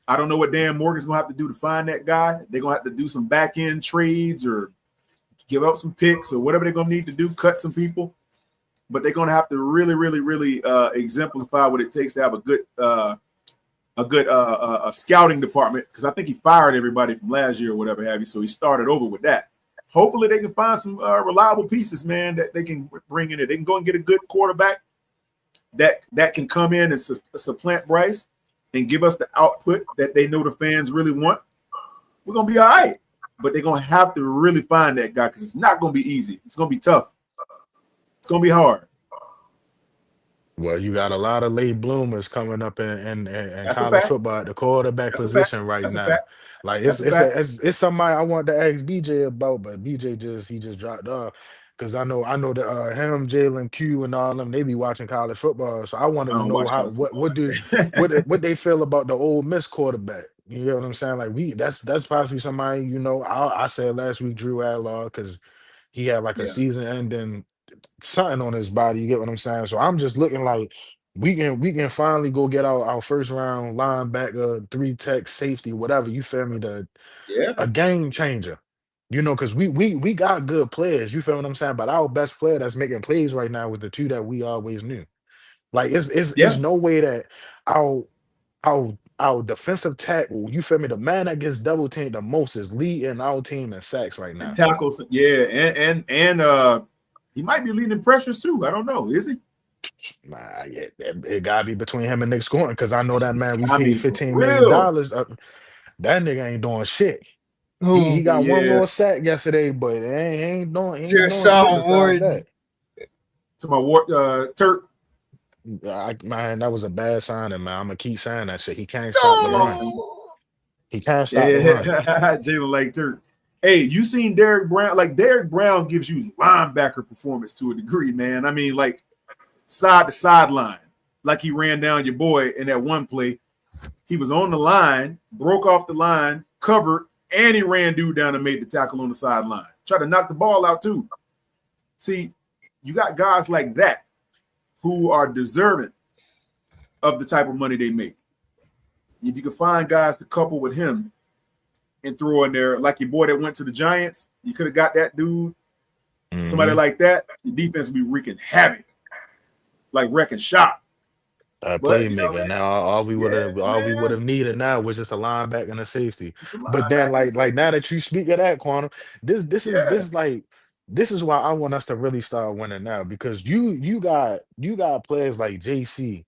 I don't know what Dan Morgan's going to have to do to find that guy. They're going to have to do some back end trades or give up some picks or whatever they're going to need to do, cut some people. But they're going to have to really, really, really exemplify what it takes to have a good scouting department, because I think he fired everybody from last year or whatever have you. So he started over with that. Hopefully they can find some reliable pieces, man, that they can bring in. They can go and get a good quarterback that can come in and supplant Bryce and give us the output that they know the fans really want. We're going to be all right. But they're going to have to really find that guy because it's not going to be easy. It's going to be tough. It's going to be hard. Well, you got a lot of late bloomers coming up in That's a college fact. football at the quarterback That's a fact. position right That's a now. fact. Like That's a fact. it's somebody I want to ask BJ about, but BJ just dropped off because I know that him, Jalen Q, and all them they be watching college football. So I wanted I to don't know watch how college football like that. what they feel about the old Miss quarterback. You know what I'm saying? Like that's possibly somebody I said last week Drew Adlaw because he had like a Yeah. season ending something on his body. You get what I'm saying? So I'm just looking like we can finally go get our first round linebacker, 3 tech safety, whatever. You feel me? Yeah. A game changer. Because we got good players. You feel what I'm saying? But our best player that's making plays right now was the two that we always knew. Like it's Yeah. no way that our defensive tackle, you feel me? The man that gets double teamed the most is leading our team in sacks right And now. tackles. Yeah. And he might be leading pressures too. I don't know. Is he? Nah, yeah, it gotta be between him and Nick scoring because I know that man we I paid mean, for $15 million. real. That nigga ain't doing shit. He Who? got one Yeah. little sack yesterday, but he ain't doing shit Tershawn besides Wharton. that. To my Turk. Man, that was a bad signing, man. I'm gonna keep saying that shit. He can't stop the run. No. He can't stop the Yeah. run. Jalen like Turk. Hey, you seen Derek Brown? Like Derek Brown gives you linebacker performance to a degree, man. I mean, like side to sideline, like he ran down your boy in that one play. He was on the line, broke off the line, covered, and he ran dude down and made the tackle on the sideline. Tried to knock the ball out too. See, you got guys like that who are deserving of the type of money they make. If you can find guys to couple with him and throw in there, like your boy that went to the Giants, you could have got that dude. Somebody Mhm. like that, the defense would be wreaking havoc, like wrecking shop. A But playmaker. man, Now all we would yeah, have all we would man, have needed now was just a linebacker and a safety. just a But then linebacker, like safety. now that you speak of that, Quantum, Yeah, this is why I want us to really start winning now because you got players like JC,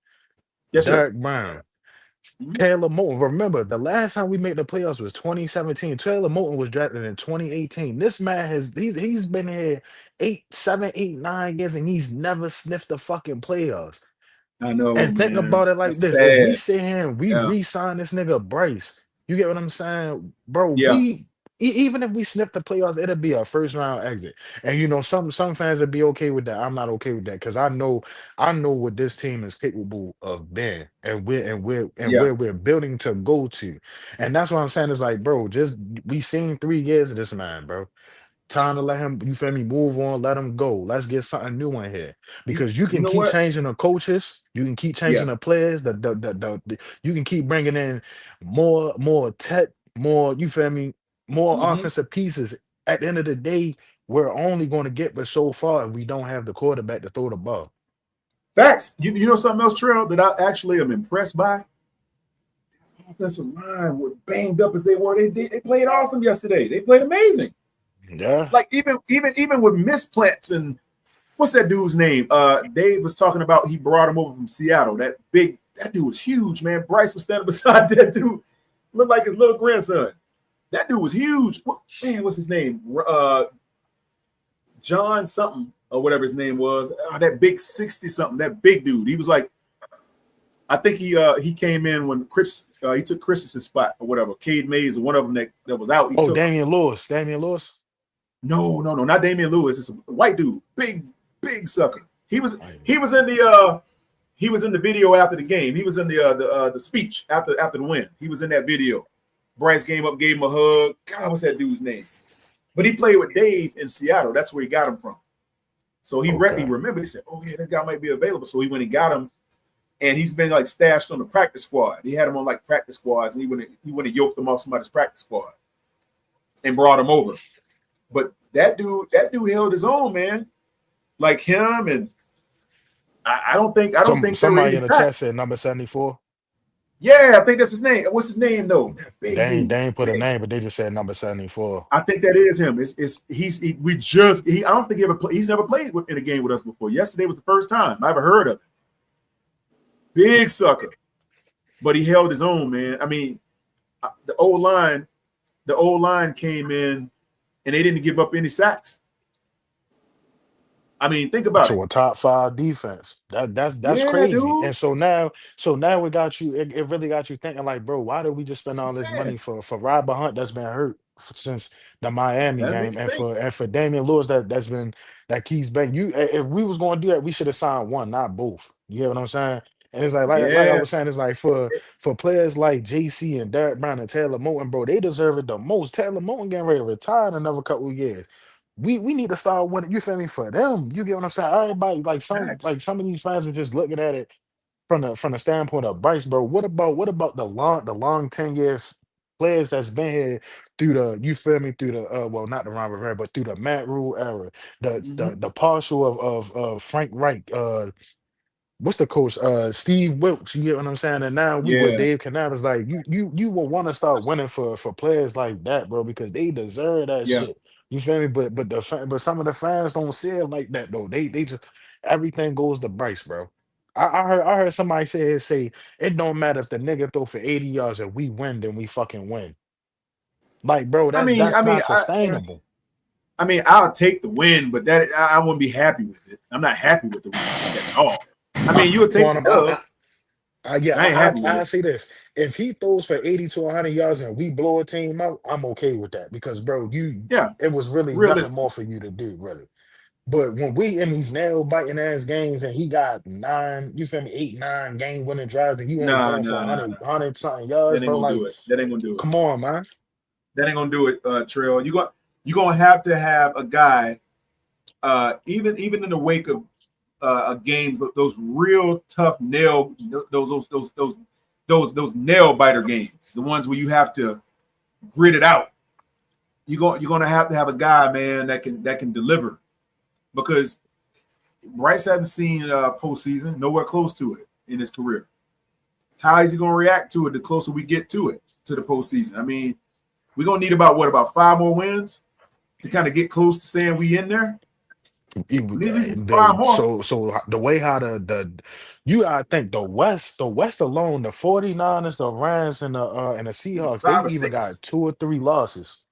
yes, sir. Derek Brown, Mhm. Taylor Moton. Remember, the last time we made the playoffs was 2017. Taylor Moton was drafted in 2018. This man he's been here 8, 7, 8, 9 years, and he's never sniffed the fucking playoffs. I know, And think man. about it like That's this: if we sad. sit here and we Yeah. re-sign this nigga Bryce, you get what I'm saying, bro? Yeah. Even if we snip the playoffs, it'll be a first round exit. And some fans would be okay with that. I'm not okay with that because I know what this team is capable of being, and Yeah. where we're building to go to. And that's what I'm saying is like, bro, just we seen 3 years of this man, bro. Time to let him, you feel me, move on, let him go. Let's get something new in here. Because you You can know keep what? changing the coaches, you can keep changing Yeah. the players, you can keep bringing in more tech, more, you feel me, more Hmm. offensive pieces. At the end of the day, we're only going to get but so far if we don't have the quarterback to throw the ball. Facts. You know something else, Trail, that I actually am impressed by? Offensive line was banged up as they were. They played awesome yesterday. They played amazing. Yeah. Like even with misplants and what's that dude's name? Dave was talking about he brought him over from Seattle. That dude was huge, man. Bryce was standing beside that dude, looked like his little grandson. That dude was huge. What's his name? John something or whatever his name was. That big 60 something. That big dude. He was like, I think he came in when Chris he took Chris's spot or whatever. Cade Mays or one of them that was out. He Oh, took him. Damian Lewis. Damian Lewis. No, not Damian Lewis. It's a white dude, big sucker. He was I he was in the video after the game. He was in the speech after the win. He was in that video. Bryce came up, gave him a hug. God, what's that dude's name? But he played with Dave in Seattle. That's where he got him from. So he Okay. remembered. He said, "Oh yeah, that guy might be available." So he went and got him, and he's been like stashed on the practice squad. He had him on like practice squads, and he went and yoked him off somebody's practice squad and brought him over. But that dude held his own, man. Like him, and I don't think there were any Somebody in the chat sacks. said number 74. Yeah, I think that's his name. What's his name though? That big They dude, ain't put a big. name, but they just said number 74. I think that is him. I don't think he's never played in a game with us before. Yesterday was the first time I ever heard of him. Big sucker, but he held his own, man. I mean, the old line came in and they didn't give up any sacks. I mean, think about it. To a top five defense. That's Yeah, crazy. dude. And so now we got you. It really got you thinking like, bro, why did we just spend That's all what this I'm saying. money for Robert Hunt that's been hurt since the Miami That game, makes you and think. for Damian Lewis that keeps been you. If we was going to do that, we should have signed one, not both. You get what I'm saying? And it's like I Yeah, was saying, it's like for players like JC and Derek Brown and Taylor Moton, bro, they deserve it the most. Taylor Moton getting ready to retire in another couple of years. We need to start winning. You feel me? For them, you get what I'm saying. Everybody facts. like some of these fans are just looking at it from the standpoint of Bryce, bro. What about the long 10 year players that's been here through the you feel me through the well not the Ron Rivera but through the Matt Rule era, the Hmm. the partial of Frank Reich, what's the coach? Steve Wilkes. You get what I'm saying? And now we with Yeah, Dave Canal is like you will want to start winning for players like that, bro, because they deserve that yeah. shit. You feel me? But some of the fans don't see it like that though. They just everything goes to Bryce, bro. I heard somebody say it don't matter if the nigga throw for 80 yards and we win, then we fucking win. Like, bro, I that's mean, I that's mean, not sustainable. I mean, I'll take the win, but that I wouldn't be happy with it. I'm not happy with the win like that at all. I mean, you'll take the Quantum, dub. yeah, I ain't happy with I it. say this: if he throws for 80 to 100 yards and we blow a team out, I'm okay with that because, bro, Yeah, it was really nothing realistic. more for you to do, really. But when we in these nail biting ass games and he got nine, you feel me, 8, 9 game winning drives and you only Nah, throwing for nah, nah, 100 something that yards, ain't bro, gonna like, do it. That ain't gonna do it. come on, man. That ain't gonna do it, Trill. You gonna have to have a guy, even in the wake of games, those real tough those nail biter games, the ones where you have to grit it out. You're gonna have to have a guy, man, that can deliver because Bryce hasn't seen postseason, nowhere close to it in his career. How is he gonna react to it the closer we get to the postseason? I mean, we're gonna need about 5 more wins to kind of get close to saying we in there. It- We need at least 5 the more. the way how the you gotta think the West alone, the 49ers, the Rams, and the At least Seahawks, they 5 or even 6. got 2 or 3 losses.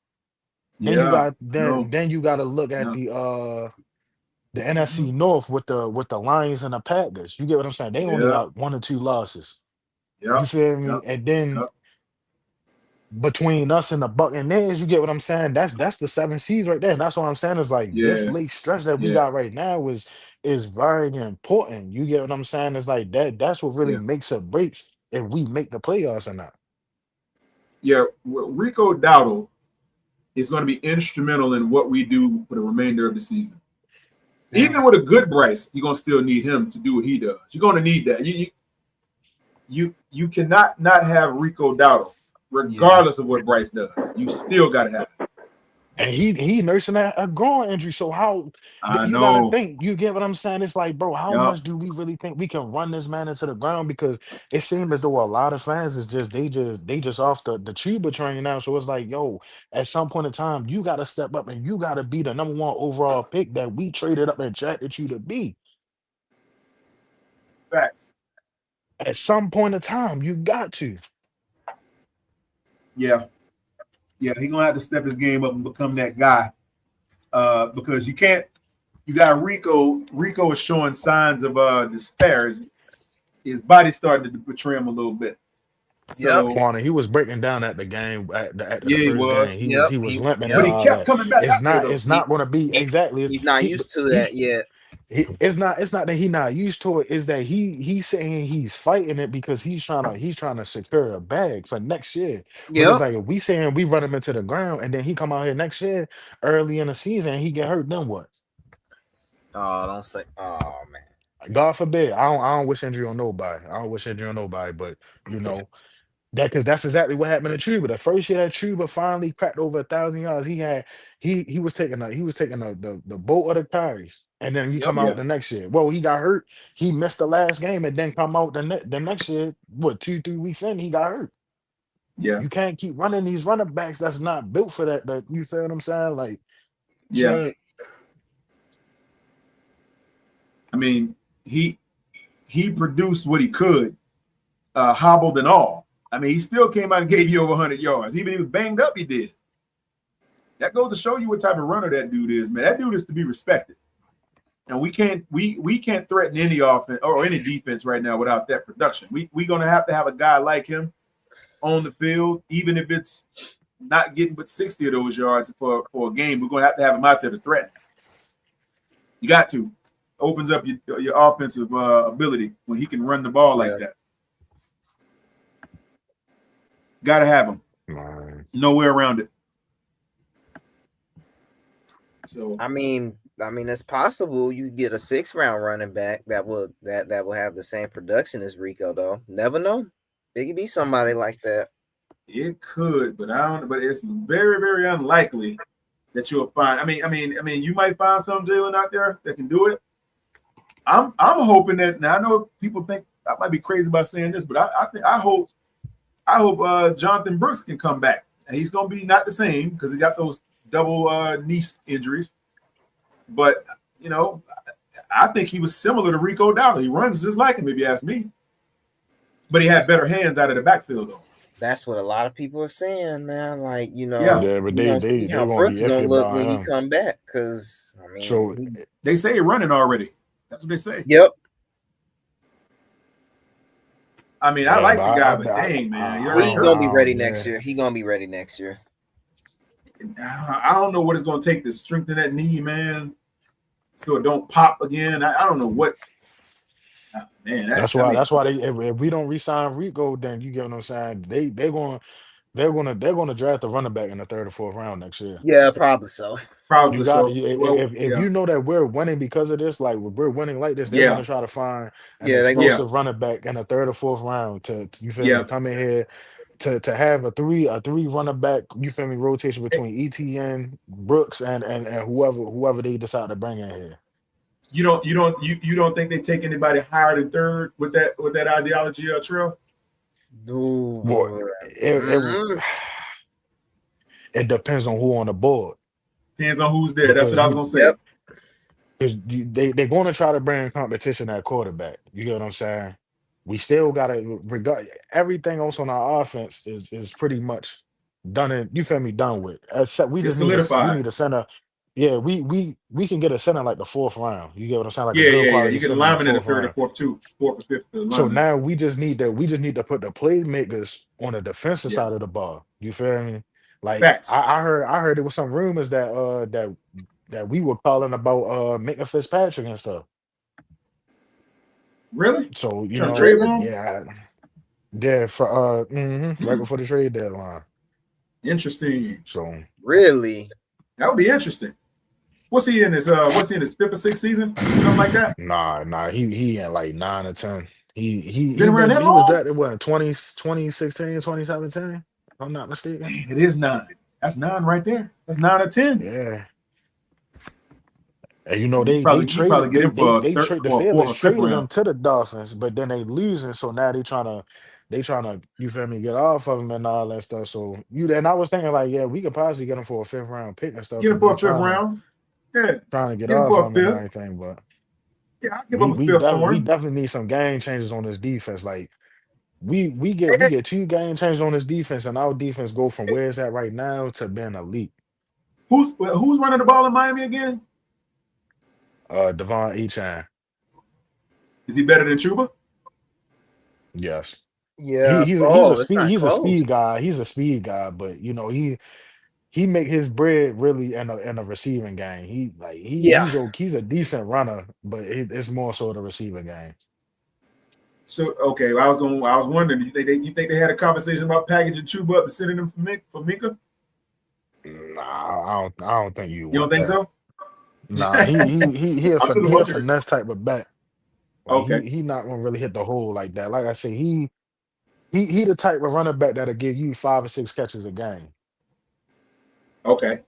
Then you Yeah, got I know. then you gotta look at Yeah. the Mhm. NFC North with the Lions and the Packers. You get what I'm saying? They only Yeah. got 1 or 2 losses. You Yep. feel Yep. me? And then Yep. between us and the Buccaneers, you get what I'm saying? That's the 7 seeds right there. And that's what I'm saying is like this Yeah. late stretch that we Yeah. got right now is very important. You get what I'm saying? It's like that's what really Yeah. makes or breaks if we make the playoffs or not. Yeah. Rico Dowdle is going to be instrumental in what we do for the remainder of the season. Even with a good Bryce, you're gonna still need him to do what he does. You're gonna need that. You cannot not have Rico Dowdle, Yeah. regardless of what Bryce does. You still gotta have it. And he nursing a groin injury. So how I you gotta know. think, you get what I'm saying? It's like, bro, how Yep. much do we really think we can run this man into the ground? Because it seems as though a lot of fans is just off the Chuba train now. So it's like, yo, at some point in time, you gotta step up and you gotta be the #1 overall pick that we traded up and drafted you to be. Facts. At some point in time, you got to. Yeah. Yeah. He's gonna have to step his game up and become that guy. Because you can't. You got Rico. Rico is showing signs of despair. His body's starting to betray him a little bit. Yep. So He was breaking down at the game at the yeah, he first was. game. Yep. He was limping and But Yep. he all kept that. coming back out there though. It's He not going to be he exactly. he's not He used to he that yet. it's not that he not used to it. Is that he's saying he's fighting it because he's trying to secure a bag for next year. But it's Yep. like if we saying we run him into the ground and then he come out here next year early in the season and he get hurt, then what? Oh, don't say. Oh man. God forbid. I don't wish injury on nobody. I don't wish injury on nobody. But you know. That because that's exactly what happened to Chuba. The first year that Chuba finally cracked over 1,000 yards, he was taking the boat of the carries, and then you Yep. come Yeah. out the next year. Well, he got hurt. He missed the last game, and then come out the next year. What 2 3 weeks in, he got hurt. Yeah. You can't keep running these running backs that's not built for that. You feel what I'm saying? Like, Yeah. so I mean, he produced what he could, hobbled and all. I mean, he still came out and gave you over 100 yards. Even if he was banged up, he did. That goes to show you what type of runner that dude is, man. That dude is to be respected. And we can't threaten any offense or any defense right now without that production. We're gonna have to have a guy like him on the field, even if it's not getting but 60 of those yards for a game. We're gonna have him out there to threaten. You got to. Opens up your offensive ability when he can run the ball like Yeah. that. Got to have him. man, No way around it. So I mean, it's possible you get a 6th-round running back that will have the same production as Rico, though. Never know. It could be somebody like that. it could, but I don't. But it's very, very unlikely that you'll find. I mean, you might find some Jalen out there that can do it. I'm hoping that. Now I know people think I might be crazy about saying this, but I hope Jonathan Brooks can come back. And he's gonna be not the same because he got those double knee injuries. But you know, I think he was similar to Rico Dowdle. He runs just like him, if you ask me. But he had better hands out of the backfield, though. That's what a lot of people are saying, man. Like, Yeah. yeah, but we they gonna they see they how gonna be Brooks gonna iffy look about when he him. come back. Cause I mean, So They say he's running already. That's what they say. yep. I mean, I yeah, like but the guy, but dang, man, he already He hurt. gonna be ready next yeah. year. He gonna be ready next year. I don't know what it's going to take to strengthen that knee, man, so it don't pop again. I don't know what. Man, That's why they if we don't resign Rico, then you get what I'm saying. They're gonna draft a running back in the third or fourth round next year. Yeah, probably so. You probably got so. if Well, if yeah, you know that we're winning because of this, like we're winning like this, they're yeah, gonna try to find an Yeah, they gonna. yeah, explosive running back in the third or fourth round to you feel me yeah. come in here to have a three running back you feel me rotation between ETN, Brooks, and whoever they decide to bring in here. You don't think they take anybody higher than third with that ideology, Trill? Well, Dude. it Mm-mm. it depends on who on the board Depends on who's there. That's what because I was you gonna say. Yep. because they're going to try to bring competition at quarterback. You get what I'm saying? We still got to regard everything else on our offense is pretty much done. You feel me? Done with. Except we It's just need a we solidified. need a center. Yeah, we can get a center like the fourth round. You get what I'm saying? Like a Yeah, good yeah, yeah. You quality get a center in the lineman in the fourth third or round. fourth, too. Fourth or fifth So lineman. now we just need to put the playmakers on the defensive Yeah. side of the ball. You feel me? Like Facts. I heard there was some rumors that that we were calling about Minka Fitzpatrick and stuff. Really? So you Trying to know, trade for him? yeah, yeah, for right Hmm. before the trade deadline. Interesting. So Really? That would be interesting. What's he in his fifth or sixth season? Something like that? nah, he at like 9 or 10. Been around that He was long? drafted what in 2016, 2017, if I'm not mistaken. Damn, it is nine. That's nine right there. That's 9 or 10. Yeah. And you know You they probably traded get him for a they third trade the or a fourth Steelers or fifth traded round. him to the Dolphins, but then they losing, so now they trying to you feel me get off of him and all that stuff. So you and I was thinking like, yeah, we could possibly get him for a fifth round pick and stuff Get him because for they a fifth round. Yeah. trying to get Get him off for a of him and fifth. everything. But Yeah, I'll give him a fifth for we him. definitely need some game changes on this defense. Like Hey, we hey, get two game changes on this defense, and our defense go from where it's at right now to being elite. who's running the ball in Miami again? Devon Echan, Is he better than Chuba? yes. Yeah. A Oh, it's speed not close. he's a speed guy, but you know he make his bread really in a receiving game. He like Yeah. he's a decent runner, but it's more so the receiving game. So okay, I was wondering, you think they had a conversation about packaging Chuba up and sending him for Minka? Nah, I don't think you You don't want think that. so? Nah, I'm just he a wondering. finesse type of back. Like Okay, he not gonna really hit the hole like that. Like I say, he the type of running back that'll give you 5 or 6 catches a game. okay,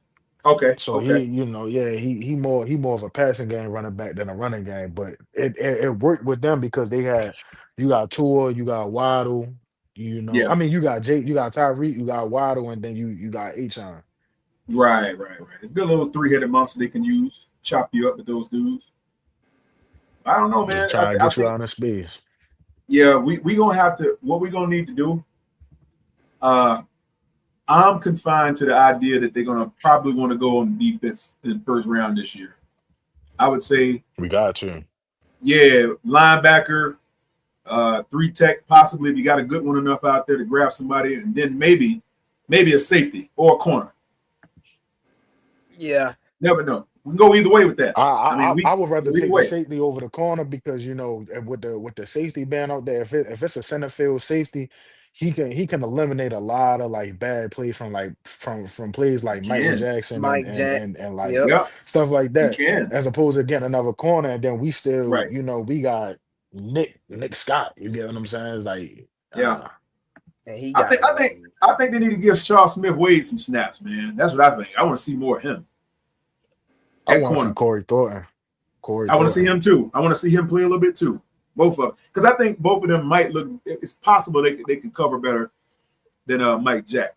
okay, So okay. you know, yeah, he more of a passing game running back than a running game. But it worked with them because they had you got Tua, you got Waddle, you know, Yeah, I mean you got Tyreek, you got Waddle, and then you got Achon. right. It's a good little three-headed monster they can use. Chop you up with those dudes. I don't know, Just man. trying to I get you think out in space. yeah, we gonna have to. What we gonna need to do? Uh, I'm confined to the idea that they're gonna probably want to go on defense in the first round this year. I would say, We got to. yeah, linebacker, three tech, possibly if you got a good one enough out there to grab somebody, and then maybe a safety or a corner. Yeah. Never know. We can go either way with that. I mean, we I would rather go either take the way. safety over the corner because you know with the safety band out there, if it's a center field safety, he can eliminate a lot of like bad plays from like from plays He like Michael can. Jackson Mike Jack. and like Yep. Yep, stuff like he that, can. as opposed to getting another corner and then we still Right. you know we got Nick Scott. You get what I'm saying? It's like Yeah. And he I got think I think I think they need to give Charles Smith Wade some snaps, man. That's what I think. I want to see more of him I at want to see corner. Corey Thornton. Corey I want to see Thornton. him too. I want to see him play a little bit too. Both of them, because I think both of them might look. It's possible they can cover better than Mike Jack.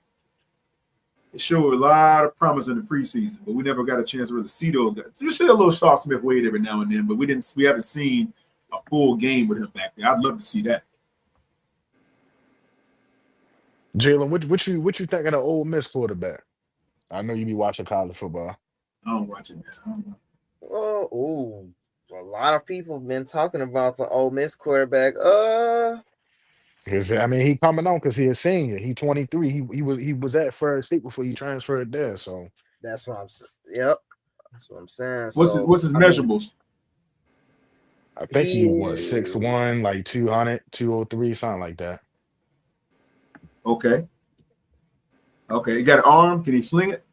It showed a lot of promise in the preseason, but we never got a chance to really see those guys. You see a little Charles Smith Wade every now and then, but we didn't. We haven't seen a full game with him back there. I'd love to see that. Jalen, what you think of the Ole Miss quarterback? I know you be watching college football. I don't watch it, man. I don't know. Oh, ooh. A lot of people have been talking about the Ole Miss quarterback. 'Cause, I mean, he coming on because he a senior. He 23. He was at Florida State before he transferred there. So That's what Yep. That's what I'm saying. What's his So What's his I mean, measurables? I think he what he 6'1", like 200, 203, something like that. Okay, okay. He got an arm. Can he sling it?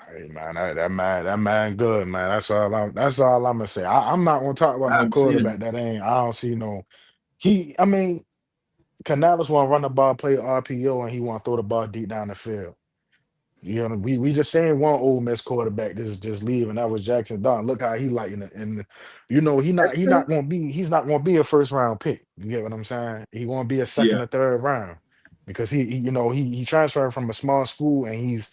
Hey man, that man good, man. That's all I'm gonna say. I'm not gonna talk about I no haven't seen quarterback him. that ain't I don't see no I mean, Canales wanna run the ball, play RPO, and he wanna throw the ball deep down the field. You know, we just saying one Ole Miss quarterback just leave, and that was Jackson Don. Look how he lighting it, and you know That's true. he's not gonna be a first round pick. You get what I'm saying? He gonna be a second Yeah, or third round because he you know he transferred from a small school and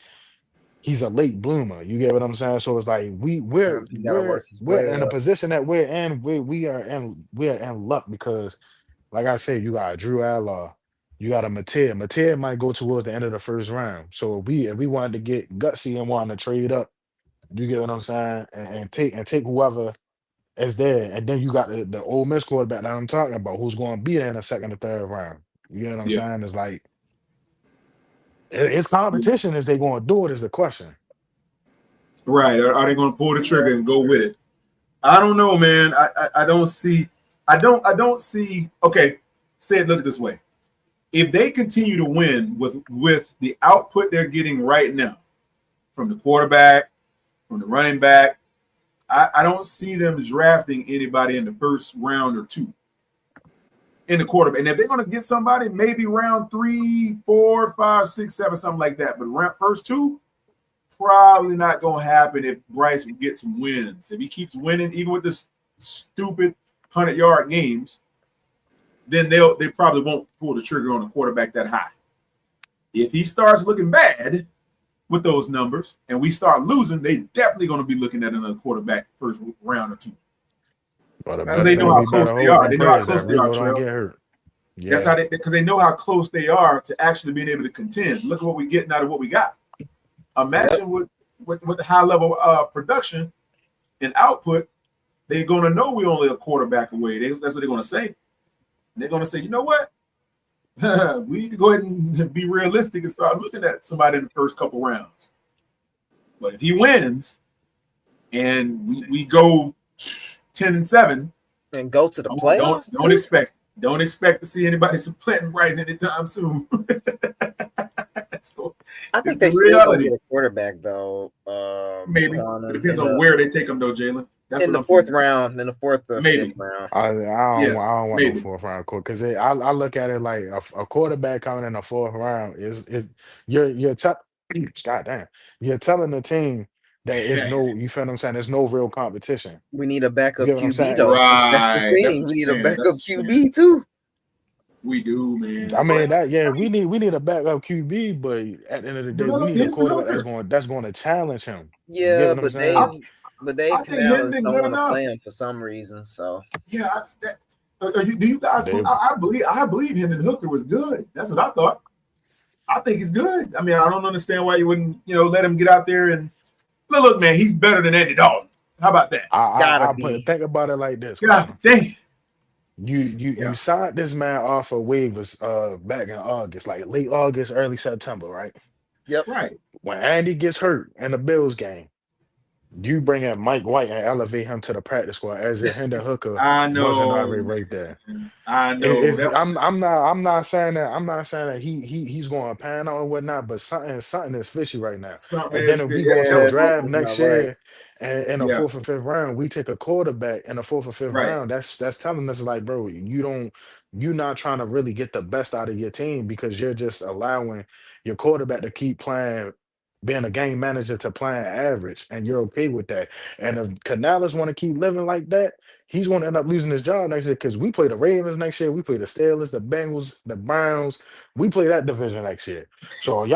he's a late bloomer. You get what I'm saying? So it's like He gotta work his we're way in a up. position that we're in. We are in luck because, like I said, you got Drew Allaw, you got a Mateer. Mateer might go towards the end of the first round. So if we wanted to get gutsy and wanted to trade up, you get what I'm saying, and take whoever is there, and then you got the Ole Miss quarterback that I'm talking about, who's going to be there in the second or third round. You get what I'm Yeah. saying? It's like it's competition. Is they going to do it? Is the question. Right. Are they going to pull the trigger and go with it? I don't know, man. I don't see. I don't see. Okay, say it. Look at this way. If they continue to win with the output they're getting right now from the quarterback, from the running back, I don't see them drafting anybody in the first round or two in the quarterback. And if they're going to get somebody, maybe round 3, 4, 5, 6, 7, something like that. But round first two, probably not going to happen if Bryce gets some wins. If he keeps winning, even with this stupid 100-yard games, then they probably won't pull the trigger on a quarterback that high. If he starts looking bad with those numbers and we start losing, they definitely going to be looking at another quarterback first round or two. But the Because best they know thing how we close better they hope are. and They know pray how is close that they are, Rico don't Trail. get hurt. That's Yeah. how because they know how close they are to actually being able to contend. Look at what we're getting out of what we got. Imagine with the high level production and output, they're going to know we're only a quarterback away. That's what they're going to say. And they're going to say, you know what? We need to go ahead and be realistic and start looking at somebody in the first couple rounds. But if he wins and we go 10-7 And go to the don't playoffs too. expect to see anybody supplanting Bryce anytime soon. So, I it's think the they still gonna reality. get a quarterback though. Maybe it Quantum, depends in on the where they take him though, Jalen. That's in what the I'm saying. fourth round, in the fourth or fifth Maybe, round. yeah, I don't want no maybe. fourth round court because I look at it like a quarterback coming in the fourth round is you're God damn, you're telling the team that it's no, you feel what I'm saying, there's no real competition. We need a You backup get what I'm QB saying? though. That's the Right. That's thing. what We need you're a saying. That's backup what you're saying. QB too. We do, I man. mean But that, yeah, I mean, we need a backup QB, but at the end of the day, we develop need a Hendon quarterback Hooker. that's going to challenge him. You get Yeah, what I'm but saying? Dave I think Canales Hendon don't good want to play enough. him for some reason. So Yeah. Do you guys? They I believe Hendon Hooker was good. That's what I thought. I think he's good. I mean, I don't understand why you wouldn't, let him get out there and look, man. He's better than Andy Dalton. How about that? gotta I put be. think about it like this, God Quantum. dang. You Yeah. signed this man off of waivers back in August, like late August, early September, right? Yep. Right. When Andy gets hurt in the Bills game, you bring in Mike White and elevate him to the practice squad as if Hendon Hooker I wasn't know, already right there. man. I know. That was I'm not saying that he's going to pan out or whatnot, but something is fishy right now. something And then is if we good. go That into the Yeah, was draft something's next not right. year and in the yeah. fourth or fifth round, we take a quarterback in the fourth or fifth Right. round. That's telling us like, bro, you're not trying to really get the best out of your team because you're just allowing your quarterback to keep playing. Being a game manager to playing average, and you're okay with that. And if Canales want to keep living like that, he's going to end up losing his job next year because we play the Ravens next year, we play the Steelers, the Bengals, the Browns. We play that division next year. So Hey,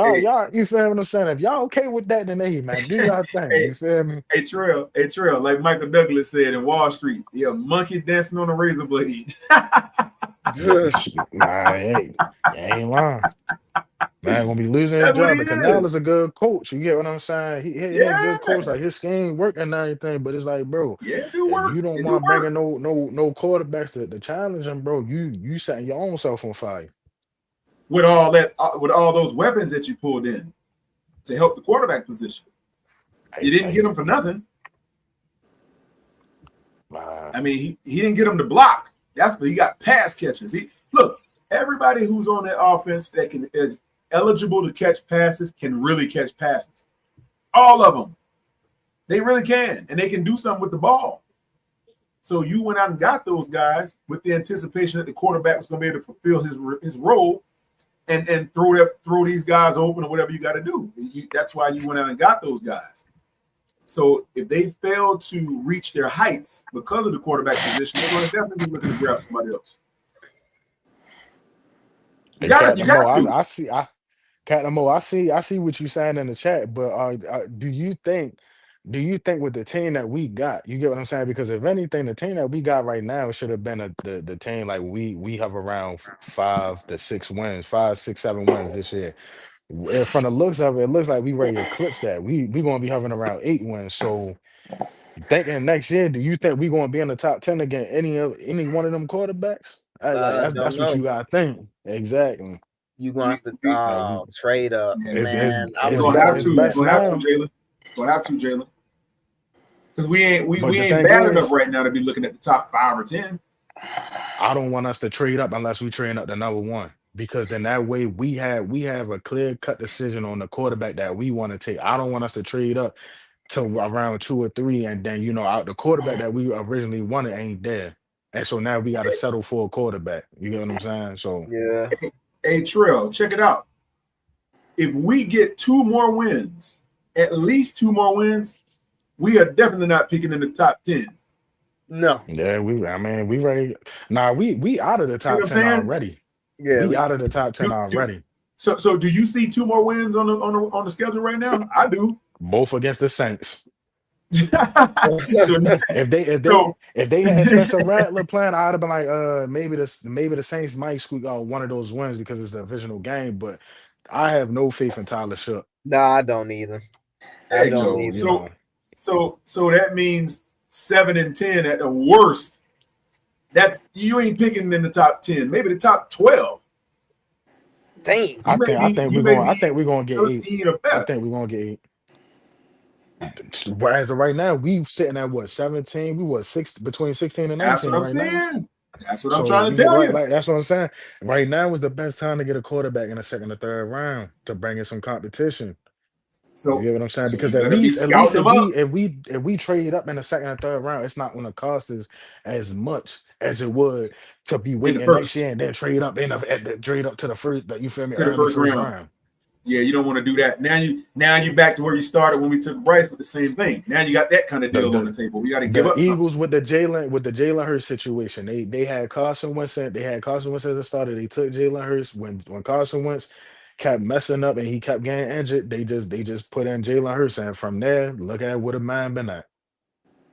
you feel what I'm saying? If y'all okay with that, then hey, man, do y'all thing. hey, You feel me? Trail, like Michael Douglas said in Wall Street, yeah, monkey dancing on a razor blade. Nah, hey, you ain't lying. Man, gonna be losing his That's what he job. But Canal is is. a good coach. You get what I'm saying? He a good Yeah. coach. Like his scheme working and everything. But it's like, bro, Yeah, it do if work. you don't It do want work. bringing no quarterbacks to challenge him, bro, you setting your own self on fire. With all those weapons that you pulled in to help the quarterback position. You didn't get him for nothing. I mean, he didn't get him to block. That's what he got pass catchers. Look, everybody who's on that offense that is eligible to catch passes can really catch passes. All of them. They really can. And they can do something with the ball. So you went out and got those guys with the anticipation that the quarterback was going to be able to fulfill his role and throw these guys open or whatever you got to do. That's why you went out and got those guys. So if they fail to reach their heights because of the quarterback position, they're going to definitely be looking to grab somebody else. You Hey, got Captain Mo, to. I see. Captain Mo, I see what you saying in the chat, but do you think with the team that we got, you get what I'm saying? Because if anything, the team that we got right now should have been the team like we have around 5 to 6 wins, 5, 6, 7 wins this year. From the looks of it, it looks like we ready to eclipse that. We gonna be having around 8 wins. So thinking next year, do you think we gonna be in the top 10 again? Any one of them quarterbacks? Like Don't that's what know. you gotta think. Exactly. You gonna We, have to we, Like you, trade up, yeah, it's man. it's man. I it's wouldn't Gonna even have do it's to. that. best Gonna have to, now. Jalen. Gonna have to, Jalen. Because But we the ain't thing bad enough is, right now to be looking at the top 5 or 10. I don't want us to trade up unless we trade up to number one. Because then that way we have a clear cut decision on the quarterback that we want to take. I don't want us to trade up to around 2 or 3, and then out the quarterback that we originally wanted ain't there. And so now we gotta settle for a quarterback. You get what I'm saying? So Yeah. Hey, Trill, check it out. If we get 2 more wins, at least 2 more wins, we are definitely not picking in the top 10. No. yeah, we ready. Nah, we out of the See what top I'm 10 saying? already. Yeah. We out of the top 10 Do already. so. Do you see 2 more wins on the schedule right now? I do. Both against the Saints. so If they if they so if they had Spencer Rattler playing, I'd have been like, maybe the Saints might squeak out one of those wins because it's a divisional game. But I have no faith in Tyler Shook. No, I don't either. I there you don't go. So either. So that means 7 and 10 at the worst. That's you ain't picking in the top 10, maybe the top 12. Dang. I You may think I be think you we're may going. I be think we're going to get 8. 13 or I better. think we're going to get 8. As of right now, we sitting at what 17. We was between 16 and That's 19 what I'm right now. saying. That's what I'm So trying we to tell right you. like that's what I'm saying. Right now is the best time to get a quarterback in the second or third round to bring in some competition. You So get what I'm saying? so Because you at better be least, at least scouting if them we up if we if we trade up in the second or third round, it's not going to cost us as much as it would to be in the waiting next first year and then trade up trade up to the first. You feel me? to the Early first first round. round. Yeah, you don't want to do that. Now you back to where you started when we took Bryce with the same thing. Now you got that kind of The deal on the the table. We got to give the up something. Eagles with the Jalen Hurts situation. They had Carson Wentz. They had Carson Wentz as a starter. They took Jalen Hurts when Carson Wentz kept messing up and he kept getting injured. They just put in Jalen Hurts, and from there, look at what a man been at.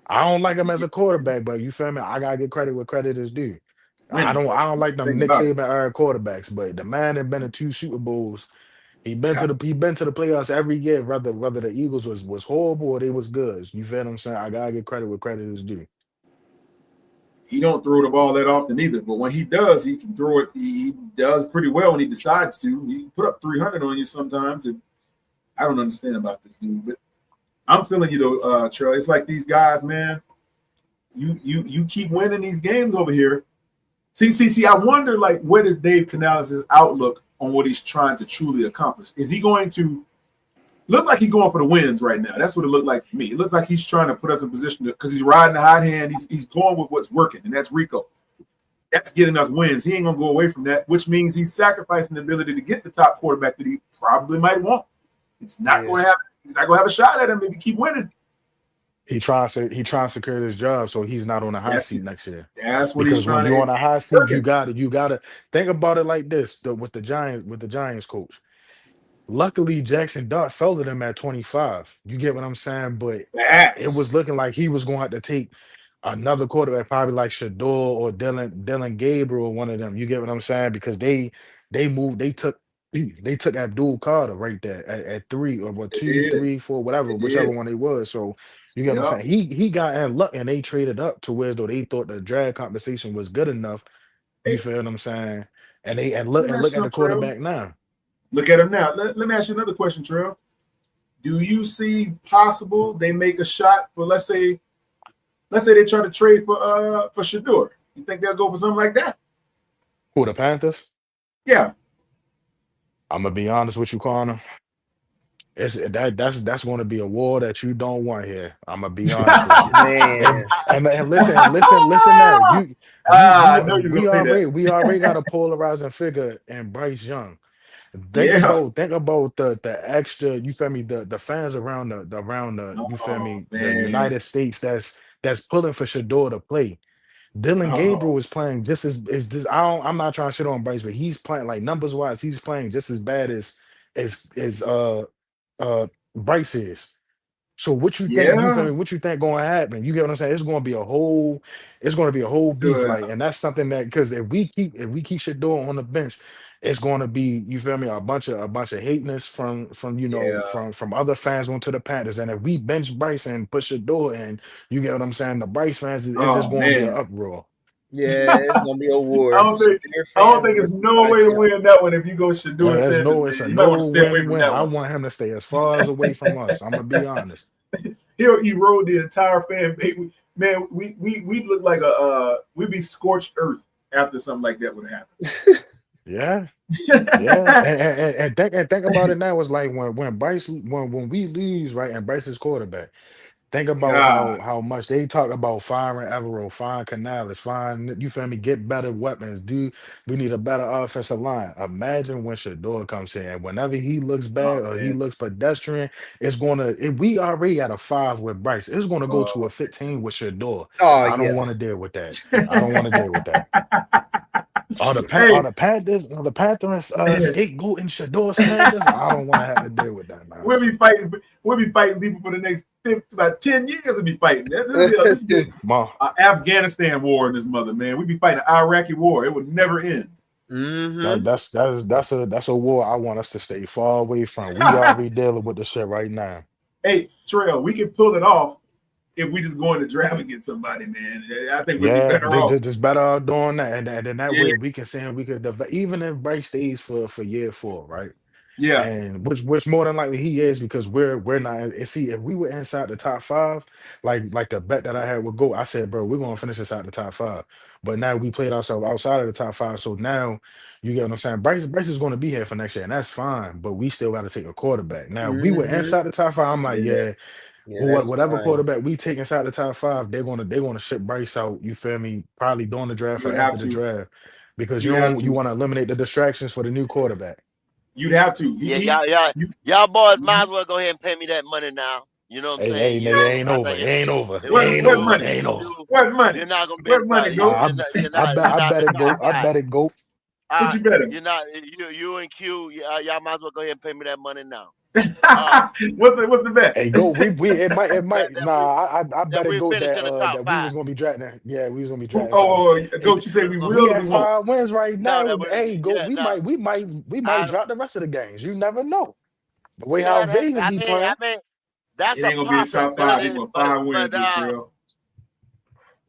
I don't like him as a quarterback, but you feel me? I gotta get credit where credit is due. I Winning don't though. I don't That's like the them thing Nick about it. Saban era quarterbacks, but the man had been in 2 Super Bowls. He been to the playoffs every year, whether the Eagles was horrible or they was good. You feel what I'm saying? I gotta get credit where credit is due. He don't throw the ball that often either, but when he does, he can throw it. He does pretty well when he decides to. He put up 300 on you sometimes. I don't understand about this dude, but I'm feeling you though, Trey. It's like these guys, man. You keep winning these games over here. See. I wonder, like, what is Dave Canales' outlook on what he's trying to truly accomplish? Is he going to look like he's going for the wins right now? That's what it looked like for me. It looks like he's trying to put us in position because he's riding the hot hand. He's going with what's working, and that's Rico. That's getting us wins. He ain't gonna go away from that, which means he's sacrificing the ability to get the top quarterback that he probably might want. It's not going to happen. He's not gonna have a shot at him if he keep winning. He trying to secure his job so he's not on the hot That's seat next just, year. that's what he's Because when trying you're to. on a hot It's seat, you working. gotta think about it like this. With the Giants coach. Luckily, Jackson Dart fell to them at 25. You get what I'm saying? But it was Facts. looking like he was going to have to take another quarterback, probably like Shador or Dylan Gabriel, one of them. You get what I'm saying? Because they moved, they took Abdul Carter right there at 3 or what They 2, did. 3, 4, whatever, They whichever did. one they was. So you get what I'm Yep. saying? He got in luck and they traded up to where though they thought the drag compensation was good enough. You Hey, feel what I'm saying? And they and let look me and ask look you at the something, Trail. quarterback now. Look at him now. Let me ask you another question, Trail. Do you see possible they make a shot for let's say they try to trade for Shador? You think they'll go for something like that? Who the Panthers? Yeah. I'm gonna be honest with you, Connor. That's going to be a war that you don't want here. I'm gonna be honest with you. If Man. and listen now. You I know you're we gonna say that. already got a polarizing figure in Bryce Young. Think Yeah. about think about the extra. You feel me? The fans around the you feel Oh me? The man. United States that's pulling for Shador to play. Dylan Oh Gabriel is playing just as is this. I'm not trying to shit on Bryce, but he's playing like numbers wise. He's playing just as bad as as Bryce is. So what you think, you feel Yeah. me? What you think going to happen? You get what I'm saying? It's going to be a whole beef. So Like, and that's something that because if we keep Shador on the bench, it's going to be, you feel me, a bunch of hateness from yeah. from other fans onto the Panthers. And if we bench Bryce and put Shador in, you get what I'm saying? The Bryce fans is just Oh going to be an man. uproar. Yeah, it's gonna be a I war. don't think Their I don't fans think it's versus no way Bryce to Young. win that one if you go Shador It's Sanders, no, man. it's a You might want no to stay away from win-win. that I one. want him to stay as far as away from us. I'm gonna be honest. He'll erode the entire fan base. Man, we look like we'd be scorched earth after something like that would happen. Yeah. Yeah, and think about it now. It's like when Bryce when we lose, right, and Bryce is quarterback. Think about how God. how much they talk about firing Evero, firing Canales, firing, you feel me, get better weapons. We need a better offensive line? Imagine when Shador comes in, and whenever he looks bad Oh or he man. looks pedestrian, it's gonna. If we already at a 5 with Bryce, it's gonna go to Oh a 15 with Shador. Oh I don't yeah. want to deal with that. I don't want to deal with that. Are Hey, the Panthers scapegoating Shador Sanders? I don't want to have to deal with that now. we'll be fighting people for the next about 10 years. We'll be fighting. This will be Ma, a Afghanistan war in this mother, man. We'd be fighting an Iraqi war. It would never end. Mm-hmm. that's a war I want us to stay far away from. We already dealing with the shit right now. Hey, Trail, we can pull it off if we just go in the draft and get somebody, man. I think we'd be Yeah, better off. just better off doing that, and then that Yeah, way we can say we could even if Bryce stays for year 4, right? yeah. And which more than likely he is because we're not. And see, if we were inside the top 5, like the bet that I had would go, I said, bro, we're gonna finish inside the top 5. But now we played ourselves outside of the top 5, so now you get what I'm saying. Bryce is going to be here for next year, and that's fine. But we still got to take a quarterback. Now if we were Mm-hmm. inside the top 5. I'm like, Yeah, yeah, Yeah, well, that's whatever fine. quarterback we take inside the top 5, they're gonna ship Bryce out. You feel me? Probably during the draft you or would after have the to. draft, because You'd have you to. want to eliminate the distractions for the new quarterback. You'd have to. Yeah, y'all boys might as well go ahead and pay me that money now. You know what I'm Hey, saying? hey, nigga, it ain't I over. think It ain't over. if It we ain't what do, over. It money? if ain't we over. do, What money? you're not gonna be in What the money, top. go? I You're not bet in it the top go. I five. bet it go. What you better? You're not you and Q. Y'all might as well go ahead and pay me that money now. Um, What's the bet? Hey, go. We it that might. that we Nah, I that bet it we go finished in the top that we five. was gonna be drafting. Yeah, we was gonna be Oh, drafting 5. oh, Hey, go. She said we we will or we at won't. 5 wins right No, now. that we Hey, go. yeah no. We might I drop the rest of the games. You never know. The way how yeah that Vegas be playing. I mean that's It a ain't gonna be the top five. They possibility, want but 5 wins there, Trail.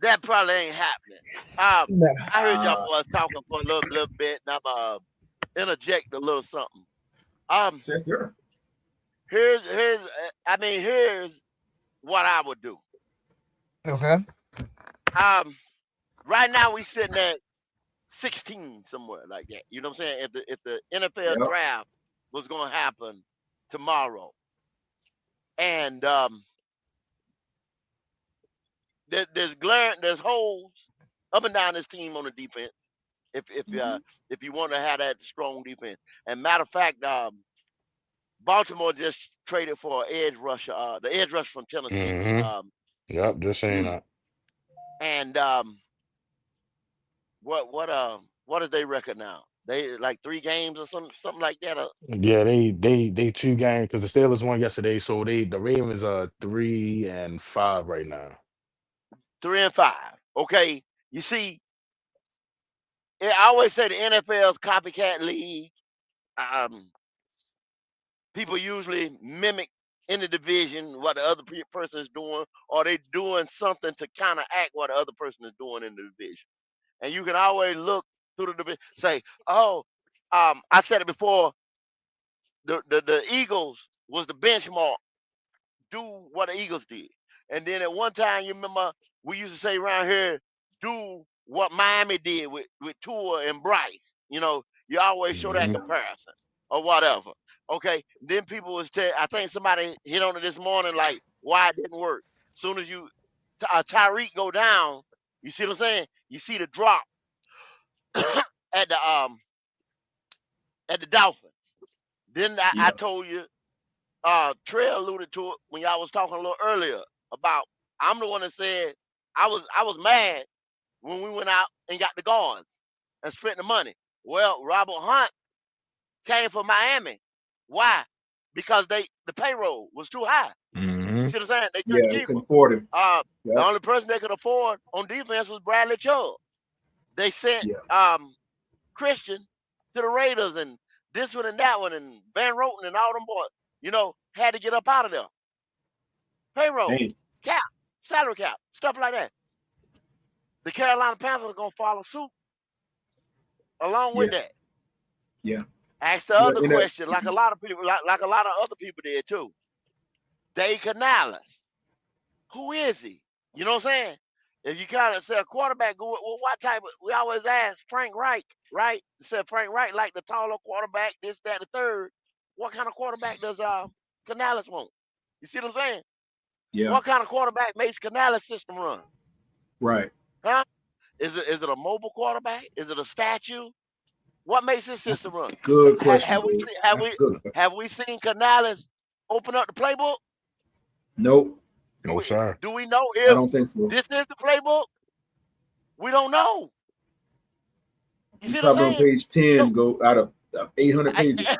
that probably ain't happening. Um, Nah. I heard y'all boys talking for a little bit, and I'm interject a little something. Um, Yes, sir. here's what I would do. Okay. Um, right now we sitting at 16 somewhere like that. You know what I'm saying? If the NFL Yep. draft was gonna happen tomorrow, and there's holes up and down this team on the defense. If if uh, Mhm. if you want to have that strong defense, and matter of fact, Baltimore just traded for an edge rusher, the edge rusher from Tennessee. Mm-hmm. Yep, just saying Mm. that. And what does they record now? They like 3 games or something like that. Yeah, they 2 games because the Steelers won yesterday, so the Ravens are 3-5 right now. 3-5. Okay, you see, I always say the NFL's copycat league. Um, People usually mimic in the division what the other person is doing, or they doing something to counteract what the other person is doing in the division. And you can always look through the division, say, "Oh, I said it before. The Eagles was the benchmark. Do what the Eagles did." And then at one time, you remember we used to say around here, "Do what Miami did with Tua and Bryce." You always show that Hmm. comparison or whatever. Okay. Then people was tell. I think somebody hit on it this morning, like why it didn't work. Soon as Tyreek go down, you see what I'm saying? You see the drop at the Dolphins. Then I Yeah. told you, Trey alluded to it when y'all was talking a little earlier about I'm the one that said I was mad when we went out and got the guards and spent the money. Well, Robert Hunt came from Miami. Why? Because the payroll was too high. Mm-hmm. You see what I'm saying? They Yeah, couldn't they keep couldn't him. afford him. The Yeah, only person they could afford on defense was Bradley Chubb. They sent yeah. Christian to the Raiders and this one and that one and Van Roten and all them boys. Had to get up out of there. Payroll, Dang. cap, salary cap, stuff like that. The Carolina Panthers are gonna follow suit along with Yeah, that. yeah, Ask the yeah. other question, like a lot of people, like a lot of other people did too. Dave Canales, who is he? You know what I'm saying? If you kind of say a quarterback, well, what type of? We always ask Frank Reich, right? Said Frank Reich like the taller quarterback, this, that, the third. What kind of quarterback does Canales want? You see what I'm saying? Yeah, What kind of quarterback makes Canales' system run? right. Huh? Is it a mobile quarterback? Is it a statue? What makes his That's a system run? good question, Have we dude. seen have That's a we good question. have we seen Canales open up the playbook? Nope, Do No, we sir. do we know I if don't think so. this is the playbook? We don't know. You He's see what I'm probably on saying? page So 10, go out of 800 I, pages.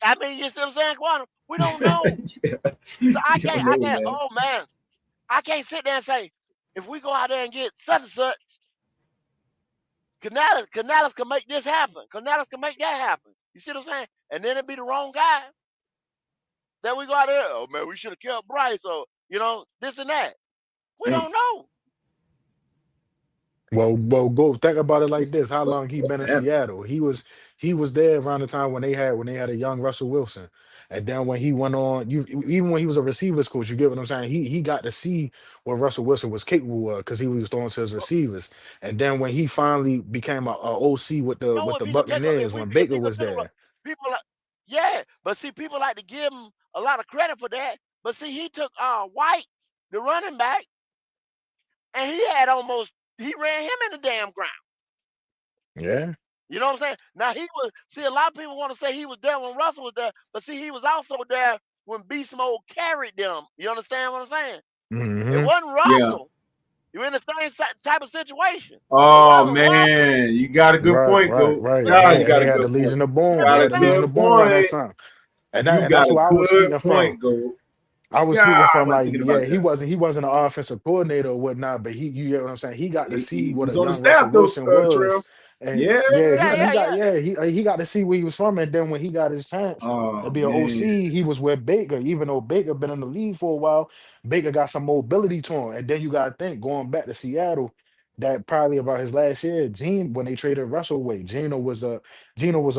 I mean, you see what I'm saying, Quantum? We don't know. Yeah, So I you can't, don't I know, can't. man. Oh man, I can't sit there and say if we go out there and get such and such, Canales can make this happen. Canales can make that happen. You see what I'm saying? And then it'd be the wrong guy that we go out there. Oh man, we should have kept Bryce or this and that. We Dang, don't know. Well, go think about it like what's this. How what's long he what's been the in answer? Seattle? He was there around the time when they had a young Russell Wilson. And then when he went on, even when he was a receivers coach, you get what I'm saying? He got to see what Russell Wilson was capable of because he was throwing to his Well, receivers. And then when he finally became a OC with the no, with if the he could take a, Buccaneers, when if Baker he could was take a, there. people like, yeah, but see, people like to give him a lot of credit for that. But see, he took White, the running back, and he ran him in the damn ground. Yeah. You know what I'm saying? Now a lot of people want to say he was there when Russell was there, but see, he was also there when Beast Mode carried them. You understand what I'm saying? It Hmm. wasn't Yeah. Russell. You're in the same type of situation. It Oh wasn't Russell. man, you got a good Right, point, right, go. right. And God, you they got a had the good point. Legion of You You Boom. They got a had the Legion understand? good of Boom around that point. time. And You that's got a who I was good speaking from. point, go. I was God, speaking I from wasn't like, thinking yeah, about he that. wasn't an offensive coordinator or whatnot, but you get what I'm saying. He got to see He what was a on the young Russell staff though, Wilson Trail. was, and Yeah. yeah, Yeah, yeah, yeah. he got to see where he was from, and then when he got his chance to Oh be an man. OC, he was with Baker. Even though Baker been in the league for a while, Baker got some mobility to him, and then you got to think going back to Seattle. That probably about his last year, Gene, when they traded Russell away, Gino was a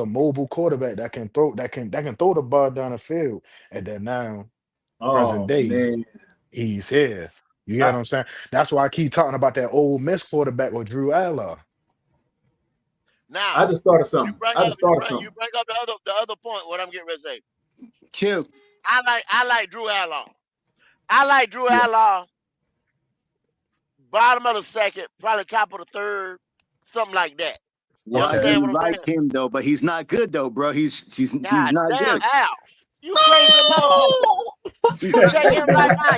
mobile quarterback that can throw the ball down the field, and then now present Oh day, man. he's here. You get I, what I'm saying? That's why I keep talking about that old Miss quarterback with Drew Aller. I Now just thought of you something. bring I up just thought of you something. bring up the other point. What I'm getting ready to say. Chip. I like Drew Allard. I like Drew Yeah. Allard. Bottom of the second, probably top of the third, something like that. You Why Okay. understand you what I'm like saying? him though? But he's not good though, bro. He's God not damn, good. Al, you crazy motherfucker. He's You not take him right good. now.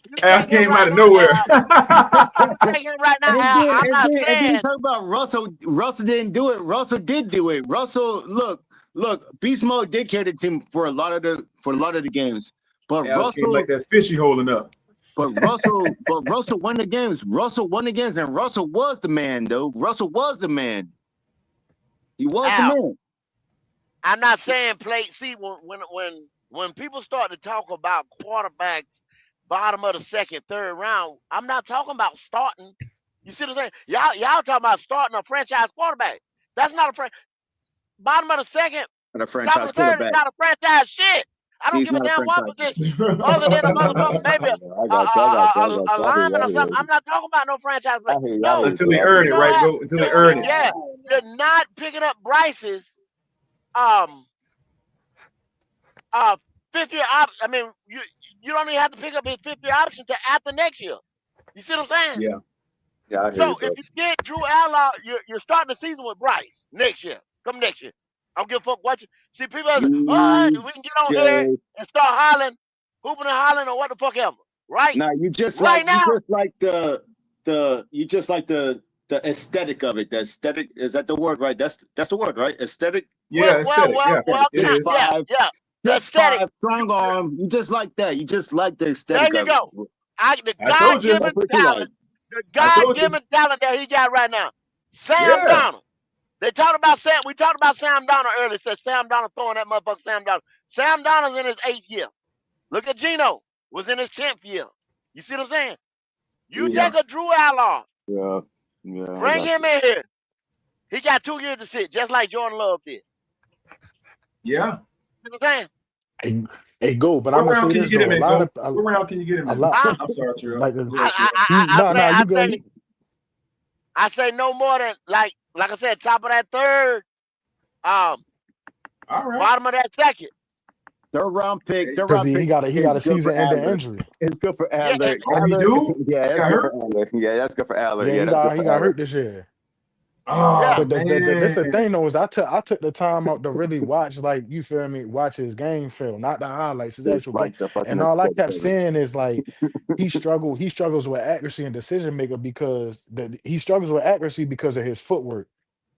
You Al take him came out right of now, nowhere. Al. You take him right now, And Al. then I'm and not then and then you saying talk about Russell. Russell didn't do it. Russell did do it. Russell, look. Beast Mode did carry the team for a lot of the games. But Al came like Russell, that fishy holding up. but Russell won the games. Russell won the games, and Russell was the man, though. Russell was the man. He was the Al. man. I'm not saying play. See, when people start to talk about quarterbacks, bottom of the second, third round, I'm not talking about starting. You see what I'm saying? Y'all talking about starting a franchise quarterback. That's not bottom of the second, And a top of franchise the third is quarterback. not a franchise shit. I don't He's give a not a damn what franchise. position, other than a motherfucker, maybe I got you. I got you. I got a you. I hear you. lineman I or hear something. you. I'm not talking about no franchise play. I hear you. I hear No, you, Until he bro. I hear earned you it, you. don't right? have. Go until he earned it. Yeah, you're not picking up Bryce's um uh fifth year I mean, you don't even have to pick up his fifth year option to after next year. You see what I'm saying? Yeah. Yeah, I hear you, So if bro. you get Drew Allard, you're starting the season with Bryce next year. Come next year. I don't give a fuck what you see. People are like, all right, we can get on here DJ. and start hollering, hooping and hollering or what the fuck ever. Right? Now Right you now, just like the aesthetic of it. The aesthetic, is that the word, right? That's the word, right? Aesthetic. Yeah, aesthetic. Yeah, it Six is. five, The aesthetic. strong arm. You just like that. You just like the There aesthetic you of go. it. The I told you. That's God-given what you like. talent, the I told you. God-given talent that he got right now. Sam Yeah. Donald. They talked about Sam. We talked about Sam Donald earlier. Said Sam Donald throwing that motherfucker. Sam Donald. Sam Donald's in his 8th year. Look at Geno. Was in his 10th year. You see what I'm saying? You Yeah. take a Drew Outlaw, Yeah, yeah. I bring got him you. in here. He got 2 years to sit, just like Jordan Love did. Yeah. You know what I'm saying? Hey, go. But What I'm gonna round say can you this get him though. A in, lot Go? of What round can you get him a in? lot Huh? I'm sorry, Trill. like Go ahead, Trill. you good. I say no more than like I said, top of that third, All right. bottom of that second. Third round pick. Third Because round he pick got is a good season for ending Adler. injury. It's good for Yeah, Adler. Oh, he Adler. do? Yeah, He that's got good hurt? for Adler. Yeah, that's good for Adler. Yeah, Yeah, that's good he for got Adler. hurt this year. Oh, yeah, But this the thing man. though is I took the time out to really watch, like, you feel me, watch his game film, not the highlights, his Just actual like game. the fucking And all I kept aesthetic. saying is like he struggles with accuracy and decision maker because he struggles with accuracy because of his footwork.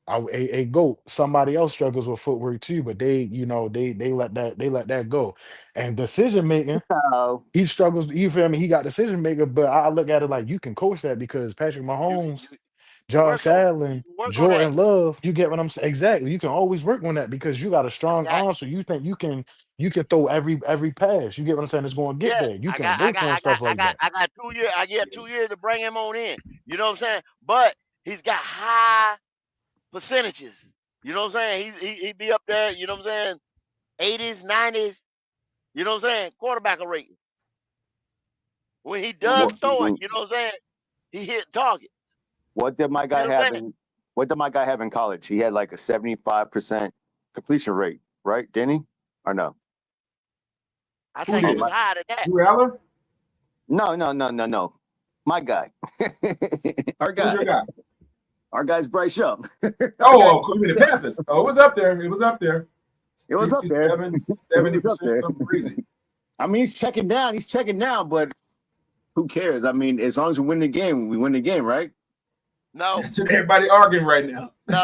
A goat. Somebody else struggles with footwork too, but they let that go. And decision making, Oh, he struggles. You feel me? He got decision maker, but I look at it like you can coach that because Patrick Mahomes, you work Josh on it. Allen, You work on that. Jordan Love, you get what I'm saying? Exactly. You can always work on that because you got a strong I got arm, so you think you can throw every pass. You get what I'm saying? It's going to get yeah. there. You can work on stuff like that. I got 2 years. I get 2 years to bring him on in. You know what I'm saying? But he's got high percentages. You know what I'm saying? He be up there. You know what I'm saying? 80s, 90s. You know what I'm saying? Quarterback rating. When he does what, throw it, you know what I'm saying? He hit targets. what did my See guy what I'm have saying? in? What did my guy have in college? He had like a 75% completion rate, right? Didn't he? Or no? I Who think he Oh did? was my. higher than that. Drew Aller? No. My guy. Our Who's guy. your guy? Our guy's Bryce Young. Our guy. Oh, you mean the Panthers? Oh, it was up there. It was up there. It was up there. 70%, something crazy. I mean, he's checking down, but who cares? I mean, as long as we win the game, right? No, That's what everybody arguing right now. no,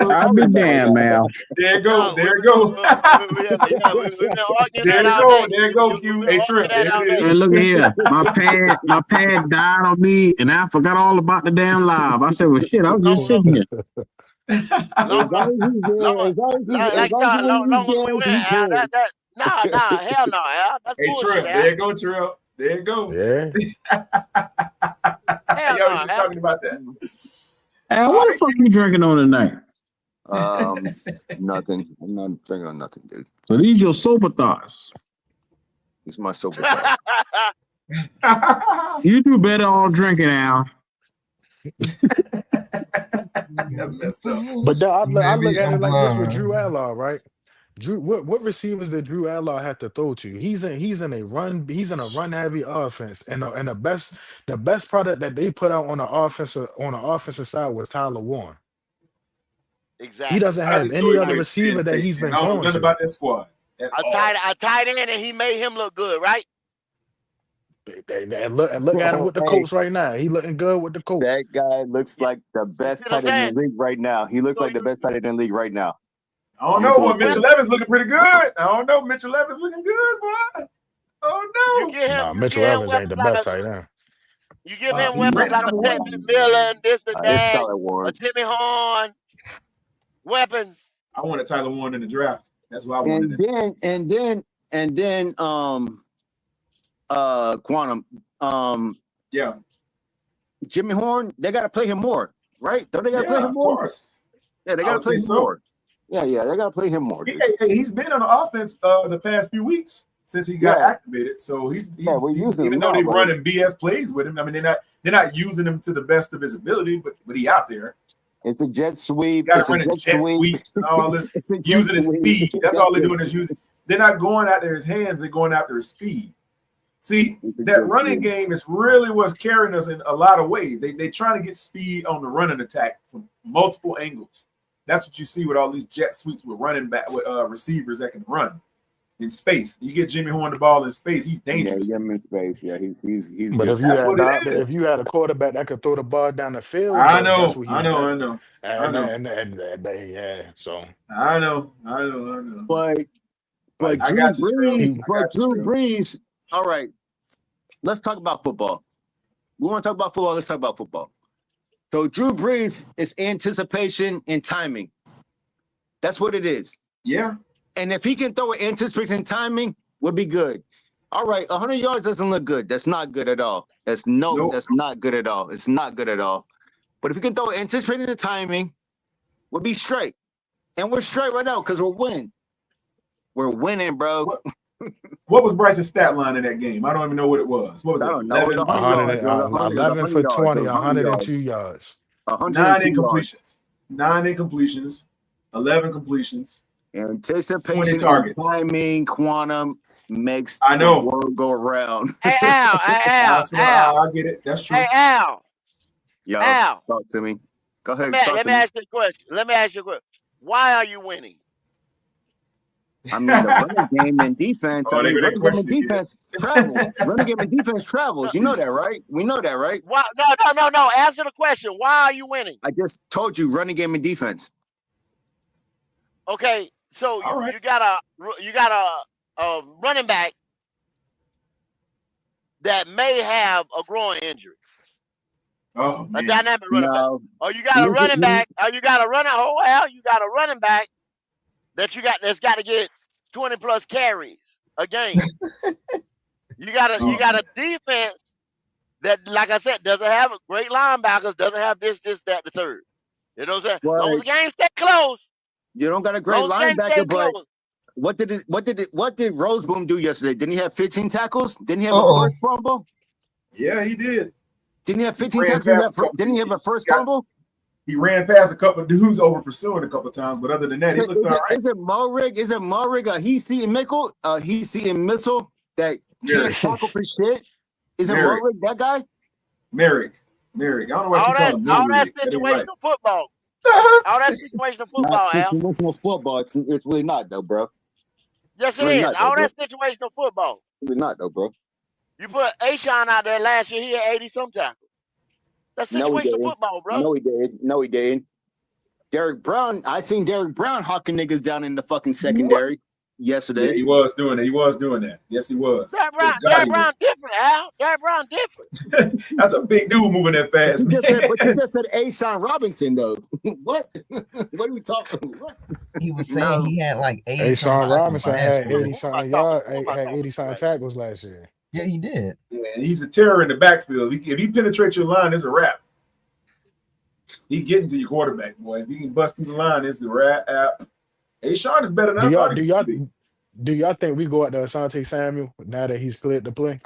I'll be damned, man. There you go. no. There you go. We've been arguing There that you all go. day. There you go, We've Q. been Hey, arguing Trip. that There all it day. is. Hey, look here. My pad died on me, and I forgot all about the damn live. I said, "Well, shit, I was just Long, sitting here." long, As long as he's long, there, like as y'all, long as long he's as we there, win. who cares? Nah, hell no, Al. That's Hey, bullshit, Trip. Al. There you go, Trip. There you go. Yeah. Hell Y'all no, was just Al. talking about that. Al, All what the right, fuck you drinking on tonight? Nothing. I'm not drinking on nothing, dude. So these your sober thoughts. It's my sober thought. You do better all drinking, Al. That's messed up. But then I look Maybe at I'm it like this with blind. Drew Allard, right? What receivers did Drew Allard have to throw to? He's in a run heavy offense, and the best product that they put out on the offensive side was Tyler Warren. He Exactly. doesn't I have just thought any he other played for Penn receiver that State, he's man. been I don't know throwing nothing to. about that squad at all. A tight end, and he made him look good, right? And look at him with the Hey, Colts right now. He looking good with the Colts. that guy looks You, like the you see best what I'm tight end in saying? the league right now. He looks So like the best tight end in the league right now. I don't I'm know. gonna Well, say Mitchell that. Evans looking pretty good. I don't know. Mitchell Evans looking good, boy. Oh, you no. give him, Nah, you Mitchell give him Evans ain't weapons the like best tight end. you give him He's weapons rated like a number Pat one. McMillan, this and It's that, Tyler a Warren. Jimmy Horn, weapons. I wanted Tyler Warren in the draft. That's why I wanted him. And then Quantum Yeah. Jimmy Horn, they gotta play him more, right? Don't they gotta play Yeah, him of more? course. Yeah, they I gotta would play say him so. more. Yeah, they gotta play him more, dude. He's been on the offense the past few weeks since he got Yeah. activated. So he's we're using him even though now, they're but running BS plays with him. I mean, they're not using him to the best of his ability, but he out there. it's a jet sweep. Got It's to a run jet jet sweep. sweeps and all this, It's a jet using his sweep. speed. That's all they're doing is using. They're not going after his hands. They're going after his speed. See, that running game is really what's carrying us in a lot of ways. They trying to get speed on the running attack from multiple angles. That's what you see with all these jet sweeps with running back with receivers that can run. in space. You get Jimmy Horn the ball in space, he's Yeah, dangerous. get him in space. Yeah, he's But good. if you That's had what it if is. you had a quarterback that could throw the ball down the field, I though, that's know, what I he's know, I better. know, I And know, yeah, so I know, I know, I know. But like I got you, Trill. he I But got you, Drew Trill. Brees. All right, let's talk about football. We want to talk about football. Let's talk about football. So Drew Brees is anticipation and timing. That's what it is. Yeah. And if he can throw it anticipation and timing, would be good. All right, 100 yards doesn't look good. That's not good at all. That's Nope. not good at all. It's not good at all. But if you can throw it anticipating the timing, we'll be straight. And we're straight right now because we're winning. We're winning, bro. What was Bryce's stat line in that game? I don't even know what it was. What was I it? don't know. It was 11, 100 yards. It was 100, 11 for yards. It 20, was 100 102 yards. yards. 9 102 yards. incompletions. 9 incompletions. 11 completions. 20 Anticipation and targets. timing quantum makes I the know. world go around. Hey Al, I get it. That's true. Hey Al, Yo, Al. talk to me. Go ahead. Let me ask you a question. Let me ask you a question. Why are you winning? I mean, the running game and defense. Oh, I they mean, go that running game and question again. defense travels. Running game and defense travels. You know that, right? We know that, right? Why? No. Answer the question. Why are you winning? I just told you, running game and defense. Okay, so All right. you got a running back that may have a groin injury, Oh a man. dynamic running back. No. Or you got a running back. Or you got a running. Oh well, you got a running back that's got to get 20 plus carries a game. You got a defense that, like I said, doesn't have great linebackers, doesn't have this, that, the third. You know what I'm saying? As long as the game stay close. You don't got a As great long as the game linebacker, stays but close. what did Roseboom do yesterday? Didn't he have 15 tackles? Didn't he have a first fumble? Yeah, he did. Didn't he have 15 ran tackles? past a couple- Didn't he have a first got- fumble? He ran past a couple of dudes over pursuing a couple of times, but other than that, he looked all right. Is it Mulrig? Is it Mulrig? He seeing missile that can't tackle for shit? Is it Merrick. Mulrig, that guy? Merrick. I don't know why you call him All that Merrick. That ain't right. situational football. All that situational football, Not Al. situational football. It's really not though, bro. Yes, it Really is. not, All though, that situational football. Really not though, bro. You put Ashawn out there last year, he had 80 some tackles. That's No, he situational didn't. football, bro. No, he didn't. Derek Brown. I seen Derek Brown hawking niggas down in the fucking secondary yesterday. Yeah, he was doing that. He was doing that. Yes, he was. Derek God, Brown different, Al. Derek Brown different. That's a big dude moving that fast. But you just said Ashawn Robinson though. What? What are we talking? What? He was saying he had like 80 Ashawn Robinson had Who 80 am I something talking? yards, had 80 something tackles last year. Yeah, he did. Yeah, and he's a terror in the backfield. If he penetrates your line, it's a wrap. He getting to your quarterback, boy. If he can bust through the line, it's a wrap. Ashawn is better than I thought he could be. Do y'all think we go out to Asante Samuel now that he's cleared to play?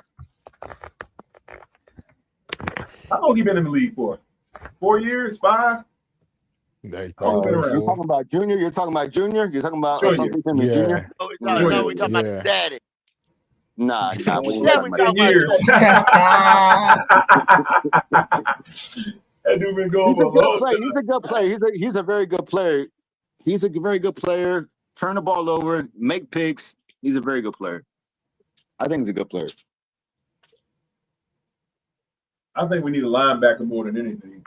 How long he been in the league for? 4 years? 5? They Oh, probably you're You're talking about Junior. You're talking about Junior. You're talking about Junior. something from Junior. No, we talking about daddy. Nah. We ain't Yeah, talking we about 10 talking years. That dude been going He's for a a good long player. time. He's a good player. He's a very good player. He's a very good player. Turn the ball over, make picks. He's a very good player. I think he's a good player. I think we need a linebacker more than anything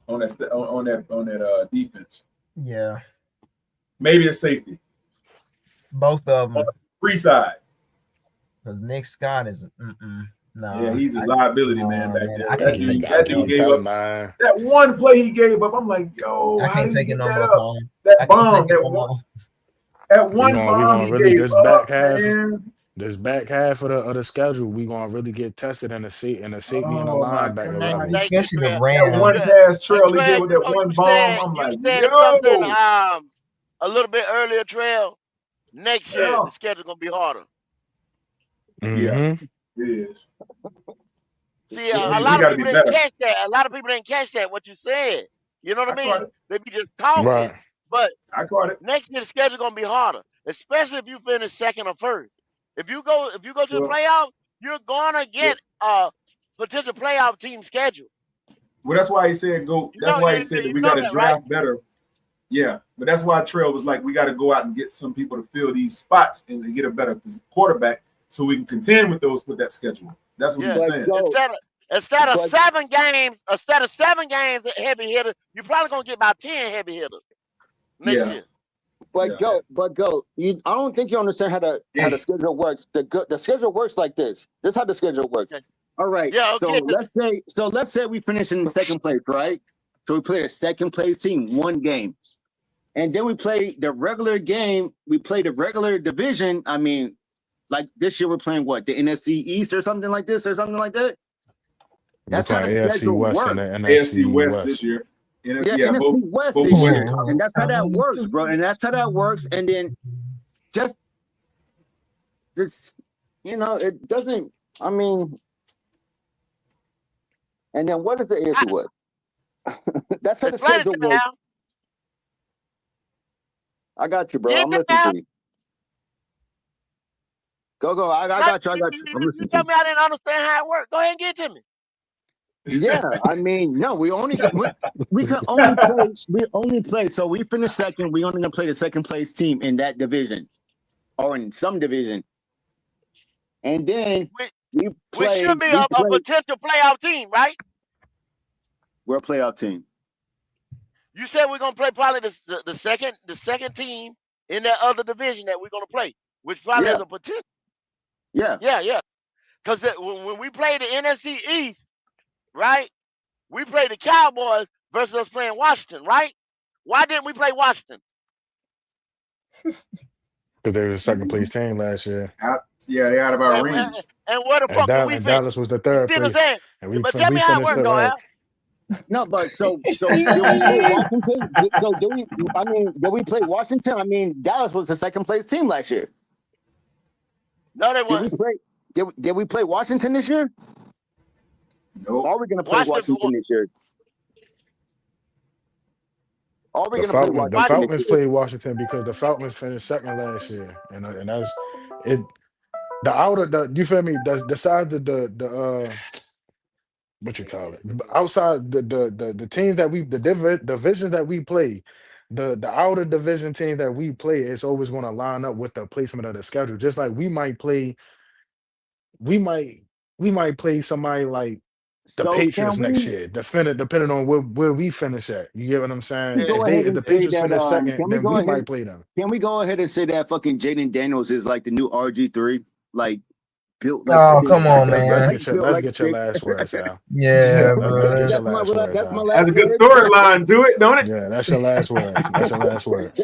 on that defense. Yeah, Maybe a safety. both of them. Free side. Because Nick Scott is no. Yeah, he's a liability, man, back there. I can't take That dude gave up that one play he gave up. I'm like, yo, I how can't did take he it get no that more, up? Paul. That bomb, that one bomb he really gave this up, back half. man. This back half of the schedule, we gonna really get tested in the safety and the Oh my linebacker God. level. Especially the That Rams. one pass trail he gave with that You one bomb. I'm like, something yo. a little bit earlier, Trail. Next year, the schedule gonna be harder. Yeah, it is. See, We a lot of gotta people be didn't better. catch that. A lot of people didn't catch that. What you said, you know what I caught mean? it. They be just talking, Right. but I caught it. next year the schedule gonna be harder, especially if you finish second or first. If you go to the playoff, you're gonna get a potential playoff team schedule. Well, that's why he said go. That's why he said that we got to draft better. Yeah, but that's why Trail was like, we got to go out and get some people to fill these spots and get a better quarterback so we can contend with that schedule. That's what he Yeah. was But saying. go, Instead of but 7 games, heavy hitter, you're probably gonna get about 10 heavy hitters next Yeah, year. but yeah, go. You, I don't think you understand how yeah. the schedule works. The schedule works like this. This is how the schedule works. Okay. All right. Yeah, So okay. let's say we finish in second place, right? So we play a second place team, one game. And then we play the regular game. We play the regular division. I mean, like this year we're playing what, the NFC East or something like this or something like that. We're That's how the playing AFC schedule West and the works. AFC NFC West this West. year. And Yeah, yeah, NFC West both this West year, columns. and that's how that works, bro. And that's how that works. And then just this, it doesn't. I mean, and then what is the AFC West? That's how the Explain it schedule to me works. now. I got you, bro. Get I'm it listening now. to you. Go. I got you. I got you. I'm You listening to tell you. me I didn't understand how it worked. Go ahead and get it to me. Yeah, I mean, no, we can only play. We only play. So we finish second. We only gonna play the second place team in that division, or in some division, and then we We play. should be a potential playoff team, right? We're a playoff team. You said we're gonna play probably the second team in that other division that we're gonna play, which probably Yeah, has a potential. yeah. Yeah. Because when we play the NFC East, right? We play the Cowboys versus us playing Washington, right? Why didn't we play Washington? Because they were the second place team last year. Yeah, they're out of our And, range. and where the fuck did we And finish? Dallas was the You third see what I'm place. saying? And But tell we me how it finished worked, it though, right. Al. No, but so did we play Washington? So did we? I mean, did we play Washington? I mean, Dallas was the second place team last year. No, they Did we weren't. play? Did we play Washington this year? Nope. Are we going to play Washington this year? Are we The going to play The Washington this Falcons year? played Washington because the Falcons finished second last year, and that's it. The outer, you feel me? The sides of the what you call it, outside the teams that divisions that we play, the outer division teams that we play is always going to line up with the placement of the schedule. Just like we might we might play somebody like the So can Patriots next we year, depending on where we finish at. You get what I'm saying? go ahead If and the say Patriots that? finish second, Can we then go we ahead? might play them. Can we go ahead and say that fucking Jaden Daniels is like the new RG3, like built like Oh, sticks, come on, Let's man. get your built like last sticks. words, Al. Yeah, Let's get your That's my last words, that's my Al. That's last a good word. storyline to it, don't it? Yeah, that's your last words. That's your last words.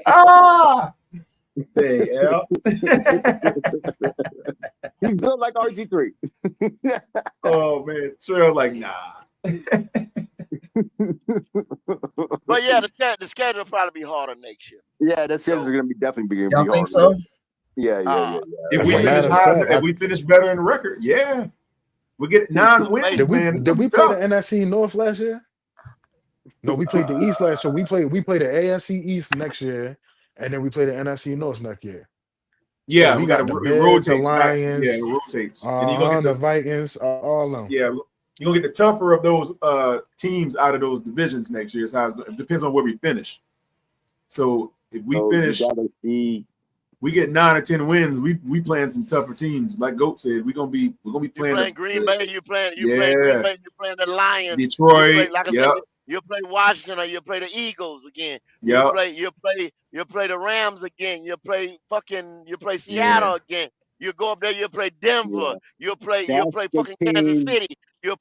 Ah, hey, Al. He's built like RG3. Oh man, Trail like nah. But yeah, the schedule will probably be harder next year. Yeah, that series is gonna be definitely be y'all think hard. so? Yeah. If As we a finish matter of high, fact, if we finish better in the record, yeah, we get 9 wins, man. It's did gonna be we play the tough. NFC North last year? No, we played the East last. So we play the AFC East next year, and then we play the NFC North next year. So Yeah, we we got got to the it Bears, the rotates back to Lions, it rotates, and you're gonna get the the Vikings, all of them. yeah, you're gonna get the tougher of those teams out of those divisions next year. It depends on where we finish. So if we finish, we get 9 or 10 wins. We playing some tougher teams. Like Goat said, we're gonna be playing. Playing Green Bay, you playing Green yeah, Bay, you playing the Lions, Detroit. you play, like I said, Yep. you play Washington or you play the Eagles again. Yep. You play the Rams again. You play Seattle again. You go up there, you play Denver. You'll play fucking Kansas City. You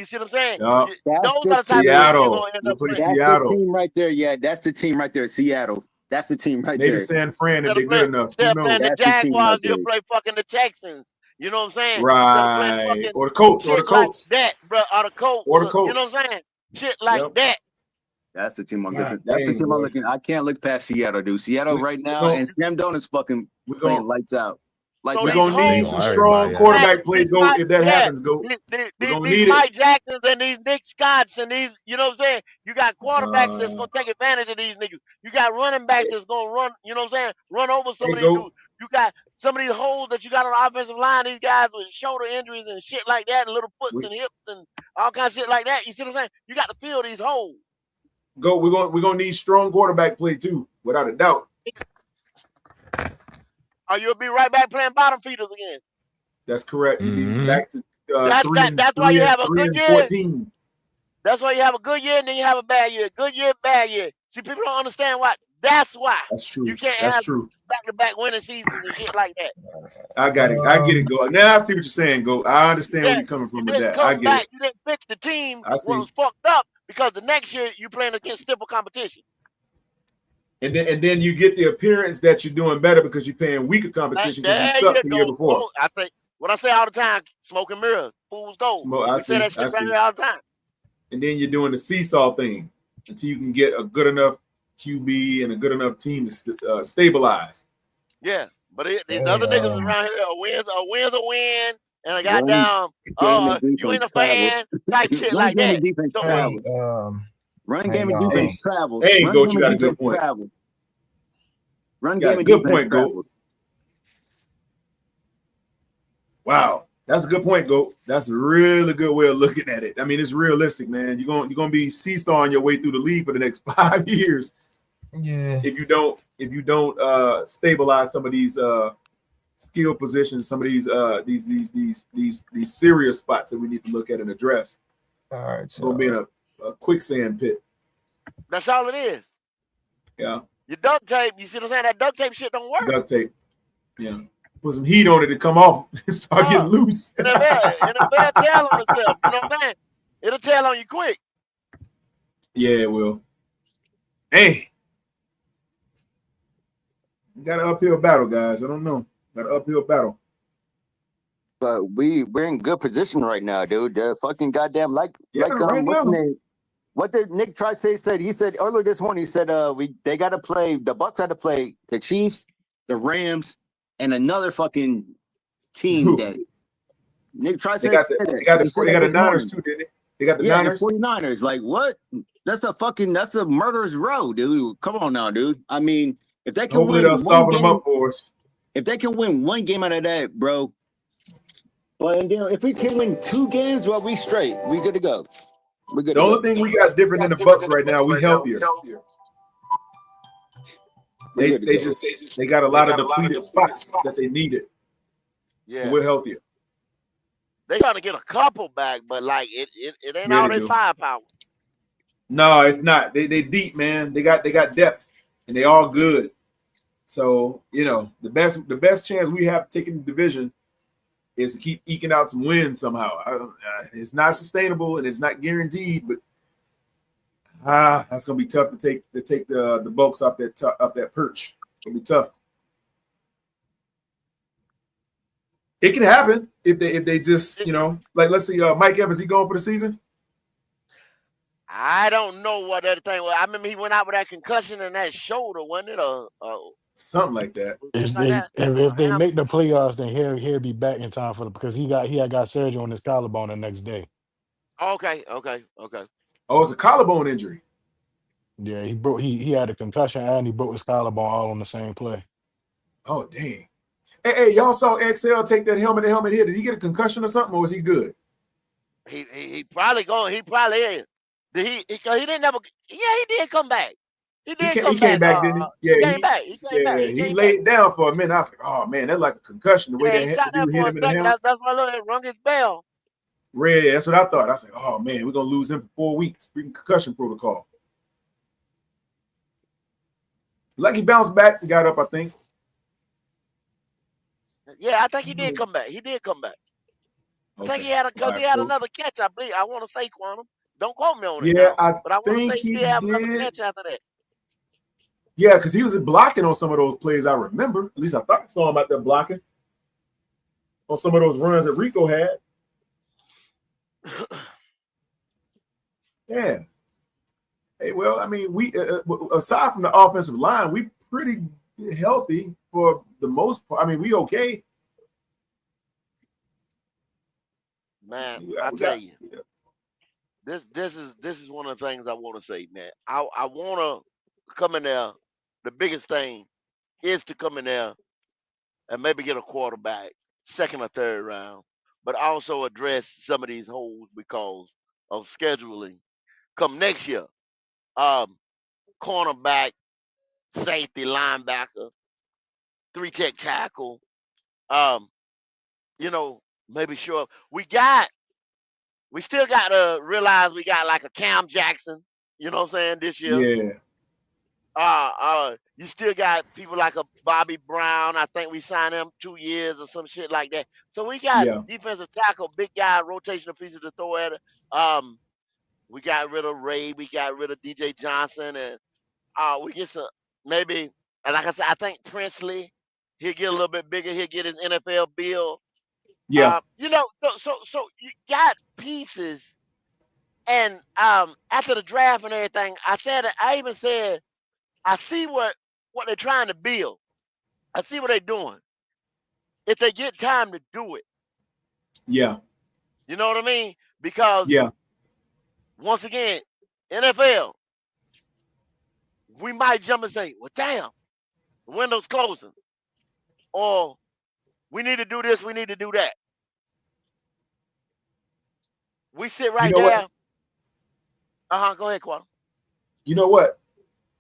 see what I'm saying? Yep. Those are the type of teams you're gonna end up playing. That's Seattle. the team right there. Yeah, that's the team right there. Seattle. That's the team right Maybe there. San Fran if they're Instead good enough. of playing the That's the team Jaguars, right you'll there. play fucking the Texans. You know what I'm saying? Instead of playing Right. fucking Or the Colts. shit like that, bro. Or the Colts. Or the You know Colts. what I'm saying? Shit like Yep. that. That's the team I'm God looking. That's the dang, team boy. I'm looking. I can't look past Seattle, dude. Seattle right now, gonna- and Sam Don is fucking playing lights out. Lights We're out. gonna need some strong everybody out. quarterback play go if that happens. Go. We're gonna These need Mike it. Jacksons and these Nick Scotts and these, you know what I'm saying? You got quarterbacks that's gonna take advantage of these niggas. You got running backs that's gonna run, you know what I'm saying? Run over some of these dudes. You got some of these holes that you got on the offensive line, these guys with shoulder injuries and shit like that, and little foots and hips and all kinds of shit like that. You see what I'm saying? You got to fill these holes. We're gonna need strong quarterback play too, without a doubt. Or you'll be right back playing bottom feeders again. That's correct. You'll be Mm-hmm. back to three and That's why three you and have a three good and year. 14. That's why you have a good year and then you have a bad year. Good year, bad year. See, people don't understand why. That's why That's you true. can't That's have true. back-to-back winning seasons and shit like that. I got it. I get it. Go now. I see what you're saying. Go. I understand where Yeah, you're coming you from with didn't that. I come get it. back. You didn't fix the team I what see. was fucked up because the next year you playing against stiffer competition. And then you get the appearance that you're doing better because you're paying weaker competition because you There you sucked the year go. before. I say what I say all the time: smoke and mirrors, fools gold. I We say see. that I shit right see. here all the time. And then you're doing the seesaw thing until you can get a good enough QB and a good enough team to stabilize. Yeah, but these other niggas around here, a win's a win, and a Run goddamn, game and you ain't defense a travel. fan type shit Run like game that. and defense So Hey, travel. Run hey, game and y'all. Hey, defense travels. hey, Run Goat, game you and got a good defense point. travels. Run You got game a and good defense point, Goat. travels. Wow, that's a good point, Goat. That's a really good way of looking at it. I mean, it's realistic, man. You're gonna be seesawing your way through the league for the next 5 years Yeah. if you don't stabilize some of these skill positions, some of these serious spots that we need to look at and address. All right, It's gonna be in a quicksand pit. that's all it is. Yeah, Your duct tape, you see what I'm saying? That duct tape shit don't work. duct tape. Yeah, put some heat on it to come off and start getting loose. And it better tell on itself. You know what I'm saying? It'll tell on you quick. Yeah, it will. Hey, we got an uphill battle, guys. I don't know. Got an uphill battle. But we're in good position right now, dude. They're fucking goddamn right what's now. his name? What did Nick try to say? He said earlier this morning. He said they got to play. The Bucks had to play the Chiefs, the Rams, and another fucking team that Nick tried to say that. They got He said that the this Niners morning. too, didn't they? They got the Yeah, Niners. the 49ers. Like what? That's a murderer's row, dude. Come on now, dude. I mean, if they can Hopefully win they'll one soften them game, up for us. if they can win one game out of that, bro. Well, and then if we can win 2 games, well, we straight. We good to go. We're good The to go. only thing we got different than the Bucks right now, we healthier. They got a lot of depleted spots that they needed. Yeah. And we're healthier. They trying to get a couple back, but like it ain't Yeah, all they their do. firepower. No, it's not. They deep, man. They got depth and they all good. So, the best chance we have taking the division is to keep eking out some wins somehow. It's not sustainable and it's not guaranteed, but that's gonna be tough to take the Bucks off that perch. It's gonna be tough. It can happen if they just like, let's see, Mike Evans, he going for the season? I don't know what that thing was. I remember he went out with that concussion in that shoulder, wasn't it? Something like that. If Like that. they make the playoffs, then he'll be back in time for because he had got surgery on his collarbone the next day. Okay. Oh, it's a collarbone injury. Yeah, he had a concussion and he broke his collarbone all on the same play. Oh dang. Hey, y'all saw XL take that helmet hit. Did he get a concussion or something, or was he good? He probably going. He probably is. Did he didn't never. Yeah, he did come back. He He came back, didn't he? Yeah, he came back. He came back. He laid down for a minute. I was like, oh man, that's like a concussion. The way Yeah, he sat the there dude hit for a him in the second. helmet. That's why I looked at rung his bell. Red, that's what I thought. I was like, oh man, we're gonna lose him for 4 weeks. Freaking concussion protocol. Like he bounced back and got up, I think. Yeah, I think he did come back. He did come back. I think he had another catch. I believe. I want to say Quantum. Don't quote me on it Yeah, now. But I want to think say he he did have another did. catch after that. Yeah, because he was blocking on some of those plays. I remember. At least I thought I saw him out there blocking on some of those runs that Rico had. Yeah. Hey, well, I mean, we aside from the offensive line, we pretty healthy for the most part. I mean, we okay. Man, I tell you, this is one of the things I want to say, man. I want to come in there. The biggest thing is to come in there and maybe get a quarterback, second or third round, but also address some of these holes because of scheduling come next year. cornerback, safety, linebacker, 3-tech tackle. You know, maybe sure we still got to realize we got like a Cam Jackson. You know what I'm saying? This year. Yeah, You still got people like a Bobby Brown. I think we signed him 2 years or some shit like that. So we got yeah, defensive tackle, big guy, rotational pieces to throw at it. We got rid of Ray. We got rid of DJ Johnson, and we get some maybe. And like I said, I think Princely, he'll get a little bit bigger. He'll get his NFL bill. yeah, You know, so you got pieces. And after the draft and everything, I even said, I see what they're trying to build. I see what they're doing. If they get time to do it, yeah, you know what I mean? Because yeah. once again, NFL, we might jump and say, "Well, damn, the window's closing," or "We need to do this, we need to do that." We sit You right know what? there. Go ahead, Quantum. You know what?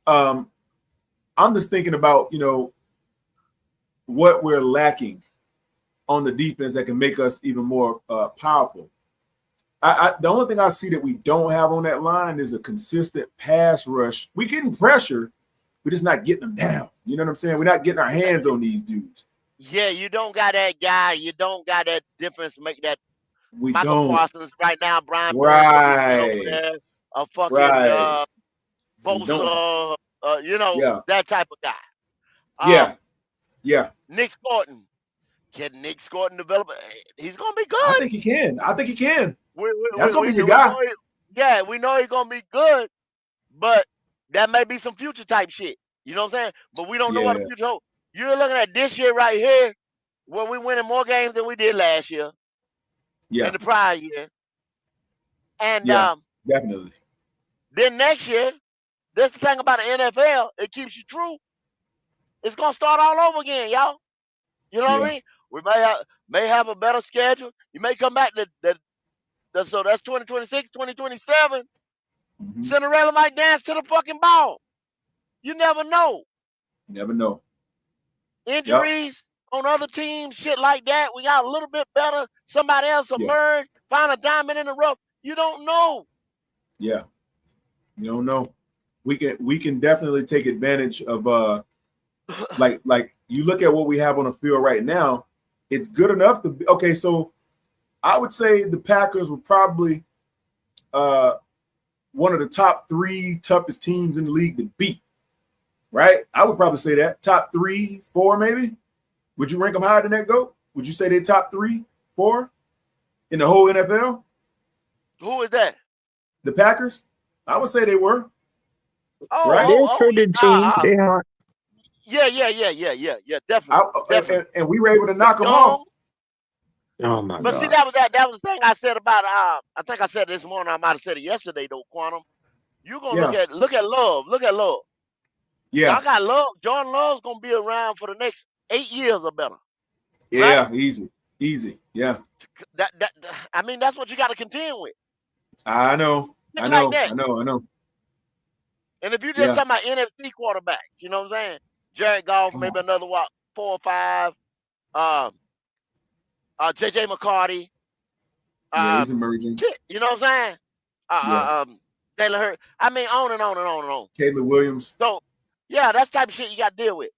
I'm just thinking about what we're lacking on the defense that can make us even more powerful. The only thing I see that we don't have on that line is a consistent pass rush. We're getting pressure, we're just not getting them down. You know what I'm saying? We're not getting our hands on these dudes. Yeah, you don't got that guy. You don't got that difference. Make that We Michael don't. Parsons right now. Brian Burns gonna be sitting over Right. there. A fucking Right. So we don't. Bosa. Yeah. That type of guy. Yeah. Yeah. Nick Scotton. Can Nick Scotton develop? He's gonna be I good. think he can. I think he can. We That's gonna be your guy. we know he's gonna be good, but that may be some future type shit. You know what I'm saying? But we don't know what the Yeah. future holds. You're looking at this year right here, where we winning more games than we did last year Yeah. and the prior year. And Yeah. Definitely. then next year, that's the thing about the NFL. It keeps you true. It's gonna start all over again, y'all. You know what I Yeah. mean? We may have a better schedule. You may come back so that's 2026, 2027. Mhm. Cinderella might dance to the fucking ball. You never know. You never know. Yep. Injuries on other teams, shit like that. We got a little bit better. Somebody else Yeah. emerged, find a diamond in the rough. You don't know. Yeah. You don't know. We can definitely take advantage of like you look at what we have on the field right now. It's good enough to be okay. So I would say the Packers were probably one of the top 3 toughest teams in the league to beat. Right? I would probably say that top 3, 4, maybe. Would you rank them higher than that, GOAT? Would you say they top 3, 4 in the whole NFL? Who is that? The Packers? I would say they were. Oh, right? They're a pretty good team. They are. Yeah, definitely. And we were able to knock them Young. off. Oh my But God. see, that was the thing I said about I think I said this morning. I might have said it yesterday though. Quantum, you gonna look at Love. Look at Love. Yeah. Y'all got Love. Jordan Love's gonna be around for the next 8 years or better. Yeah, right? easy. Yeah. I mean, that's what you got to contend with. I know. Think I like know. that. I know. And if you just talking about NFC quarterbacks, you know what I'm saying? Jared Goff, maybe another 4 or 5. JJ McCarty. Yeah, he's emerging. You know what I'm saying? Taylor Hurt. I mean, on and on and on and on. Caleb Williams. So, yeah, that's the type of shit you got to deal with.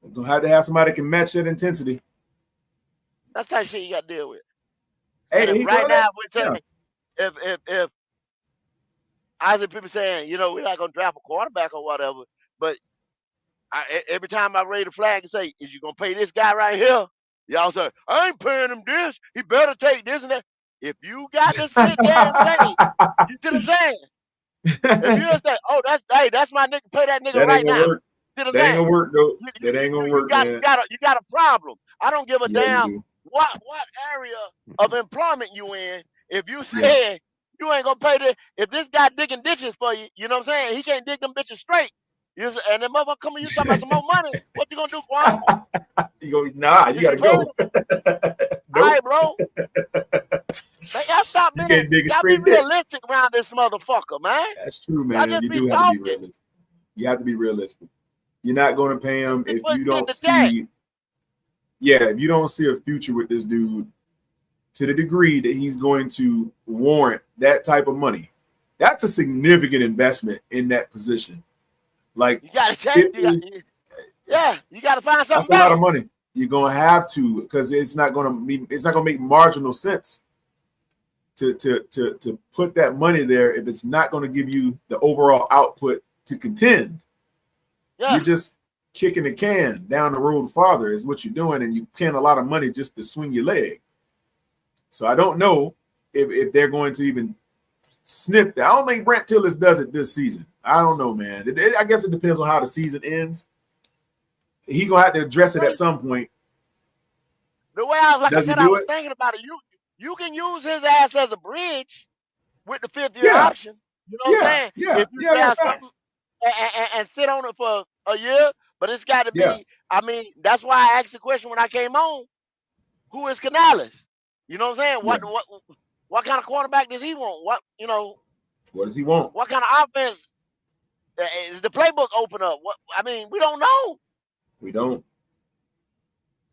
You're gonna have to have somebody that can match that intensity. That's the type of shit you got to deal with. Hey, and right now, we're saying if I see people saying, we're not gonna draft a quarterback or whatever, but every time I raise the flag and say, "Is you gonna pay this guy right here?" Y'all say, "I ain't paying him this. He better take this and that." If you got to sit there and say, you see what I'm saying? If you just say, "Oh, that's my nigga, pay that nigga that right ain't gonna now," work. see what I'm That ain't saying? gonna work, though. That ain't gonna work, man. You got a problem. I don't give a Yeah, damn you do. what area of employment you in. If you said you ain't gonna pay this, if this guy digging ditches for you, you know what I'm saying? He can't dig them bitches straight. And the motherfucker coming, you talking about some more money. What you gonna do, Quan? You go, nah, you gotta pay go. All right, bro. Man, y'all stop You being, can't dig a y'all be straight ditch. realistic around this motherfucker, man. That's true, Y'all man. just You be do have to be talking. realistic. You have to be realistic. You're not going to pay him Just if put you shit in don't the chat. see, yeah, if you don't see a future with this dude to the degree that he's going to warrant that type of money. That's a significant investment in that position. Like You gotta change. 50, Yeah, you gotta find that's something a lot better. of money. You're gonna have to, because it's not gonna make marginal sense to put that money there if it's not gonna give you the overall output to contend. Yeah. You're just kicking the can down the road farther is what you're doing, and you paying a lot of money just to swing your leg. So I don't know if they're going to even snip that. I don't think Brent Tillis does it this season. I don't know, man. I guess it depends on how the season ends. He gonna have to address it at some point. The way I Does he I do was it? thinking about it. You can use his ass as a bridge with the 5th-year Yeah, option. You know what I'm saying? If you draft something facts. and sit on it for a year, but it's got to Yeah, be. I mean, that's why I asked the question when I came on. Who is Canales? You know what I'm saying? yeah. What kind of quarterback does he want? What does he want? What kind of offense is the playbook open up? What I mean, we don't know. We don't.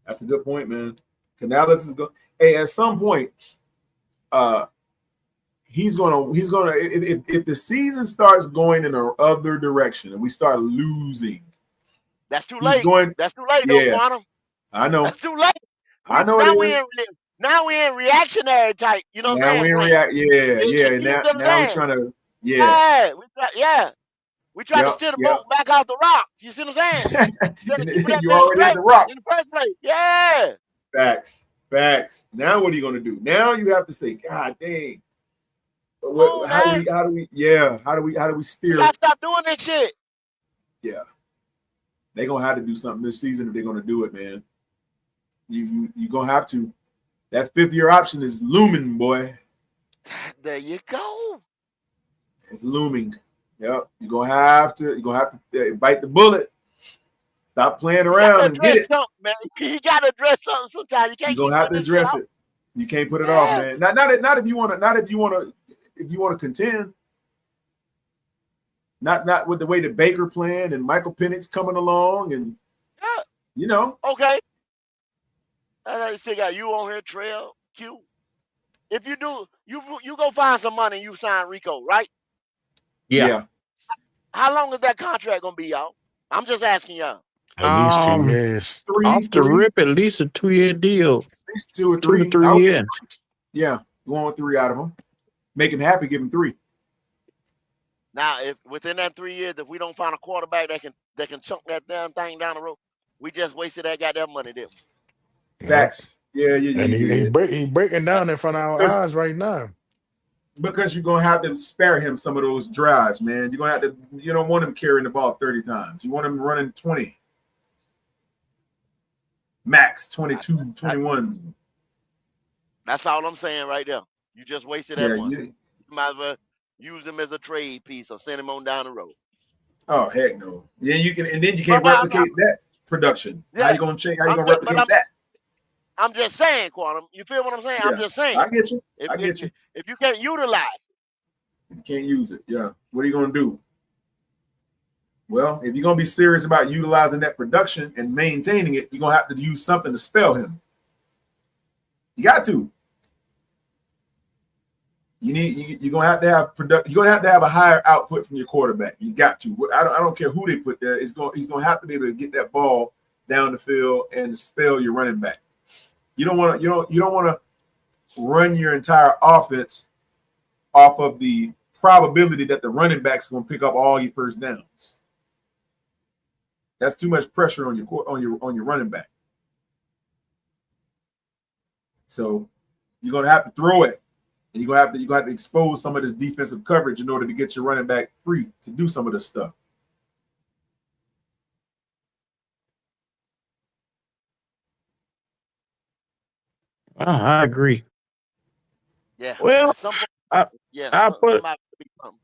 That's a good point, man. Canales is going. Hey, at some point, he's gonna if the season starts going in the other direction and we start losing, That's too he's late. going. That's too late, though, Yeah, Quantum. I know. That's too late. I know it Now is. we in reactionary type. You know what I'm Now saying? we in Plan. react. Yeah, yeah. You Now, see what I'm now we're saying? trying to. Yeah. Yeah, we tried to Yep. steer the Yep. boat back out the rocks. You see what I'm saying? Instead of keeping that You bitch already at straight the rocks. in the first place. Yeah. Facts. Facts. Now what are you gonna do? Now you have to say, God dang. Come on, How do man. we? How do we? How do we We steer? gotta stop doing this shit. Yeah. They're gonna have to do something this season if they're gonna do it, man. You gonna have to. That 5th-year option is looming, boy. There you go. It's looming. Yep. You're gonna have to bite the bullet. Stop playing You gotta around and get address it. something, man. You gotta address something sometimes. You You're can't keep gonna have putting to this shit address off. it. You can't put it off, Yeah. man. Not if you wanna contend. Not with the way that Baker playing and Michael Penix coming along and Yeah. Okay. You still got you on here, Trail, Q. If you do, you go find some money and you sign Rico, right? yeah. How long is that contract gonna be, y'all? I'm just asking y'all. At least 2 Um, years. off the Three, rip, at least a 2-year deal, at least 2 or 2 to 3. 3 I would, years. yeah, you want 3 out of them. Make him happy, give him 3. Now, if within that 3 years, if we don't find a quarterback that can chunk that damn thing down the road, we just wasted that goddamn money, didn't Yeah. Facts. Yeah, And you he did. breaking down in front of our Because eyes right now. you're gonna have to spare him some of those drives, man. You're gonna have to. You don't want him carrying the ball 30 times. You want him running 20, max we? 22, 21. That's all I'm saying right there. You just wasted that Yeah, money. You might as well use him as a trade piece or send him on down the road. oh heck no. Yeah, you can, and then you But can't replicate that production. How yeah, you gonna change? How you I'm gonna just, but replicate that? I'm just saying, Quantum. You feel what I'm saying? I'm Yeah, just saying. I get you. If I get you. if you can't utilize, You can't use it. Yeah. What are you gonna do? Well, if you're gonna be serious about utilizing that production and maintaining it, you're gonna have to use something to spell him. You got to. You're gonna have to have product. You're gonna have to have a higher output from your quarterback. You got to. I don't care who they put there. He's gonna have to be able to get that ball down the field and spell your running back. You don't want to run your entire offense off of the probability that the running back's gonna pick up all your first downs. That's too much pressure on your running back. So you're gonna have to throw it. And you're gonna have to expose some of this defensive coverage in order to get your running back free to do some of this stuff. I agree. yeah. Well, At some point, I yeah, I put somebody be something.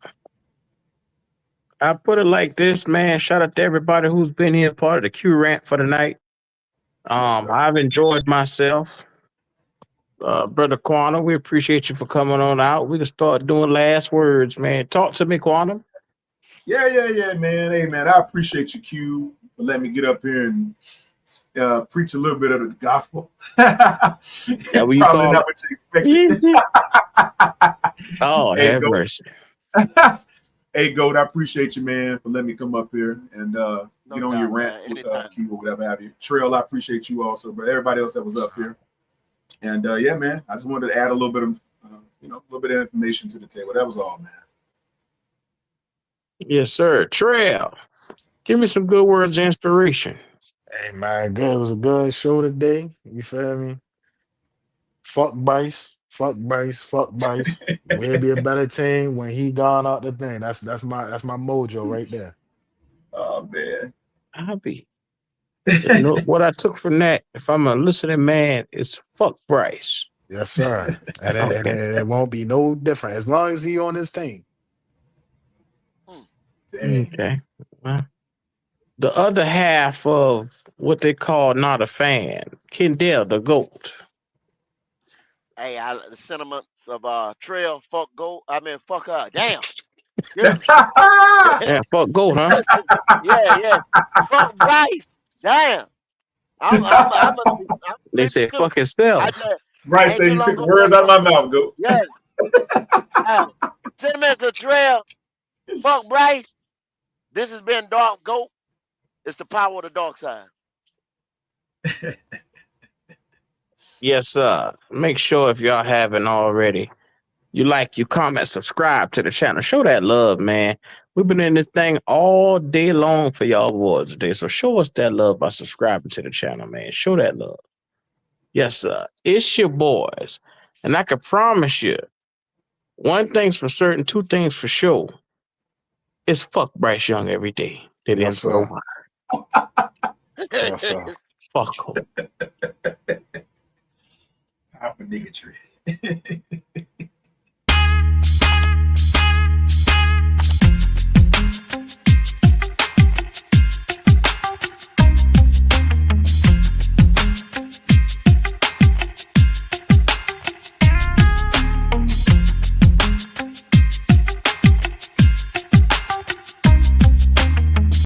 I put it like this, man. Shout out to everybody who's been here, part of the Q rant for the night. Yes, sir. I've enjoyed myself. Brother Quantum, we appreciate you for coming on out. We can start doing last words, man. Talk to me, Quantum. Yeah, man. Hey, man, I appreciate you, Q, for letting me get up here and preach a little bit of the gospel. That what you Probably call not what you expected. Oh, Hey, have Goat. mercy. Hey, Goat, I appreciate you, man, for letting me come up here and No get on your doubt, rant man. with Anytime. Q or whatever have you. Trail, I appreciate you also, but everybody else that was up here. And yeah, man, I just wanted to add a little bit of, a little bit of information to the table. That was all, man. Yes, sir. Trail, give me some good words of inspiration. Hey man, good. It was a good show today. You feel me? Fuck Bryce. Fuck Bryce. Fuck Bryce. We'll be a better team when he gone out the thing. That's my mojo right there. Oh man. I'll be. You know, what I took from that, if I'm a listening man, is fuck Bryce. Yes, sir. And Okay. it won't be no different as long as he on his team. Dang. Okay. Well, the other half of what they call not a fan, Kendall the goat. Hey, the sentiments of Trail, fuck go. I mean, fuck damn. Excuse me. Yeah, fuck goat, huh? Yeah. Fuck Bryce. Damn. I'm They offended say too. fuck I himself. just, I Bryce ain't said too you long took the ago words said out of my something. mouth, Goat. Yeah. Sentiments of Trail, fuck Bryce. This has been Dark Goat. It's the power of the dark side. Yes, sir. Make sure if y'all haven't already, you like, you comment, subscribe to the channel. Show that love, man. We've been in this thing all day long for y'all boys today. So show us that love by subscribing to the channel, man. Show that love. Yes, sir. It's your boys. And I can promise you, one thing's for certain, two things for sure. It's fuck Bryce Young every day. That Yes, ends with a sir. Y. Yes, sir. Fuck him. Half a nigga tree.